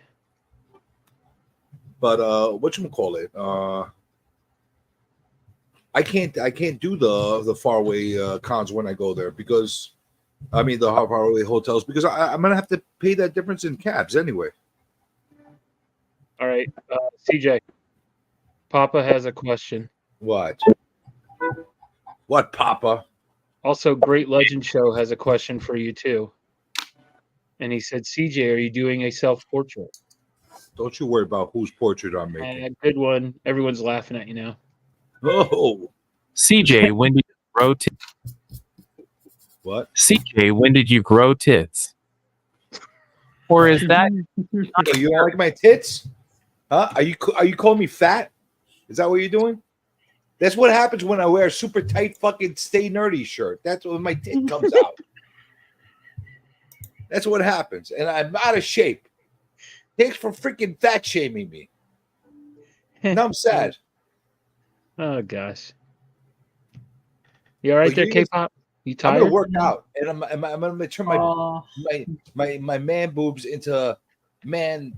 Speaker 12: But whatchamacallit? I can't do the faraway cons when I go there because I mean, the off-hourly hotels, because I'm gonna have to pay that difference in cabs anyway.
Speaker 7: All right, CJ. Papa has a question.
Speaker 12: What? What, Papa?
Speaker 7: Also, Great Legend Show has a question for you too. And he said, CJ, are you doing a self-portrait?
Speaker 12: Don't you worry about whose portrait I'm making.
Speaker 7: Good one. Everyone's laughing at you now.
Speaker 12: Oh,
Speaker 18: CJ, when did you grow tits?
Speaker 12: What?
Speaker 18: CJ, when did you grow tits? Or is that
Speaker 12: Oh, you don't like my tits? Huh? Are you calling me fat? Is that what you're doing? That's what happens when I wear a super tight fucking Stay Nerdy shirt. That's when my tit comes out. That's what happens. And I'm out of shape. Thanks for freaking fat shaming me. Now I'm sad.
Speaker 7: Oh gosh. You all right there, K-pop? You tired?
Speaker 12: I'm gonna work out, and I'm gonna turn my man boobs into man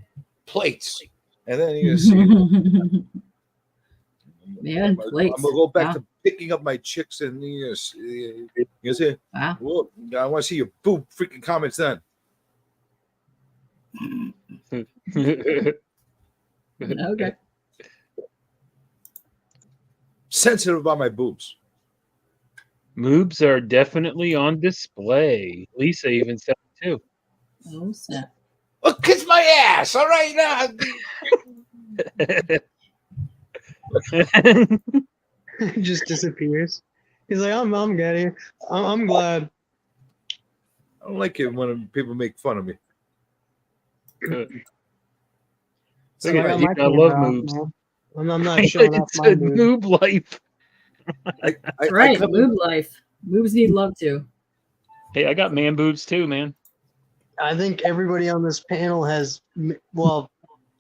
Speaker 12: plates, and then you're gonna see.
Speaker 13: Man plates.
Speaker 12: I'm gonna go back to picking up my chicks, and you see.
Speaker 13: Wow.
Speaker 12: Well, I want to see your boob freaking comments then.
Speaker 13: Okay.
Speaker 12: Sensitive about my boobs.
Speaker 7: Moobs are definitely on display. Lisa even said it too.
Speaker 13: Oh, snap.
Speaker 12: Oh, kiss my ass! All right now.
Speaker 6: He just disappears. He's like, I'm getting. I'm glad.
Speaker 12: I don't like it when people make fun of me.
Speaker 7: Look
Speaker 6: So
Speaker 7: at
Speaker 6: I got
Speaker 7: that.
Speaker 6: my
Speaker 7: I love
Speaker 6: camera off,
Speaker 7: moobs.
Speaker 6: man. I'm not showing off
Speaker 7: It's
Speaker 6: my
Speaker 7: a
Speaker 6: mood.
Speaker 7: moob life.
Speaker 13: That's right. Moob life. Moobs need love too.
Speaker 7: Hey, I got man boobs too, man.
Speaker 6: I think everybody on this panel has. Well,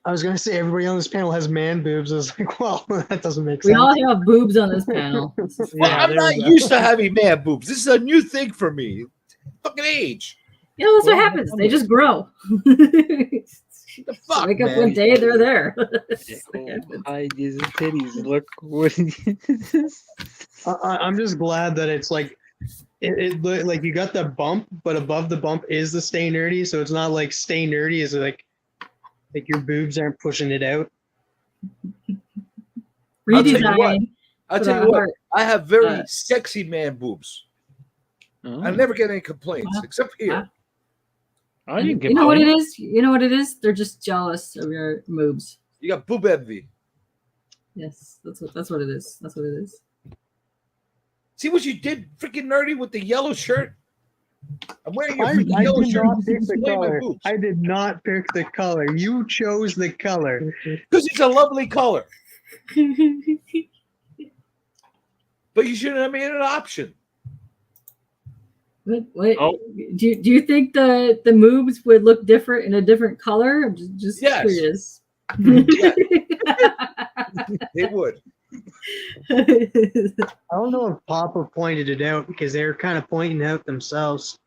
Speaker 6: I was gonna say everybody on this panel has man boobs. I was like, well, that doesn't make
Speaker 13: We
Speaker 6: sense.
Speaker 13: all have boobs on this panel.
Speaker 12: Well, I'm not used to having man boobs. This is a new thing for me. Fucking age.
Speaker 13: Yeah, that's what happens. They just grow.
Speaker 12: The fuck,
Speaker 13: Wake up
Speaker 12: man?
Speaker 13: one day, they're there.
Speaker 7: Hide his titties. Look what.
Speaker 6: I'm just glad that it's like it like you got the bump, but above the bump is the Stay Nerdy, so it's not like Stay Nerdy is like your boobs aren't pushing it out.
Speaker 13: Redesign.
Speaker 12: I'll tell you what. I have very sexy man boobs. I never get any complaints except here.
Speaker 7: I didn't get.
Speaker 13: You know what it is? You know what it is? They're just jealous of your moves.
Speaker 12: You got boob envy.
Speaker 13: Yes, that's what it is. That's what it is.
Speaker 12: See what you did, freaking nerdy, with the yellow shirt. I'm wearing your
Speaker 6: I
Speaker 12: freaking yellow
Speaker 6: did
Speaker 12: shirt.
Speaker 6: not pick the
Speaker 12: Display my
Speaker 6: color.
Speaker 12: boobs.
Speaker 6: I did not pick the color. You chose the color.
Speaker 12: Because it's a lovely color. But you shouldn't have made it an option.
Speaker 13: What? Do you think the moves would look different in a different color? I'm just
Speaker 12: Yes.
Speaker 13: curious.
Speaker 12: They would.
Speaker 6: I don't know if Papa pointed it out because they were kind of pointing out themselves.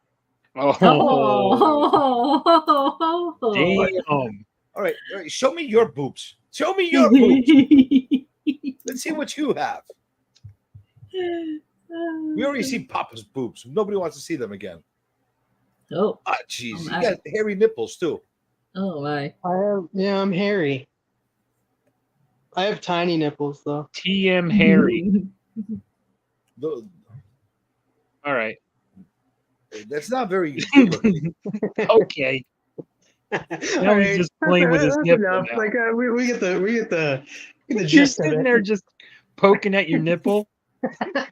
Speaker 7: Oh.
Speaker 12: Damn. All right. Show me your boobs. Show me your boobs. Let's see what you have. We already see Papa's boobs. Nobody wants to see them again.
Speaker 13: Oh.
Speaker 12: Ah, jeez. You got hairy nipples too.
Speaker 13: Oh my.
Speaker 6: I'm hairy. I have tiny nipples though.
Speaker 7: TM Harry.
Speaker 12: All
Speaker 7: right.
Speaker 12: That's not very.
Speaker 7: Okay. Now he's just playing with his nipple. Now.
Speaker 6: Like we get the
Speaker 7: You're
Speaker 6: gist of
Speaker 7: sitting
Speaker 6: it.
Speaker 7: there just poking at your nipple.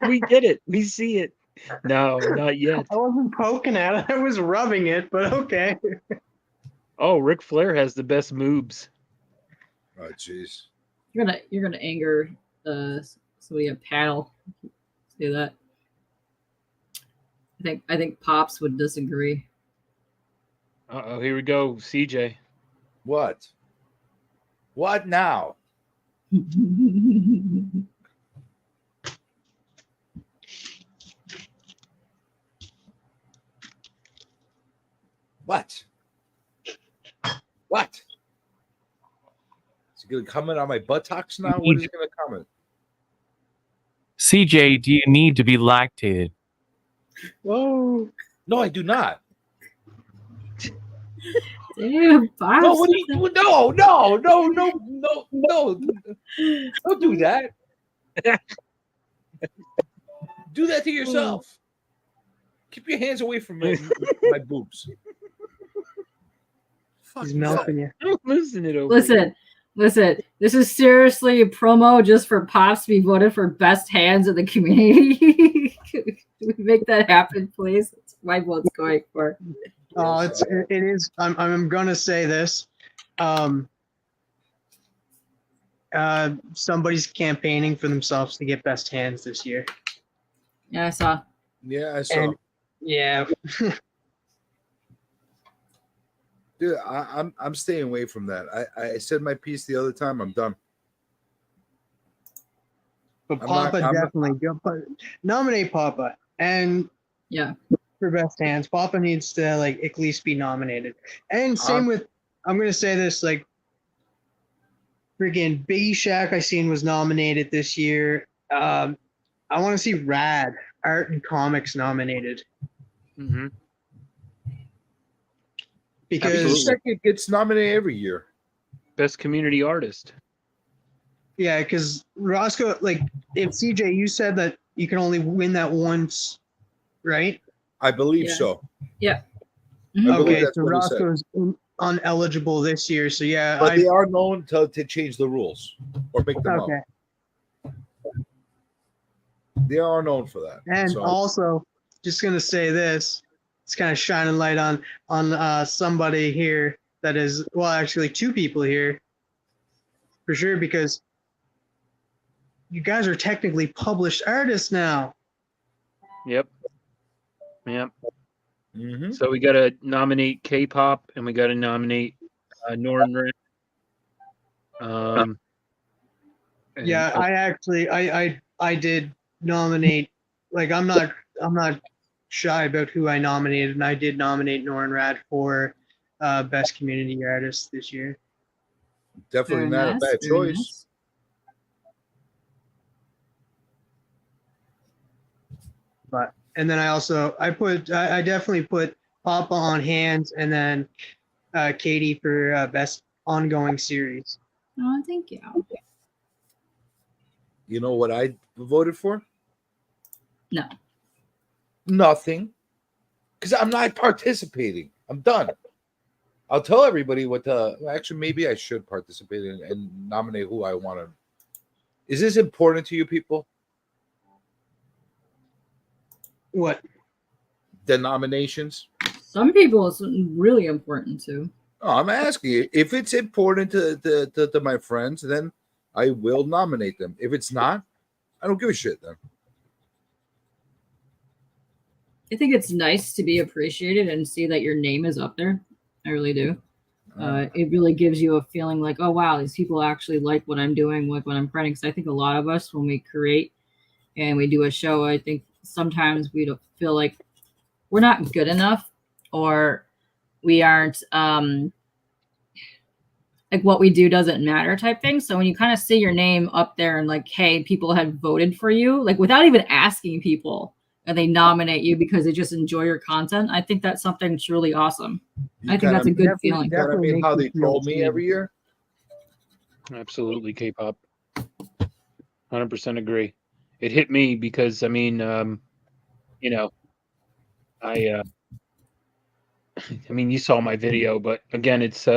Speaker 7: We get it. We see it. No, not yet.
Speaker 6: I wasn't poking at it. I was rubbing it, but okay.
Speaker 7: Oh, Ric Flair has the best moves.
Speaker 12: Oh, jeez.
Speaker 13: You're gonna anger somebody on panel. Say that. I think Pops would disagree.
Speaker 7: Uh-oh, here we go, CJ.
Speaker 12: What? What now? What? What? Is he going to comment on my buttocks now? What is he going to comment?
Speaker 18: CJ, do you need to be lactated?
Speaker 6: Whoa.
Speaker 12: No, I do not.
Speaker 13: Damn, Bob.
Speaker 12: No, what do you do? No. Don't do that. Do that to yourself. Keep your hands away from my boobs.
Speaker 6: He's milking you.
Speaker 7: I'm losing it over.
Speaker 13: Listen. This is seriously a promo just for Pops to be voted for best hands in the community. Can we make that happen, please? That's my vote's going for.
Speaker 6: Oh, it is. I'm gonna say this. Somebody's campaigning for themselves to get best hands this year.
Speaker 13: Yeah, I saw.
Speaker 12: Yeah, I saw.
Speaker 6: And, yeah.
Speaker 12: Dude, I'm staying away from that. I said my piece the other time. I'm done.
Speaker 6: But Papa definitely nominate Papa, and
Speaker 13: yeah,
Speaker 6: for best hands, Papa needs to like at least be nominated. And same with, I'm gonna say this, like freaking Biggie Shack I seen was nominated this year. I want to see Rad Art and Comics nominated.
Speaker 7: Mm-hmm.
Speaker 6: Because
Speaker 12: it gets nominated every year.
Speaker 7: Best community artist.
Speaker 6: Yeah, because Rosko, like, if CJ, you said that you can only win that once, right?
Speaker 12: I believe so.
Speaker 13: Yeah.
Speaker 6: Okay, so Roscoe's uneligible this year, so yeah.
Speaker 12: But they are known to change the rules or make them
Speaker 6: okay.
Speaker 12: up. They are known for that.
Speaker 6: And also, just gonna say this, it's kind of shining light on somebody here that is, well, actually two people here, for sure, because you guys are technically published artists now.
Speaker 7: Yep. So we got to nominate K-pop, and we got to nominate Northern Red.
Speaker 6: Yeah, I actually I did nominate. Like, I'm not shy about who I nominated, and I did nominate Norrin Rad for best community artist this year.
Speaker 12: Definitely not a bad choice.
Speaker 6: But and then I definitely put Papa on hands, and then Katie for best ongoing series.
Speaker 13: Oh, thank you.
Speaker 12: You know what I voted for?
Speaker 13: No.
Speaker 12: Nothing. Because I'm not participating. I'm done. I'll tell everybody what actually, maybe I should participate and nominate who I want to. Is this important to you people?
Speaker 6: What?
Speaker 12: The nominations?
Speaker 13: Some people it's really important to.
Speaker 12: Oh, I'm asking you. If it's important to my friends, then I will nominate them. If it's not, I don't give a shit then.
Speaker 13: I think it's nice to be appreciated and see that your name is up there. I really do. It really gives you a feeling like, oh, wow, these people actually like what I'm doing, like what I'm writing. Because I think a lot of us, when we create and we do a show, I think sometimes we don't feel like we're not good enough, or we aren't like what we do doesn't matter type thing. So when you kind of see your name up there and like, hey, people have voted for you, like without even asking people, and they nominate you because they just enjoy your content, I think that's something truly awesome. I think that's a good feeling.
Speaker 12: That mean how they troll me every year?
Speaker 7: Absolutely, K-pop. 100% agree. It hit me because, I mean, you know, I mean, you saw my video, but again, it's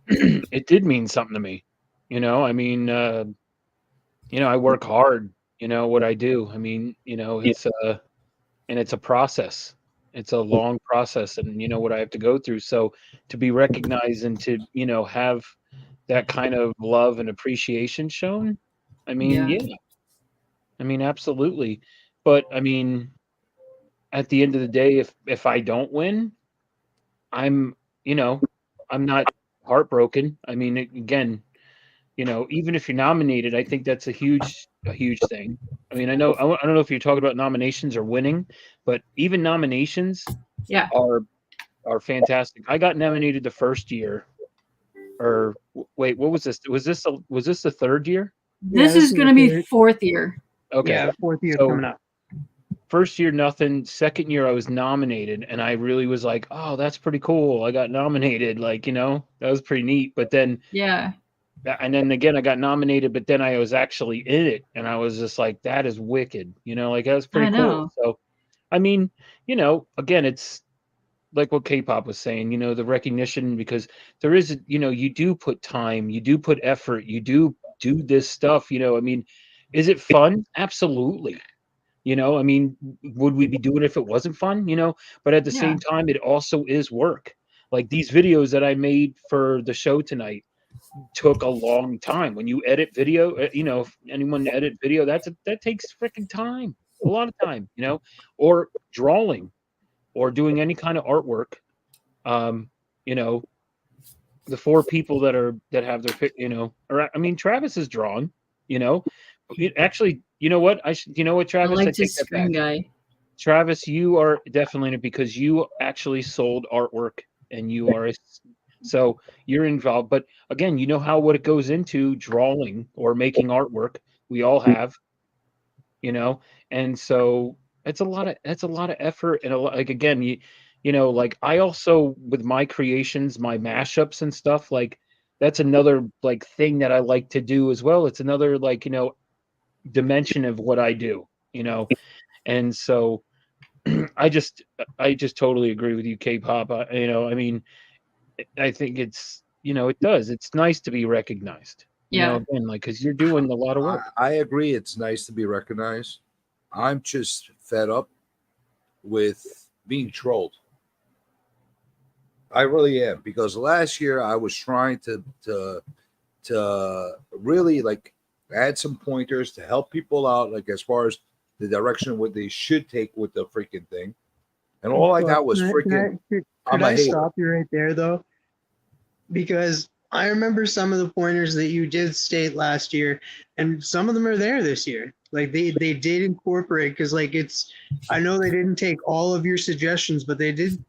Speaker 7: it did mean something to me. You know, I mean, you know, I work hard. You know what I do. I mean, you know, it's and it's a process. It's a long process, and you know what I have to go through. So to be recognized and to, you know, have that kind of love and appreciation shown, I mean, yeah. I mean, absolutely. But I mean, at the end of the day, if I don't win, I'm, you know, I'm not heartbroken. I mean, again, you know, even if you're nominated, I think that's a huge thing. I mean, I don't know if you're talking about nominations or winning, but even nominations are fantastic. I got nominated the first year. Or wait, what was this? Was this the third year?
Speaker 13: This is going to be fourth year.
Speaker 7: Okay.
Speaker 6: Yeah, fourth year coming up.
Speaker 7: first year nothing. Second year I was nominated, and I really was like, oh, that's pretty cool. I got nominated, like, that was pretty neat. But then
Speaker 13: Yeah.
Speaker 7: and then again I got nominated, but then I was actually in it, and I was just like, that is wicked. Like that was pretty
Speaker 13: I
Speaker 7: cool.
Speaker 13: know.
Speaker 7: So I mean, again, it's like what K-pop was saying, the recognition, because there is, you do put time, you do put effort, you do this stuff, I mean, is it fun? Absolutely. I mean, would we be doing it if it wasn't fun? But at the
Speaker 13: Yeah.
Speaker 7: same time, it also is work. Like these videos that I made for the show tonight took a long time. When you edit video, if anyone edit video, that takes freaking time, a lot of time, or drawing or doing any kind of artwork. You know, the four people that have their or I mean, Travis is drawn, actually, you know what? You know what,
Speaker 13: I
Speaker 7: Travis? I
Speaker 13: liked
Speaker 7: take
Speaker 13: his
Speaker 7: that
Speaker 13: screen
Speaker 7: back.
Speaker 13: guy.
Speaker 7: Travis, you are definitely in it because you actually sold artwork and you are so you're involved. But again, what it goes into drawing or making artwork. We all have, and so that's a lot of effort and a lot, like, again, like I also, with my creations, my mashups and stuff, like that's another like thing that I like to do as well. It's another like, dimension of what I do, and so I just totally agree with you, K-pop. I mean, I think it's, it does. It's nice to be recognized.
Speaker 13: Yeah.
Speaker 7: Again, like, because you're doing a lot of work.
Speaker 12: I agree. It's nice to be recognized. I'm just fed up with being trolled. I really am, because last year I was trying to really like add some pointers to help people out, like as far as the direction what they should take with the freaking thing, and all I got was freaking.
Speaker 6: Could I stop you right there though? Because I remember some of the pointers that you did state last year, and some of them are there this year. Like they did incorporate, because like I know they didn't take all of your suggestions, but they did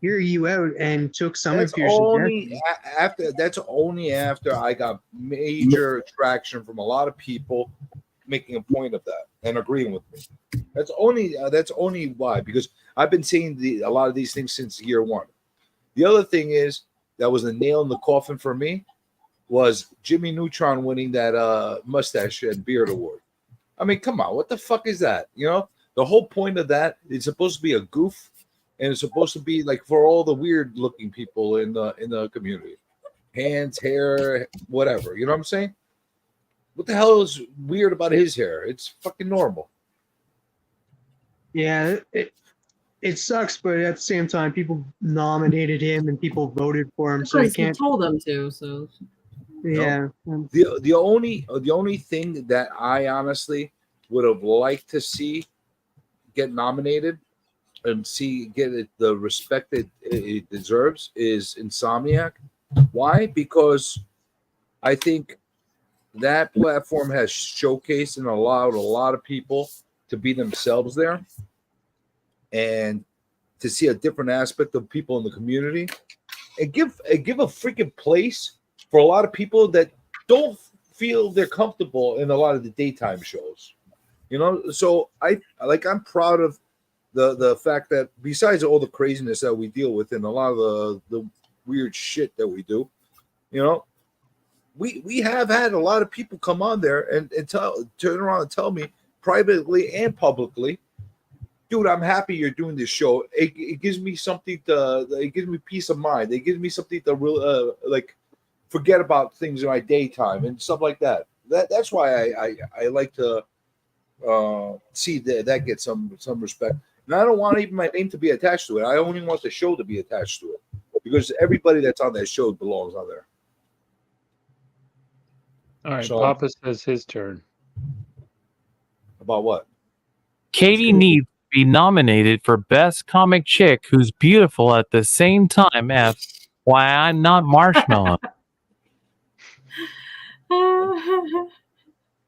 Speaker 6: hear you out and took some
Speaker 12: That's
Speaker 6: of your
Speaker 12: only
Speaker 6: suggestions.
Speaker 12: that's only after I got major traction from a lot of people making a point of that and agreeing with me. That's only why, because I've been saying a lot of these things since year one. The other thing is that was the nail in the coffin for me was Jimmy Neutron winning that mustache and beard award. I mean, come on, what the fuck is that? The whole point of that is supposed to be a goof, and it's supposed to be like for all the weird looking people in the community, hands, hair, whatever. You know what I'm saying? What the hell is weird about his hair? It's fucking normal.
Speaker 6: Yeah, it sucks, but at the same time, people nominated him and people voted for him, so you
Speaker 13: Because he
Speaker 6: can't.
Speaker 13: told them to. So
Speaker 6: Yeah.
Speaker 12: The only thing that I honestly would have liked to see get nominated and get it the respect that it deserves is Insomniac. Why? Because I think that platform has showcased and allowed a lot of people to be themselves there, and to see a different aspect of people in the community, and give a freaking place for a lot of people that don't feel they're comfortable in a lot of the daytime shows. So I'm proud of the fact that besides all the craziness that we deal with and a lot of the weird shit that we do, we have had a lot of people come on there and turn around and tell me privately and publicly, dude, I'm happy you're doing this show. It gives me something it gives me peace of mind. It gives me something to really like forget about things in my daytime and stuff like that. That's why I like to see that get some respect. And I don't want even my name to be attached to it. I only want the show to be attached to it, because everybody that's on that show belongs on there.
Speaker 7: All right,
Speaker 12: So,
Speaker 7: Papa says his turn.
Speaker 12: About what?
Speaker 18: Katie needs to be nominated for Best Comic Chick Who's Beautiful at the same time as Why I'm Not Marshmallow.
Speaker 6: I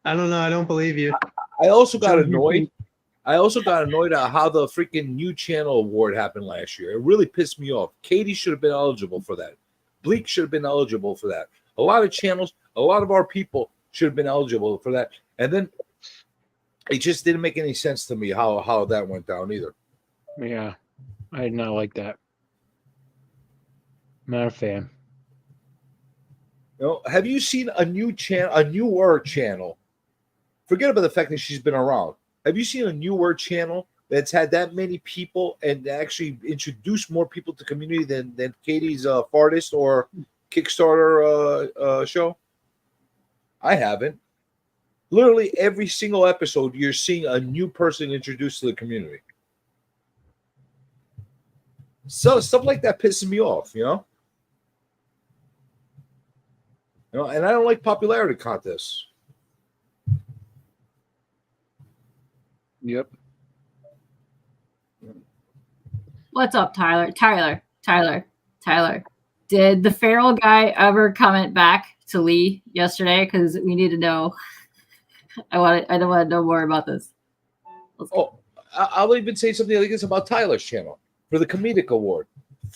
Speaker 6: don't know. I don't believe you.
Speaker 12: I also got annoyed at how the freaking new channel award happened last year. It really pissed me off. Katie should have been eligible for that. Bleak should have been eligible for that. A lot of channels, a lot of our people should have been eligible for that. And then It just didn't make any sense to me how that went down either.
Speaker 7: Yeah, I did not like that. Not a fan.
Speaker 12: You know, have you seen a newer channel? Forget about the fact that she's been around. Have you seen a newer channel that's had that many people and actually introduced more people to community than Katie's Fartist or Kickstarter show? I haven't. Literally every single episode, you're seeing a new person introduced to the community. So stuff like that pisses me off, you know. You know, and I don't like popularity contests.
Speaker 7: Yep.
Speaker 13: What's up, Tyler? Tyler. Did the feral guy ever comment back to Lee yesterday? Because we need to know. I don't want to know more about this.
Speaker 12: I'll even say something like this about Tyler's channel for the comedic award.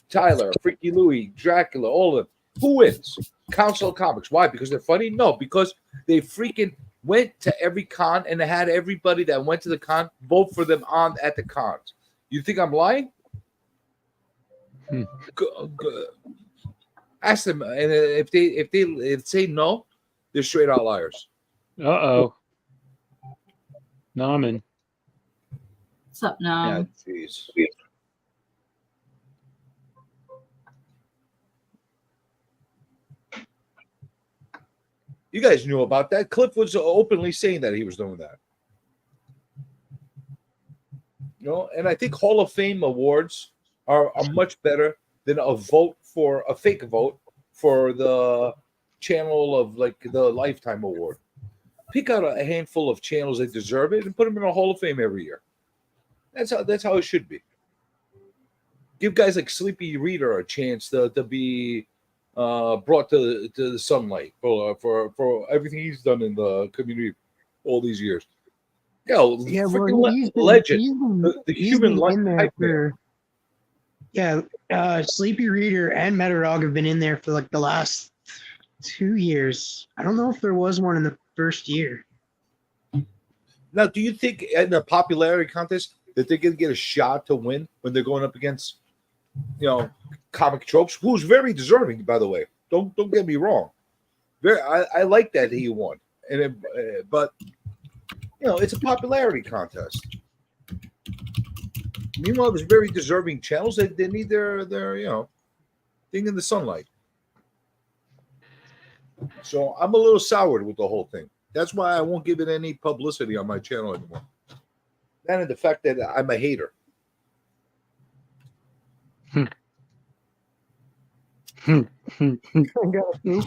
Speaker 12: Tyler, Freaky Louie, Dracula, all of them. Who wins? Council of Comics. Why? Because they're funny? No, because they freaking went to every con and they had everybody that went to the con vote for them at the cons. You think I'm lying? Ask them, and if they say no, they're straight out liars.
Speaker 7: Uh-oh. Namen.
Speaker 13: What's up, Nam?
Speaker 12: Yeah, jeez. You guys knew about that. Cliff was openly saying that he was doing that. You know, and I think Hall of Fame awards are much better than a fake vote for the channel of like the Lifetime Award. Pick out a handful of channels that deserve it and put them in a Hall of Fame every year. That's how it should be. Give guys like Sleepy Reader a chance to be brought to the sunlight for everything he's done in the community all these years.
Speaker 6: Well,
Speaker 12: Legend, the human life.
Speaker 6: Sleepy Reader and Metadog have been in there for like the last 2 years. I don't know if there was one in the first year.
Speaker 12: Now, do you think in the popularity contest that they're going to get a shot to win when they're going up against, you know, Comic Tropes, who's very deserving, by the way? Don't get me wrong. I like that he won, but you know, it's a popularity contest. Meanwhile, there's very deserving channels that they need their you know thing in the sunlight. So I'm a little soured with the whole thing. That's why I won't give it any publicity on my channel anymore. And the fact that I'm a hater.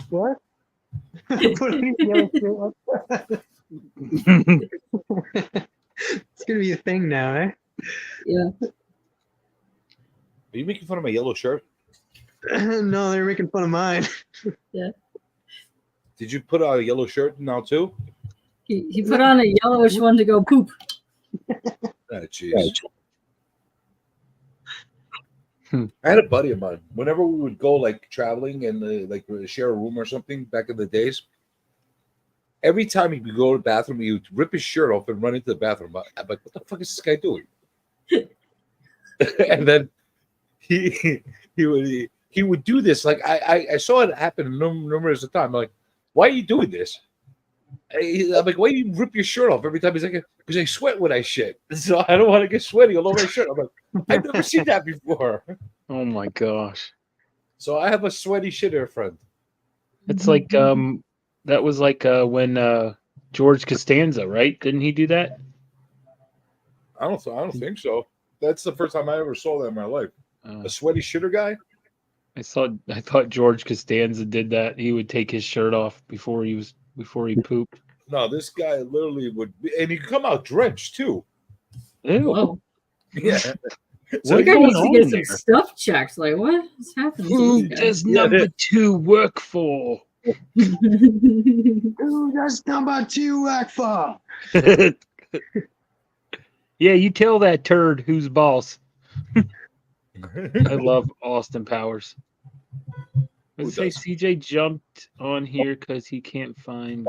Speaker 6: What? It's gonna be a thing now, eh?
Speaker 13: Yeah.
Speaker 12: Are you making fun of my yellow shirt?
Speaker 6: No, they're making fun of mine.
Speaker 13: Yeah.
Speaker 12: Did you put on a yellow shirt now too?
Speaker 13: He put on a yellowish one to go poop.
Speaker 12: Jeez. I had a buddy of mine. Whenever we would go like traveling and like share a room or something back in the days, every time he would go to the bathroom, he would rip his shirt off and run into the bathroom. I'm like, what the fuck is this guy doing? And then he would do this. Like I saw it happen numerous of times. I'm like, why are you doing this? I'm like, why do you rip your shirt off every time? He's like, because I sweat when I shit, so I don't want to get sweaty all over my shirt. I'm like, I've never seen that before.
Speaker 7: Oh my gosh!
Speaker 12: So I have a sweaty shitter friend.
Speaker 7: It's like that was like when George Costanza, right? Didn't he do that?
Speaker 12: I don't think so. That's the first time I ever saw that in my life. A sweaty shitter guy.
Speaker 7: I thought George Costanza did that. He would take his shirt off before he pooped.
Speaker 12: No, this guy literally would, and he could come out drenched too.
Speaker 7: Ew.
Speaker 13: Whoa.
Speaker 12: Yeah.
Speaker 13: So you needs to get some stuff checked. Like, what is happening?
Speaker 7: Who does number 2 work for?
Speaker 6: Who does number 2 work for?
Speaker 7: Yeah, you tell that turd who's boss. I love Austin Powers. Let's say CJ jumped on here because he can't find.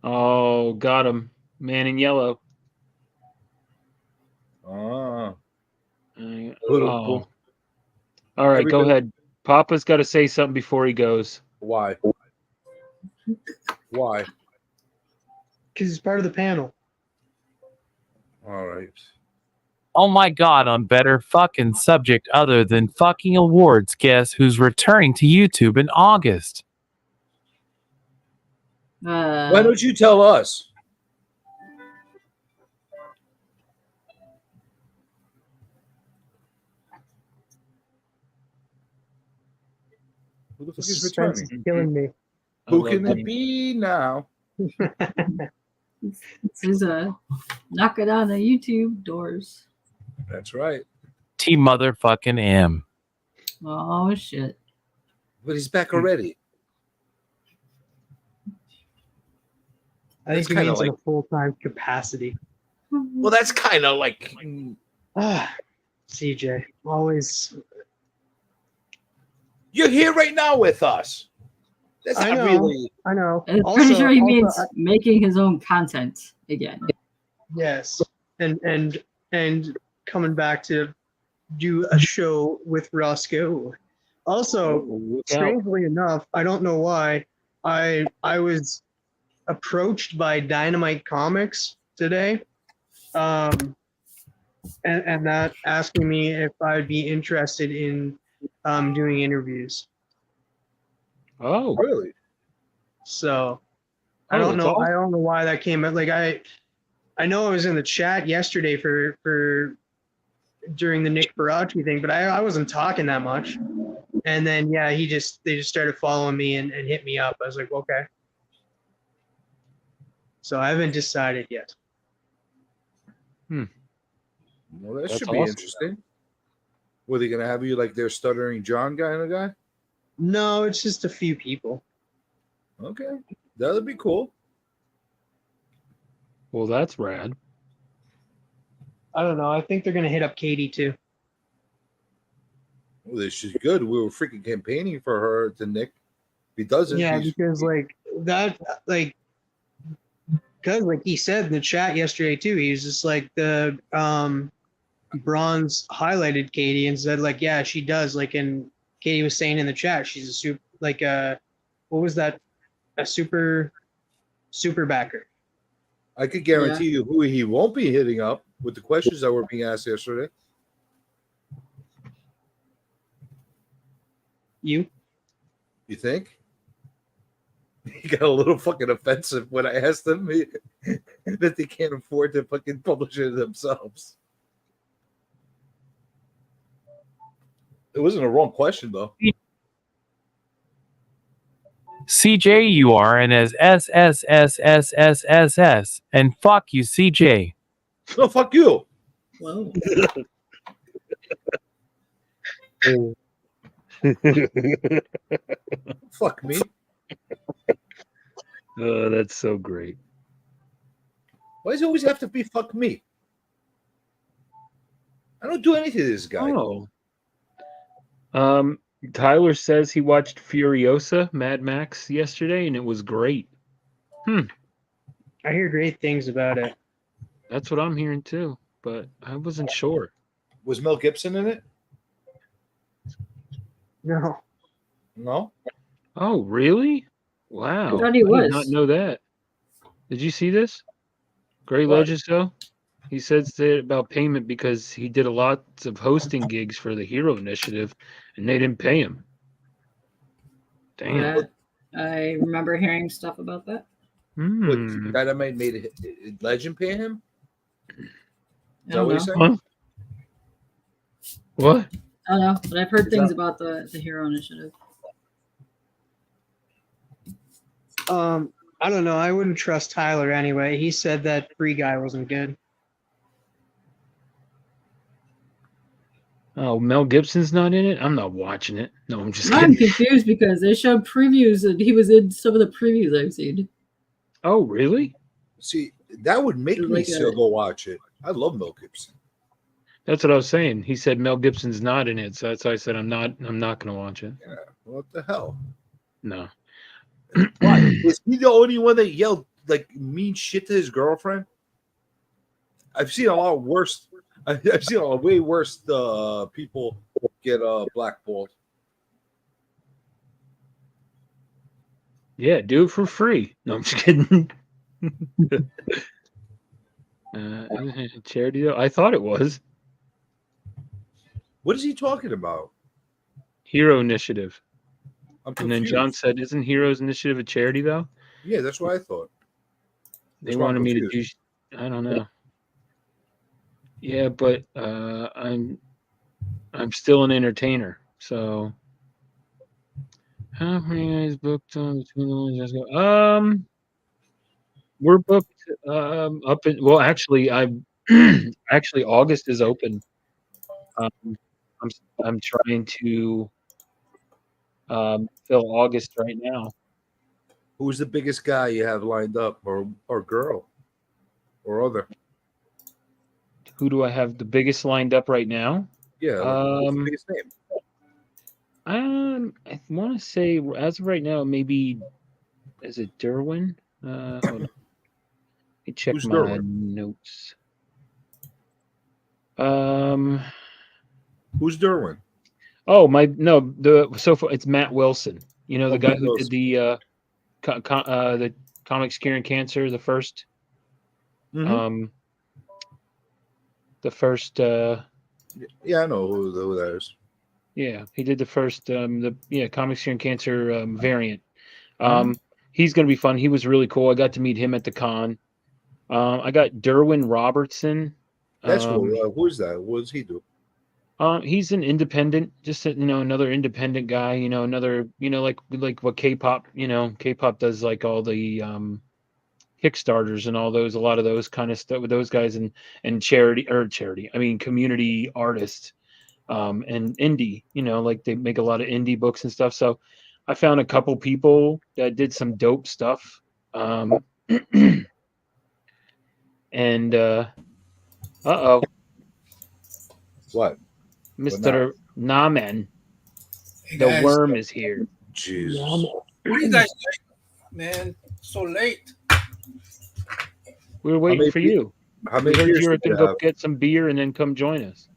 Speaker 7: Oh, got him. Man in yellow.
Speaker 12: Ah.
Speaker 7: Oh. All right, go ahead. Papa's got to say something before he goes.
Speaker 12: Why? Why?
Speaker 6: Because he's part of the panel.
Speaker 12: All right.
Speaker 18: Oh my god, on better fucking subject other than fucking awards, guess who's returning to YouTube in August?
Speaker 12: Why don't you tell us? Who the fuck is
Speaker 6: Suspense
Speaker 12: returning?
Speaker 6: is killing me.
Speaker 12: Who can it be now?
Speaker 13: This is knocking on the YouTube doors.
Speaker 12: That's right.
Speaker 18: T motherfucking M.
Speaker 13: Oh shit!
Speaker 12: But he's back already.
Speaker 6: I think he
Speaker 12: kinda
Speaker 6: means in
Speaker 12: like-
Speaker 6: a full-time capacity.
Speaker 12: Well, that's kind of like.
Speaker 6: CJ, always.
Speaker 12: You're here right now with us. That's
Speaker 6: I
Speaker 12: not
Speaker 6: know.
Speaker 12: really.
Speaker 6: I know.
Speaker 13: I'm pretty sure he means making his own content again.
Speaker 6: Yes, and coming back to do a show with Rosko. Also, strangely enough, I don't know why, I was approached by Dynamite Comics today, and that asking me if I'd be interested in doing interviews.
Speaker 7: Oh,
Speaker 12: really?
Speaker 6: So
Speaker 7: Oh,
Speaker 6: I don't
Speaker 7: that's
Speaker 6: know.
Speaker 7: awesome.
Speaker 6: I don't know why that came. But like I know I was in the chat yesterday for during the Nick Baracci thing, but I wasn't talking that much. And then yeah, they just started following me and hit me up. I was like, okay. So I haven't decided yet.
Speaker 12: Well, that
Speaker 7: That's
Speaker 12: should be
Speaker 7: awesome.
Speaker 12: interesting. Were they gonna have you like their stuttering John kind of guy?
Speaker 6: No, it's just a few people.
Speaker 12: Okay, that'd be cool.
Speaker 7: Well, that's rad.
Speaker 6: I don't know. I think they're gonna hit up Katie too.
Speaker 12: Well, she's good. We were freaking campaigning for her to Nick. If he doesn't,
Speaker 6: Yeah,
Speaker 12: she's-
Speaker 6: because because like he said in the chat yesterday too, he was just like the Bronze highlighted Katie and said like, yeah, she does. Like, and Katie was saying in the chat, she's a super what was that? A super backer.
Speaker 12: I could guarantee you who he won't be hitting up with the questions that were being asked yesterday.
Speaker 6: You
Speaker 12: think? He got a little fucking offensive when I asked them that they can't afford to fucking publish it themselves. It wasn't a wrong question though.
Speaker 18: CJ, you are, and as SSSSSSS, and fuck you, CJ.
Speaker 12: Oh, fuck you.
Speaker 13: Whoa.
Speaker 12: Fuck me.
Speaker 7: Oh, that's so great.
Speaker 12: Why does it always have to be fuck me? I don't do anything to this guy.
Speaker 7: Oh. Tyler says he watched Furiosa, Mad Max, yesterday, and it was great.
Speaker 6: I hear great things about it.
Speaker 7: That's what I'm hearing too, but I wasn't sure.
Speaker 12: Was Mel Gibson in it?
Speaker 6: No.
Speaker 12: No?
Speaker 7: Oh, really? Wow.
Speaker 13: I thought he
Speaker 7: did
Speaker 13: was.
Speaker 7: not know that. Did you see this? Gray
Speaker 12: What?
Speaker 7: Legends, though? He says that about payment because he did a lot of hosting gigs for the Hero Initiative, and they didn't pay him. Damn.
Speaker 13: Yeah, I remember hearing stuff about that.
Speaker 12: What, Dynamite made a Legend pay him? Is
Speaker 13: I
Speaker 12: that
Speaker 13: don't
Speaker 12: what you're
Speaker 13: know.
Speaker 12: saying?
Speaker 7: What?
Speaker 13: I don't know, but I've heard
Speaker 12: Is
Speaker 13: things
Speaker 12: that-
Speaker 13: about the Hero Initiative.
Speaker 6: I don't know. I wouldn't trust Tyler anyway. He said that Free Guy wasn't good.
Speaker 7: Oh, Mel Gibson's not in it? I'm not watching it. No, I'm just
Speaker 13: I'm
Speaker 7: kidding.
Speaker 13: confused because they showed previews and he was in some of the previews I've seen.
Speaker 7: Oh, really?
Speaker 12: See, that would make me
Speaker 13: Like
Speaker 12: still go watch it. I love Mel Gibson.
Speaker 7: That's what I was saying. He said Mel Gibson's not in it, so that's why I said I'm not going to watch it.
Speaker 12: Yeah, what the hell?
Speaker 7: No.
Speaker 12: Why? Was he the only one that yelled like mean shit to his girlfriend. I've seen a lot worse. I've seen a way worse people get blackballed.
Speaker 7: Yeah, do it for free. No, I'm just kidding. Charity, though? I thought it was
Speaker 12: What is he talking about?
Speaker 7: Hero Initiative.
Speaker 12: I'm
Speaker 7: And then
Speaker 12: confused.
Speaker 7: John said, "Isn't Heroes Initiative a charity, though?"
Speaker 12: Yeah, that's what I thought.
Speaker 7: They
Speaker 12: That's why I'm
Speaker 7: wanted me to do.
Speaker 12: confused.
Speaker 7: I don't know. Yeah, but I'm still an entertainer. So how many guys booked on between the lines? Let's go. We're booked up in actually actually August is open. I'm trying to fill August right now.
Speaker 12: Who's the biggest guy you have lined up, or girl, or other?
Speaker 7: Who do I have the biggest lined up right now?
Speaker 12: Yeah, what's the biggest name?
Speaker 7: I want to say as of right now, maybe is it Derwin? Hold on. Let me check
Speaker 12: Who's
Speaker 7: my
Speaker 12: Derwin?
Speaker 7: notes.
Speaker 12: Who's Derwin?
Speaker 7: Oh it's Matt Wilson. You know the guy who did the the Comics Curing Cancer, the first.
Speaker 12: Mhm.
Speaker 7: The first.
Speaker 12: Yeah, I know who that is.
Speaker 7: Yeah, he did the first. Comics Curing Cancer variant.
Speaker 12: Mhm.
Speaker 7: He's gonna be fun. He was really cool. I got to meet him at the con. I got Derwin Robertson.
Speaker 12: That's cool. Who is that? What does he do?
Speaker 7: He's an independent, just another independent guy. Another like what K-pop. K-pop does like all the Kickstarters and all those, a lot of those kind of stuff with those guys and charity. I mean, community artists and indie. Like they make a lot of indie books and stuff. So I found a couple people that did some dope stuff. And uh-oh.
Speaker 12: What?
Speaker 7: Mr. Namen.
Speaker 19: Hey,
Speaker 7: The
Speaker 19: guys.
Speaker 7: worm is here.
Speaker 12: Jesus.
Speaker 19: What are you guys doing, man? So late.
Speaker 7: We were waiting for you.
Speaker 12: How
Speaker 7: We
Speaker 12: many
Speaker 7: heard
Speaker 12: beers
Speaker 7: you were
Speaker 12: did you
Speaker 7: going to go
Speaker 12: have?
Speaker 7: get some beer and then come join us.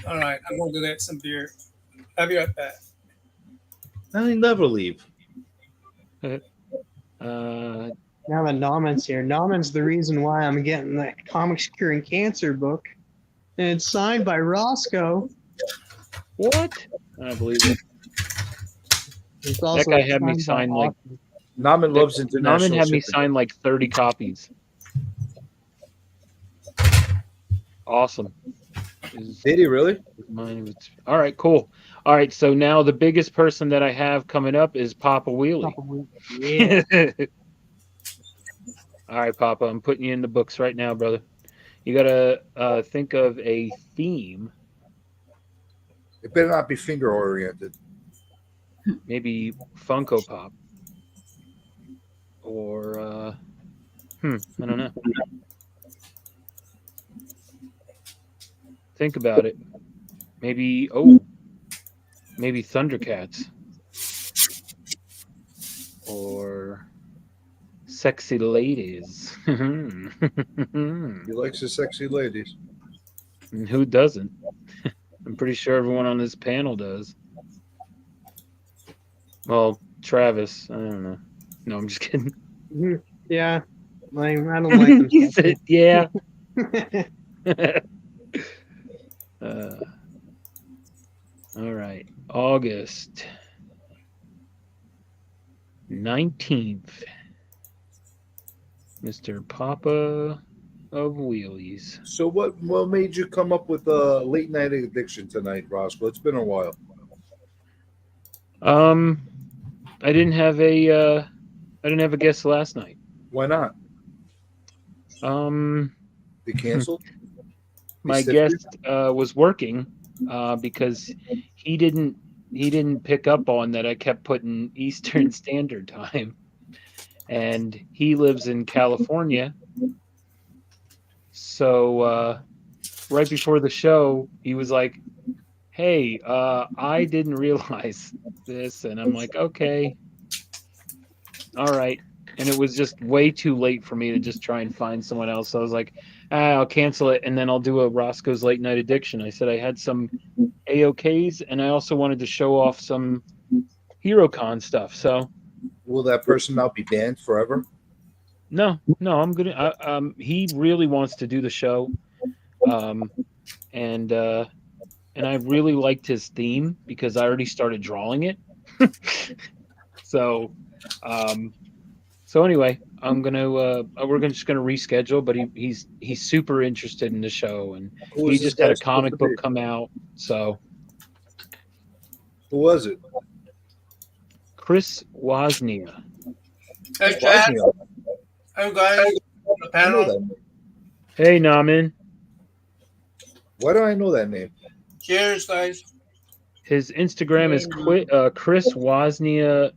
Speaker 19: All right, I'm gonna go get some beer. I'll be right back.
Speaker 12: I never leave.
Speaker 6: Now that Nauman's here, Nauman's the reason why I'm getting that Comics Curing Cancer book. And it's signed by Rosko.
Speaker 7: What? I believe it.
Speaker 6: It's
Speaker 7: That
Speaker 6: also
Speaker 7: guy had me
Speaker 6: signed by
Speaker 7: sign like
Speaker 6: Austin.
Speaker 12: Namen loves international
Speaker 7: Namen had me
Speaker 12: shipping.
Speaker 7: sign like 30 copies. Awesome.
Speaker 12: Did he really?
Speaker 7: All right, cool. All right, so now the biggest person that I have coming up is Papa Wheelie.
Speaker 6: Yeah.
Speaker 7: All right, Papa, I'm putting you in the books right now, brother. You gotta think of a theme.
Speaker 12: It better not be finger oriented.
Speaker 7: Maybe Funko Pop. Or I don't know. Think about it. Maybe Thundercats. Or sexy ladies.
Speaker 12: He likes the sexy ladies.
Speaker 7: And who doesn't? I'm pretty sure everyone on this panel does. Well, Travis, I don't know. No, I'm just kidding.
Speaker 6: Yeah. Like, I don't like them.
Speaker 7: He said, yeah. All right. August 19th. Mr. Papa of Wheelies.
Speaker 12: So what made you come up with a late night addiction tonight, Roscoe? It's been a while.
Speaker 7: I didn't have a guest last night.
Speaker 12: Why not? They canceled?
Speaker 7: My guest was working because he didn't pick up on that I kept putting Eastern Standard Time, and he lives in California. So right before the show, he was like, "Hey, I didn't realize this," and I'm like, "Okay, all right." and it was just way too late for me to just try and find someone else. So I was like, I'll cancel it, and then I'll do a Roscoe's Late Night Addiction. I said I had some AOKs, and I also wanted to show off some HeroCon stuff. So
Speaker 12: will that person not be banned forever?
Speaker 7: no, I'm gonna. He really wants to do the show, and I really liked his theme because I already started drawing it. So anyway, we're just gonna reschedule, but he's super interested in the show, and
Speaker 12: Who
Speaker 7: he
Speaker 12: is this
Speaker 7: just had
Speaker 12: guy
Speaker 7: a comic
Speaker 12: supposed to
Speaker 7: book
Speaker 12: be?
Speaker 7: come out. So
Speaker 12: Who was it?
Speaker 7: Chris Woznia.
Speaker 19: Hey, Chad.
Speaker 7: Woznia.
Speaker 19: Hey, guys. On the
Speaker 12: I know
Speaker 19: panel.
Speaker 12: that name.
Speaker 7: Hey, Namin.
Speaker 12: Why do I know that name?
Speaker 19: Cheers, guys.
Speaker 7: His Instagram is Chris Woznia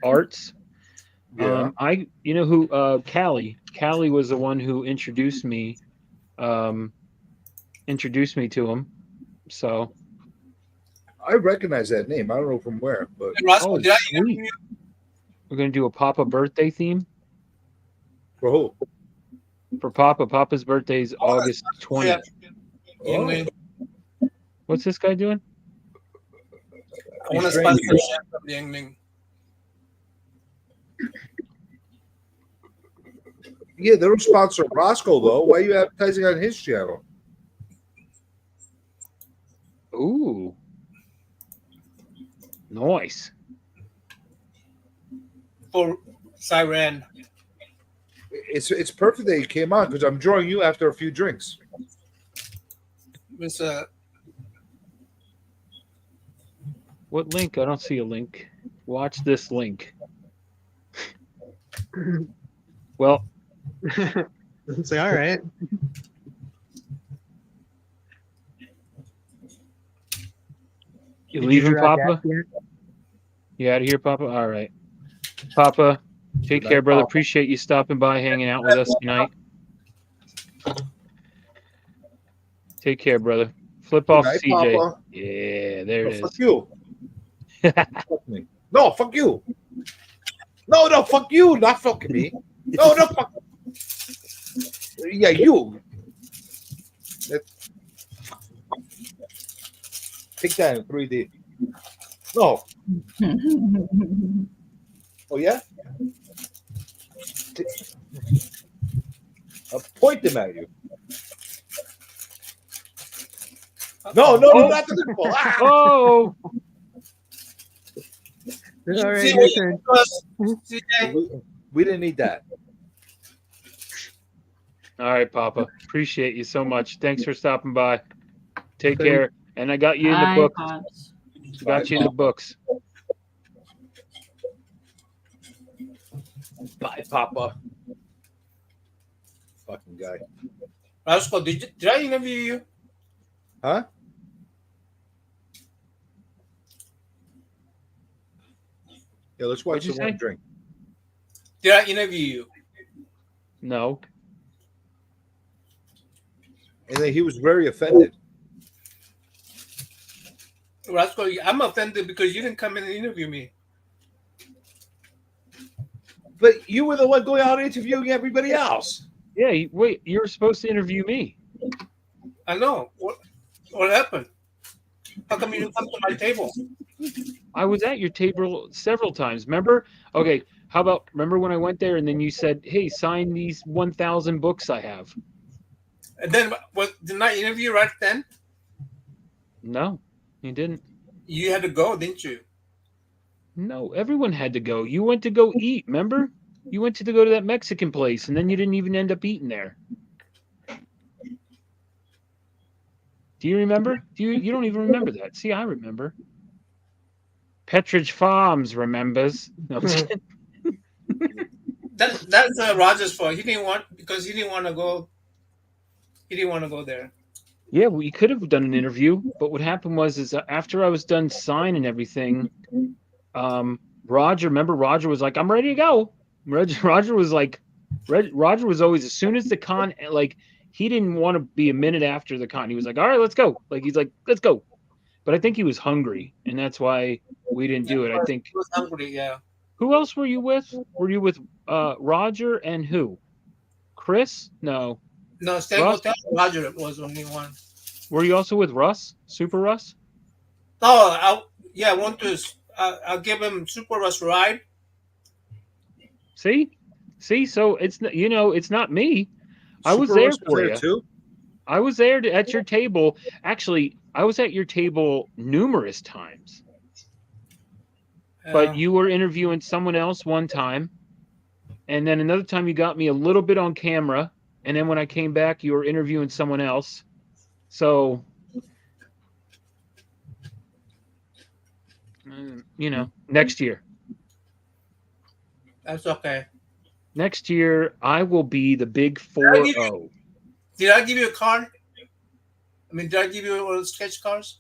Speaker 7: Arts.
Speaker 12: Yeah.
Speaker 7: You know who Callie. Callie was the one who introduced me to him. So
Speaker 12: I recognize that name. I don't know from where, but
Speaker 19: Hey, Rosko, did I
Speaker 7: sweet. We're gonna do a Papa birthday theme.
Speaker 12: For who?
Speaker 7: For Papa. Papa's birthday is August 20th.
Speaker 19: Yingling.
Speaker 7: What's this guy doing?
Speaker 19: I want to sponsor Chef from the Yingling.
Speaker 12: Yeah, they don't sponsor Rosko though. Why are you advertising on his channel?
Speaker 7: Ooh. Nice.
Speaker 19: For Siren.
Speaker 12: It's perfect that you came on because I'm drawing you after a few drinks.
Speaker 19: It's
Speaker 7: What link? I don't see a link. Watch this link. Well,
Speaker 6: Say, all right.
Speaker 7: You
Speaker 6: Did
Speaker 7: leaving,
Speaker 6: draw
Speaker 7: Papa?
Speaker 6: that yet?
Speaker 7: You out of here, Papa? All right. Papa, take
Speaker 12: Good
Speaker 7: care,
Speaker 12: night,
Speaker 7: brother.
Speaker 12: Papa.
Speaker 7: Appreciate you stopping by, hanging out with us tonight. Take care, brother. Flip off
Speaker 12: night,
Speaker 7: CJ.
Speaker 12: Papa.
Speaker 7: Yeah, there it
Speaker 12: Fuck
Speaker 7: is.
Speaker 12: you. Fuck me. No, fuck you. No, fuck you. Not fucking me. No, fuck. Yeah, you. Take that in 3D. No. Oh, yeah? I'll point them at you. No, not to the ball. Ah!
Speaker 7: Oh!
Speaker 6: All right,
Speaker 19: See
Speaker 6: your
Speaker 19: what you
Speaker 6: turn.
Speaker 19: do us, CJ?
Speaker 12: We didn't need that.
Speaker 7: All right, Papa. Appreciate you so much. Thanks for stopping by. Take care. And I got you in the
Speaker 13: Bye,
Speaker 7: book.
Speaker 13: Pops.
Speaker 7: Got you in the books.
Speaker 12: Bye, Papa. Fucking guy.
Speaker 19: Rosko, did I interview you?
Speaker 12: Huh? Yeah, let's watch
Speaker 7: What'd you
Speaker 12: someone
Speaker 7: say?
Speaker 12: drink.
Speaker 19: Did I interview you?
Speaker 7: No.
Speaker 12: And then he was very offended.
Speaker 19: Rosko, I'm offended because you didn't come in and interview me.
Speaker 12: But you were the one going out interviewing everybody else.
Speaker 7: Yeah, wait, you were supposed to interview me.
Speaker 19: I know. What happened? How come you didn't come to my table?
Speaker 7: I was at your table several times. Remember? Okay, how about remember when I went there and then you said, "Hey, sign these 1,000 books I have."
Speaker 19: And then didn't I interview right then?
Speaker 7: No, you didn't.
Speaker 19: You had to go, didn't you?
Speaker 7: No, everyone had to go. You went to go eat. Remember? You went to go to that Mexican place, and then you didn't even end up eating there. Do you remember? You don't even remember that? See, I remember. Petridge Farms remembers. No, I'm just kidding.
Speaker 19: That's Roger's fault. He didn't want to go. He didn't want to go there.
Speaker 7: Yeah, we could have done an interview, but what happened was after I was done signing everything, Roger was like, "I'm ready to go." Roger was like, Roger was always, as soon as the con, like, he didn't want to be a minute after the con. He was like, "All right, let's go." Like, he's like, "Let's go." But I think he was hungry, and that's why we didn't do it. I think
Speaker 19: He was hungry. Yeah.
Speaker 7: Who else were you with? Were you with Roger and who? Chris? No.
Speaker 19: No, staying
Speaker 7: Russ?
Speaker 19: hotel. Roger was only one.
Speaker 7: Were you also with Russ? Super Russ?
Speaker 19: Oh, I want to. I'll give him Super Rush ride.
Speaker 7: See? So it's it's not me. I was
Speaker 12: Super
Speaker 7: there
Speaker 12: Russ was
Speaker 7: for
Speaker 12: there
Speaker 7: you.
Speaker 12: too?
Speaker 7: I was there at your table. Actually, I was at your table numerous times. But you were interviewing someone else one time, and then another time you got me a little bit on camera, and then when I came back, you were interviewing someone else. So, next year.
Speaker 19: That's okay.
Speaker 7: Next year, I will be the big
Speaker 19: Did I
Speaker 7: 4-0.
Speaker 19: Did I give you a card? I mean, did I give you one of those sketch cards?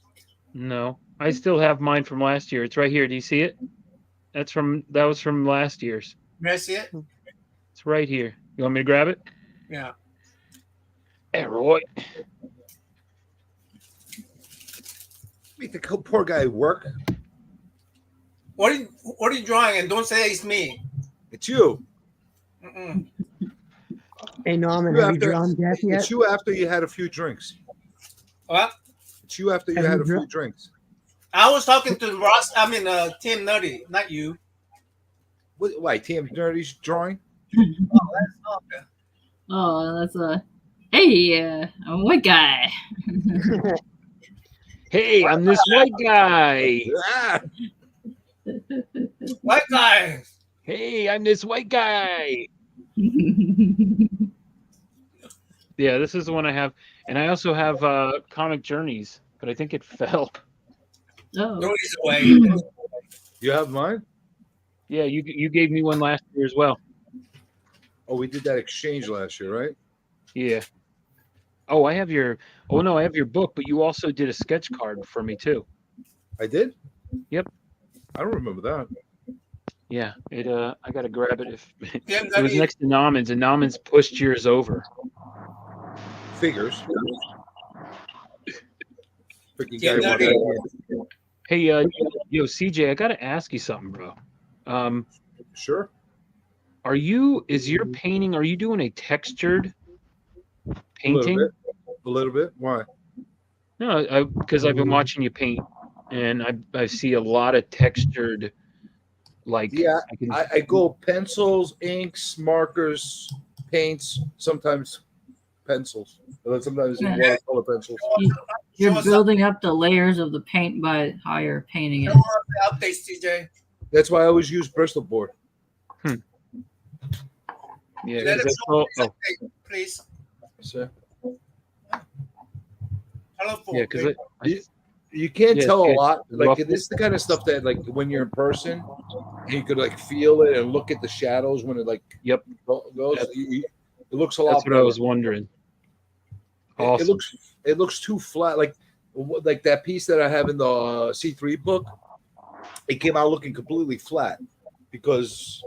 Speaker 7: No, I still have mine from last year. It's right here. Do you see it? That was from last year's.
Speaker 19: May I see it?
Speaker 7: It's right here. You want me to grab it?
Speaker 19: Yeah.
Speaker 7: Hey, Roy.
Speaker 12: Make the poor guy work.
Speaker 19: What are you drawing? And don't say it's me.
Speaker 12: It's you.
Speaker 19: Mm-mm.
Speaker 6: Hey, Norman,
Speaker 12: You
Speaker 6: have you
Speaker 12: after-
Speaker 6: drawn death yet?
Speaker 12: It's you after you had a few drinks.
Speaker 19: What?
Speaker 12: It's you after you
Speaker 6: Have
Speaker 12: had
Speaker 6: you
Speaker 12: a few
Speaker 6: dra-
Speaker 12: drinks.
Speaker 19: I was talking to Ross. I mean, Tim Nutty, not you.
Speaker 12: Why, Tim Nerdy's drawing?
Speaker 19: Okay.
Speaker 13: Oh, that's a hey, I'm a white guy.
Speaker 7: Hey, I'm this white guy.
Speaker 12: Ah,
Speaker 19: White guy.
Speaker 7: Hey, I'm this white guy. Yeah, this is the one I have. And I also have Comic Journeys, but I think it fell.
Speaker 13: Oh.
Speaker 19: No, he's away.
Speaker 12: you have mine?
Speaker 7: Yeah, you gave me one last year as well.
Speaker 12: Oh, we did that exchange last year, right?
Speaker 7: Yeah. Oh, I have your book, but you also did a sketch card for me too.
Speaker 12: I did?
Speaker 7: Yep.
Speaker 12: I don't remember that.
Speaker 7: Yeah. It I gotta grab it if
Speaker 19: Yeah,
Speaker 7: it was next to Nauman's, and Nauman's pushed yours over.
Speaker 12: Figures. Freaking
Speaker 19: Yeah,
Speaker 12: guy
Speaker 19: Nutty.
Speaker 12: wanted-
Speaker 7: Hey, yo, CJ, I gotta ask you something, bro.
Speaker 12: Sure.
Speaker 7: Is your painting? Are you doing a textured painting?
Speaker 12: A little bit. Why?
Speaker 7: No, because I've been watching you paint, and I see a lot of textured, like
Speaker 12: Yeah,
Speaker 7: I can,
Speaker 12: I go pencils, inks, markers, paints, sometimes pencils. And then sometimes
Speaker 13: Yeah.
Speaker 12: watercolor pencils.
Speaker 13: You're building up the layers of the paint by how you're painting it.
Speaker 19: Updates, TJ.
Speaker 12: That's why I always use Bristol board.
Speaker 7: yeah.
Speaker 19: Let
Speaker 7: 'cause
Speaker 19: us
Speaker 7: I
Speaker 19: know,
Speaker 7: saw-
Speaker 19: please.
Speaker 12: So,
Speaker 19: Hello,
Speaker 7: yeah, because
Speaker 12: you can't
Speaker 7: Yeah,
Speaker 12: tell a
Speaker 7: it's
Speaker 12: lot. Like
Speaker 7: rough.
Speaker 12: this is the kind of stuff that like when you're in person, you could like feel it and look at the shadows when it like
Speaker 7: Yep.
Speaker 12: goes.
Speaker 7: Yep.
Speaker 12: It looks a lot.
Speaker 7: That's what I
Speaker 12: better.
Speaker 7: was wondering.
Speaker 12: It
Speaker 7: Awesome.
Speaker 12: looks too flat. Like that piece that I have in the C3 book. It came out looking completely flat because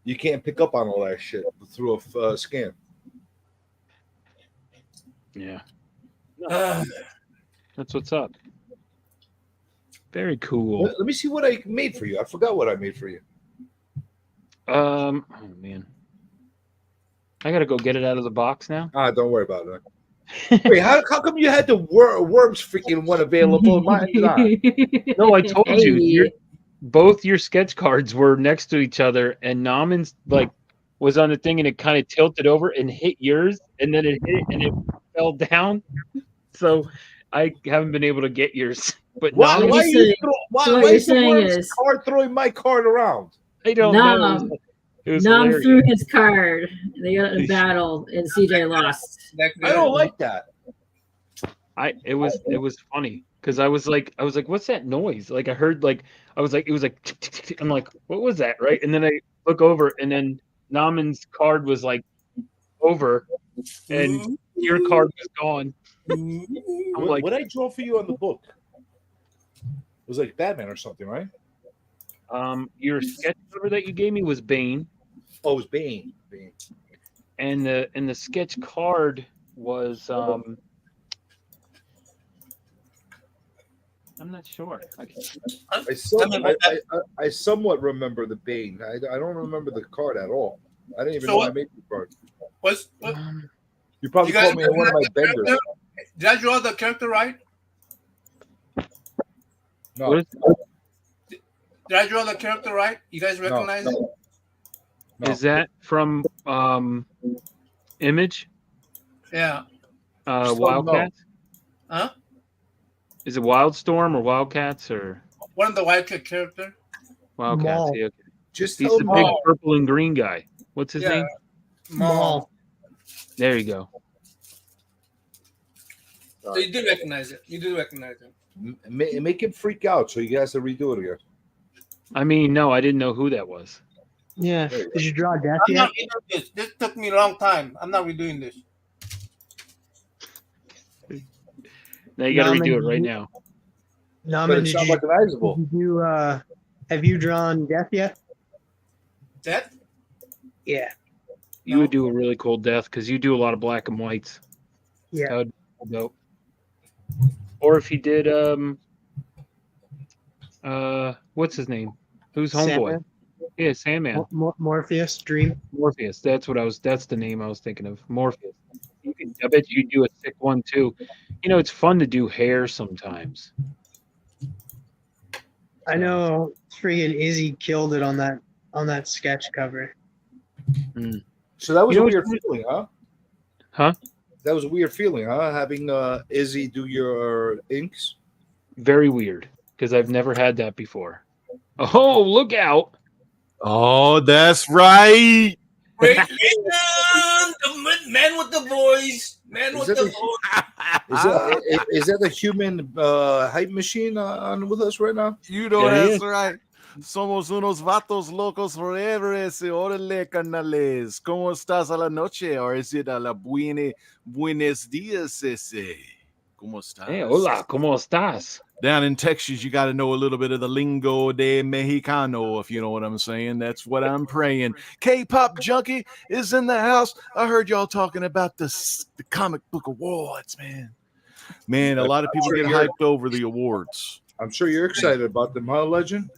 Speaker 12: you can't pick up on all that shit through a scan.
Speaker 7: Yeah. That's what's up. Very cool.
Speaker 12: Let me see what I made for you. I forgot what I made for you.
Speaker 7: Oh man, I gotta go get it out of the box now.
Speaker 12: Don't worry about it. Wait, how come you had the worms freaking one available? Mine did not.
Speaker 7: No, I told you.
Speaker 13: Hey.
Speaker 7: Both your sketch cards were next to each other, and Nauman's like was on the thing, and it kind of tilted over and hit yours, and then it hit it, and it fell down. So I haven't been able to get yours. But
Speaker 12: Why
Speaker 7: Nauman's,
Speaker 12: are you
Speaker 13: So what
Speaker 12: why
Speaker 13: you're
Speaker 12: is the
Speaker 13: saying
Speaker 12: worms
Speaker 13: is-
Speaker 12: card throwing my card around?
Speaker 7: I don't know. It was
Speaker 13: Nom
Speaker 7: hilarious.
Speaker 13: threw his card. They got in a battle, and CJ lost.
Speaker 12: I don't like that.
Speaker 7: It was funny because I was like, what's that noise? Like I heard it was like tick, tick, tick. I'm like, what was that? Right. And then I look over, and then Nauman's card was like over, and your card was gone. I'm like,
Speaker 12: what I draw for you on the book? It was like Batman or something, right?
Speaker 7: your sketch cover that you gave me was Bane.
Speaker 12: Oh, it was Bane.
Speaker 7: And the sketch card was I'm not sure.
Speaker 12: I somewhat remember the Bane. I don't remember the card at all. I didn't even
Speaker 19: So
Speaker 12: know
Speaker 19: what-
Speaker 12: I made the card.
Speaker 19: What?
Speaker 12: You probably
Speaker 19: guys
Speaker 12: called me one of my
Speaker 19: recognize the
Speaker 12: benders.
Speaker 19: character? Did I draw the character right?
Speaker 12: No.
Speaker 19: Did I draw the character right? You guys recognize it?
Speaker 7: Is that from Image?
Speaker 19: Yeah.
Speaker 7: Wildcats?
Speaker 19: Huh?
Speaker 7: Is it Wildstorm or Wildcats or
Speaker 19: One of the Wildcat character.
Speaker 7: Wildcats?
Speaker 6: Maul.
Speaker 7: Yeah, okay.
Speaker 12: Just
Speaker 7: He's
Speaker 12: tell
Speaker 7: the
Speaker 12: them
Speaker 7: big
Speaker 12: all.
Speaker 7: purple and green guy. What's his
Speaker 19: Yeah.
Speaker 7: name?
Speaker 19: Maul.
Speaker 7: There you go.
Speaker 19: So you do recognize it. You do recognize it.
Speaker 12: Make him freak out so you guys to redo it again.
Speaker 7: I mean, no, I didn't know who that was.
Speaker 6: Yeah. Did you draw death
Speaker 19: I'm
Speaker 6: yet?
Speaker 19: not redoing this. This took me a long time. I'm not redoing this.
Speaker 7: Now you got to
Speaker 6: Norman,
Speaker 7: redo it
Speaker 6: did
Speaker 7: right
Speaker 6: you-
Speaker 7: now.
Speaker 6: No,
Speaker 12: But
Speaker 6: man,
Speaker 12: it's
Speaker 6: did
Speaker 12: not
Speaker 6: you,
Speaker 12: recognizable.
Speaker 6: did you have you drawn death yet?
Speaker 19: Death?
Speaker 6: Yeah.
Speaker 7: You would do a really cool death because you do a lot of black and whites.
Speaker 6: Yeah.
Speaker 7: That would be dope. Or if he did, what's his name? Who's homeboy?
Speaker 6: Sandman?
Speaker 7: Yeah, Sandman.
Speaker 6: Morpheus, Dream.
Speaker 7: Morpheus. That's the name I was thinking of. Morpheus. I bet you do a sick one too. You know, it's fun to do hair sometimes.
Speaker 6: I know freaking Izzy killed it on that sketch cover.
Speaker 12: So that was
Speaker 7: You
Speaker 12: a
Speaker 7: know
Speaker 12: weird
Speaker 7: what's-
Speaker 12: feeling, huh?
Speaker 7: Huh?
Speaker 12: That was a weird feeling, huh? Having Izzy do your inks.
Speaker 7: Very weird because I've never had that before. Oh, look out!
Speaker 20: Oh, that's right.
Speaker 17: Great Leon, the man with the voice. Man
Speaker 12: Is
Speaker 17: with
Speaker 12: that
Speaker 17: the
Speaker 12: the- Is that the human hype machine on with us right now?
Speaker 20: You know
Speaker 7: Yeah, he
Speaker 20: that's
Speaker 7: is.
Speaker 20: right. Somos unos vatos locos forever. Ese órale, carnales. ¿Cómo estás a la noche? Or is it a la buenos dias, ese? ¿Cómo estás?
Speaker 7: Hey, hola, ¿cómo estás?
Speaker 20: Down in Texas, you got to know a little bit of the lingo de Mexicano, if you know what I'm saying. That's what I'm praying. K-pop junkie is in the house. I heard y'all talking about the comic book awards, man. Man, a lot of people get hyped over the awards.
Speaker 12: I'm sure you're excited about them, huh, Legend?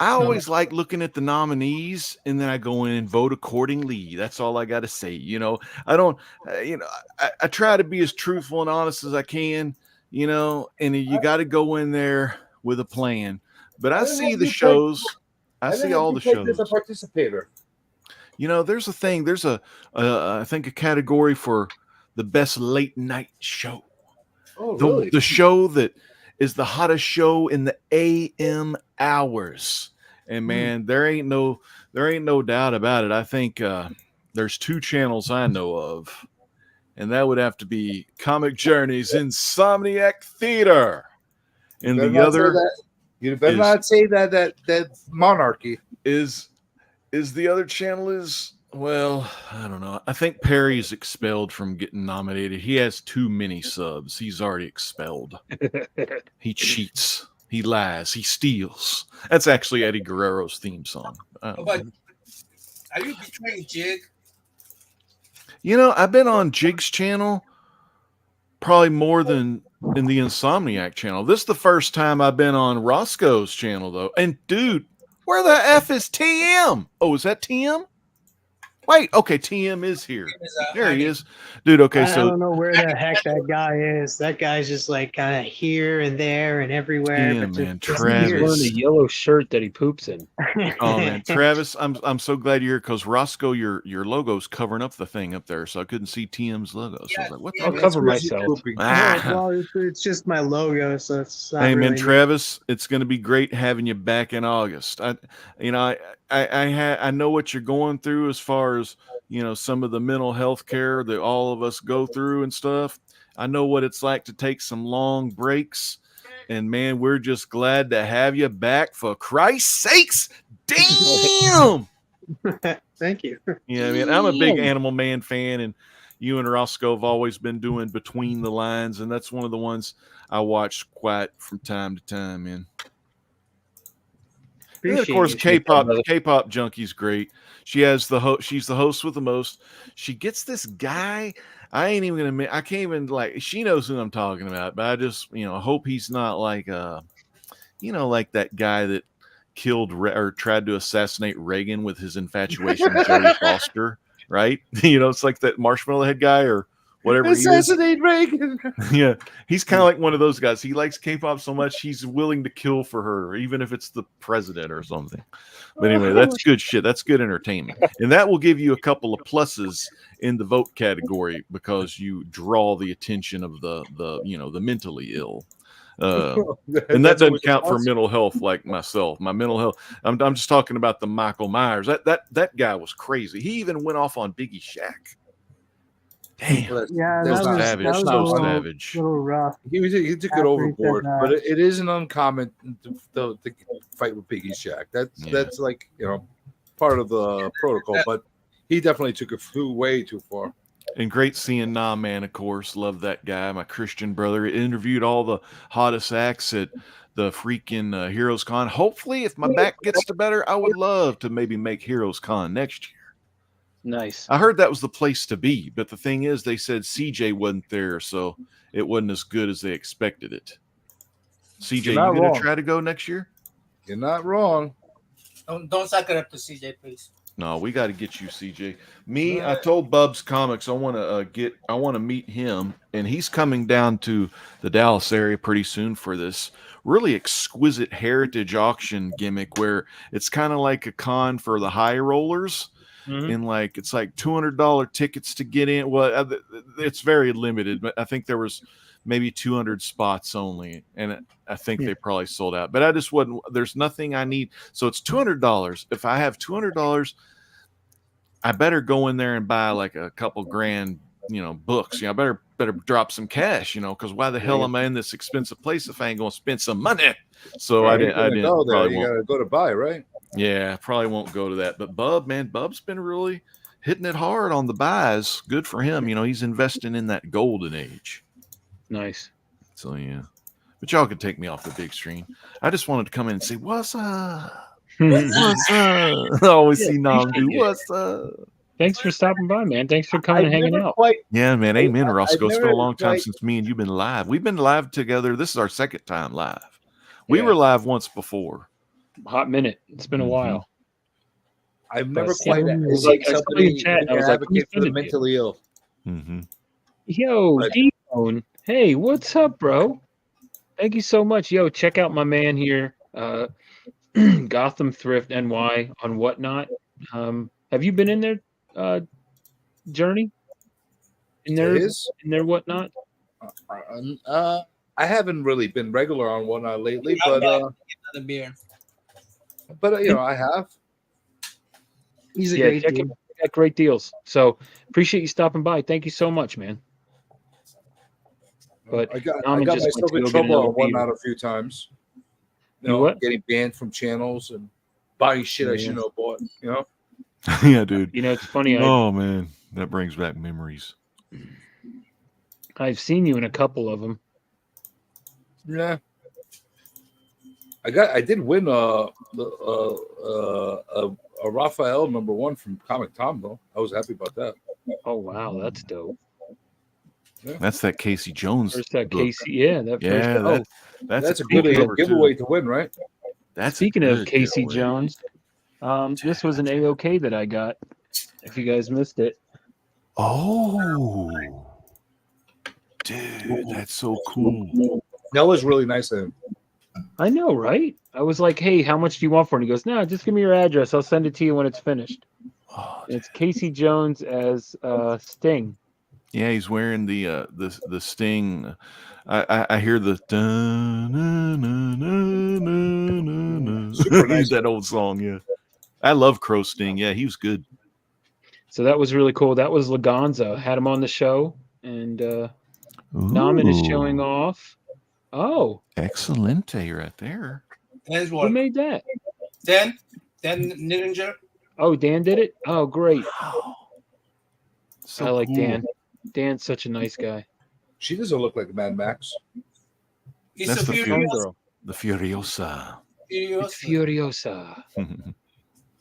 Speaker 20: I always like looking at the nominees and then I go in and vote accordingly. That's all I got to say. You know, I don't, I try to be as truthful and honest as I can, you know, and you got to go in there with a plan. But I see the shows. I see all the shows.
Speaker 12: As a participator.
Speaker 20: You know, there's a thing. There's I think a category for the best late night show.
Speaker 12: Oh, really?
Speaker 20: The show that is the hottest show in the AM hours. And man, there ain't no doubt about it. I think there's two channels I know of, and that would have to be Comic Journey's Insomniac Theater, and the other
Speaker 12: you better not say that Monarchy
Speaker 20: is the other channel is. Well, I don't know. I think Perry's expelled from getting nominated. He has too many subs. He's already expelled. He cheats. He lies. He steals. That's actually Eddie Guerrero's theme song.
Speaker 19: But are you betraying Jig?
Speaker 20: You know, I've been on Jig's channel probably more than in the Insomniac channel. This is the first time I've been on Rosko's channel, though. And, dude, where the F is TM? Oh, is that TM? Wait, okay, TM is here. There he is. Dude, okay,
Speaker 6: I
Speaker 20: so
Speaker 6: don't know where the heck that guy is. That guy's just like kind of here and there and everywhere.
Speaker 20: Yeah,
Speaker 6: but
Speaker 20: man,
Speaker 6: just
Speaker 20: Travis.
Speaker 6: weird.
Speaker 7: Wearing a yellow shirt that he poops in.
Speaker 20: Oh man, Travis, I'm so glad you're here because Roscoe, your logo's covering up the thing up there, so I couldn't see TM's logo. So I was like, what the
Speaker 7: I'll
Speaker 20: heck?
Speaker 7: cover myself.
Speaker 6: Well, it's just my logo, so it's not
Speaker 20: Hey man,
Speaker 6: really-
Speaker 20: Travis, it's going to be great having you back in August. I know what you're going through as far as some of the mental health care that all of us go through and stuff. I know what it's like to take some long breaks, and man, we're just glad to have you back. For Christ's sakes, damn!
Speaker 6: Thank you.
Speaker 20: Yeah, I mean, I'm a big Animal Man fan, and you and Roscoe have always been doing Between the Lines, and that's one of the ones I watch quite from time to time, man. And then, of
Speaker 6: Appreciate
Speaker 20: course,
Speaker 6: you.
Speaker 20: K-pop Junkie's great. She has she's the host with the most. She gets this guy. I ain't even gonna admit, I can't even like. She knows who I'm talking about, but I just hope he's not like like that guy that killed or tried to assassinate Reagan with his infatuation with Jodie Foster, right? It's like that marshmallow head guy or whatever he is.
Speaker 12: Assassinate Reagan.
Speaker 20: Yeah, he's kind of like one of those guys. He likes K-pop so much he's willing to kill for her, even if it's the president or something. But anyway, that's good shit. That's good entertainment, and that will give you a couple of pluses in the vote category because you draw the attention of the mentally ill. And that doesn't count for mental health like myself. My mental health. I'm just talking about the Michael Myers. That guy was crazy. He even went off on Biggie Shack. Damn.
Speaker 6: Yeah,
Speaker 20: That's
Speaker 6: that
Speaker 20: savage.
Speaker 6: was
Speaker 20: So
Speaker 6: a little,
Speaker 20: savage.
Speaker 6: little rough.
Speaker 12: He took it
Speaker 6: After he
Speaker 12: overboard,
Speaker 6: said
Speaker 12: but
Speaker 6: that.
Speaker 12: it isn't uncommon to fight with Biggie Shack. That's like part of the protocol, but he definitely took it way too far.
Speaker 20: And great seeing Nah Man, of course. Love that guy, my Christian brother. Interviewed all the hottest acts at the freaking Heroes Con. Hopefully, if my back gets to better, I would love to maybe make Heroes Con next year.
Speaker 7: Nice.
Speaker 20: I heard that was the place to be, but the thing is, they said CJ wasn't there, so it wasn't as good as they expected it. CJ, you gonna try to go next year?
Speaker 12: You're not wrong.
Speaker 19: Don't suck it up to CJ, please.
Speaker 20: No, we got to get you, CJ. I told Bubs Comics I want to meet him, and he's coming down to the Dallas area pretty soon for this really exquisite heritage auction gimmick where it's kind of like a con for the high rollers. And it's like $200 tickets to get in. Well, it's very limited, but I think there was maybe 200 spots only, and I think they probably sold out. But I just wasn't. There's nothing I need, so it's $200. If I have $200, I better go in there and buy like a couple grand, books. I better drop some cash, because why the hell am I in this expensive place if I ain't gonna spend some money? So I didn't
Speaker 12: go there.
Speaker 20: probably
Speaker 12: You
Speaker 20: won't.
Speaker 12: gotta go to buy, right?
Speaker 20: Yeah, probably won't go to that. But Bub's been really hitting it hard on the buys. Good for him. He's investing in that golden age.
Speaker 7: Nice.
Speaker 20: So yeah. But y'all could take me off the big screen. I just wanted to come in and say, what's up? What's up? I always see Nam do what's up.
Speaker 7: Thanks for stopping by, man. Thanks for coming and hanging out.
Speaker 20: Yeah, man. Amen, Rosko. It's been a
Speaker 12: never
Speaker 20: long time since me and you've been live. We've been live together. This is our second time live. We were live once before.
Speaker 7: Hot minute. It's been a while.
Speaker 12: I've never
Speaker 7: But,
Speaker 12: quite.
Speaker 7: yeah,
Speaker 12: It's
Speaker 7: like
Speaker 12: like
Speaker 7: I saw you in chat, and I was like,
Speaker 12: advocate for the
Speaker 7: "Who's sending
Speaker 12: mentally ill.
Speaker 20: Mm-hmm.
Speaker 7: Yo, D-Bone. Hey, what's up, bro? Thank you so much. Yo, check out my man here, Gotham Thrift NY on Whatnot. Have you been in there, Journey? In their Whatnot?
Speaker 12: I haven't really been regular on Whatnot lately,
Speaker 19: Get
Speaker 12: but
Speaker 19: another beer.
Speaker 12: I have.
Speaker 6: He's a great
Speaker 7: check
Speaker 6: dude.
Speaker 7: him. Got great deals. So appreciate you stopping by. Thank you so much, man. But
Speaker 12: I got
Speaker 7: Norman just went
Speaker 12: myself
Speaker 7: to
Speaker 12: in
Speaker 7: go get
Speaker 12: trouble
Speaker 7: another
Speaker 12: on Whatnot
Speaker 7: beer.
Speaker 12: a few times.
Speaker 7: You what?
Speaker 12: Getting banned from channels and buying shit I shouldn't have bought.
Speaker 20: Yeah, dude.
Speaker 7: It's funny.
Speaker 20: Oh man, that brings back memories.
Speaker 7: I've seen you in a couple of them.
Speaker 12: Yeah. I did win a Raphael #1 from Comic Tom though. I was happy about that.
Speaker 7: Oh wow, that's dope.
Speaker 12: Yeah.
Speaker 20: That's that Casey Jones.
Speaker 7: First that
Speaker 20: book.
Speaker 7: Casey, yeah, that
Speaker 20: Yeah,
Speaker 7: first.
Speaker 12: That's a good giveaway to win, right?
Speaker 20: That's
Speaker 7: Speaking
Speaker 20: a
Speaker 7: of
Speaker 20: good
Speaker 7: Casey
Speaker 20: giveaway.
Speaker 7: Jones, this was an A-OK that I got. If you guys missed it.
Speaker 20: Oh, dude, that's so cool.
Speaker 12: That was really nice of him.
Speaker 7: I know, right? I was like, "Hey, how much do you want for it?" And he goes, "No, just give me your address. I'll send it to you when it's finished." And it's Casey Jones as Sting.
Speaker 20: Yeah, he's wearing the Sting. I hear the
Speaker 12: Super nice.
Speaker 20: that old song. Yeah, I love Crow Sting. Yeah, he was good.
Speaker 7: So that was really cool. That was Laganza. Had him on the show, and Naman is showing off. Oh,
Speaker 20: Excelente right there.
Speaker 19: There's
Speaker 7: who
Speaker 19: one.
Speaker 7: made that?
Speaker 19: Dan Nittinger.
Speaker 7: Oh, Dan did it. Oh, great.
Speaker 20: So
Speaker 7: I like
Speaker 20: cool.
Speaker 7: Dan. Dan's such a nice guy.
Speaker 12: She doesn't look like Mad Max.
Speaker 19: He's
Speaker 20: That's
Speaker 19: a
Speaker 20: the
Speaker 19: beautiful
Speaker 20: girl. The Furiosa.
Speaker 7: It's Furiosa.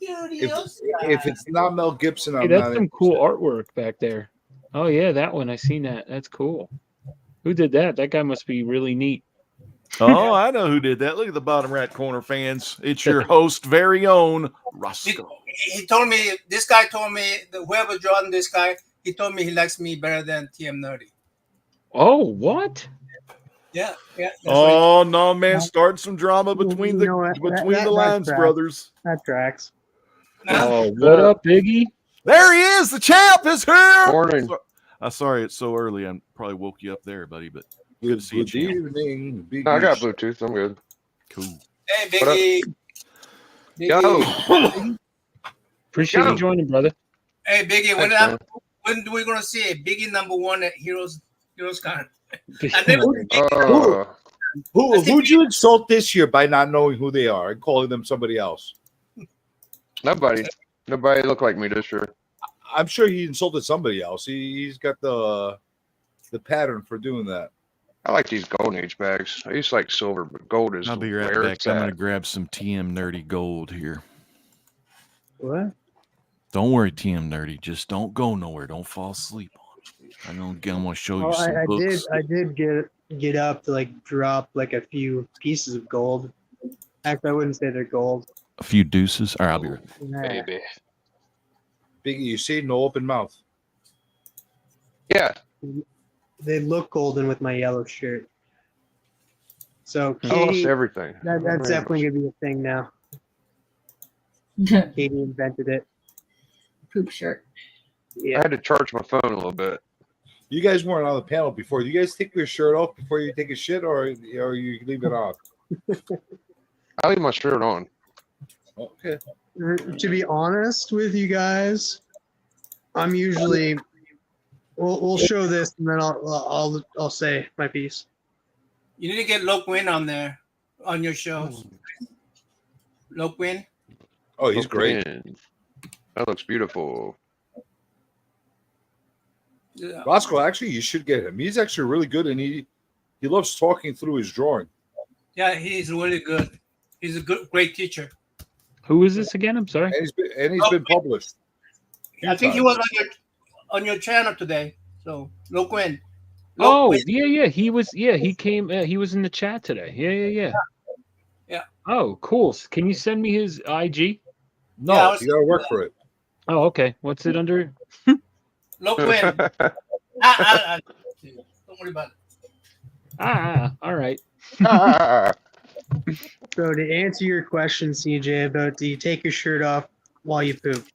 Speaker 12: If it's not Mel Gibson,
Speaker 7: Hey,
Speaker 12: I'm
Speaker 7: that's
Speaker 12: not
Speaker 7: some cool artwork back there. Oh yeah, that one. I seen that. That's cool. Who did that? That guy must be really neat.
Speaker 20: Oh, I know who did that. Look at the bottom right corner, fans. It's your host, very own Rosko.
Speaker 19: He told me, this guy told me, that whoever drawn this guy, he told me he likes me better than TM Nerdy.
Speaker 7: Oh, what?
Speaker 19: Yeah.
Speaker 20: Oh no, man! Starting some drama between the lines,
Speaker 6: tracks.
Speaker 20: brothers.
Speaker 6: That tracks.
Speaker 7: Oh, what up, Biggie?
Speaker 20: There he is. The champ is here.
Speaker 21: Morning.
Speaker 20: Sorry it's so early. I probably woke you up there, buddy. But good to see you, champ.
Speaker 12: evening.
Speaker 21: No, I got Bluetooth. I'm good.
Speaker 20: Cool.
Speaker 19: Hey, Biggie.
Speaker 21: Yo.
Speaker 7: Appreciate you joining, brother.
Speaker 19: Hey, Biggie.
Speaker 21: Thanks,
Speaker 19: When do we gonna see a Biggie #1 at Heroes Con?
Speaker 12: Who'd you insult this year by not knowing who they are and calling them somebody else?
Speaker 21: Nobody looked like me this year.
Speaker 12: I'm sure he insulted somebody else. He's got the pattern for doing that.
Speaker 21: I like these golden age bags. I used to like silver, but gold is
Speaker 20: I'll be right
Speaker 21: where
Speaker 20: back.
Speaker 21: it's
Speaker 20: I'm
Speaker 21: at.
Speaker 20: gonna grab some TM Nerdy gold here.
Speaker 6: What?
Speaker 20: Don't worry, TM Nerdy. Just don't go nowhere. Don't fall asleep on me. I'm gonna show you
Speaker 6: Oh,
Speaker 20: some books.
Speaker 6: I did get up to like drop like a few pieces of gold. Actually, I wouldn't say they're gold.
Speaker 20: A few deuces. All right, I'll be right back.
Speaker 6: Nah.
Speaker 21: Baby.
Speaker 12: Biggie, you see, no open mouth.
Speaker 21: Yeah.
Speaker 6: They look golden with my yellow shirt. So
Speaker 21: I lost
Speaker 6: Katie,
Speaker 21: everything.
Speaker 6: that's definitely gonna be a thing now. Katie invented it.
Speaker 13: Poop shirt.
Speaker 21: I had to charge my phone a little bit.
Speaker 12: You guys weren't on the panel before. Do you guys take your shirt off before you take a shit, or you leave it on?
Speaker 21: I leave my shirt on.
Speaker 12: Okay.
Speaker 6: To be honest with you guys, I'm usually we'll show this and then I'll say my piece.
Speaker 19: You need to get Loke Win on there on your shows. Loke Win.
Speaker 12: Oh, he's great.
Speaker 21: That looks beautiful.
Speaker 19: Yeah.
Speaker 12: Rosko, actually, you should get him. He's actually really good, and he loves talking through his drawing.
Speaker 19: Yeah, he's really good. He's a great teacher.
Speaker 7: Who is this again? I'm sorry.
Speaker 12: And he's been published.
Speaker 19: I think he was on your channel today. So Loke Win.
Speaker 7: Oh, yeah. He was. Yeah, he came. He was in the chat today. Yeah. Oh, cool. Don't you send me his IG?
Speaker 12: No, you gotta work for it.
Speaker 7: Oh, okay. What's it under?
Speaker 19: Loke Win. Don't worry about it.
Speaker 7: All right.
Speaker 6: So to answer your question, CJ, about do you take your shirt off while you poop?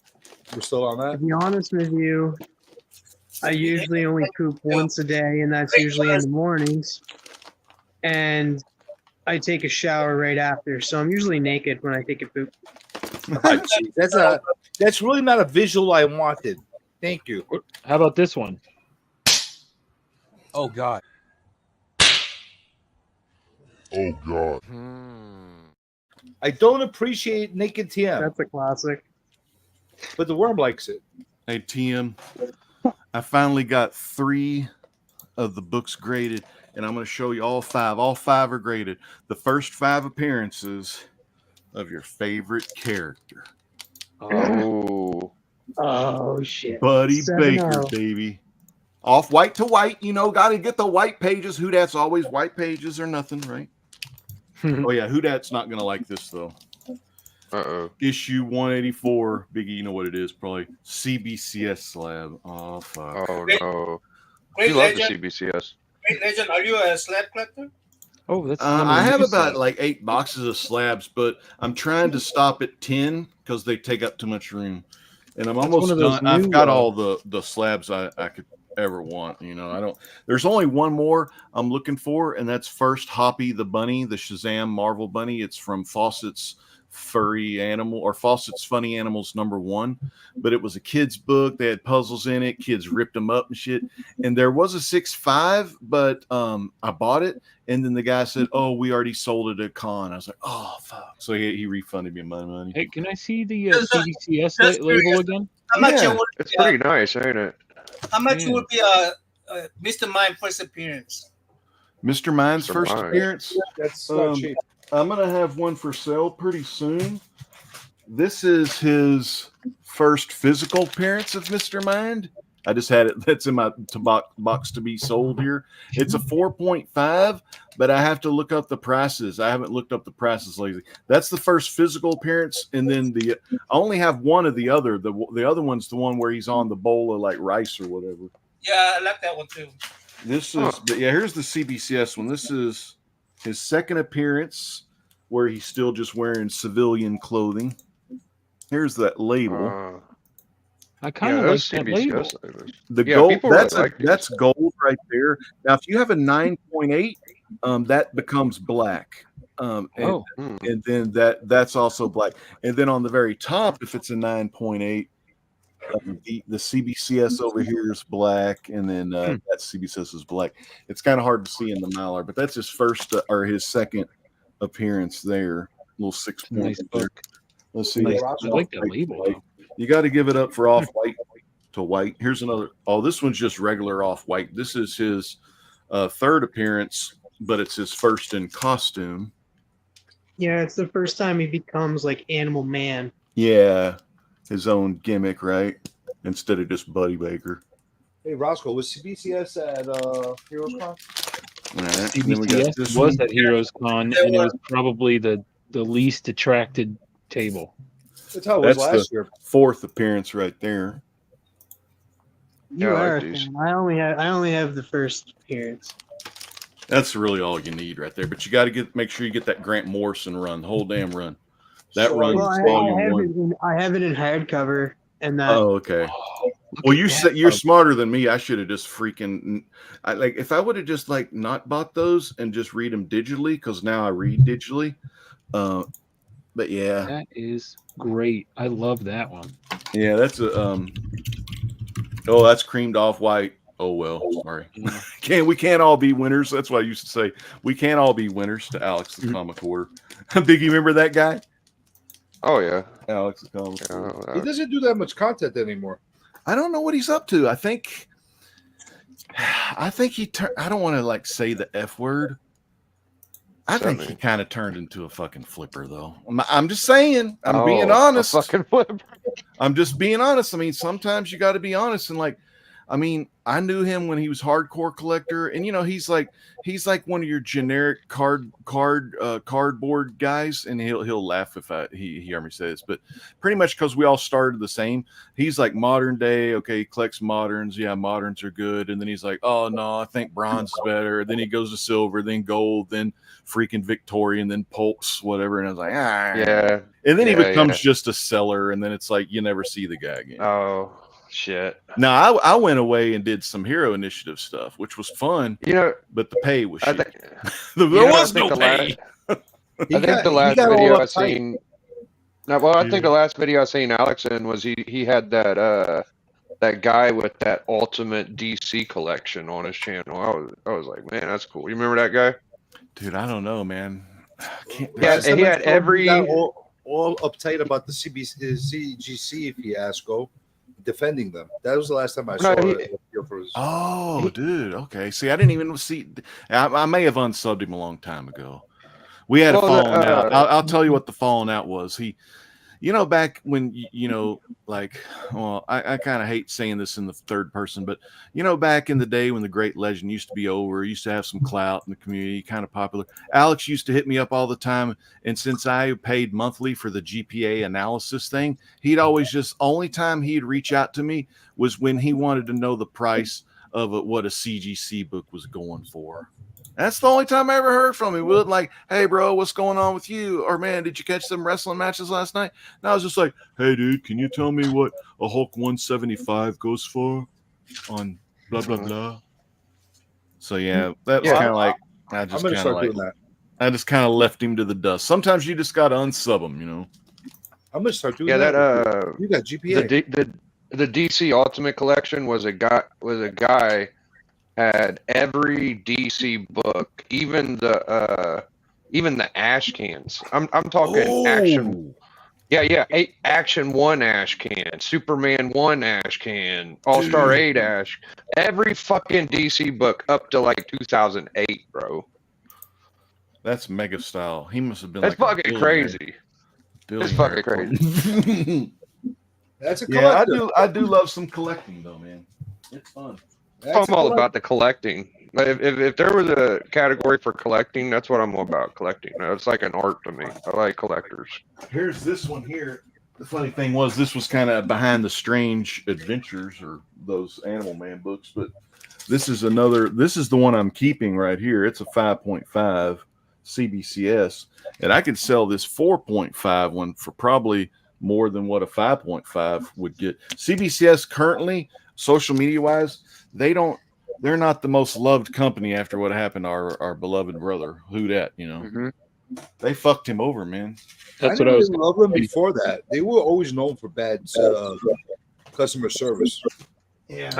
Speaker 12: We're still on that?
Speaker 6: To be honest with you, I usually only poop once a day, and that's usually in the mornings. And I take a shower right after, so I'm usually naked when I take a poop.
Speaker 12: That's really not a visual I wanted. Thank you.
Speaker 7: How about this one?
Speaker 12: Oh God.
Speaker 22: Oh God.
Speaker 12: I don't appreciate naked TM.
Speaker 6: That's a classic.
Speaker 12: But the worm likes it.
Speaker 20: Hey, TM, I finally got 3 of the books graded, and I'm going to show you all 5. All 5 are graded. The first 5 appearances of your favorite character.
Speaker 6: Oh shit.
Speaker 20: Buddy
Speaker 6: 7-0.
Speaker 20: Baker, baby. Off white to white, got to get the white pages. Who that's always white pages or nothing, right? Oh, yeah. Who that's not going to like this, though.
Speaker 21: Uh-oh.
Speaker 20: Issue 184. Biggie, you know what it is, probably. CBCS slab. Oh, fuck.
Speaker 21: Oh, no.
Speaker 19: Great
Speaker 21: You love the
Speaker 19: legend.
Speaker 21: CBCS.
Speaker 19: Great Legend, are you a slab collector?
Speaker 7: Oh, that's.
Speaker 20: I have about like 8 boxes of slabs, but I'm trying to stop at 10 because they take up too much room. And I'm almost done. I've got all the slabs I could ever want. I don't. There's only one more I'm looking for, and that's First Hoppy the Bunny, the Shazam Marvel Bunny. It's from Fawcett's Furry Animal or Fawcett's Funny Animals #1, but it was a kid's book. They had puzzles in it. Kids ripped them up and shit. And there was a 6.5, but I bought it, and then the guy said, "Oh, we already sold it at con." I was like, "Oh fuck!" So he refunded me my money.
Speaker 7: Hey, can I see the CBCS label again?
Speaker 19: How much it would
Speaker 21: It's
Speaker 19: be,
Speaker 21: pretty nice, ain't it?
Speaker 19: How much would be Mr. Mime first appearance?
Speaker 20: Mr. Mine's
Speaker 21: Mr.
Speaker 20: first
Speaker 21: Mine.
Speaker 20: appearance.
Speaker 12: That's not cheap.
Speaker 20: I'm gonna have one for sale pretty soon. This is his first physical appearance of Mr. Mind. I just had it. That's in my box to be sold here. It's a 4.5, but I have to look up the prices. I haven't looked up the prices lately. That's the first physical appearance, and then I only have one of the other. The other one's the one where he's on the bowl of like rice or whatever.
Speaker 19: Yeah, I like that one too.
Speaker 20: This is, but yeah, here's the CBCS one. This is his second appearance where he's still just wearing civilian clothing. Here's that label.
Speaker 10: I kind of like that label.
Speaker 20: The
Speaker 21: Yeah,
Speaker 20: gold,
Speaker 21: people really
Speaker 20: that's
Speaker 21: like these.
Speaker 20: that's gold right there. Now, if you have a 9.8, that becomes black. And then that's also black. And then on the very top, if it's a 9.8, the CBCS over here is black, and then that CBCS is black. It's kind of hard to see in the Mallard, but that's his first or his second appearance there. Little 6 points there. Let's see.
Speaker 10: Nice. I like that label.
Speaker 20: You got to give it up for off white to white. Here's another. Oh, this one's just regular off white. This is his third appearance, but it's his first in costume.
Speaker 6: Yeah, it's the first time he becomes like Animal Man.
Speaker 20: Yeah, his own gimmick, right? Instead of just Buddy Baker.
Speaker 12: Hey, Roscoe, was CBCS at Heroes Con?
Speaker 20: Right.
Speaker 10: CBCS was at Heroes Con, and it was probably the least attracted table.
Speaker 12: That's how it was
Speaker 20: That's
Speaker 12: last
Speaker 20: the
Speaker 12: year.
Speaker 20: fourth appearance right there.
Speaker 6: You are a fan. I only have the first appearance.
Speaker 20: That's really all you need right there. But you got to make sure you get that Grant Morrison run, the whole damn run. That runs volume one.
Speaker 6: I have it in hardcover, and that.
Speaker 20: Oh, okay. Well, you're smarter than me. I should have just freaking like if I would have just like not bought those and just read them digitally, because now I read digitally. But yeah,
Speaker 10: that is great. I love that one.
Speaker 20: Yeah, that's a oh, that's creamed off white. Oh well, sorry. We can't all be winners. That's what I used to say. We can't all be winners to Alex the Comic Quarter. Biggie, remember that guy?
Speaker 21: Oh yeah,
Speaker 20: Alex the Comic Quarter.
Speaker 12: He doesn't do that much content anymore.
Speaker 20: I don't know what he's up to. I think he I don't want to like say the F word. I think he kind of turned into a fucking flipper, though. I'm just saying. I'm being honest.
Speaker 21: A fucking flipper.
Speaker 20: I'm just being honest. I mean, sometimes you got to be honest. And like, I mean, I knew him when he was hardcore collector, and you know, he's like one of your generic cardboard guys, and he'll laugh if he hear me say this, but pretty much because we all started the same. He's like modern day. Okay, he collects moderns. Yeah, moderns are good. And then he's like, oh no, I think bronze is better. Then he goes to silver, then gold, then freaking Victorian, then pulps, whatever. And I was like,
Speaker 21: yeah.
Speaker 20: And then he becomes just a seller, and then it's like you never see the guy again.
Speaker 21: Oh shit.
Speaker 20: Now I went away and did some Hero Initiative stuff, which was fun.
Speaker 21: You know,
Speaker 20: but the pay was shit.
Speaker 21: There was no pay. I think the last video I seen. No, well, I think the last video I seen Alex in was he had that that guy with that ultimate DC collection on his channel. I was like, man, that's cool. You remember that guy?
Speaker 20: Dude, I don't know, man.
Speaker 21: Yeah, he had every
Speaker 12: all uptight about the CGC fiasco, defending them. That was the last time I saw it.
Speaker 20: Oh, dude. Okay. See, I didn't even see. I may have unsubbed him a long time ago. We had a falling out. I'll tell you what the falling out was. He, you know, back when, you know, like, well, I kind of hate saying this in the third person, but, you know, back in the day when the Great Legend used to be over, used to have some clout in the community, kind of popular. Alex used to hit me up all the time. And since I paid monthly for the GPA analysis thing, he'd always just, only time he'd reach out to me was when he wanted to know the price of what a CGC book was going for. That's the only time I ever heard from him. He would like, hey, bro, what's going on with you? Or, man, did you catch some wrestling matches last night? And I was just like, hey, dude, can you tell me what a Hulk 175 goes for on blah, blah, blah? So, yeah, that was kind of like, I just kind of left him to the dust. Sometimes you just got to unsub him, you know?
Speaker 12: I'm going to start doing
Speaker 21: that.
Speaker 12: You got GPA.
Speaker 21: The DC Ultimate Collection was a guy had every DC book, even the ash cans. I'm talking Action. Yeah, Action 1 ash can, Superman 1 ash can, All-Star 8 ash. Every fucking DC book up to like 2008, bro.
Speaker 20: That's mega style. He must have been
Speaker 21: That's
Speaker 20: like
Speaker 21: fucking crazy. It's fucking
Speaker 20: crazy.
Speaker 12: That's a
Speaker 20: Yeah,
Speaker 12: collector.
Speaker 20: I do love some collecting though, man. It's fun.
Speaker 21: I'm all about the collecting. Like, if there was a category for collecting, that's what I'm all about. Collecting. It's like an art to me. I like collectors.
Speaker 20: Here's this one here. The funny thing was, this was kind of behind the strange adventures or those Animal Man books, but this is another. This is the one I'm keeping right here. It's a 5.5 CBCS, and I could sell this 4.5 one for probably more than what a 5.5 would get. CBCS currently, social media wise, they're not the most loved company after what happened to our beloved brother. Who that, you know? They fucked him over, man.
Speaker 12: That's what I was. Love them before that. They were always known for bad customer service.
Speaker 6: Yeah,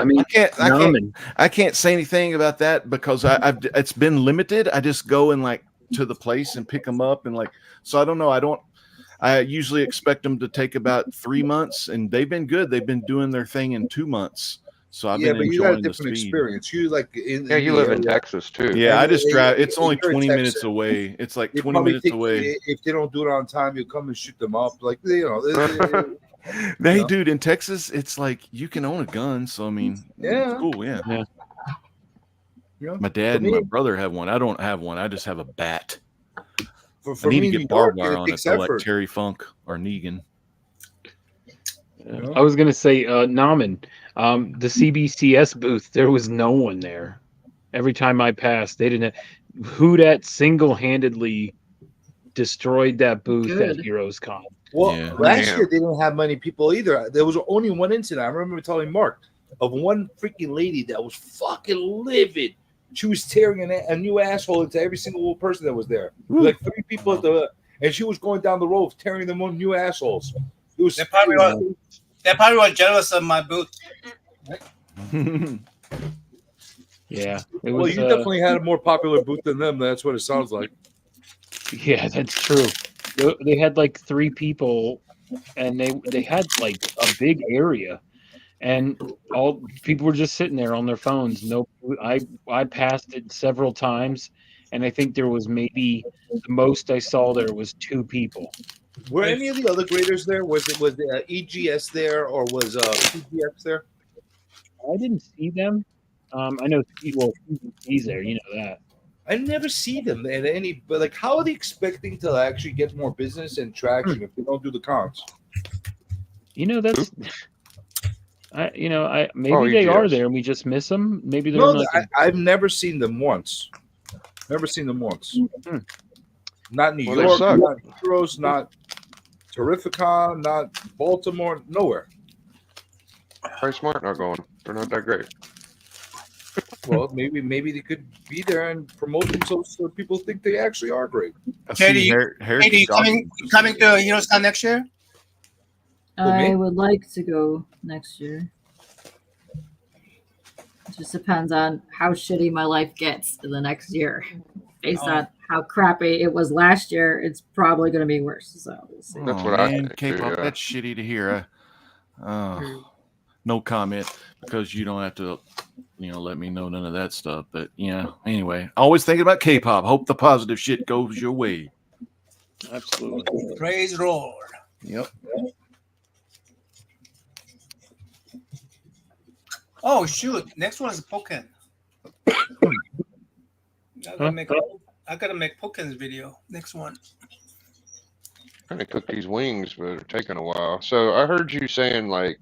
Speaker 20: I can't say anything about that because it's been limited. I just go and like to the place and pick them up and like. So I don't know. I usually expect them to take about 3 months, and they've been good. They've been doing their thing in 2 months. So I've been enjoying
Speaker 12: you got a
Speaker 20: the
Speaker 12: different
Speaker 20: speed.
Speaker 12: experience. You like
Speaker 21: you live in Texas too.
Speaker 20: Yeah, I just drive. It's only
Speaker 12: you're in
Speaker 20: 20 minutes
Speaker 12: Texas.
Speaker 20: away. It's like
Speaker 12: They
Speaker 20: 20
Speaker 12: probably
Speaker 20: minutes
Speaker 12: think
Speaker 20: away.
Speaker 12: If they don't do it on time, you come and shoot them up. Like
Speaker 20: Hey, dude, in Texas, it's like you can own a gun. So I mean,
Speaker 12: Yeah.
Speaker 20: it's cool. Yeah.
Speaker 12: Yeah.
Speaker 20: My dad
Speaker 12: For
Speaker 20: and
Speaker 12: me-
Speaker 20: my brother have one. I don't have one. I just have a bat.
Speaker 12: For
Speaker 20: I need
Speaker 12: me,
Speaker 20: to
Speaker 12: New
Speaker 20: get barbed
Speaker 12: York,
Speaker 20: wire
Speaker 12: it
Speaker 20: on it
Speaker 12: takes
Speaker 20: though, like
Speaker 12: effort.
Speaker 20: Terry Funk or Negan.
Speaker 7: I was gonna say, Nauman, the CBCS booth, there was no one there. Every time I passed, they didn't. Who that single-handedly destroyed that booth at Heroes Con?
Speaker 12: Well, last year they didn't have many people either. There was only one incident. I remember telling Mark of one freaking lady that was fucking livid. She was tearing a new asshole into every single person that was there. Like 3 people at and she was going down the road tearing them on new assholes. It was
Speaker 19: They're probably were jealous of my booth.
Speaker 7: Yeah. It
Speaker 12: Well,
Speaker 7: was,
Speaker 12: you definitely had a more popular booth than them. That's what it sounds like.
Speaker 7: Yeah, that's true. They had like 3 people, and they had like a big area, and all people were just sitting there on their phones. No, I passed it several times, and I think there was maybe the most I saw there was 2 people.
Speaker 12: Were any of the other graders there? Was EGS there or was PGX there?
Speaker 7: I didn't see them. I know he's there. You know that.
Speaker 12: I never see them at any. But like, how are they expecting to actually get more business and traction if they don't do the cons?
Speaker 7: You know that's. Maybe they are there and we just miss them. Maybe they're
Speaker 12: No,
Speaker 7: like
Speaker 12: I've never seen them once. Never seen them once. Not New
Speaker 21: Well,
Speaker 12: York,
Speaker 21: they suck.
Speaker 12: not Heroes, not Terrificon, not Baltimore, nowhere.
Speaker 21: Very smart not going. They're not that great.
Speaker 12: Well, maybe they could be there and promote them so people think they actually are great.
Speaker 19: Katie, you coming to Heroes Con next year?
Speaker 13: I would like to go next year. It just depends on how shitty my life gets in the next year. Based on how crappy it was last year, it's probably going to be worse. So we'll see.
Speaker 21: That's what I think,
Speaker 20: K-pop,
Speaker 21: yeah.
Speaker 20: that's shitty to hear. No comment because you don't have to, let me know none of that stuff. But anyway, always thinking about K-pop. Hope the positive shit goes your way.
Speaker 7: Absolutely.
Speaker 19: Praise Lord.
Speaker 20: Yep.
Speaker 19: Oh shoot! Next one is Pokken. I gotta make Pokken's video. Next one.
Speaker 21: Trying to cook these wings, but they're taking a while. So I heard you saying like,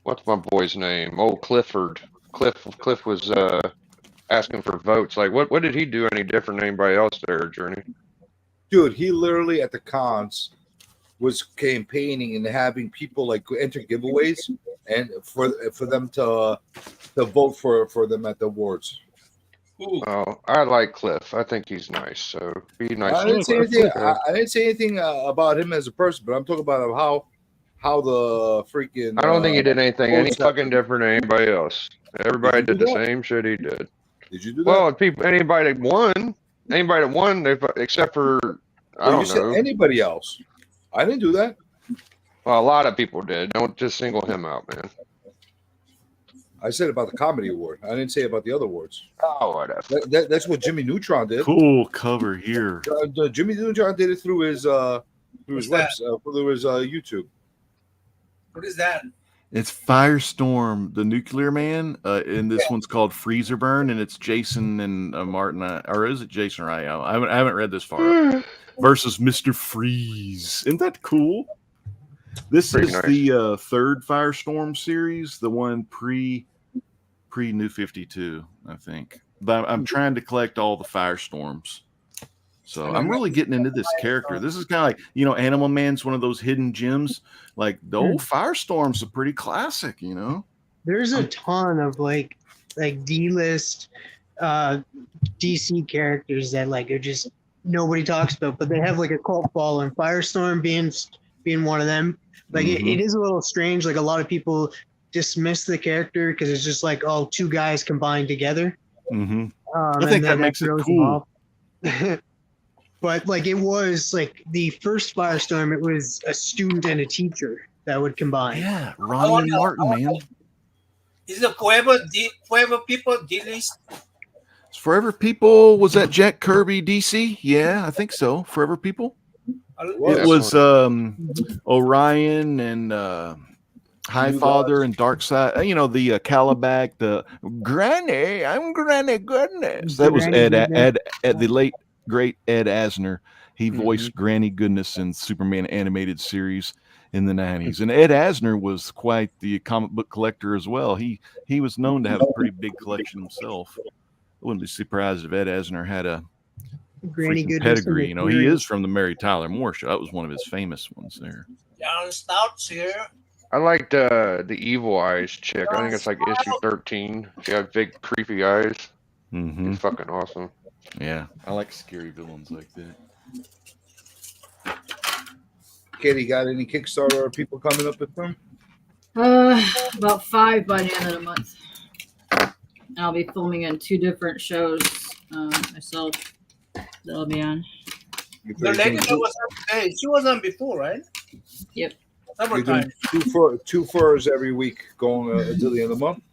Speaker 21: what's my boy's name? Oh, Clifford. Cliff was asking for votes. Like, what did he do any different than anybody else there, Journey?
Speaker 12: Dude, he literally at the cons was campaigning and having people like enter giveaways and for them to vote for them at the awards.
Speaker 21: Oh, I like Cliff. I think he's nice. So be nice.
Speaker 12: I didn't say anything about him as a person, but I'm talking about how the freaking.
Speaker 21: I don't think he did anything any
Speaker 12: votes
Speaker 21: fucking different than anybody else. Everybody did the same shit he did.
Speaker 12: Did you do that?
Speaker 21: Well, anybody that won, except for I don't know.
Speaker 12: Anybody else? I didn't do that.
Speaker 21: Well, a lot of people did. Don't just single him out, man.
Speaker 12: I said about the comedy award. I didn't say about the other awards.
Speaker 21: Oh, whatever.
Speaker 12: That's what Jimmy Neutron did.
Speaker 20: Cool cover here.
Speaker 12: Jimmy Neutron did it through his YouTube.
Speaker 19: What is that?
Speaker 20: It's Firestorm, the Nuclear Man, and this one's called Freezer Burn, and it's Jason and Martin, or is it Jason or I haven't read this far. Versus Mr. Freeze. Isn't that cool? This
Speaker 21: Pretty
Speaker 20: is
Speaker 21: nice.
Speaker 20: the third Firestorm series, the one pre New 52, I think. But I'm trying to collect all the Firestorms. So I'm really getting into this character. This is kind of like, Animal Man's one of those hidden gems. Like the old Firestorm's a pretty classic,
Speaker 6: There's a ton of like D-list DC characters that are just nobody talks about, but they have like a cult following. Firestorm being one of them. It is a little strange. Like a lot of people dismiss the character because it's just like, oh, two guys combined together.
Speaker 20: I think that makes it cool.
Speaker 6: But it was the first Firestorm, it was a student and a teacher that would combine.
Speaker 20: Yeah, Ronnie and Martin, man.
Speaker 19: Is it Forever People D-list?
Speaker 20: Forever People, was that Jack Kirby DC? Yeah, I think so. Forever People. It was Orion and Highfather and Darkseid. The Calabac, the Granny. I'm Granny Goodness. That was Ed, the late great Ed Asner. He voiced Granny Goodness in Superman animated series in the 90s. And Ed Asner was quite the comic book collector as well. He was known to have a pretty big collection himself. I wouldn't be surprised if Ed Asner had a
Speaker 6: Granny Goodness
Speaker 20: pedigree. He is from the Mary Tyler Moore Show. That was one of his famous ones there.
Speaker 19: John Stout's here.
Speaker 21: I liked the Evil Eyes chick. I think it's like issue 13. She had big creepy eyes. It's fucking awesome.
Speaker 20: Yeah, I like scary villains like that.
Speaker 12: Katie, got any Kickstarter people coming up with them?
Speaker 13: About 5 by the end of the month. And I'll be filming in 2 different shows myself that'll be on.
Speaker 19: The lady that was on today, she was on before, right?
Speaker 13: Yep.
Speaker 12: You're doing two furs every week going until the end of the month?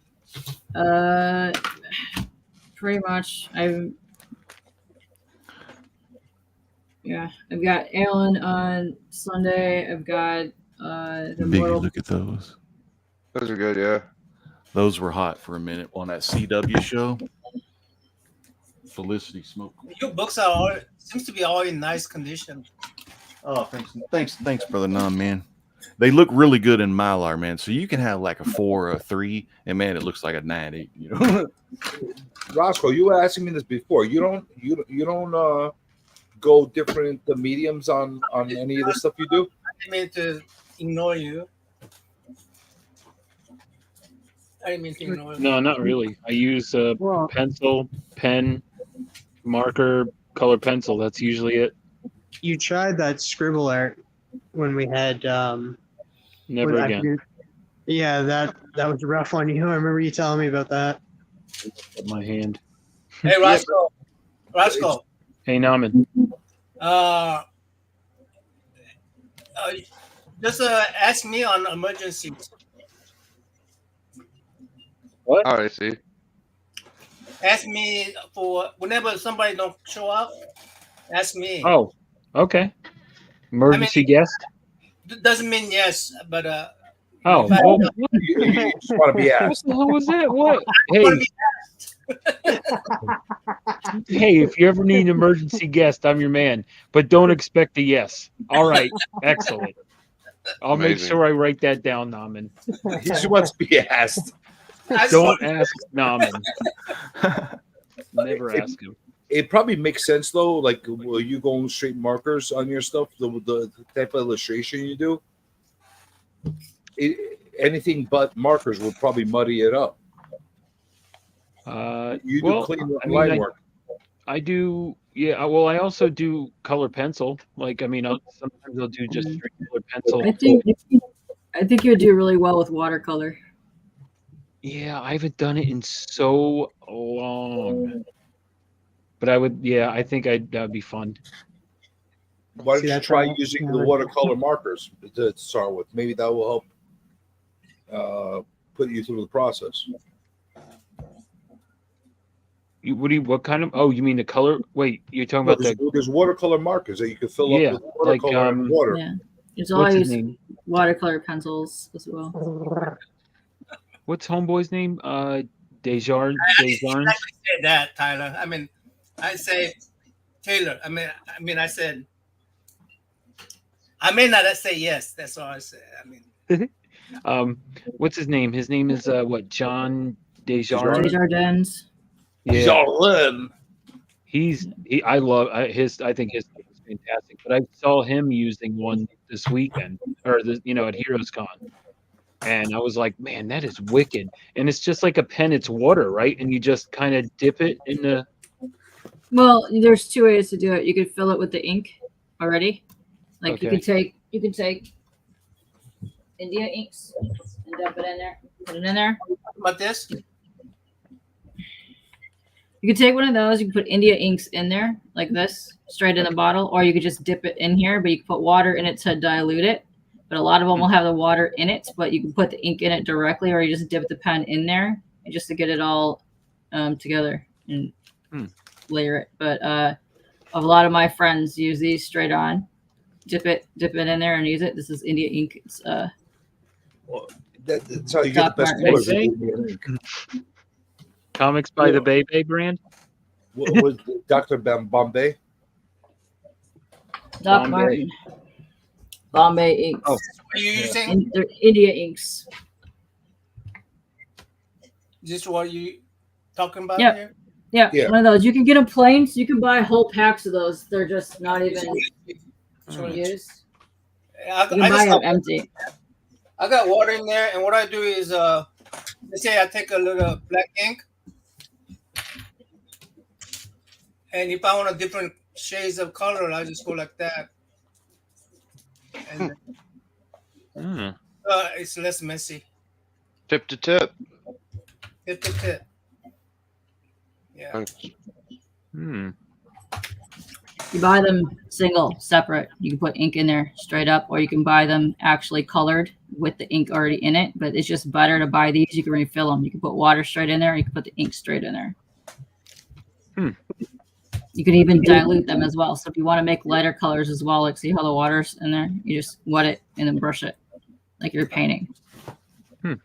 Speaker 13: Pretty much. I've got Alan on Sunday. I've got the
Speaker 20: Biggie, look at those.
Speaker 21: Those are good, yeah.
Speaker 20: Those were hot for a minute on that CW show. Felicity Smoke.
Speaker 19: Your books seems to be all in nice condition.
Speaker 20: Oh, thanks, brother Nom, man. They look really good in Mylar, man. So you can have like a 4 or a 3, and man, it looks like a 9/8.
Speaker 12: Rosko, you were asking me this before. You don't go different mediums on any of the stuff you do?
Speaker 19: I mean to ignore you. I didn't mean to ignore you.
Speaker 7: No, not really. I use pencil, pen, marker, color pencil. That's usually it.
Speaker 6: You tried that scribble art when we had
Speaker 7: Never again.
Speaker 6: Yeah, that was rough on you. I remember you telling me about that.
Speaker 7: My hand.
Speaker 19: Hey, Rosko.
Speaker 7: Hey, Naman.
Speaker 19: Just ask me on emergencies.
Speaker 7: What?
Speaker 21: Oh, I see.
Speaker 19: Ask me for whenever somebody don't show up. Ask me.
Speaker 7: Oh, okay. Emergency guest.
Speaker 19: Doesn't mean yes, but
Speaker 7: oh,
Speaker 12: you just want to be asked.
Speaker 7: What the hell was that? What? Hey, if you ever need an emergency guest, I'm your man. But don't expect a yes. All right, excellent. I'll make sure I write that down, Naman.
Speaker 12: He just wants to be asked.
Speaker 7: Don't ask Naman. Never ask him.
Speaker 12: It probably makes sense though. Like, will you go straight markers on your stuff? The type of illustration you do. Anything but markers would probably muddy it up. You do clean line work.
Speaker 7: I do, yeah. Well, I also do color pencil. Like, I mean, sometimes I'll do just straight color pencil.
Speaker 13: I think you would do really well with watercolor.
Speaker 7: Yeah, I haven't done it in so long. But I would, yeah, I think that'd be fun.
Speaker 12: Why don't you try using the watercolor markers to start with? Maybe that will help put you through the process.
Speaker 7: What kind of? Oh, you mean the color? Wait, you're talking about
Speaker 12: there's watercolor markers that you can fill
Speaker 7: Yeah,
Speaker 12: up with watercolor and water.
Speaker 13: Yeah. There's
Speaker 7: What's his
Speaker 13: always
Speaker 7: name?
Speaker 13: watercolor pencils as well.
Speaker 7: What's homeboy's name? Desjardins.
Speaker 19: I exactly say that, Tyler. I mean, I say Taylor. I mean, I said. I may not say yes. That's all I said. I mean,
Speaker 7: What's his name? His name is what? John Desjardins.
Speaker 13: Desjardins.
Speaker 7: Yeah.
Speaker 12: Desjardins.
Speaker 7: I love his. I think his stuff is fantastic. But I saw him using one this weekend, or at Heroes Con, and I was like, man, that is wicked. And it's just like a pen. It's water, right? And you just kind of dip it in the.
Speaker 13: Well, there's two ways to do it. You could fill it with the ink already. Like you could take India inks and dump it in there. Put it in there.
Speaker 19: About this?
Speaker 13: You could take one of those. You can put India inks in there like this, straight in the bottle, or you could just dip it in here. But you can put water in it to dilute it. But a lot of them will have the water in it, but you can put the ink in it directly, or you just dip the pen in there just to get it all together and layer it. But a lot of my friends use these straight on. Dip it in there and use it. This is India ink. It's
Speaker 12: that's how you get the best colors.
Speaker 7: Comics by the Bebe brand.
Speaker 12: What was Dr. Bombay?
Speaker 13: Doc Martin. Bombay inks.
Speaker 19: Oh. Are you using?
Speaker 13: They're India inks.
Speaker 19: Is this what you talking about
Speaker 13: Yep.
Speaker 19: here?
Speaker 13: Yeah, one of those. You can get them plain, so you can buy whole packs of those. They're just not even used.
Speaker 19: I
Speaker 13: You can buy them empty.
Speaker 19: I got water in there, and what I do is, let's say I take a little black ink, and if I want a different shades of color, I just go like that, and it's less messy.
Speaker 21: Tip to tip.
Speaker 19: Tip to tip. Yeah.
Speaker 13: You buy them single, separate. You can put ink in there straight up, or you can buy them actually colored with the ink already in it. But it's just better to buy these. You can refill them. You can put water straight in there. You can put the ink straight in there. You can even dilute them as well. So if you want to make lighter colors as well, like see how the water's in there, you just wet it and then brush it like you're painting.
Speaker 12: And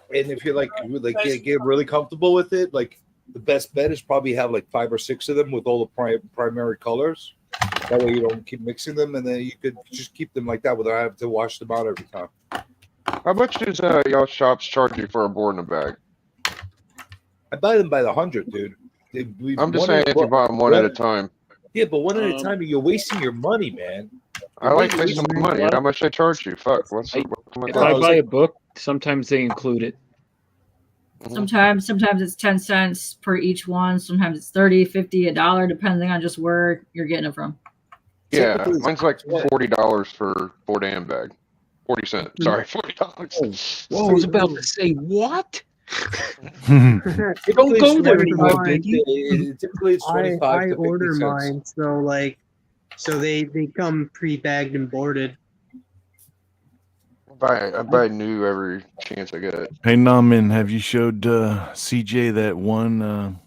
Speaker 12: if you're get really comfortable with it, like the best bet is probably have like 5 or 6 of them with all the primary colors. That way you don't keep mixing them, and then you could just keep them like that without having to wash them out every time.
Speaker 21: How much does y'all shops charge you for a board in a bag?
Speaker 12: I buy them by the 100, dude.
Speaker 21: I'm just saying if you buy them one at a time.
Speaker 12: Yeah, but one at a time, you're wasting your money, man.
Speaker 21: I like wasting money. How much they charge you? Fuck.
Speaker 7: If I buy a book, sometimes they include it.
Speaker 13: Sometimes it's 10 cents per each one. Sometimes it's 30, 50, $1, depending on just where you're getting it from.
Speaker 21: Yeah, mine's like $40 for 4 damn bag. 40 cents. Sorry, $40.
Speaker 7: I was about to say what?
Speaker 6: Don't
Speaker 7: go there.
Speaker 12: Typically, it's 25
Speaker 6: I
Speaker 12: to 50
Speaker 6: order
Speaker 12: cents.
Speaker 6: mine, so they come pre-bagged and boarded.
Speaker 21: I buy new every chance I get.
Speaker 20: Hey, Namin, have you showed CJ that one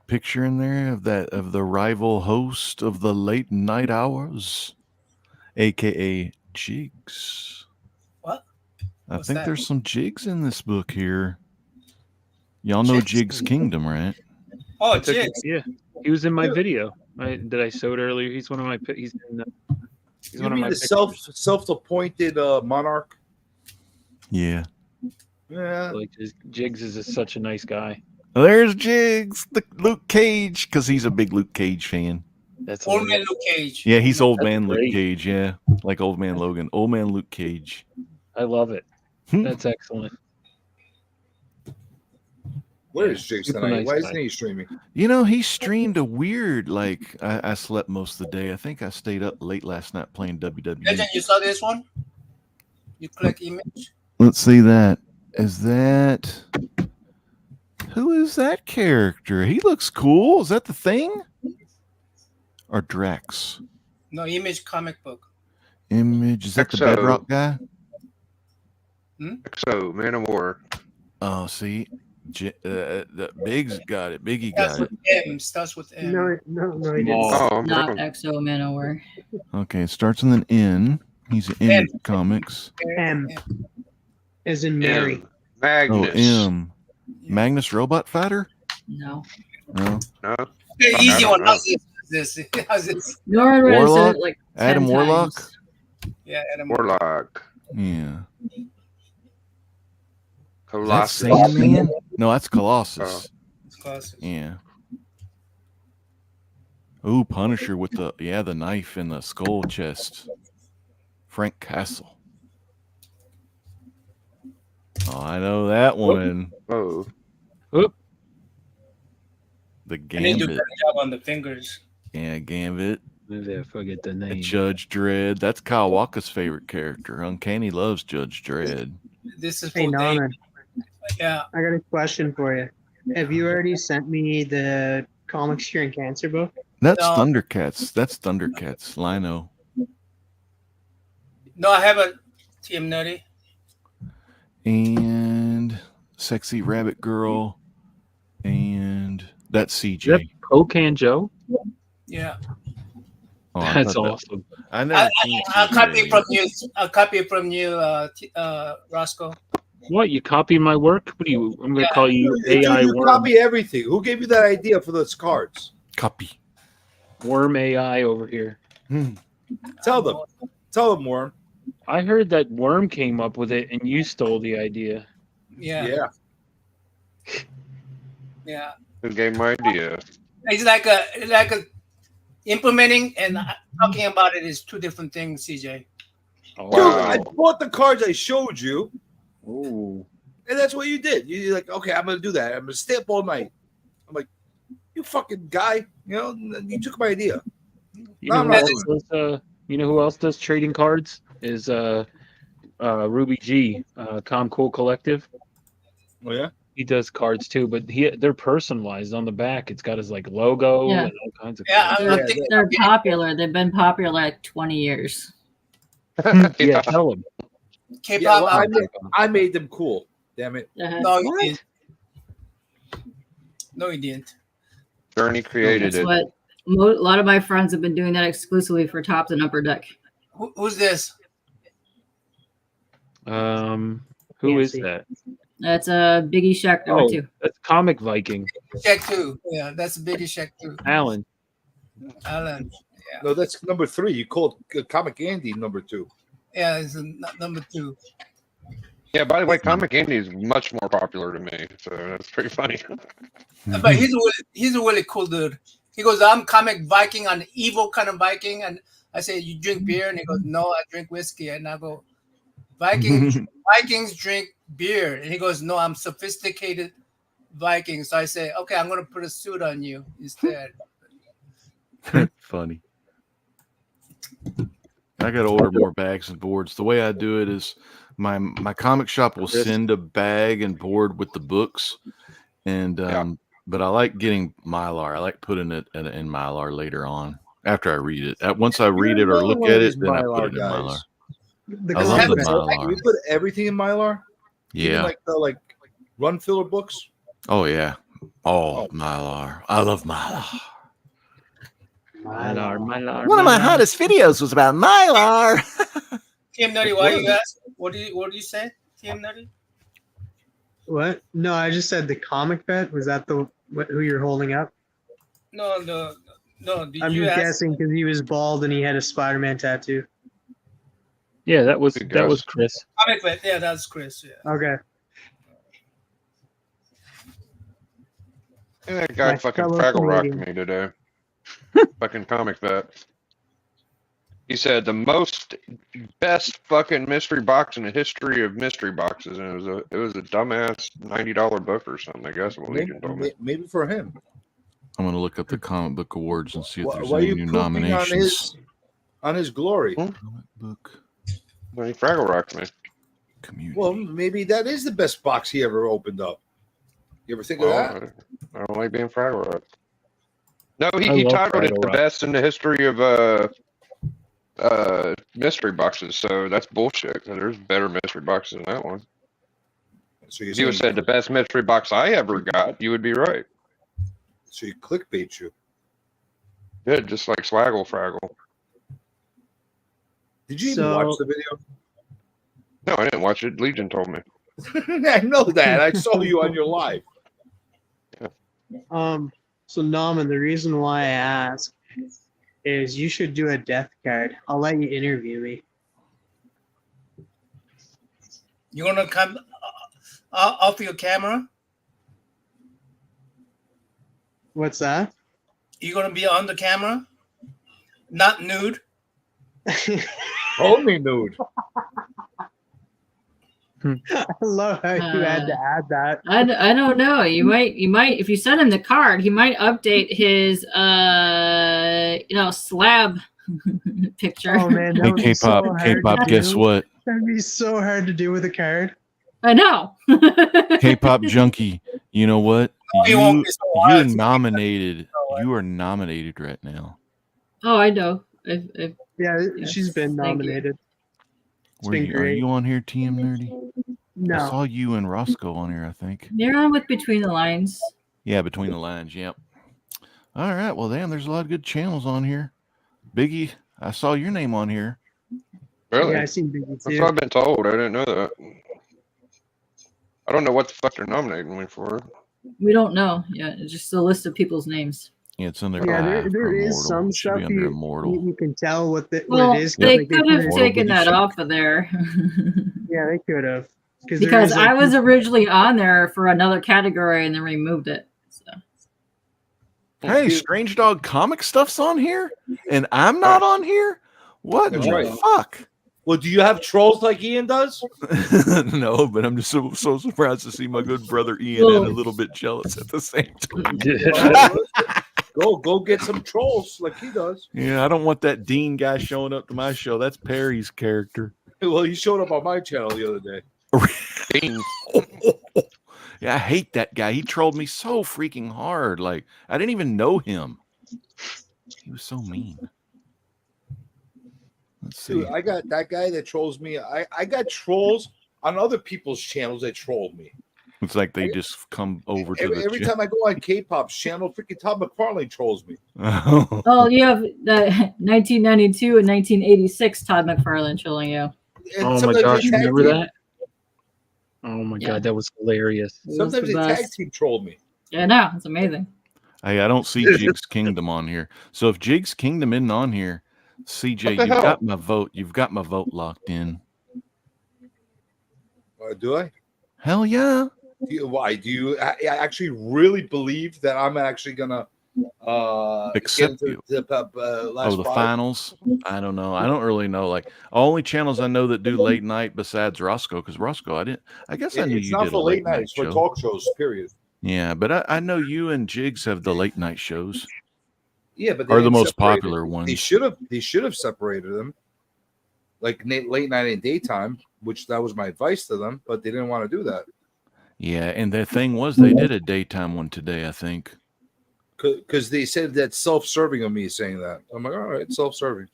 Speaker 20: picture in there of the rival host of the late night hours, aka Jigs?
Speaker 19: What?
Speaker 20: I
Speaker 19: What's
Speaker 20: think
Speaker 19: that?
Speaker 20: there's some Jigs in this book here. Y'all know Jigs Kingdom, right?
Speaker 19: Oh, Jigs.
Speaker 7: Yeah, he was in my video that I showed earlier. He's one of my. He's in the. He's
Speaker 12: You
Speaker 7: one of
Speaker 12: mean
Speaker 7: my
Speaker 12: the self-appointed monarch?
Speaker 20: Yeah.
Speaker 12: Yeah.
Speaker 7: Like Jigs is such a nice guy.
Speaker 20: Well, there's Jigs, the Luke Cage, because he's a big Luke Cage fan.
Speaker 7: That's
Speaker 19: Old man Luke Cage.
Speaker 20: Yeah, he's old
Speaker 7: That's
Speaker 20: man
Speaker 7: great.
Speaker 20: Luke Cage. Yeah, like old man Logan. Old man Luke Cage.
Speaker 7: I love it. That's excellent.
Speaker 12: Where is Jigs
Speaker 7: Super
Speaker 12: tonight?
Speaker 7: nice
Speaker 12: Why
Speaker 7: guy.
Speaker 12: isn't he streaming?
Speaker 20: You know, he streamed a weird, like, I slept most of the day. I think I stayed up late last night playing WWE.
Speaker 19: Legend, you saw this one? You click image.
Speaker 20: Let's see that. Is that... Who is that character? He looks cool. Is that the Thing? Or Drax?
Speaker 19: No, image comic book.
Speaker 20: Image. Is that the
Speaker 21: XO.
Speaker 20: Bedrock guy?
Speaker 21: XO, Man of War.
Speaker 20: Oh, see. The Big's got it. Biggie
Speaker 19: Starts
Speaker 20: got
Speaker 19: with
Speaker 20: it.
Speaker 19: M. Starts with M.
Speaker 6: No, he didn't.
Speaker 21: Oh,
Speaker 13: Not Exo Manowar.
Speaker 20: Okay, it starts with an N. He's in Image Comics.
Speaker 6: M. As in Mary.
Speaker 21: M. Magnus.
Speaker 20: Oh, M. Magnus Robot Fighter?
Speaker 13: No.
Speaker 20: No.
Speaker 21: No.
Speaker 19: Okay,
Speaker 21: Fuck,
Speaker 19: easy
Speaker 21: I
Speaker 19: one.
Speaker 21: don't know.
Speaker 19: How's this? How's this?
Speaker 13: Norman Reedus
Speaker 20: Warlock?
Speaker 13: said it like 10
Speaker 20: Adam Warlock?
Speaker 13: times.
Speaker 19: Yeah, Adam.
Speaker 21: Warlock.
Speaker 20: Yeah.
Speaker 21: Colossus.
Speaker 20: That's Sandman? No, that's Colossus.
Speaker 19: Colossus.
Speaker 20: Yeah. Ooh, Punisher with the knife in the skull chest. Frank Castle. Oh, I know that one.
Speaker 21: Oh.
Speaker 20: The
Speaker 19: I need to do a
Speaker 20: Gambit.
Speaker 19: better job on the fingers.
Speaker 20: Yeah, Gambit.
Speaker 7: Maybe I forget the name.
Speaker 20: Judge Dredd. That's Kyle Walker's favorite character. Uncanny loves Judge Dredd.
Speaker 19: This is
Speaker 6: Hey,
Speaker 19: for Dave.
Speaker 6: Norman.
Speaker 19: Yeah.
Speaker 6: I got a question for you. Have you already sent me the comics curing cancer book?
Speaker 20: That's
Speaker 19: No.
Speaker 20: Thundercats. That's Thundercats. Lino.
Speaker 19: No, I haven't. Team Nutty.
Speaker 20: And Sexy Rabbit Girl. And that's CJ.
Speaker 7: Is that Pocan Joe?
Speaker 19: Yeah.
Speaker 20: Oh, I
Speaker 7: That's
Speaker 20: thought that-
Speaker 7: awesome.
Speaker 20: I never seen
Speaker 19: I'll copy
Speaker 20: CJ.
Speaker 19: it from you. I'll copy it from you, Roscoe.
Speaker 7: What? You copy my work? What do you? I'm going to
Speaker 19: Yeah.
Speaker 7: call you
Speaker 12: Dude,
Speaker 7: AI
Speaker 12: you
Speaker 7: Worm.
Speaker 12: copy everything. Who gave you that idea for those cards?
Speaker 20: Copy.
Speaker 7: Worm AI over here.
Speaker 12: Tell them. Tell them, Worm.
Speaker 7: I heard that Worm came up with it and you stole the idea.
Speaker 19: Yeah.
Speaker 12: Yeah.
Speaker 19: Yeah.
Speaker 21: Who gave my idea?
Speaker 19: It's like a implementing and talking about it is two different things, CJ.
Speaker 7: Oh,
Speaker 12: Dude,
Speaker 21: Wow.
Speaker 12: I bought the cards I showed you,
Speaker 7: Ooh.
Speaker 12: and that's what you did. You're like, okay, I'm gonna do that. I'm gonna stay up all night. I'm like, you fucking guy, you took my idea.
Speaker 7: You know,
Speaker 12: No,
Speaker 7: who
Speaker 12: I'm
Speaker 7: else does, you know who else does trading cards? Is Ruby G, Com Cool Collective.
Speaker 12: Oh yeah.
Speaker 7: He does cards too, but they're personalized on the back. It's got his like logo
Speaker 13: Yeah.
Speaker 7: and all kinds of
Speaker 19: Yeah,
Speaker 7: crap.
Speaker 13: They're popular. They've been popular like 20 years.
Speaker 7: Yeah, tell them.
Speaker 19: K-pop.
Speaker 12: Yeah, well, I made them cool. Damn it.
Speaker 19: No, you didn't. No, you didn't.
Speaker 21: Journey created
Speaker 13: That's
Speaker 21: it.
Speaker 13: what a lot of my friends have been doing that exclusively for Top and Upper Deck.
Speaker 19: Who's this?
Speaker 7: Who is that?
Speaker 13: That's a Biggie Shack number 2.
Speaker 7: That's Comic Viking.
Speaker 19: Check 2. Yeah, that's a Biggie Check 2.
Speaker 7: Alan.
Speaker 19: Alan.
Speaker 12: No, that's number 3. You called Comic Andy number 2.
Speaker 19: Yeah, it's number 2.
Speaker 21: Yeah, by the way, Comic Andy is much more popular to me, so that's pretty funny.
Speaker 19: But he's a really cool dude. He goes, I'm Comic Viking, an evil kind of Viking. And I say, you drink beer? And he goes, no, I drink whiskey. And I go, Vikings drink beer. And he goes, no, I'm sophisticated Viking. So I say, okay, I'm going to put a suit on you instead.
Speaker 20: Funny. I got to order more bags and boards. The way I do it is my comic shop will send a bag and board with the books. And but I like getting Mylar. I like putting it in Mylar later on after I read it. Once I read it or look at it, then I put it in Mylar. I love the Mylar.
Speaker 12: You put everything in Mylar?
Speaker 20: Yeah.
Speaker 12: Even like the run filler books?
Speaker 20: Oh yeah. Oh, Mylar. I love Mylar.
Speaker 7: Mylar.
Speaker 20: One of my hottest videos was about Mylar.
Speaker 19: Team Nutty, why you guys? What do you say, Team Nutty?
Speaker 6: What? No, I just said the comic vet. Was that who you're holding up?
Speaker 19: No. Did
Speaker 6: I'm
Speaker 19: you
Speaker 6: just
Speaker 19: ask?
Speaker 6: guessing because he was bald and he had a Spider-Man tattoo.
Speaker 7: Yeah, that was Chris.
Speaker 19: Comic vet. Yeah, that's Chris. Yeah.
Speaker 6: Okay.
Speaker 21: Yeah, that guy
Speaker 6: My
Speaker 21: fucking
Speaker 6: fellow
Speaker 21: Fraggle rocked
Speaker 6: comedian.
Speaker 21: me today. Fucking comic vet. He said the best fucking mystery box in the history of mystery boxes, and it was a dumbass $90 book or something. I guess what Legion told me.
Speaker 12: Maybe for him.
Speaker 20: I'm gonna look up the comic book awards and see if there's
Speaker 12: Why are
Speaker 20: any
Speaker 12: you
Speaker 20: new
Speaker 12: pooping
Speaker 20: nominations.
Speaker 12: on his glory?
Speaker 20: Comic book.
Speaker 21: Well, he Fraggle rocked me.
Speaker 12: Well, maybe that is the best box he ever opened up. You ever think of that?
Speaker 21: I don't like being Fraggle rocked. No, he
Speaker 12: love
Speaker 21: titled it
Speaker 12: Fraggle
Speaker 21: the
Speaker 12: Rock.
Speaker 21: best in the history of mystery boxes, so that's bullshit. There's better mystery boxes than that one.
Speaker 12: So you're
Speaker 21: If you had
Speaker 12: saying,
Speaker 21: said the best mystery box I ever got, you would be right.
Speaker 12: so you clickbait you.
Speaker 21: Yeah, just like Swaggle Fraggle.
Speaker 12: Did you even watch the video?
Speaker 21: No, I didn't watch it. Legion told me.
Speaker 12: I know that. I saw you on your live.
Speaker 6: So Naman, the reason why I asked is you should do a death card. I'll let you interview me.
Speaker 19: You want to come off your camera?
Speaker 6: What's that?
Speaker 19: You going to be on the camera? Not nude?
Speaker 12: Only nude.
Speaker 6: I love how you had to add that.
Speaker 13: I don't know. You might if you send him the card, he might update his slab picture.
Speaker 6: Oh man, that
Speaker 20: Hey,
Speaker 6: would be so
Speaker 20: K-pop,
Speaker 6: hard
Speaker 20: K-pop,
Speaker 6: to
Speaker 20: guess
Speaker 6: do.
Speaker 20: what?
Speaker 6: That'd be so hard to do with a card.
Speaker 13: I know.
Speaker 20: K-pop junkie, you know what?
Speaker 19: You won't be so
Speaker 20: You're
Speaker 19: hard.
Speaker 20: nominated. You are nominated right now.
Speaker 13: Oh, I know.
Speaker 6: Yeah, she's been
Speaker 13: thank you.
Speaker 6: nominated.
Speaker 20: Are you on here, TM Nerdy?
Speaker 6: No.
Speaker 20: I saw you and Rosko on here, I think.
Speaker 13: You're on with Between the Lines.
Speaker 20: Yeah, Between the Lines, yep. All right, well, damn, there's a lot of good channels on here. Biggie, I saw your name on here.
Speaker 21: Really?
Speaker 6: Yeah, I seen Biggie
Speaker 21: That's
Speaker 6: too.
Speaker 21: what I've been told. I didn't know that. I don't know what the fuck they're nominating me for.
Speaker 13: We don't know. Yeah, it's just a list of people's names.
Speaker 20: Yeah, it's under
Speaker 6: Yeah, there
Speaker 20: for
Speaker 6: is
Speaker 20: Immortal.
Speaker 6: some
Speaker 20: It should
Speaker 6: stuff
Speaker 20: be under Immortal.
Speaker 6: you can tell what
Speaker 13: Well,
Speaker 6: it is.
Speaker 13: they
Speaker 6: like,
Speaker 13: could
Speaker 6: put
Speaker 13: have
Speaker 6: it-
Speaker 13: taken that off of there.
Speaker 6: Yeah, they could have.
Speaker 13: Because I was originally on there for another category and then removed it. So.
Speaker 20: Hey, Strange Dog comic stuff's on here, and I'm not on here? What
Speaker 12: That's
Speaker 20: the
Speaker 12: right.
Speaker 20: fuck?
Speaker 12: Well, do you have trolls like Ian does?
Speaker 20: No, but I'm just so surprised to see my good brother Ian and a little bit jealous at the same time.
Speaker 12: Go get some trolls like he does.
Speaker 20: Yeah, I don't want that Dean guy showing up to my show. That's Perry's character.
Speaker 12: Well, he showed up on my channel the other day.
Speaker 20: Dean. Yeah, I hate that guy. He trolled me so freaking hard. Like, I didn't even know him. He was so mean. Let's see.
Speaker 12: Dude, I got that guy that trolls me. I got trolls on other people's channels that trolled me.
Speaker 20: It's like they just come over to
Speaker 12: Every time I go on K-pop's channel, freaking Todd McFarlane trolls me.
Speaker 13: Oh, you have the 1992 and 1986 Todd McFarlane trolling you.
Speaker 12: And
Speaker 10: Oh my
Speaker 12: sometimes
Speaker 10: gosh,
Speaker 12: they
Speaker 10: you
Speaker 12: tag
Speaker 10: remember
Speaker 12: team-
Speaker 10: that? Oh my god, that was hilarious.
Speaker 12: Sometimes they
Speaker 13: the
Speaker 12: tag
Speaker 13: best.
Speaker 12: team troll me.
Speaker 13: Yeah, no, it's amazing.
Speaker 20: Hey, I don't see Jigs Kingdom on here. So if Jigs Kingdom isn't on here, CJ,
Speaker 21: What the
Speaker 20: you've
Speaker 21: hell?
Speaker 20: got my vote. You've got my vote locked in.
Speaker 12: Do I?
Speaker 20: Hell yeah.
Speaker 12: Why? Do you actually really believe that I'm actually gonna
Speaker 20: Accept
Speaker 12: get into the last
Speaker 20: the
Speaker 12: five?
Speaker 20: finals? I don't know. I don't really know. Like, only channels I know that do late night besides Rosko, because Rosko, I guess I knew
Speaker 12: It's
Speaker 20: you
Speaker 12: not
Speaker 20: did
Speaker 12: for
Speaker 20: a
Speaker 12: late night. It's for
Speaker 20: show.
Speaker 12: talk shows. Period.
Speaker 20: Yeah, but I know you and Jigs have the late night shows.
Speaker 12: Yeah, but they
Speaker 20: are the
Speaker 12: didn't
Speaker 20: most
Speaker 12: separate it.
Speaker 20: popular ones.
Speaker 12: They should have separated them, like late night and daytime, which that was my advice to them, but they didn't want to do that
Speaker 20: Yeah, and the thing was, they did a daytime one today, I think.
Speaker 12: because they said that's self-serving of me saying that. I'm like, all right, self-serving.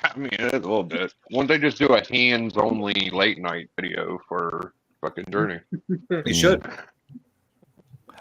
Speaker 21: I mean, it's a little bit. Wouldn't they just do a hands-only late night video for fucking Journey?
Speaker 12: They should.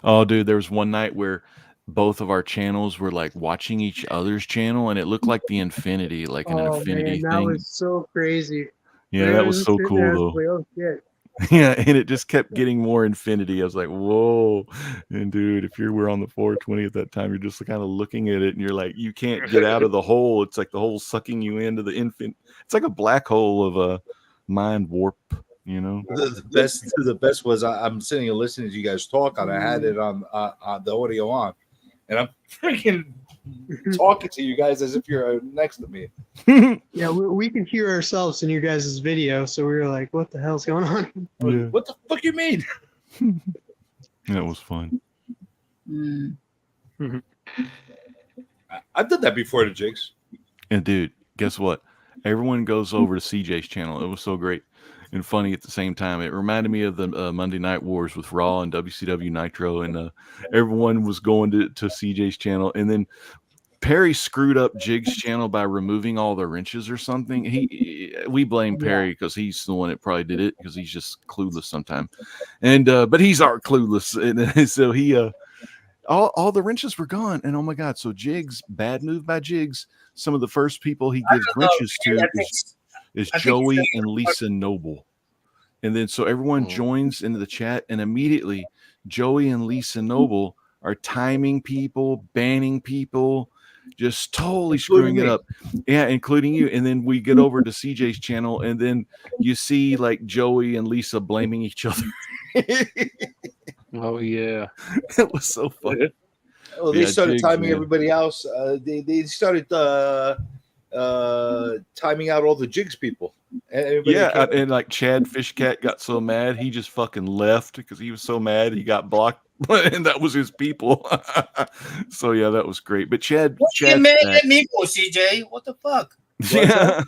Speaker 20: Oh, dude, there was one night where both of our channels were like watching each other's channel, and it looked like the infinity, like an infinity
Speaker 6: man, that
Speaker 20: thing.
Speaker 6: was so crazy.
Speaker 20: Yeah, that was so cool, though.
Speaker 6: Like, oh shit.
Speaker 20: Yeah, and it just kept getting more infinity. I was like, whoa. And dude, if you were on the 420 at that time, you're just kind of looking at it and you're like, you can't get out of the hole. It's like the hole sucking you into the infinite. It's like a black hole of a mind warp, you know?
Speaker 12: The best was I'm sitting and listening to you guys talk, and I had it on the audio on, and I'm freaking talking to you guys as if you're next to me.
Speaker 6: Yeah, we can hear ourselves in your guys' video, so we were like, what the hell's going on?
Speaker 20: Yeah.
Speaker 12: What the fuck you mean?
Speaker 20: That was fun.
Speaker 12: I've done that before to Jigs.
Speaker 20: And dude, guess what? Everyone goes over to CJ's channel. It was so great and funny at the same time. It reminded me of the Monday Night Wars with Raw and WCW Nitro, and everyone was going to CJ's channel. And then Perry screwed up Jig's channel by removing all the wrenches or something. We blame Perry because he's the one that probably did it because he's just clueless sometimes. And but he's our clueless, and so he all the wrenches were gone. And oh my god! So Jig's bad move by Jig's. Some of the first people he gives wrenches to is Joey and Lisa Noble. And then so everyone joins into the chat, and immediately Joey and Lisa Noble are timing people, banning people, just totally screwing it up. Yeah, including you. And then we get over to CJ's channel, and then you see like Joey and Lisa blaming each other.
Speaker 7: Oh yeah,
Speaker 20: it was so funny.
Speaker 12: Oh, they started timing
Speaker 20: man.
Speaker 12: everybody else. They started timing out all the Jigs people.
Speaker 20: Yeah, and like Chad Fishcat got so mad he just fucking left because he was so mad he got blocked, and that was his people. So yeah, that was great. But Chad,
Speaker 19: Man, let me go, CJ. What the fuck?
Speaker 20: Yeah.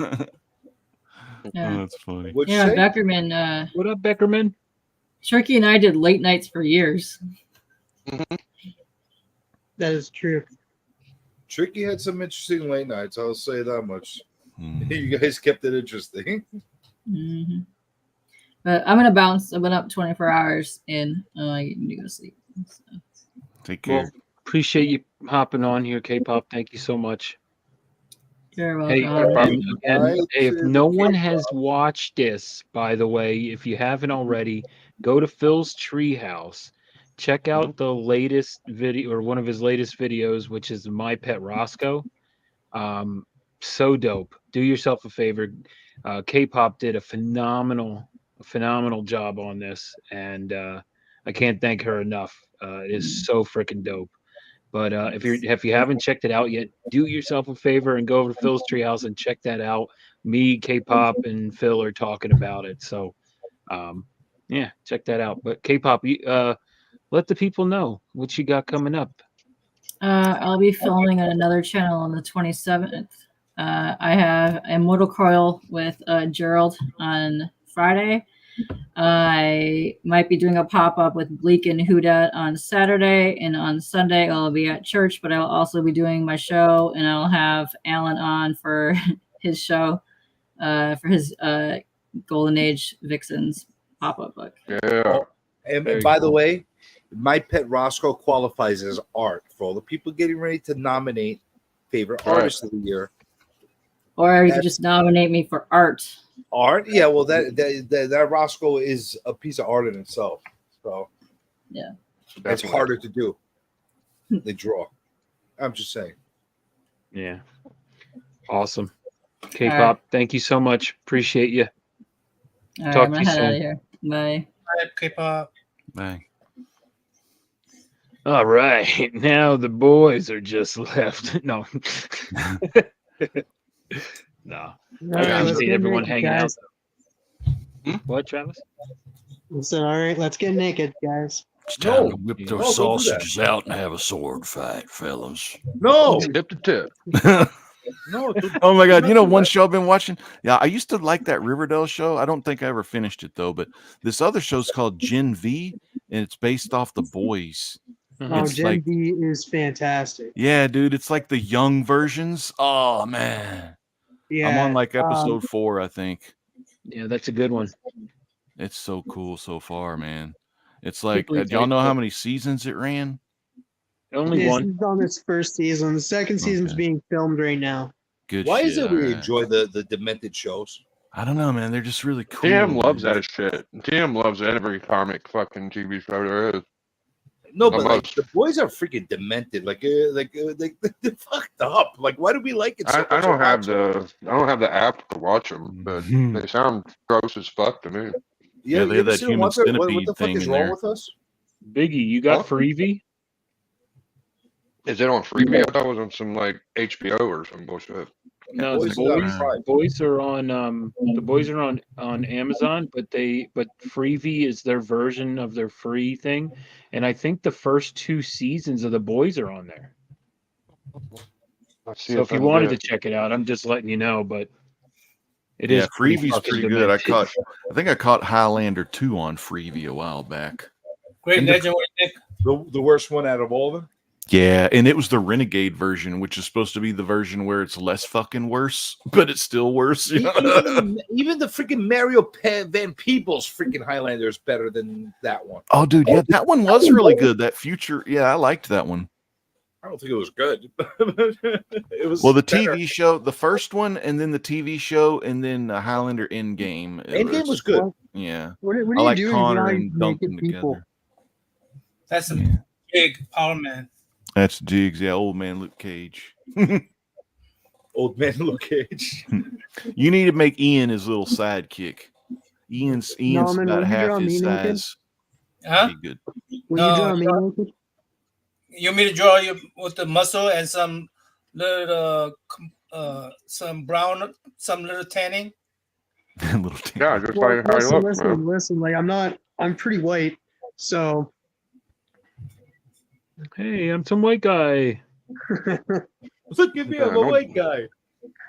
Speaker 13: Yeah.
Speaker 20: Oh, that's funny.
Speaker 13: Yeah, Beckerman.
Speaker 7: What up, Beckerman?
Speaker 13: Turkey and I did late nights for years.
Speaker 6: That is true.
Speaker 12: Tricky had some interesting late nights. I'll say that much. You guys kept it interesting.
Speaker 13: Mm-hmm. But I'm gonna bounce. I've been up 24 hours and I need to go to sleep. So.
Speaker 20: Take care.
Speaker 7: Well, appreciate you hopping on here, K-pop. Thank you so much.
Speaker 13: You're
Speaker 7: Hey,
Speaker 13: welcome.
Speaker 7: if no one has watched this, by the way, if you haven't already, go to Phil's Treehouse. Check out the latest video or one of his latest videos, which is My Pet Rosko. So dope. Do yourself a favor. K-pop did a phenomenal job on this, and I can't thank her enough. It is so freaking dope. But if you haven't checked it out yet, do yourself a favor and go over to Phil's Treehouse and check that out. Me, K-pop, and Phil are talking about it. So, yeah, check that out. But K-pop, let the people know what you got coming up.
Speaker 13: I'll be filming on another channel on the 27th. I have a Mortal Coil with Gerald on Friday. I might be doing a pop-up with Bleak and Huda on Saturday, and on Sunday I'll be at church, but I'll also be doing my show, and I'll have Alan on for his show, for his Golden Age Vixens pop-up book.
Speaker 21: Yeah.
Speaker 12: And by the way, My Pet Rosko qualifies as art for all the people getting ready to nominate favorite artist of the year.
Speaker 13: Or you could just nominate me for art.
Speaker 12: Art, yeah. Well, that Rosko is a piece of art in itself. So
Speaker 13: yeah,
Speaker 12: it's harder to do. They draw. I'm just saying.
Speaker 7: Yeah, awesome. K-pop, thank you so much. Appreciate you.
Speaker 13: All
Speaker 7: Talk
Speaker 13: right,
Speaker 7: to
Speaker 13: I'm
Speaker 7: you
Speaker 13: gonna head out of
Speaker 7: soon.
Speaker 13: here. Bye.
Speaker 19: Bye, K-pop.
Speaker 20: Bye.
Speaker 7: All right, now the boys are just left. No. No.
Speaker 6: All right,
Speaker 7: I
Speaker 6: let's
Speaker 7: see
Speaker 6: get
Speaker 7: everyone
Speaker 6: naked,
Speaker 7: hanging
Speaker 6: guys.
Speaker 7: out. What, Travis?
Speaker 6: Listen, all right, let's get naked, guys.
Speaker 9: It's time to whip those sausages out and have a sword fight, fellas.
Speaker 12: No.
Speaker 21: Tip to tip.
Speaker 12: No.
Speaker 20: Oh my god! You know one show I've been watching. Yeah, I used to like that Riverdale show. I don't think I ever finished it though. But this other show's called Gen V, and it's based off The Boys.
Speaker 6: Oh,
Speaker 20: It's
Speaker 6: Gen
Speaker 20: like,
Speaker 6: V is fantastic.
Speaker 20: yeah, dude, it's like the young versions. Oh man,
Speaker 6: Yeah,
Speaker 20: I'm on like episode 4, I think.
Speaker 7: Yeah, that's a good one.
Speaker 20: It's so cool so far, man. It's like,
Speaker 13: believe
Speaker 20: y'all know
Speaker 13: that.
Speaker 20: how many seasons it ran?
Speaker 7: Only
Speaker 6: This
Speaker 7: one.
Speaker 6: is on its first season. The second season's being filmed right now.
Speaker 20: Good.
Speaker 12: Why
Speaker 20: shit.
Speaker 12: is it we
Speaker 20: All right.
Speaker 12: enjoy the demented shows?
Speaker 20: I don't know, man. They're just really cool.
Speaker 21: TM loves
Speaker 20: man.
Speaker 21: that shit. TM loves every comic fucking TV show there is.
Speaker 12: No, but like
Speaker 21: Almost.
Speaker 12: the boys are freaking demented. Like they're fucked up. Like, why do we like it so much?
Speaker 21: I don't have
Speaker 12: to
Speaker 21: the app to watch them, but they sound gross as fuck to me.
Speaker 12: Yeah,
Speaker 20: they
Speaker 12: you
Speaker 20: have
Speaker 12: ever
Speaker 20: that
Speaker 12: seen
Speaker 20: human
Speaker 12: What the
Speaker 20: centipede
Speaker 12: fuck
Speaker 20: thing
Speaker 12: is
Speaker 20: in
Speaker 12: wrong
Speaker 20: there.
Speaker 12: with us?
Speaker 7: Biggie, you got
Speaker 21: Huh?
Speaker 7: Freebie?
Speaker 21: Is it on Freebie? I thought it was on some like HBO or some bullshit.
Speaker 7: No,
Speaker 12: Boys
Speaker 7: the
Speaker 12: is on
Speaker 7: boys.
Speaker 12: Prime.
Speaker 7: Boys are on. The boys are on Amazon, but Freevee is their version of their free thing, and I think the first 2 seasons of the boys are on there.
Speaker 21: Let's see
Speaker 7: So if you
Speaker 21: I
Speaker 7: wanted
Speaker 21: did.
Speaker 7: to check it out, I'm just letting you know. But it
Speaker 20: Yeah,
Speaker 7: is
Speaker 20: Freebie's
Speaker 7: fucking
Speaker 20: pretty good. I
Speaker 7: demented.
Speaker 20: think I caught Highlander 2 on Freebie a while back.
Speaker 19: Great
Speaker 12: And
Speaker 19: legend. What do you think?
Speaker 12: The worst one out of all of them?
Speaker 20: Yeah, and it was the Renegade version, which is supposed to be the version where it's less fucking worse, but it's still worse. You know?
Speaker 12: Even the freaking Mario Van Peebles freaking Highlander is better than that one.
Speaker 20: Oh, dude, yeah, that one was really good. That Future, yeah, I liked that one.
Speaker 12: I don't think it was good. It was
Speaker 20: Well, the
Speaker 12: better.
Speaker 20: TV show, the first one, and then the TV show, and then Highlander Endgame.
Speaker 12: Endgame was good.
Speaker 20: Yeah,
Speaker 6: What are
Speaker 20: I
Speaker 6: you
Speaker 20: like
Speaker 6: doing
Speaker 20: Connor
Speaker 6: behind
Speaker 20: and Duncan
Speaker 6: naked people?
Speaker 20: together.
Speaker 19: That's a big power man.
Speaker 20: That's Jigs, yeah, old man Luke Cage.
Speaker 12: Old man Luke Cage.
Speaker 20: You need to make Ian his little sidekick. Ian's
Speaker 6: Norman,
Speaker 20: about
Speaker 6: will you
Speaker 20: half
Speaker 6: draw
Speaker 20: his
Speaker 6: me naked?
Speaker 20: size.
Speaker 19: Huh?
Speaker 20: Be good.
Speaker 6: Will you draw me naked?
Speaker 19: You want me to draw you with the muscle and some little some brown, some little tanning?
Speaker 20: Little
Speaker 21: Yeah, just
Speaker 6: Well,
Speaker 21: like how he looks, man.
Speaker 6: listen. Like I'm pretty white, so.
Speaker 10: Hey, I'm some white guy.
Speaker 12: Look at me, I'm a white guy.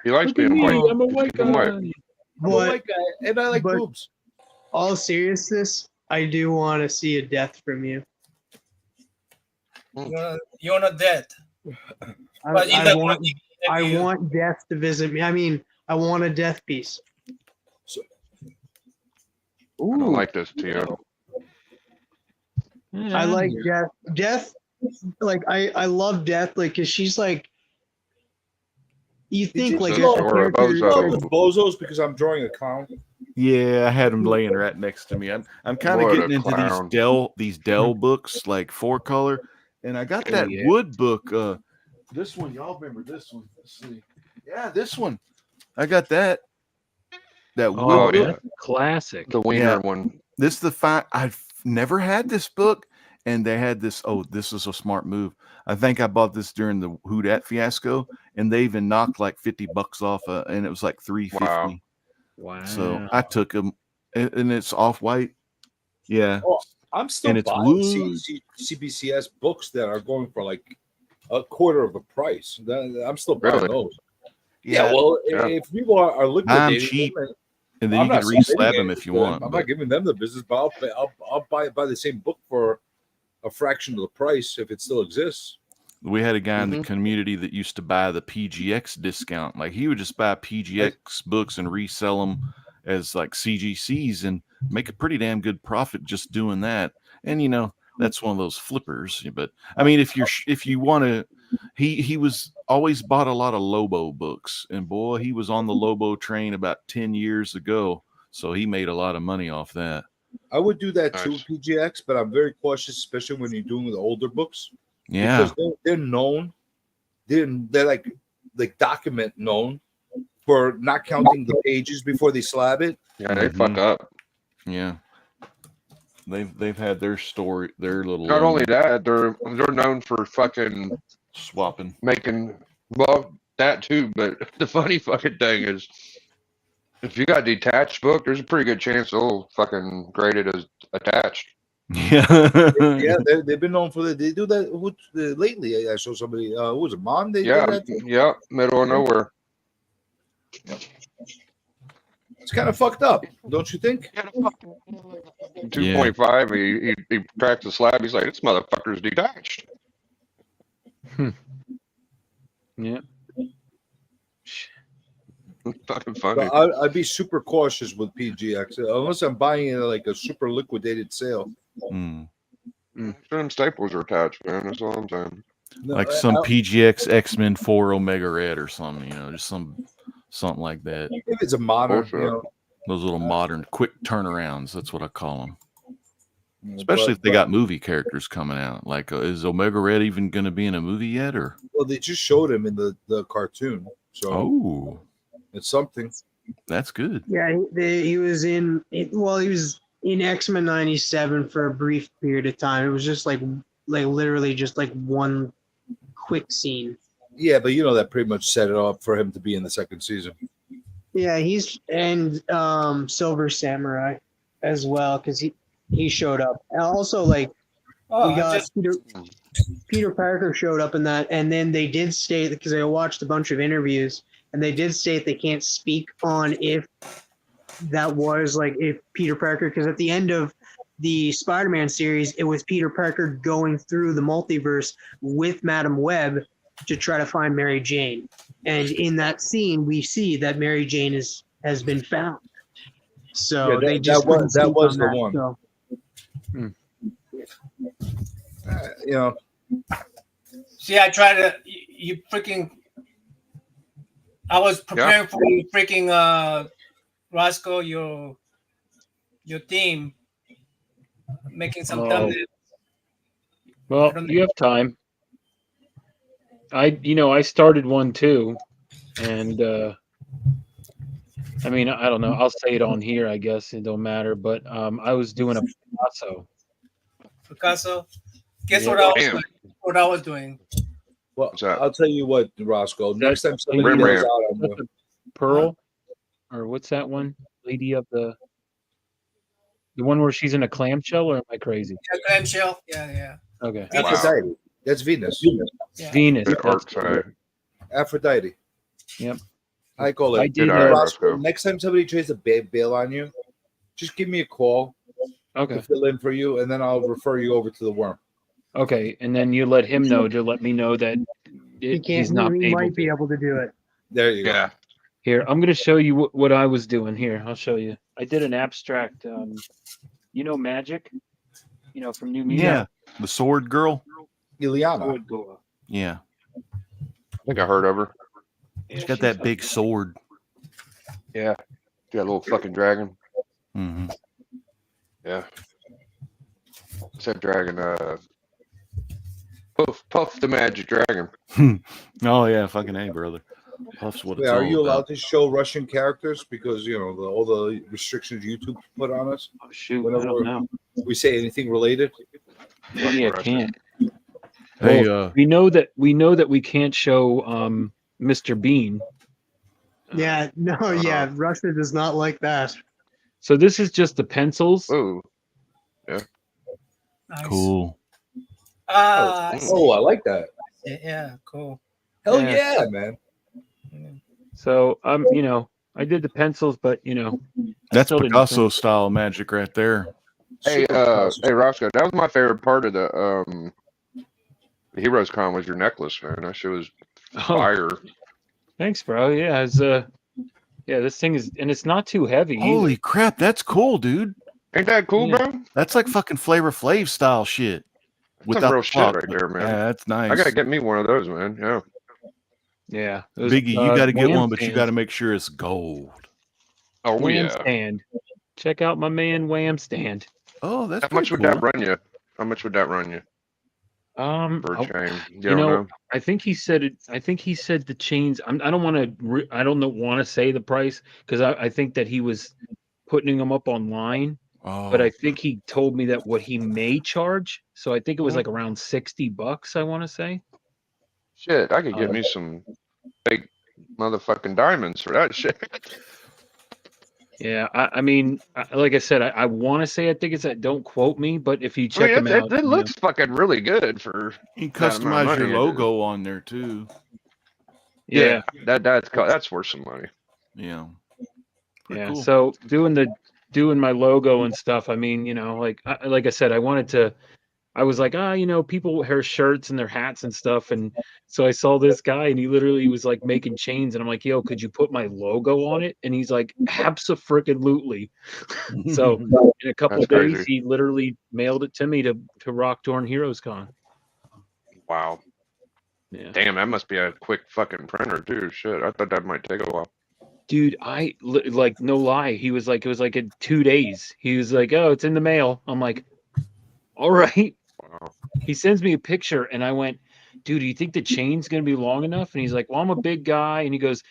Speaker 21: He likes
Speaker 10: Look at
Speaker 21: being
Speaker 10: me,
Speaker 21: white.
Speaker 10: I'm a
Speaker 21: Just
Speaker 10: white
Speaker 21: keep him
Speaker 10: guy.
Speaker 21: white.
Speaker 12: I'm a white guy, and I like
Speaker 6: but-
Speaker 12: boobs.
Speaker 6: All seriousness, I do want to see a death from you.
Speaker 19: You're not dead. But
Speaker 6: I want death to visit me. I mean, I want a death piece.
Speaker 21: I don't like this, Tio.
Speaker 6: I like Death. Death, like I love Death, like because she's like. You think like
Speaker 12: Or
Speaker 6: a character,
Speaker 12: bozos because I'm drawing a clown.
Speaker 20: Yeah, I had him laying right next to me. I'm kind of
Speaker 21: What
Speaker 20: getting
Speaker 21: a
Speaker 20: into
Speaker 21: clown.
Speaker 20: these Dell books, like 4-color, and I got that
Speaker 10: yeah.
Speaker 20: wood book. This one, y'all remember this one? Let's see. Yeah, this one. I got that. That wood
Speaker 10: Oh,
Speaker 20: book.
Speaker 10: yeah. Classic.
Speaker 21: The wiener
Speaker 20: Yeah.
Speaker 21: one.
Speaker 20: This is the I've never had this book, and they had this. Oh, this is a smart move. I think I bought this during the Who Dat fiasco, and they even knocked like $50 off, and it was like $3.50.
Speaker 21: Wow.
Speaker 10: Wow.
Speaker 20: So I took them, and it's off white. Yeah,
Speaker 12: Oh, I'm still
Speaker 20: and it's
Speaker 12: buying
Speaker 20: wood.
Speaker 12: CBCS books that are going for like a quarter of the price. I'm still buying
Speaker 21: Really?
Speaker 12: those. Yeah, well, if people are
Speaker 20: I'm
Speaker 12: liquidating
Speaker 20: cheap,
Speaker 12: them,
Speaker 20: and then
Speaker 12: I'm
Speaker 20: you can
Speaker 12: not
Speaker 20: reslab
Speaker 12: submitting
Speaker 20: them
Speaker 12: it
Speaker 20: if you
Speaker 12: to them.
Speaker 20: want.
Speaker 12: I'm
Speaker 20: but-
Speaker 12: not giving them the business, but I'll buy the same book for a fraction of the price if it still exists.
Speaker 20: We had a guy in
Speaker 12: Mm-hmm.
Speaker 20: the community that used to buy the PGX discount. Like he would just buy PGX books and resell them as like CGCs and make a pretty damn good profit just doing that. And you know, that's one of those flippers. But I mean, if you want to, he was always bought a lot of Lobo books, and boy, he was on the Lobo train about 10 years ago. So he made a lot of money off that.
Speaker 12: I would do that too, PGX, but I'm very cautious, especially when you're doing the older books.
Speaker 20: Yeah.
Speaker 12: Because they're known, they're like document known for not counting the pages before they slab it.
Speaker 21: Yeah, they fuck up.
Speaker 20: Yeah. They've had their story, their little.
Speaker 21: Not only that, they're known for fucking
Speaker 20: swapping,
Speaker 21: making that too. But the funny fucking thing is, if you got a detached book, there's a pretty good chance they'll fucking grade it as attached.
Speaker 20: Yeah,
Speaker 12: yeah, they've been known for that. They do that lately. I saw somebody. Who was it, Mom? They did that too?
Speaker 21: Yeah, middle of nowhere.
Speaker 12: It's kind of fucked up, don't you think?
Speaker 21: 2.5. He cracks the slab. He's like, this motherfucker's detached.
Speaker 10: Yeah.
Speaker 21: Fucking funny.
Speaker 12: I'd be super cautious with PGX unless I'm buying it at like a super liquidated sale.
Speaker 21: Them staples are attached, man. That's all I'm saying.
Speaker 20: Like some PGX X-Men 4 Omega Red or something, you know, just something like that.
Speaker 12: If it's a modern, you know,
Speaker 20: those little modern quick turnarounds, that's what I call them. Especially if they got movie characters coming out. Like, is Omega Red even going to be in a movie yet? Or
Speaker 12: well, they just showed him in the cartoon, so it's something.
Speaker 20: That's good.
Speaker 6: Yeah, he was in. Well, he was in X-Men '97 for a brief period of time. It was just like literally just like one quick scene.
Speaker 12: Yeah, but you know that pretty much set it up for him to be in the second season.
Speaker 6: Yeah, he's and Silver Samurai as well because he showed up. And also, like we got Peter Parker showed up in that, and then they did state because I watched a bunch of interviews, and they did state they can't speak on if that was like if Peter Parker because at the end of the Spider-Man series, it was Peter Parker going through the multiverse with Madam Web to try to find Mary Jane. And in that scene, we see that Mary Jane has been found. So
Speaker 12: Yeah,
Speaker 6: they just
Speaker 12: that was the
Speaker 6: on
Speaker 12: one.
Speaker 6: So.
Speaker 12: You know.
Speaker 19: See, I tried to. You freaking. I was preparing for you, freaking Roscoe, your team, making some thumbnails.
Speaker 7: Well, you have time. I started one too, and I mean, I don't know. I'll say it on here. I guess it don't matter. But I was doing a
Speaker 19: Picasso. Guess
Speaker 7: Yeah.
Speaker 19: what I was
Speaker 7: Damn.
Speaker 19: doing? What I was doing.
Speaker 12: Well, I'll tell you what, Roscoe. Next time somebody
Speaker 7: Lady
Speaker 12: goes
Speaker 7: of
Speaker 12: out on
Speaker 7: the Pearl, or what's that one? Lady of the one where she's in a clamshell, or am I crazy?
Speaker 19: Yeah, clamshell. Yeah.
Speaker 7: Okay.
Speaker 12: Aphrodite. That's Venus.
Speaker 19: Yeah.
Speaker 7: Venus.
Speaker 12: Aphrodite.
Speaker 7: Yep.
Speaker 12: I call it.
Speaker 7: I did,
Speaker 12: Roscoe, next time somebody tries to bail on you, just give me a call.
Speaker 7: Okay.
Speaker 12: To fill in for you, and then I'll refer you over to the worm.
Speaker 7: Okay, and then you let him know to let me know that he's not
Speaker 6: He
Speaker 7: able
Speaker 6: might
Speaker 7: to.
Speaker 6: be able to do it.
Speaker 12: There you go.
Speaker 7: Here, I'm going to show you what I was doing. Here, I'll show you. I did an abstract. Magic. From New Music.
Speaker 20: Yeah, the sword girl.
Speaker 12: Ileana.
Speaker 20: Yeah,
Speaker 21: I think I heard of her.
Speaker 20: she's got that big sword.
Speaker 21: Yeah, got a little fucking dragon.
Speaker 20: Mm-hmm.
Speaker 21: Yeah. What's that dragon? Puff the magic dragon.
Speaker 20: Oh yeah, fucking A, brother. Puff's what it's
Speaker 12: Are
Speaker 20: all
Speaker 12: you allowed
Speaker 20: about.
Speaker 12: to show Russian characters because all the restrictions YouTube put on us?
Speaker 7: Oh shoot,
Speaker 12: Whenever
Speaker 7: I don't know.
Speaker 12: we say anything related.
Speaker 7: Maybe I can't.
Speaker 20: Hey,
Speaker 7: Well, we know that we can't show Mr. Bean.
Speaker 6: Yeah, no, yeah, Russia does not like that.
Speaker 7: So this is just the pencils.
Speaker 21: Oh, yeah.
Speaker 19: Nice.
Speaker 20: Cool.
Speaker 19: I see.
Speaker 12: I like that.
Speaker 19: Yeah, cool.
Speaker 12: Hell
Speaker 7: Yeah.
Speaker 12: yeah, man.
Speaker 7: So I did the pencils, but
Speaker 20: That's
Speaker 7: still didn't
Speaker 20: Picasso style magic right there.
Speaker 21: Hey, Roscoe, that was my favorite part of the Heroes Con was your necklace, man. That shit was fire.
Speaker 7: Thanks, bro. Yeah, this thing is, and it's not too heavy.
Speaker 20: Holy
Speaker 7: either.
Speaker 20: crap, that's cool, dude.
Speaker 21: Ain't that cool,
Speaker 7: Yeah.
Speaker 21: bro?
Speaker 20: That's like fucking Flavor Flav style shit.
Speaker 21: That's some real
Speaker 20: the
Speaker 21: shit
Speaker 20: pop,
Speaker 21: right
Speaker 20: but-
Speaker 21: there, man.
Speaker 20: Yeah, that's nice.
Speaker 21: I gotta get me one of those, man. Yeah.
Speaker 7: Yeah, those,
Speaker 20: Biggie, you got to get
Speaker 7: Wham
Speaker 20: one, but you
Speaker 7: stands.
Speaker 20: got to make sure it's gold.
Speaker 21: Oh
Speaker 7: Wham
Speaker 21: yeah.
Speaker 7: stand. Check out my man Wham stand.
Speaker 20: Oh, that's
Speaker 21: How
Speaker 20: pretty
Speaker 21: much would
Speaker 20: cool.
Speaker 21: that run you? How much would that run you for a chain? You don't know?
Speaker 7: I think he said it. I think he said the chains. I don't want to. I don't want to say the price because I think that he was putting them up online.
Speaker 20: Oh,
Speaker 7: But I think he told me that what he may charge. So I think it was like around $60. I want to say.
Speaker 21: Shit, I could get me some fake motherfucking diamonds for that shit.
Speaker 7: Yeah, I mean, like I said, I want to say I think it's that. Don't quote me, but if you check them out,
Speaker 21: It looks fucking really good for.
Speaker 20: you can
Speaker 21: that amount of
Speaker 20: customize your
Speaker 21: money.
Speaker 20: logo on there too.
Speaker 7: yeah,
Speaker 21: that's worth some money.
Speaker 20: Yeah.
Speaker 7: yeah.
Speaker 20: cool.
Speaker 7: So doing my logo and stuff. I mean, like I said, I wanted to. I was like, people wear shirts and their hats and stuff, and so I saw this guy, and he literally was like making chains, and I'm like, yo, could you put my logo on it? And he's like, abso-freaking-lutely. So in a couple of
Speaker 21: That's
Speaker 7: days,
Speaker 21: crazy.
Speaker 7: he literally mailed it to me to Rock Dorn Heroes Con.
Speaker 21: Wow.
Speaker 7: Yeah.
Speaker 21: Damn, that must be a quick fucking printer too. Shit, I thought that might take a while.
Speaker 7: Dude, like no lie, he was like, it was like in 2 days. He was like, oh, it's in the mail. I'm like, all right.
Speaker 21: Wow.
Speaker 7: He sends me a picture, and I went, dude, do you think the chain's gonna be long enough? And he's like, well, I'm a big guy, and he goes,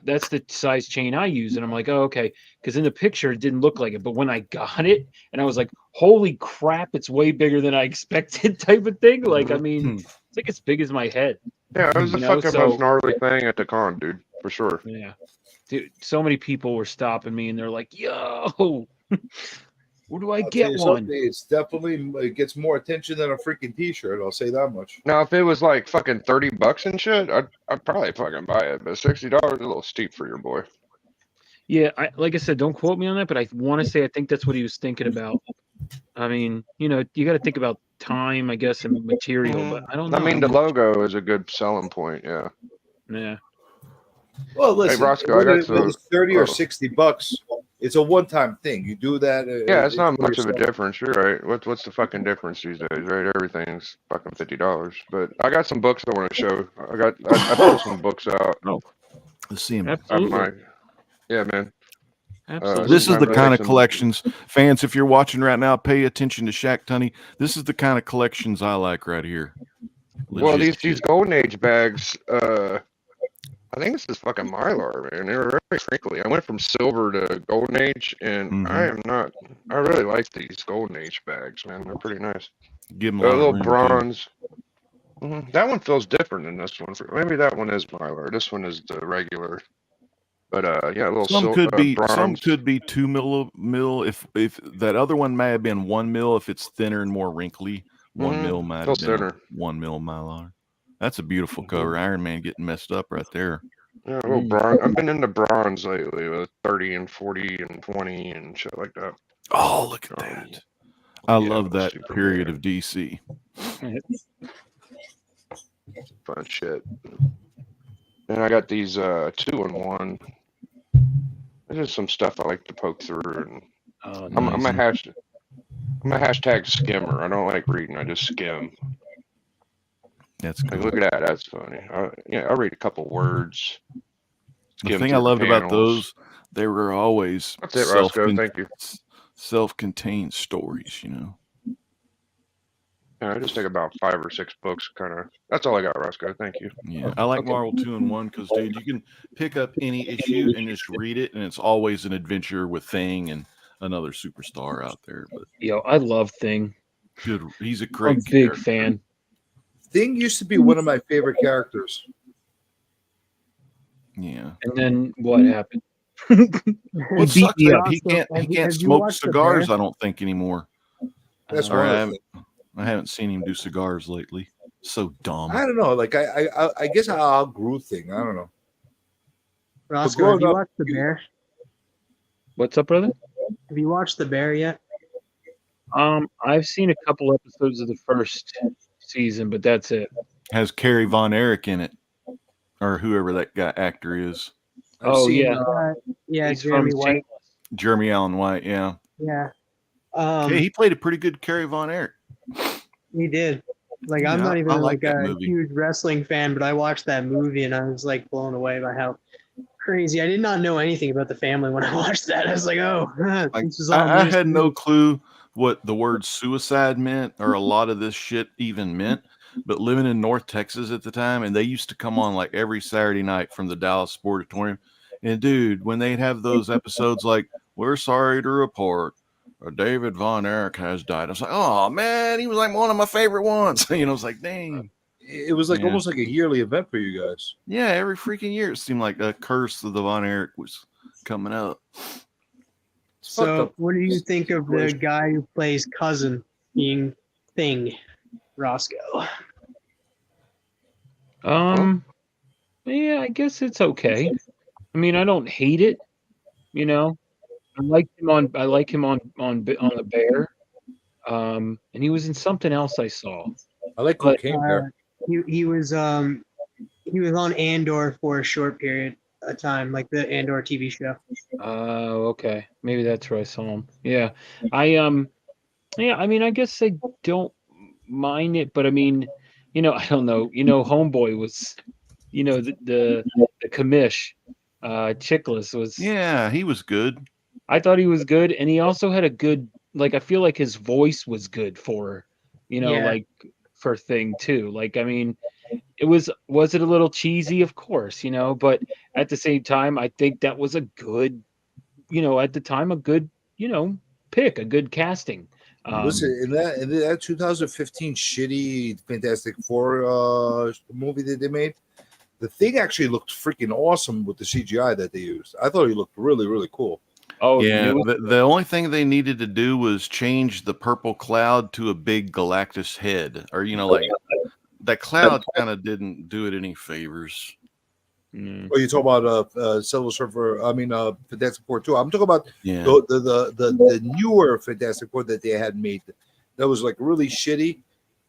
Speaker 7: that's the size chain I use. And I'm like, oh, okay, because in the picture it didn't look like it, but when I got it, and I was like, holy crap, it's way bigger than I expected, type of thing. Like, I mean, it's like as big as my head.
Speaker 21: Yeah, it was the
Speaker 7: You know,
Speaker 21: fucking
Speaker 7: so-
Speaker 21: most gnarly thing at the con, dude, for sure.
Speaker 7: Yeah, dude, so many people were stopping me, and they're like, yo. Where do I
Speaker 12: I'll tell
Speaker 7: get
Speaker 12: you
Speaker 7: one?
Speaker 12: something, it's definitely it gets more attention than a freaking T-shirt. I'll say that much.
Speaker 21: Now, if it was like fucking $30 and shit, I'd probably fucking buy it. But $60 is a little steep for your boy.
Speaker 7: Yeah, like I said, don't quote me on that, but I want to say I think that's what he was thinking about. I mean, you know, you got to think about time, I guess, and material, but I don't know.
Speaker 21: I mean, the logo is a good selling point. Yeah.
Speaker 7: Yeah.
Speaker 12: Well, listen,
Speaker 21: Roscoe, I got
Speaker 12: whether
Speaker 21: some.
Speaker 12: it's 30 or $60, it's a one-time thing. You do that.
Speaker 21: Yeah, it's not
Speaker 12: for
Speaker 21: much of a
Speaker 12: yourself.
Speaker 21: difference. You're right. What's the fucking difference these days, right? Everything's fucking $50. But I got some books I want to show. I pulled some books out.
Speaker 7: Oh,
Speaker 20: let's see them.
Speaker 7: Absolutely.
Speaker 21: Yeah, man.
Speaker 20: This is the kind of
Speaker 21: collection.
Speaker 20: collections, fans. If you're watching right now, pay attention to Shaq Tunney. This is the kind of collections I like right here.
Speaker 21: Well,
Speaker 20: Legit
Speaker 21: these Golden Age bags, I think this is fucking Mylar, man. They were very crinkly. I went from silver to Golden Age, and I really like these Golden Age bags, man. They're pretty nice.
Speaker 20: Give them
Speaker 21: They're
Speaker 20: a
Speaker 21: a little
Speaker 20: room,
Speaker 21: bronze. That one feels different than this one. Maybe that one is Mylar. This one is the regular. But yeah, a little
Speaker 20: some could be
Speaker 21: bronze.
Speaker 20: some could be 2 mil. If that other one may have been 1 mil, if it's thinner and more wrinkly, 1 mil might have been 1 mil Mylar. That's a beautiful cover. Iron Man getting messed up right there.
Speaker 21: Yeah, a little bronze. I've been into bronze lately with 30 and 40 and 20 and shit like that.
Speaker 20: Oh, look at that! I love that period of DC.
Speaker 21: Fun shit. And I got these 2-in-1. There's just some stuff I like to poke through, and I'm a hashtag skimmer. I don't like reading. I just skim.
Speaker 20: That's cool.
Speaker 21: Like, look at that. That's funny. I read a couple words.
Speaker 20: The thing I loved about those, they were always
Speaker 21: That's it, Rosko. Thank you.
Speaker 20: Self-contained stories, you know.
Speaker 21: Yeah, I just take about 5 or 6 books, kind of. That's all I got, Rosko. Thank you.
Speaker 20: Yeah, I like Marvel 2-in-1 because, dude, you can pick up any issue and just read it, and it's always an adventure with Thing and another superstar out there. But
Speaker 7: yo, I love Thing.
Speaker 20: Good, he's a great
Speaker 7: big fan.
Speaker 12: Thing used to be one of my favorite characters.
Speaker 20: Yeah.
Speaker 7: And then what happened?
Speaker 20: What sucks that he can't smoke cigars, I don't think, anymore.
Speaker 12: That's
Speaker 20: right. I haven't seen him do cigars lately. So dumb.
Speaker 12: I don't know. Like I guess I outgrew Thing. I don't know.
Speaker 6: Rosko, have you watched The Bear?
Speaker 7: What's up, brother?
Speaker 6: Have you watched The Bear yet?
Speaker 7: I've seen a couple episodes of the first season, but that's it.
Speaker 20: Has Carrie Von Erich in it, or whoever that guy actor is.
Speaker 6: Yeah, Jeremy White.
Speaker 20: Jeremy Allen White, yeah.
Speaker 6: Yeah.
Speaker 20: Hey, he played a pretty good Carrie Von Erich.
Speaker 6: He did. Like, I'm not even like a huge wrestling fan, but I watched that movie and I was like blown away by how crazy. I did not know anything about the family when I watched that. I was like, oh, this is all
Speaker 20: I had no clue what the word suicide meant or a lot of this shit even meant. But living in North Texas at the time, and they used to come on like every Saturday night from the Dallas Sportatorium. And dude, when they'd have those episodes like, we're sorry to report, David Von Erich has died. I was like, oh man, he was like one of my favorite ones. You know, it's like, dang.
Speaker 12: It was like almost like a yearly event for you guys.
Speaker 20: Yeah, every freaking year it seemed like a curse of the Von Erich was coming up.
Speaker 6: So, what do you think of the guy who plays cousin being Thing, Rosko?
Speaker 7: Yeah, I guess it's okay. I mean, I don't hate it. You know, I like him on the Bear. And he was in something else I saw.
Speaker 12: I like Cocaine Bear.
Speaker 6: He was on Andor for a short period of time, like the Andor TV show.
Speaker 7: Okay, maybe that's where I saw him. Yeah, I mean, I guess I don't mind it, but I mean, you know, I don't know. You know, Homeboy was, you know, the commish, Chickless was.
Speaker 20: Yeah, he was good.
Speaker 7: I thought he was good, and he also had a good, like, I feel like his voice was good for, you know, like for Thing too. Like, I mean, was it a little cheesy? Of course, you know, but at the same time, I think that was a good, you know, at the time, a good, you know, pick, a good casting.
Speaker 12: Listen, in that 2015 shitty Fantastic Four movie that they made, the Thing actually looked freaking awesome with the CGI that they used. I thought he looked really, really cool.
Speaker 7: Oh
Speaker 20: yeah, the only thing they needed to do was change the purple cloud to a big Galactus head, or you know, like that cloud kind of didn't do it any favors.
Speaker 12: Or you talk about Silver Surfer? I mean, Fantastic Four 2. I'm talking about
Speaker 20: Yeah.
Speaker 12: the newer Fantastic Four that they had made. That was like really shitty.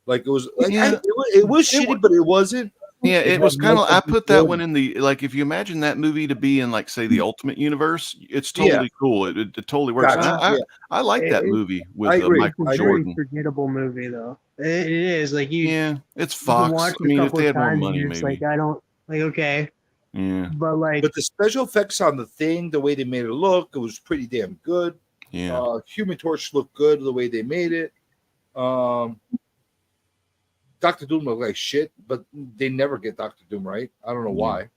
Speaker 12: Like it was like
Speaker 20: Yeah.
Speaker 12: it was shitty, but it wasn't.
Speaker 20: Yeah, it was
Speaker 12: got
Speaker 20: kind of.
Speaker 12: most
Speaker 20: I
Speaker 12: of the
Speaker 20: put that
Speaker 12: good.
Speaker 20: one in the like. If you imagine that movie to be in like say the Ultimate Universe, it's totally cool. It totally works. And
Speaker 12: Gotcha.
Speaker 20: I like that
Speaker 6: It-
Speaker 20: movie with
Speaker 12: I agree.
Speaker 20: Michael
Speaker 6: It's a
Speaker 20: Jordan.
Speaker 6: very forgettable movie, though. It is like you.
Speaker 20: Yeah, it's
Speaker 6: You can
Speaker 20: Fox.
Speaker 6: watch
Speaker 20: I
Speaker 6: it a
Speaker 20: mean, if
Speaker 6: couple
Speaker 20: they
Speaker 6: of
Speaker 20: had more
Speaker 6: times,
Speaker 20: money,
Speaker 6: and it's
Speaker 20: maybe.
Speaker 6: like I don't like. Okay,
Speaker 20: Yeah,
Speaker 6: but like,
Speaker 12: But the special effects on the thing, the way they made it look, it was pretty damn good.
Speaker 20: yeah.
Speaker 12: Human Torch looked good the way they made it. Doctor Doom looked like shit, but they never get Doctor Doom right. I don't know why.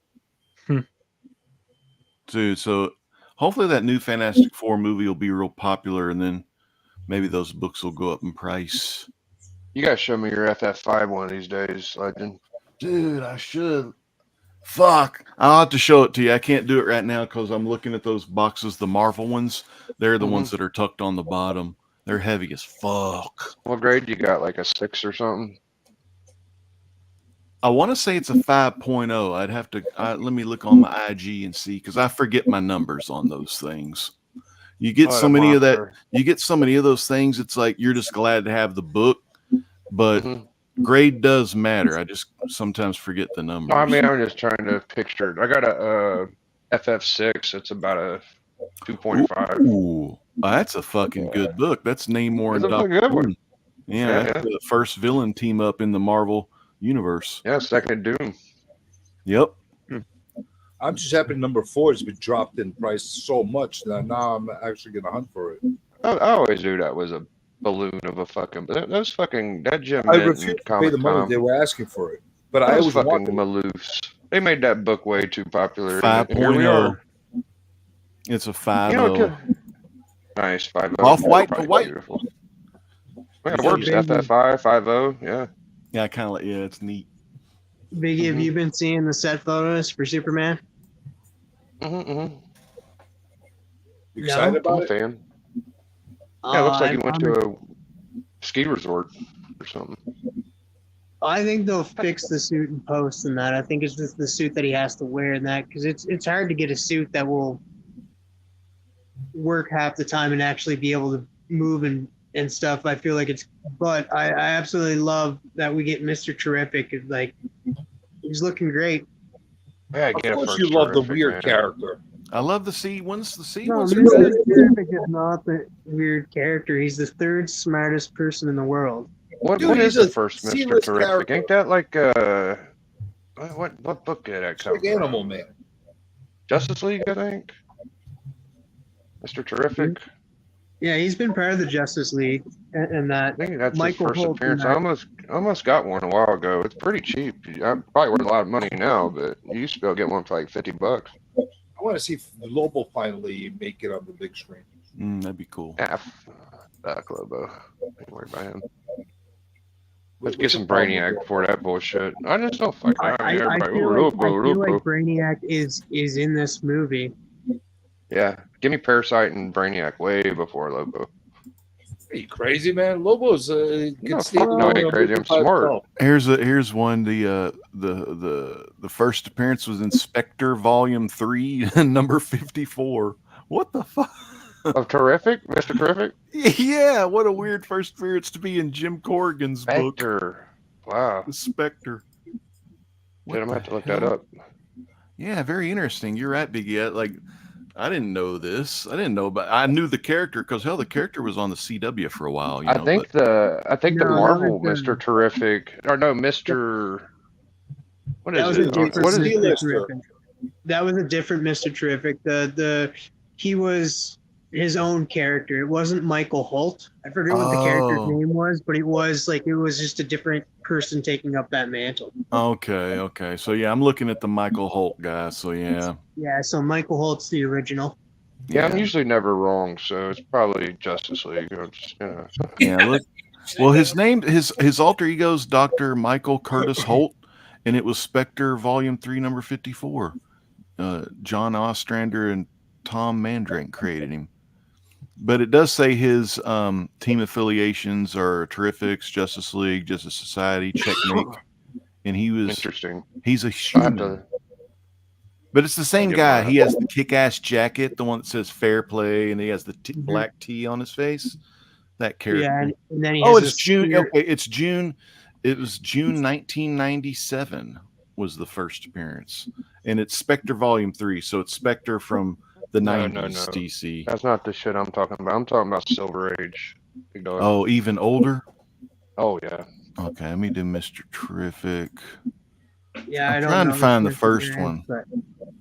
Speaker 20: Dude, so hopefully that new Fantastic Four movie will be real popular, and then maybe those books will go up in price.
Speaker 21: You guys show me your FF5 one of these days, Legend.
Speaker 20: Dude, I should. Fuck. I'll have to show it to you. I can't do it right now because I'm looking at those boxes, the Marvel ones. They're the ones that are tucked on the bottom. They're heavy as fuck.
Speaker 21: What grade you got? Like a 6 or something?
Speaker 20: I want to say it's a 5.0. I'd have to let me look on my IG and see because I forget my numbers on those things. You get so many of that. You get so many of those things. It's like you're just glad to have the book, but grade does matter. I just sometimes forget the numbers.
Speaker 21: I mean, I'm just trying to picture it. I got a FF6. It's about a 2.5.
Speaker 20: Ooh, that's a fucking good book. That's Namor and
Speaker 21: It's a
Speaker 20: Doctor
Speaker 21: good one.
Speaker 20: Doom. Yeah, that's the first villain team up in the Marvel universe.
Speaker 21: Yeah, second Doom.
Speaker 20: Yep.
Speaker 12: I'm just happy number 4 has been dropped in price so much that now I'm actually gonna hunt for it.
Speaker 21: I always knew that was a balloon of a fucking. Those fucking that Jim
Speaker 12: I
Speaker 21: Mint
Speaker 12: refused
Speaker 21: and
Speaker 12: to pay the money
Speaker 21: Comic-Con.
Speaker 12: they were asking for it, but I
Speaker 21: Those
Speaker 12: always
Speaker 21: fucking
Speaker 12: wanted it.
Speaker 21: maloofs. They made that book way too popular. and here we
Speaker 20: 5.0.
Speaker 21: are.
Speaker 20: It's a
Speaker 21: You
Speaker 20: 5.0.
Speaker 21: know, nice 5.0.
Speaker 20: Off-white
Speaker 21: Probably
Speaker 20: for white.
Speaker 21: Beautiful. Yeah, it
Speaker 6: So
Speaker 21: works.
Speaker 6: Biggie-
Speaker 21: FF5, 5.0. Yeah.
Speaker 20: Yeah, I kind of like. Yeah, it's neat.
Speaker 6: Biggie, have you been seeing the set photos for Superman?
Speaker 12: You
Speaker 6: No?
Speaker 12: excited about
Speaker 21: I'm a
Speaker 12: it?
Speaker 21: fan. Yeah, it looks like he went
Speaker 6: I'm-
Speaker 21: to a ski resort or something.
Speaker 6: I think they'll fix the suit in post and that. I think it's just the suit that he has to wear in that because it's hard to get a suit that will work half the time and actually be able to move and stuff. I feel like it's, but I absolutely love that we get Mr. Terrific. Like, he's looking great.
Speaker 21: Yeah,
Speaker 12: Of
Speaker 21: get it
Speaker 12: course
Speaker 21: first.
Speaker 12: you love the
Speaker 21: Terrific,
Speaker 12: weird
Speaker 21: man.
Speaker 12: character.
Speaker 20: I love the C. When's the C?
Speaker 6: No,
Speaker 20: What's
Speaker 6: Mr. Terrific is not the weird character. He's the third smartest person in the world.
Speaker 21: What
Speaker 12: Dude,
Speaker 21: what
Speaker 12: he's
Speaker 21: is the
Speaker 12: a
Speaker 21: first Mr.
Speaker 12: C-list
Speaker 21: Terrific?
Speaker 12: character.
Speaker 21: Ain't that like what book did that come
Speaker 12: Like Animal Man.
Speaker 21: Justice League, I think. Mr. Terrific.
Speaker 6: Yeah, he's been part of the Justice League and that.
Speaker 21: I think that's
Speaker 6: Michael
Speaker 21: his first
Speaker 6: Holt
Speaker 21: appearance.
Speaker 6: and
Speaker 21: I
Speaker 6: that.
Speaker 21: almost got one a while ago. It's pretty cheap. Probably worth a lot of money now, but you used to be able to get one for like $50.
Speaker 12: I want to see if Lobo finally make it on the big screen.
Speaker 20: That'd be cool.
Speaker 21: Yeah, fuck Lobo. Don't worry about him. Let's get some Brainiac before that bullshit. I just don't fucking.
Speaker 6: I
Speaker 21: Everybody,
Speaker 6: feel
Speaker 21: "Oh,
Speaker 6: like,
Speaker 21: Lobo,
Speaker 6: I feel
Speaker 21: Lobo."
Speaker 6: like Brainiac is in this movie.
Speaker 21: Yeah, give me Parasite and Brainiac way before Lobo.
Speaker 12: Are you crazy, man? Lobo's
Speaker 21: No, fuck no, I ain't crazy. I'm smart.
Speaker 20: Here's one. The first appearance was Inspector Volume 3, number 54. What the fuck?
Speaker 21: Of Terrific, Mr. Terrific.
Speaker 20: Yeah, what a weird first appearance to be in Jim Corrigan's book.
Speaker 21: Spectre. Wow.
Speaker 20: The Spectre.
Speaker 21: Dude, I'm gonna have to look that up.
Speaker 20: Yeah, very interesting. You're right, Biggie. Like, I didn't know this. I didn't know, but I knew the character because hell, the character was on the CW for a while.
Speaker 21: I think the
Speaker 6: No,
Speaker 21: Marvel
Speaker 6: that was
Speaker 21: Mr. Terrific, or no, Mr. What
Speaker 6: That
Speaker 21: is
Speaker 6: was a
Speaker 21: it?
Speaker 6: different
Speaker 21: What is
Speaker 6: Mr.
Speaker 21: it?
Speaker 6: Terrific. That was a different Mr. Terrific. He was his own character. It wasn't Michael Holt. I forget what the character's name was, but it was just a different person taking up that mantle.
Speaker 20: Okay. So yeah, I'm looking at the Michael Holt guy. So yeah.
Speaker 6: Yeah, so Michael Holt's the original.
Speaker 21: Yeah, I'm usually never wrong, so it's probably Justice League.
Speaker 20: Yeah, look. Well, his name, his alter ego's Dr. Michael Curtis Holt, and it was Spectre Volume 3, number 54. John Ostrander and Tom Mandrake created him. But it does say his team affiliations are Terrifics, Justice League, Justice Society, Checkmate, and he was
Speaker 21: Interesting.
Speaker 20: He's a
Speaker 21: I'll have
Speaker 20: human. But it's the same
Speaker 21: give
Speaker 20: guy.
Speaker 21: him
Speaker 20: He has the kick-ass jacket, the one that says "Fair Play," and he has the black tee on his face. That character.
Speaker 6: Yeah, and then he
Speaker 20: Oh,
Speaker 6: has
Speaker 20: it's
Speaker 6: this
Speaker 20: June.
Speaker 6: weird-
Speaker 20: Okay, it's June. It was June 1997 was the first appearance, and it's Spectre Volume 3. So it's Spectre from the 90s DC.
Speaker 21: That's not the shit I'm talking about. I'm talking about Silver Age. Big dog.
Speaker 20: Oh, even older.
Speaker 21: Oh yeah.
Speaker 20: Okay, let me do Mr. Terrific.
Speaker 6: Yeah,
Speaker 20: I'm
Speaker 6: I don't
Speaker 20: trying
Speaker 6: know
Speaker 20: to find the
Speaker 6: his
Speaker 20: first
Speaker 6: appearance,
Speaker 20: one.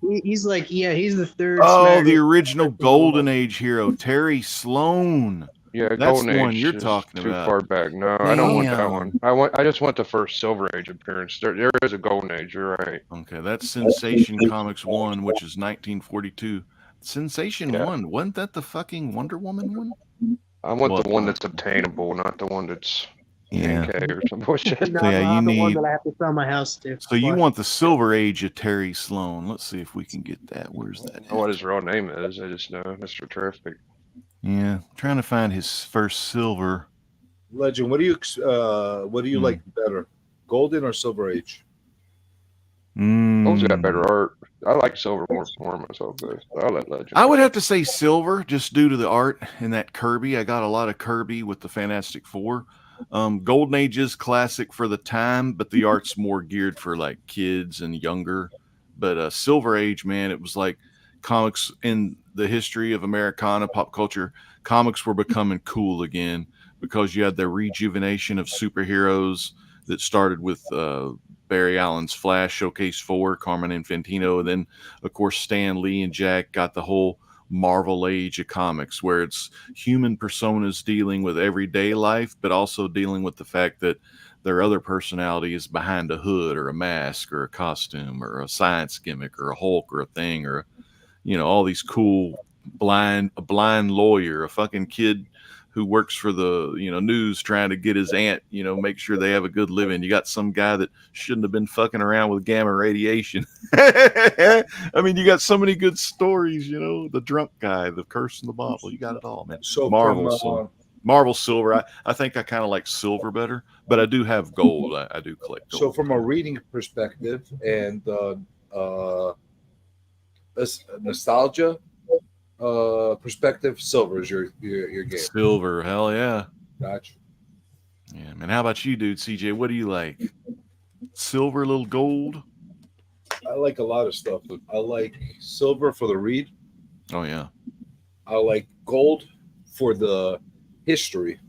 Speaker 6: but he's like, yeah, he's the third.
Speaker 20: Oh,
Speaker 6: Smatter-
Speaker 20: the original Golden Age hero, Terry Sloan.
Speaker 21: Yeah,
Speaker 20: That's
Speaker 21: Golden
Speaker 20: the one
Speaker 21: Age
Speaker 20: you're
Speaker 21: is
Speaker 20: talking
Speaker 21: too
Speaker 20: about.
Speaker 21: far back. No, I don't want that
Speaker 20: Damn.
Speaker 21: one. I just want the first Silver Age appearance. There is a Golden Age. You're right.
Speaker 20: Okay, that's Sensation Comics 1, which is 1942. Sensation 1, wasn't that the fucking Wonder Woman one?
Speaker 21: I want
Speaker 20: Well,
Speaker 21: the one that's obtainable, not the one that's
Speaker 20: Yeah.
Speaker 21: 10K or some bullshit.
Speaker 6: Not,
Speaker 20: So yeah,
Speaker 6: not
Speaker 20: you
Speaker 6: the one
Speaker 20: need.
Speaker 6: that I have to sell my house to.
Speaker 20: So you
Speaker 6: but-
Speaker 20: want the Silver Age of Terry Sloan? Let's see if we can get that. Where's that?
Speaker 21: I don't know what his real name is. I just know Mr. Terrific.
Speaker 20: Yeah, trying to find his first silver.
Speaker 12: Legend, what do you like better, Golden or Silver Age?
Speaker 21: Those got better art. I like Silver more myself, but I'll let Legend.
Speaker 20: I would have to say silver, just due to the art in that Kirby. I got a lot of Kirby with the Fantastic Four. Golden Age is classic for the time, but the art's more geared for like kids and younger. But Silver Age, man, it was like comics in the history of Americana pop culture. Comics were becoming cool again because you had the rejuvenation of superheroes that started with Barry Allen's Flash Showcase 4, Carmen Infantino, and then of course Stan Lee and Jack got the whole Marvel age of comics where it's human personas dealing with everyday life, but also dealing with the fact that their other personality is behind a hood or a mask or a costume or a science gimmick or a Hulk or a thing or, you know, all these cool a blind lawyer, a fucking kid who works for the, you know, news trying to get his aunt, you know, make sure they have a good living. You got some guy that shouldn't have been fucking around with gamma radiation. I mean, you got so many good stories, you know, the drunk guy, the curse in the bottle. You got it all, man.
Speaker 12: So
Speaker 20: Marvel silver. I think I kind of like silver better, but I do have gold. I do collect gold.
Speaker 12: So from a reading perspective and nostalgia perspective, silver is your game.
Speaker 20: Silver, hell yeah.
Speaker 12: Gotcha.
Speaker 20: Yeah, man. How about you, dude? CJ, what do you like? Silver, little gold?
Speaker 12: I like a lot of stuff. I like silver for the read.
Speaker 20: Oh yeah.
Speaker 12: I like gold for the history.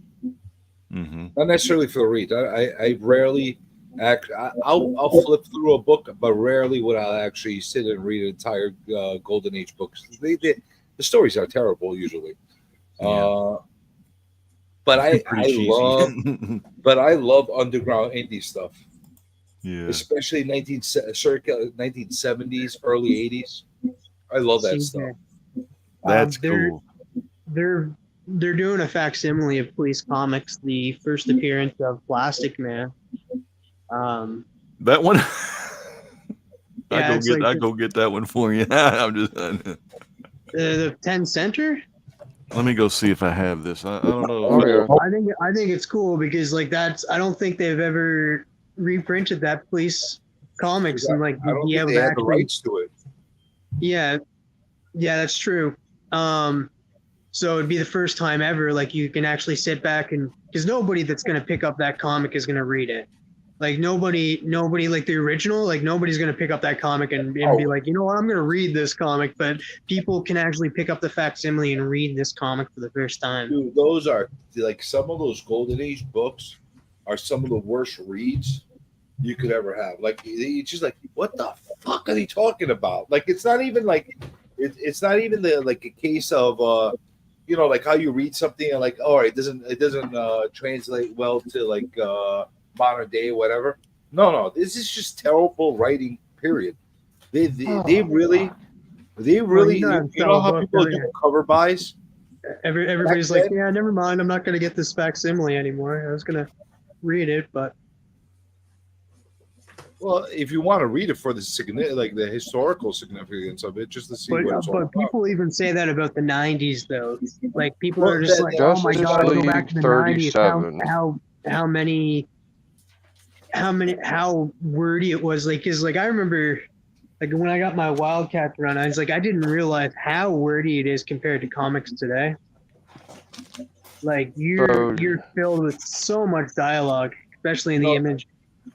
Speaker 20: Mm-hmm.
Speaker 12: Not necessarily for the read. I rarely I'll flip through a book, but rarely would I actually sit and read an entire Golden Age books. The stories are terrible usually.
Speaker 20: Yeah.
Speaker 12: But I love underground indie stuff.
Speaker 20: Yeah.
Speaker 12: Especially circa 1970s, early 80s. I love that stuff.
Speaker 20: That's
Speaker 6: cool. They're doing a facsimile of Police Comics, the first appearance of Plastic Man.
Speaker 20: That one.
Speaker 6: Yeah,
Speaker 20: I go get that one for you. I'm just.
Speaker 6: The 10 center.
Speaker 20: Let me go see if I have this. I don't know.
Speaker 6: I think it's cool because like that's I don't think they've ever reprinted that Police Comics and like
Speaker 12: I don't think they had the rights to it.
Speaker 6: Yeah, that's true. So it'd be the first time ever like you can actually sit back and because nobody that's gonna pick up that comic is gonna read it. Like nobody like the original, like nobody's gonna pick up that comic and be like, you know what, I'm gonna read this comic. But people can actually pick up the facsimile and read this comic for the first time.
Speaker 12: Dude, those are like some of those Golden Age books are some of the worst reads you could ever have. Like it's just like, what the fuck are they talking about? Like it's not even like it's not even the like a case of you know, like how you read something and like, all right, it doesn't translate well to like modern day, whatever. No, this is just terrible writing. Period. They really. You know how people do cover buys.
Speaker 6: Everybody's like, yeah, never mind. I'm not gonna get this facsimile anymore. I was gonna read it, but
Speaker 12: well, if you want to read it for the historical significance of it, just to see what it's all about.
Speaker 6: People even say that about the 90s, though. Like people are just like, oh my god, go back to the 90s. How wordy it was. Like, cause like I remember Like when I got my Wildcat run, I was like, I didn't realize how wordy it is compared to comics today. Like you're filled with so much dialogue, especially in the image.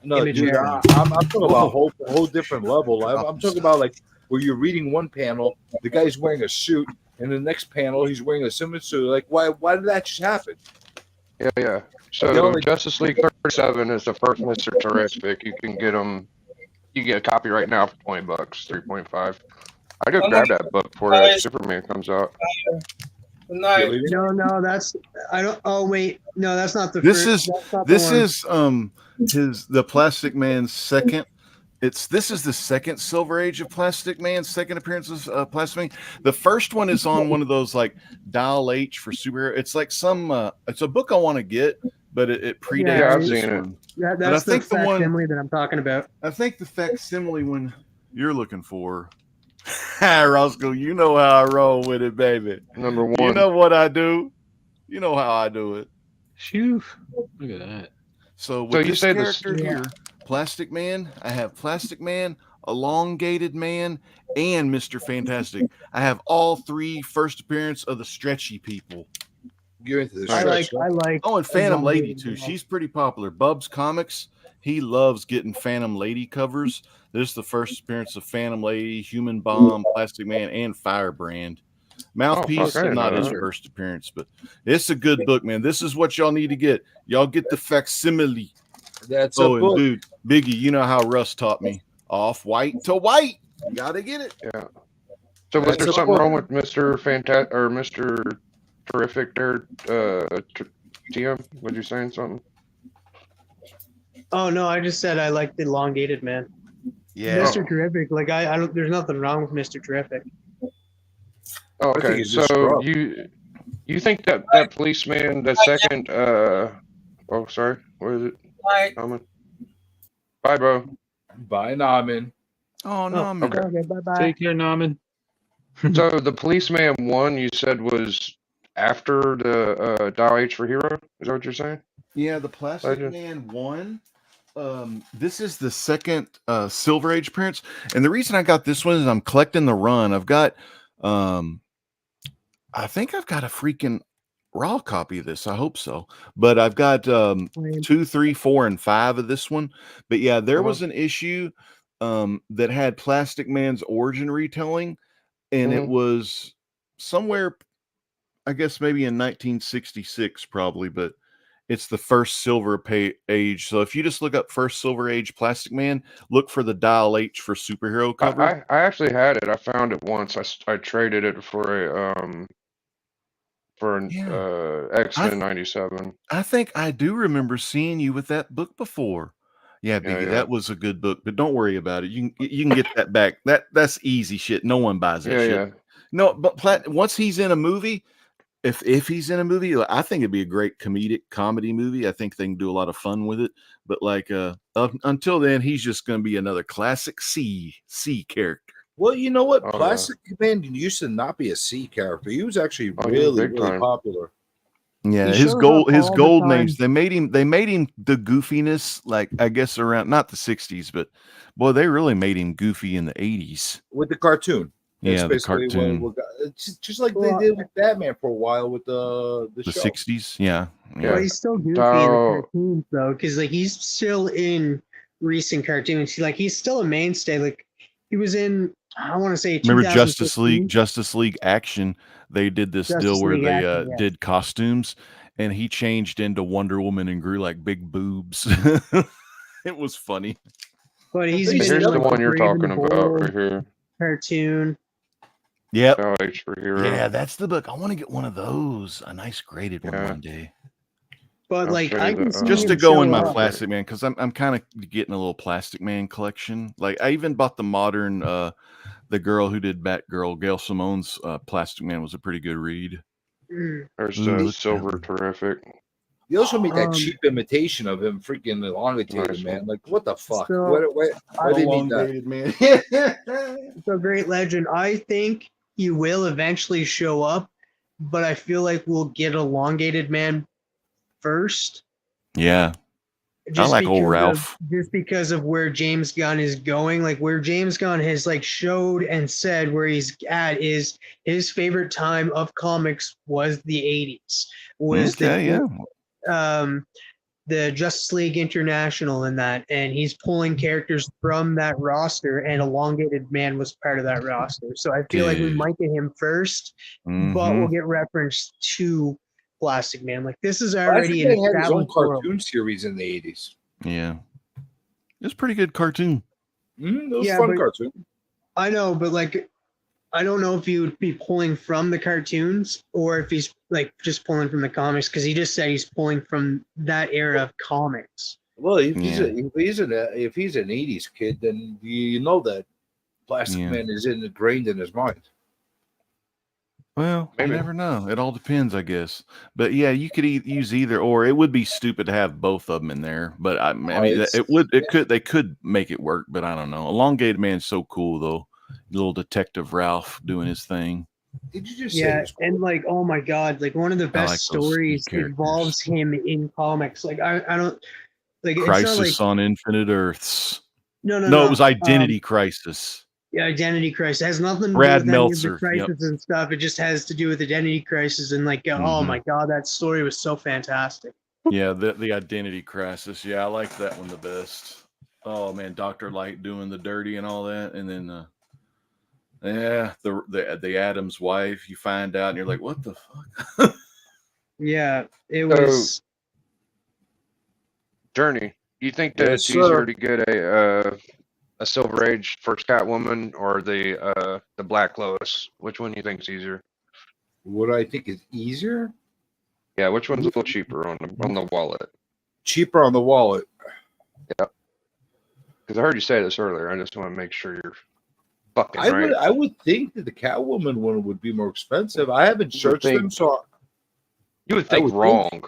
Speaker 12: No,
Speaker 6: image
Speaker 12: dude,
Speaker 6: area.
Speaker 12: I'm talking about a whole different level. I'm talking about like where you're reading one panel, the guy's wearing a suit, and the next panel he's wearing a similar suit. Like, why did that just happen?
Speaker 21: Yeah. So Justice League 37 is the first Mr. Terrific. You can get them. You get a copy right now for $20, 3.5. I go grab that book before that Superman comes out.
Speaker 6: No, that's I don't. Oh wait, no, that's not the.
Speaker 20: This
Speaker 6: first,
Speaker 20: is
Speaker 6: that's not
Speaker 20: this
Speaker 6: the one.
Speaker 20: is the Plastic Man's second. This is the second Silver Age of Plastic Man, second appearance of Plastic Man. The first one is on one of those like Dial H for superhero. It's like some. It's a book I want to get, but it predates this one.
Speaker 6: Yeah,
Speaker 20: But I
Speaker 6: that's the
Speaker 20: think the one
Speaker 6: facsimile that I'm talking about.
Speaker 20: I think the facsimile one you're looking for. Rosko, you know how I roll with it, baby.
Speaker 21: Number one.
Speaker 20: You know what I do. You know how I do it.
Speaker 2: Shoo. Look at that.
Speaker 20: So with
Speaker 21: So you
Speaker 20: this
Speaker 21: say
Speaker 20: character
Speaker 21: this-
Speaker 20: here, Plastic Man, I have Plastic Man, Elongated Man, and Mr. Fantastic. I have all three first appearance of the stretchy people.
Speaker 12: You're into this.
Speaker 6: I like.
Speaker 20: Oh, and Phantom Lady
Speaker 6: Elongated
Speaker 20: too.
Speaker 6: Man.
Speaker 20: She's pretty popular. Bub's Comics, he loves getting Phantom Lady covers. This is the first appearance of Phantom Lady, Human Bomb, Plastic Man, and Firebrand. Mouthpiece,
Speaker 21: fuck, I didn't
Speaker 20: not
Speaker 21: know
Speaker 20: his
Speaker 21: that.
Speaker 20: first appearance, but it's a good book, man. This is what y'all need to get. Y'all get the facsimile.
Speaker 12: That's
Speaker 20: Oh,
Speaker 12: a
Speaker 20: and
Speaker 12: book.
Speaker 20: dude, Biggie, you know how Russ taught me. Off white to white. You gotta get it.
Speaker 21: Yeah. So was
Speaker 12: That's
Speaker 21: there
Speaker 12: a
Speaker 21: something
Speaker 12: book.
Speaker 21: wrong with Mr. Fantastic or Mr. Terrific there? TM, was you saying something?
Speaker 6: Oh no, I just said I like the Elongated Man.
Speaker 20: Yeah.
Speaker 6: Mr. Terrific. Like I don't. There's nothing wrong with Mr. Terrific.
Speaker 21: Oh,
Speaker 12: I think
Speaker 21: okay,
Speaker 12: he's just
Speaker 21: so
Speaker 12: rough.
Speaker 21: you think that policeman, the second, oh, sorry, what is it?
Speaker 19: Bye.
Speaker 21: Bye, bro.
Speaker 12: Bye, Namin.
Speaker 20: Oh no, man.
Speaker 6: Okay, bye bye.
Speaker 2: Take care, Naman.
Speaker 21: So the policeman one you said was after the Dial H for Hero? Is that what you're saying?
Speaker 20: Yeah, the Plastic
Speaker 21: Legend.
Speaker 20: Man one. This is the second Silver Age appearance, and the reason I got this one is I'm collecting the run. I've got, I think I've got a freaking raw copy of this. I hope so, but I've got 2, 3, 4, and 5 of this one. But yeah, there was an issue that had Plastic Man's origin retelling, and it was somewhere, I guess maybe in 1966, probably, but. It's the first Silver Age. So if you just look up first Silver Age Plastic Man, look for the Dial H for superhero cover.
Speaker 21: I actually had it. I found it once. I traded it for an X-Men 97.
Speaker 20: I think I do remember seeing you with that book before. Yeah, Biggie,
Speaker 21: yeah.
Speaker 20: that was a good book, but don't worry about it. You can get that back. That's easy shit. No one buys that shit.
Speaker 21: Yeah.
Speaker 20: No, but once he's in a movie, if he's in a movie, I think it'd be a great comedy movie. I think they can do a lot of fun with it. But like until then, he's just going to be another classic C character.
Speaker 12: Well, you know what?
Speaker 21: Oh,
Speaker 12: Plastic Man used to not be a C character. He was actually
Speaker 21: Oh,
Speaker 12: really,
Speaker 21: big
Speaker 12: really
Speaker 21: time.
Speaker 12: popular.
Speaker 20: Yeah,
Speaker 6: He
Speaker 20: his
Speaker 6: shows
Speaker 20: gold
Speaker 6: up
Speaker 20: his
Speaker 6: all the
Speaker 20: gold
Speaker 6: time.
Speaker 20: names. They made him the goofiness, like I guess around not the 60s, but boy, they really made him goofy in the 80s.
Speaker 12: With the cartoon. That's
Speaker 20: Yeah, the
Speaker 12: basically
Speaker 20: cartoon.
Speaker 12: it's just like they did with Batman for a while with the
Speaker 20: The
Speaker 12: show.
Speaker 20: 60s, yeah.
Speaker 6: Well, he's still goofy in the cartoons though, because like he's still in recent cartoons. He's still a mainstay. Like he was in, I want to say,
Speaker 20: Remember
Speaker 6: 2015.
Speaker 20: Justice League Action? They did this
Speaker 6: Justice
Speaker 20: deal where
Speaker 6: League
Speaker 20: they
Speaker 6: Action, yeah.
Speaker 20: did costumes, and he changed into Wonder Woman and grew like big boobs. It was funny.
Speaker 6: But he's
Speaker 21: Here's
Speaker 6: been in,
Speaker 21: the
Speaker 6: like,
Speaker 21: one you're
Speaker 6: Brave and
Speaker 21: talking
Speaker 6: the
Speaker 21: about
Speaker 6: Bold
Speaker 21: right here.
Speaker 6: cartoon.
Speaker 20: Yep.
Speaker 21: Dial H for Hero.
Speaker 20: Yeah, that's the book. I want to get one of those, a nice graded one day.
Speaker 6: But
Speaker 21: I'll
Speaker 6: like
Speaker 21: show
Speaker 6: I
Speaker 21: you
Speaker 6: can
Speaker 21: the,
Speaker 6: see
Speaker 20: Just
Speaker 6: him
Speaker 20: to go in
Speaker 6: show
Speaker 20: my
Speaker 6: up.
Speaker 20: Plastic Man, because I'm kind of getting a little Plastic Man collection. Like I even bought the modern the girl who did Batgirl, Gail Simone's Plastic Man was a pretty good read.
Speaker 21: There's
Speaker 20: Ooh,
Speaker 21: the
Speaker 20: look
Speaker 21: Silver Terrific.
Speaker 12: You also made that cheap imitation of him, freaking elongated,
Speaker 21: Nice
Speaker 12: man. Like, what the fuck?
Speaker 6: So,
Speaker 12: why they need that?
Speaker 20: Man.
Speaker 6: So Great Legend, I think he will eventually show up, but I feel like we'll get Elongated Man first,
Speaker 20: Yeah.
Speaker 6: just
Speaker 20: like old
Speaker 6: because
Speaker 20: Ralph.
Speaker 6: just because of where James Gunn is going, like where James Gunn has like showed and said where he's at is his favorite time of comics was the 80s, was the Justice League International and that, and he's pulling characters from that roster, and Elongated Man was part of that roster. So I feel like we
Speaker 20: Dude.
Speaker 6: might get him first, but we'll get reference to Plastic Man. Like this is already
Speaker 12: Plastic
Speaker 6: an
Speaker 12: Man had his own
Speaker 6: established world.
Speaker 12: cartoon series in the 80s.
Speaker 20: Yeah. It's a pretty good cartoon.
Speaker 12: It was a fun cartoon.
Speaker 6: I know, but like, I don't know if he would be pulling from the cartoons or if he's like just pulling from the comics, because he just said he's pulling from that era of comics.
Speaker 12: Well, if he's an 80s kid, then you know that Plastic Man is ingrained in his mind.
Speaker 20: Well, you never know. It all depends, I guess. But yeah, you could use either or. It would be stupid to have both of them in there. But I mean, they could make it work. But I don't know. Elongated Man's so cool though. Little Detective Ralph doing his thing.
Speaker 12: Did you just
Speaker 6: say and like, oh my god, like one of the best stories involves him in comics. Like I don't like
Speaker 20: Crisis
Speaker 6: it's not like,
Speaker 20: on Infinite Earths.
Speaker 6: No,
Speaker 20: it was Identity Crisis.
Speaker 6: Yeah, Identity Crisis. It has nothing to do
Speaker 20: Brad
Speaker 6: with any of
Speaker 20: Meltzer,
Speaker 6: the crisis and stuff. It just has to do with Identity Crisis, and like, oh my god, that story was so fantastic.
Speaker 20: Yeah, the Identity Crisis. Yeah, I like that one the best. Oh man, Dr. Light doing the dirty and all that, and then the Adam's wife, you find out and you're like, what the fuck?
Speaker 6: Yeah, it was
Speaker 21: Journey. You think that it's easier to get a Silver Age first Catwoman or the Black Lois? Which one do you think is easier?
Speaker 12: What I think is easier?
Speaker 21: Yeah, which one's a little cheaper on the wallet?
Speaker 12: Cheaper on the wallet.
Speaker 21: Yeah. Because I heard you say this earlier. I just want to make sure you're fucking right.
Speaker 12: I would think that the Catwoman one would be more expensive. I haven't searched them, so
Speaker 21: you would think wrong.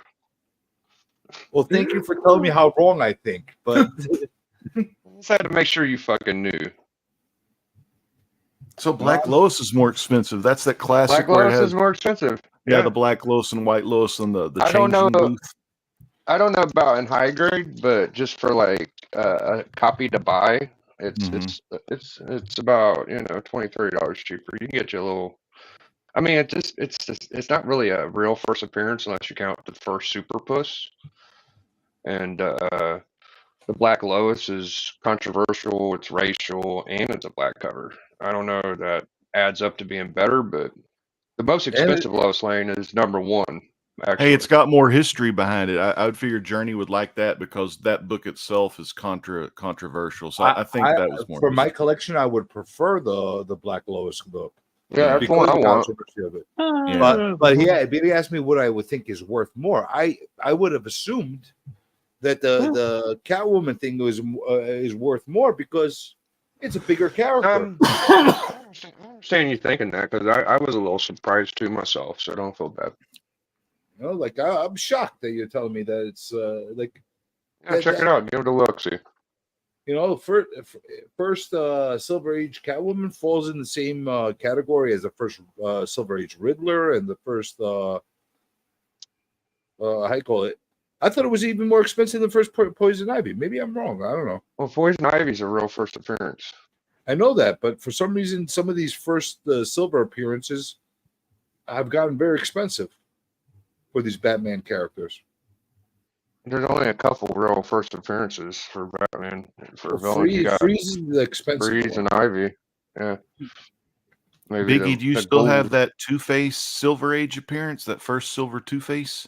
Speaker 12: Well, thank you for telling me how wrong I think, but
Speaker 21: just had to make sure you fucking knew.
Speaker 20: So Black Lois is more expensive. That's that classic.
Speaker 21: Black Lois is more expensive.
Speaker 20: Yeah, the Black Lois and White Lois and the
Speaker 21: I don't know.
Speaker 20: booth.
Speaker 21: I don't know about in high grade, but just for like a copy to buy, it's about $20-$30 cheaper. You can get you a little. I mean, it's not really a real first appearance unless you count the first Super Puss. And the Black Lois is controversial, it's racial, and it's a black cover. I don't know if that adds up to being better, but the most expensive Lois Lane is #1. Actually.
Speaker 20: Hey, it's got more history behind it. I would figure Journey would like that because that book itself is controversial. So I think that was more.
Speaker 12: For my collection, I would prefer the Black Lois book.
Speaker 21: Yeah, that's what I want.
Speaker 12: Of it. But if he asked me what I would think is worth more, I would have assumed that the Catwoman thing is worth more because it's a bigger character.
Speaker 21: I understand you thinking that because I was a little surprised too myself, so don't feel bad.
Speaker 12: Like I'm shocked that you're telling me that it's like.
Speaker 21: Yeah, check it out. Give it a look. See.
Speaker 12: First Silver Age Catwoman falls in the same category as the first Silver Age Riddler and the first how you call it. I thought it was even more expensive than first Poison Ivy. Maybe I'm wrong. I don't know.
Speaker 21: Well, Poison Ivy's a real first appearance.
Speaker 12: I know that, but for some reason, some of these first Silver appearances have gotten very expensive for these Batman characters.
Speaker 21: There's only a couple real first appearances for Batman. For villains, you got
Speaker 12: Freeze is the expensive
Speaker 21: Freeze
Speaker 12: one.
Speaker 21: and Ivy. Yeah.
Speaker 20: Maybe Biggie, do you still have that Two-Face Silver Age appearance? That first Silver Two-Face?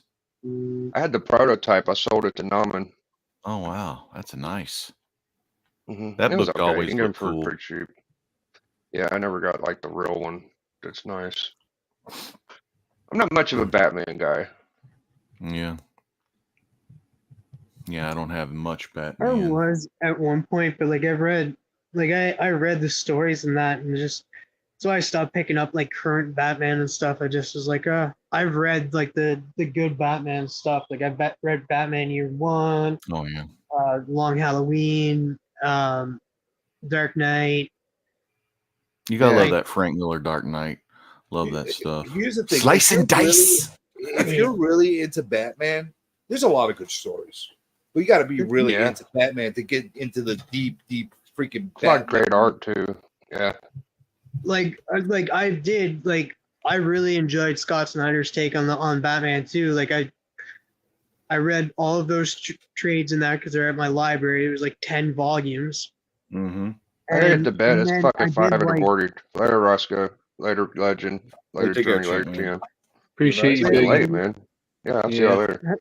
Speaker 21: I had the prototype. I sold it to Nauman.
Speaker 20: Oh wow, that's nice.
Speaker 21: Mm-hmm.
Speaker 20: That book always
Speaker 21: you can
Speaker 20: looked
Speaker 21: get it
Speaker 20: cool.
Speaker 21: for pretty cheap. Yeah, I never got like the real one. That's nice. I'm not much of a Batman guy.
Speaker 20: Yeah. Yeah, I don't have much
Speaker 6: I
Speaker 20: Batman.
Speaker 6: was at one point, but like I read the stories and that, and just so I stopped picking up like current Batman and stuff. I just was like, I've read like the good Batman stuff. Like I've read Batman Year One.
Speaker 20: Oh yeah.
Speaker 6: Long Halloween, Dark Knight.
Speaker 20: You gotta love that Frank Miller Dark Knight. Love that stuff.
Speaker 12: Here's the thing:
Speaker 20: Slice and dice.
Speaker 12: If you're really into Batman, there's a lot of good stories. But you got to be really
Speaker 21: Yeah.
Speaker 12: into Batman to get into the deep freaking
Speaker 21: It's like
Speaker 12: Batman.
Speaker 21: great art too. Yeah.
Speaker 6: I really enjoyed Scott Snyder's take on Batman too. Like I read all of those trades in that because they're at my library. It was like 10 volumes.
Speaker 20: Mm-hmm.
Speaker 21: I gotta get to bed. It's
Speaker 6: then
Speaker 21: fucking
Speaker 6: I did,
Speaker 21: 5:40. Later, Roscoe. Later, Legend. Later,
Speaker 20: take care,
Speaker 21: Journey. Later,
Speaker 20: champ,
Speaker 21: TM.
Speaker 10: Appreciate you,
Speaker 21: It's getting
Speaker 10: Biggie.
Speaker 21: late, man. Yeah, I'll see y'all later.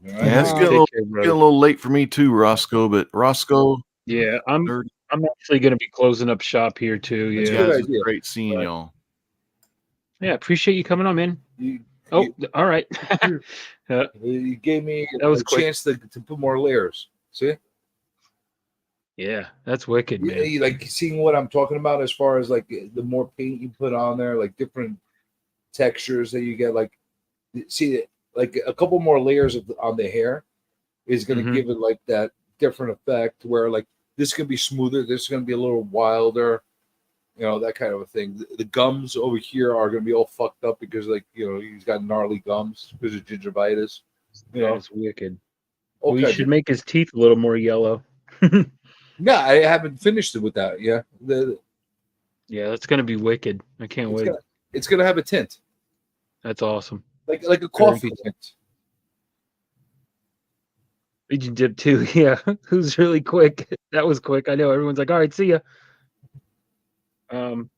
Speaker 20: Yeah, it's getting a little late for me too, Roscoe. But Roscoe,
Speaker 10: Yeah, I'm actually going to be closing up shop here too.
Speaker 20: you
Speaker 10: Yeah,
Speaker 20: guys, it's great seeing y'all.
Speaker 10: yeah. Appreciate you coming on, man. All right.
Speaker 12: You gave me
Speaker 10: That was
Speaker 12: a
Speaker 10: quick.
Speaker 12: chance to put more layers. See?
Speaker 10: Yeah, that's wicked, man.
Speaker 12: You like seeing what I'm talking about as far as like the more paint you put on there, like different textures that you get. Like, see, like a couple more layers on the hair is going to give it like that different effect where like this can be smoother, this is going to be a little wilder, that kind of a thing. The gums over here are going to be all fucked up because like he's got gnarly gums because of gingivitis.
Speaker 10: That's wicked.
Speaker 12: Okay.
Speaker 10: We should make his teeth a little more yellow.
Speaker 12: Yeah, I haven't finished it with that. Yeah,
Speaker 10: Yeah, that's gonna be wicked. I can't wait.
Speaker 12: It's gonna have a tint.
Speaker 10: That's awesome.
Speaker 12: Like a coffee tint.
Speaker 10: Did you dip too? Yeah, it was really quick. That was quick. I know everyone's like, "All right, see ya." And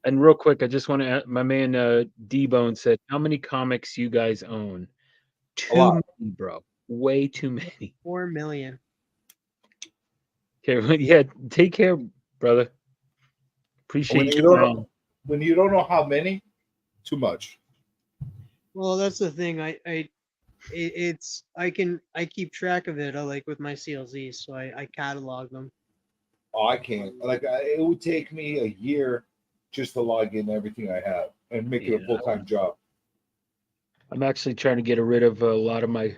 Speaker 10: real quick, I just want to. My man D-Bone said, "How many comics you guys own?" Too many, bro. Way too many.
Speaker 6: 4 million.
Speaker 10: Okay, yeah. Take care, brother. Appreciate you.
Speaker 12: When you don't know how many, too much.
Speaker 6: Well, that's the thing. I keep track of it. Like with my CLZs, so I catalog them.
Speaker 12: Oh, I can't. Like it would take me a year just to log in everything I have and make it a full-time job.
Speaker 10: I'm actually trying to get rid of a lot of my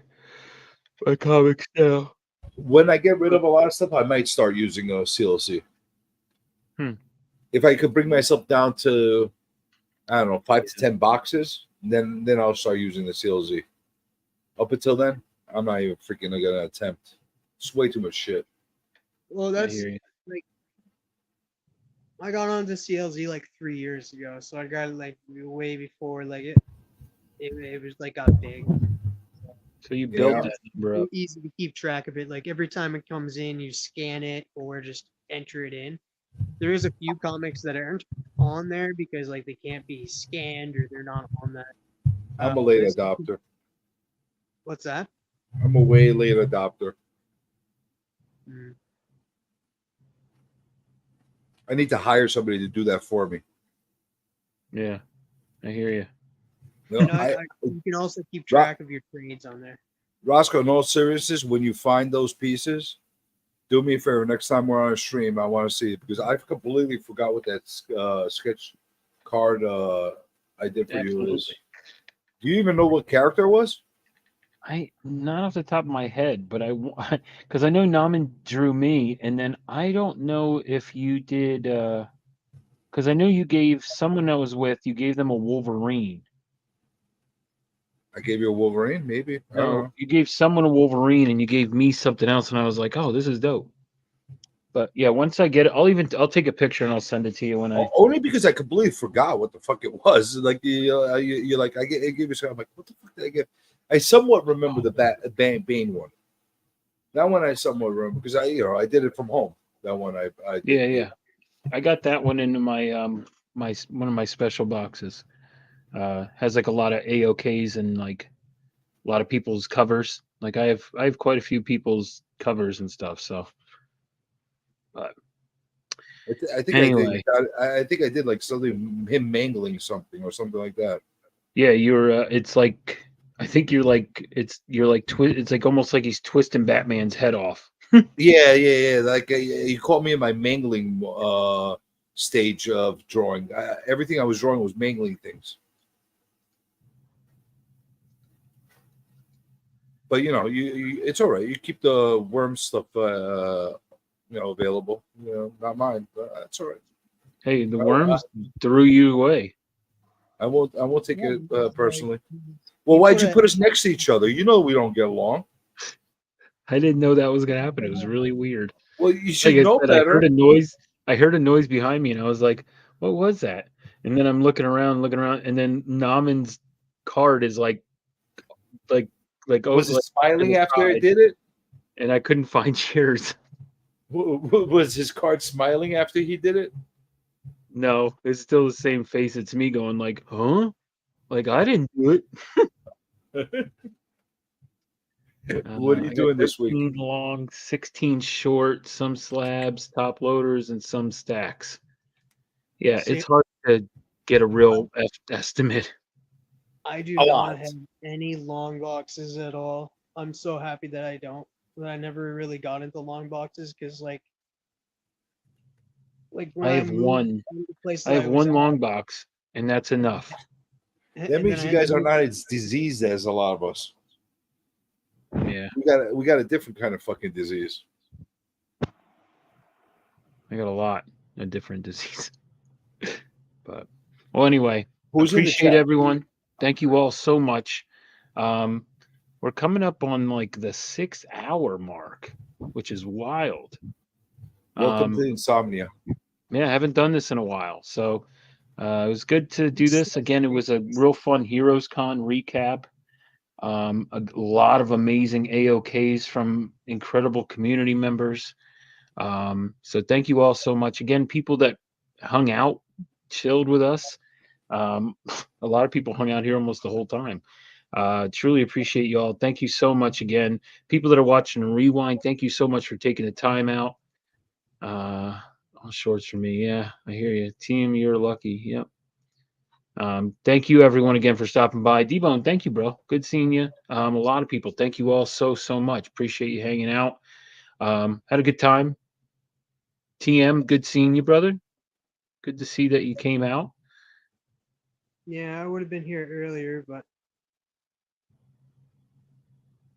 Speaker 10: comics now.
Speaker 12: When I get rid of a lot of stuff, I might start using a CLC. If I could bring myself down to, I don't know, 5 to 10 boxes, then I'll start using the CLZ. Up until then, I'm not even freaking gonna attempt. It's way too much shit.
Speaker 6: Well, that's like I got onto CLZ like 3 years ago, so I got it like way before like it was like got big.
Speaker 10: So you built that number up.
Speaker 6: Easy to keep track of it. Like every time it comes in, you scan it or just enter it in. There is a few comics that aren't on there because like they can't be scanned or they're not on that.
Speaker 12: I'm a late adopter.
Speaker 6: What's that?
Speaker 12: I'm a way late adopter. I need to hire somebody to do that for me.
Speaker 10: Yeah, I hear you.
Speaker 12: No,
Speaker 6: you can also keep track of your trades on there.
Speaker 12: Rosko, in all seriousness, when you find those pieces, do me a favor. Next time we're on a stream, I want to see it because I completely forgot what that sketch card I did for you is. Do you even know what character it was?
Speaker 10: Not off the top of my head, but because I know Naman drew me, and then I don't know if you did because I know you gave someone I was with, you gave them a Wolverine.
Speaker 12: I gave you a Wolverine, maybe. I don't know.
Speaker 10: You gave someone a Wolverine, and you gave me something else, and I was like, "Oh, this is dope." But yeah, once I get it, I'll take a picture and I'll send it to you when I.
Speaker 12: Only because I completely forgot what the fuck it was. Like you're like I gave you something. I'm like, what the fuck did I get? I somewhat remember the Bane one. That one I somewhat remember because I did it from home. That one I
Speaker 10: Yeah. I got that one into my one of my special boxes. Has like a lot of AOKs and like a lot of people's covers. Like I have quite a few people's covers and stuff. So,
Speaker 12: I think
Speaker 10: anyway.
Speaker 12: I think I did like something, him mangling something or something like that.
Speaker 10: Yeah, you're. It's like I think you're like it's like almost like he's twisting Batman's head off.
Speaker 12: Yeah. Like you caught me in my mangling stage of drawing. Everything I was drawing was mangling things. But you it's all right. You keep the worm stuff, available. Not mine, but that's all right.
Speaker 10: Hey, the worms threw you away.
Speaker 12: I won't take it personally. Well, why'd you put us next to each other? You know we don't get along.
Speaker 7: I didn't know that was gonna happen. It was really weird.
Speaker 12: Well, you should
Speaker 7: Like I
Speaker 12: know
Speaker 7: said,
Speaker 12: better.
Speaker 7: I heard a noise behind me, and I was like, "What was that?" And then I'm looking around, and then Naman's card is like, like,
Speaker 12: Was it
Speaker 7: like, to
Speaker 12: smiling
Speaker 7: the
Speaker 12: after it
Speaker 7: side,
Speaker 12: did it?
Speaker 7: and I couldn't find chairs.
Speaker 12: Was his card smiling after he did it?
Speaker 7: No, it's still the same face. It's me going like, "Huh?" Like I didn't do it.
Speaker 12: What are you
Speaker 7: I got
Speaker 12: doing this week?
Speaker 7: 13 long, 16 short, some slabs, top loaders, and some stacks. Yeah,
Speaker 6: See-
Speaker 7: it's hard to get a real estimate.
Speaker 6: I do
Speaker 7: A
Speaker 6: not
Speaker 7: lot.
Speaker 6: have any long boxes at all. I'm so happy that I don't. That I never really got into long boxes because like when
Speaker 7: I
Speaker 6: I
Speaker 7: have
Speaker 6: moved
Speaker 7: one.
Speaker 6: to the place
Speaker 7: I
Speaker 6: that
Speaker 7: have
Speaker 6: I was
Speaker 7: one
Speaker 6: at,
Speaker 7: long box, and that's enough.
Speaker 12: That means you guys are not as diseased as a lot of us.
Speaker 7: Yeah,
Speaker 12: we got a different kind of fucking disease.
Speaker 7: I got a lot of different diseases. But well, anyway,
Speaker 12: Who's in the
Speaker 7: appreciate
Speaker 12: chat?
Speaker 7: everyone. Thank you all so much. We're coming up on like the 6-hour mark, which is wild.
Speaker 12: Welcome to Insomnia.
Speaker 7: Yeah, I haven't done this in a while, so it was good to do this again. It was a real fun Heroes Con recap. A lot of amazing AOKs from incredible community members. So thank you all so much. Again, people that hung out, chilled with us. A lot of people hung out here almost the whole time. Truly appreciate you all. Thank you so much again. People that are watching Rewind, thank you so much for taking the time out. All shorts for me. Yeah, I hear you. Team, you're lucky. Yep. Thank you everyone again for stopping by. D-Bone, thank you, bro. Good seeing you. A lot of people, thank you all so much. Appreciate you hanging out. Had a good time. TM, good seeing you, brother. Good to see that you came out.
Speaker 6: yeah, I would have been here earlier, but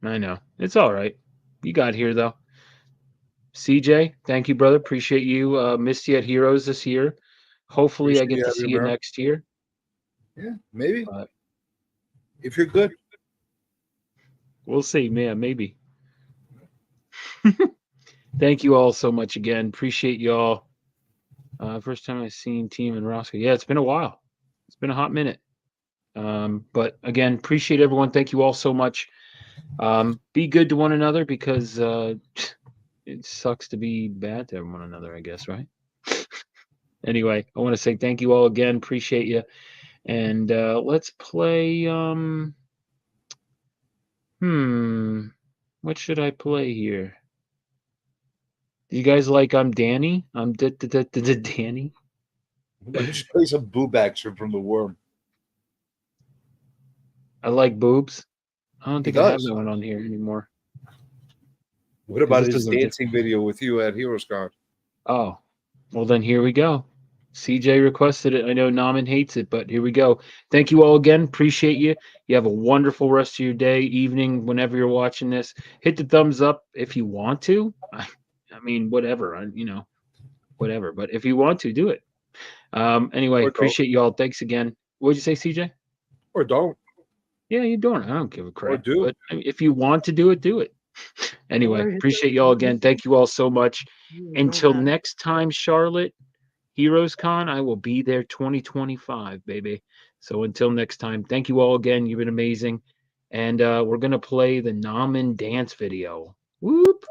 Speaker 7: I know. It's all right. You got here though. CJ, thank you, brother. Appreciate you. Missed you at Heroes this year. Hopefully I
Speaker 12: Appreciate
Speaker 7: get to
Speaker 12: having
Speaker 7: see
Speaker 12: you,
Speaker 7: you
Speaker 12: bro.
Speaker 7: next year.
Speaker 12: Yeah, maybe.
Speaker 7: But
Speaker 12: If you're good.
Speaker 7: we'll see, man. Maybe. Thank you all so much again. Appreciate you all. First time I've seen Team and Rosko. Yeah, it's been a while. It's been a hot minute. But again, appreciate everyone. Thank you all so much. Be good to one another because it sucks to be bad to one another, I guess, right? Anyway, I want to say thank you all again. Appreciate you. And let's play what should I play here? You guys like I'm Danny? I'm Danny.
Speaker 12: Why don't you play some boob action from the worm?
Speaker 7: I like boobs. I don't
Speaker 12: He
Speaker 7: think I have
Speaker 12: does.
Speaker 7: that one on here anymore.
Speaker 12: What about
Speaker 7: This
Speaker 12: his
Speaker 7: is a
Speaker 12: dancing video with you at Heroes Con?
Speaker 7: Oh, well then here we go. CJ requested it. I know Naman hates it, but here we go. Thank you all again. Appreciate you. You have a wonderful rest of your day, evening, whenever you're watching this. Hit the thumbs up if you want to. I mean, whatever. Whatever. But if you want to, do it. Anyway,
Speaker 12: Or don't.
Speaker 7: appreciate you all. Thanks again. What'd you say, CJ?
Speaker 12: Or don't.
Speaker 7: Yeah, you're doing it. I don't give a crap.
Speaker 12: Or do.
Speaker 7: But if you want to do it, do it. Anyway, appreciate you all again. Thank you all so much. Until next time, Charlotte, Heroes Con, I will be there 2025, baby. So until next time, thank you all again. You've been amazing. And we're going to play the Naman dance video. Whoop.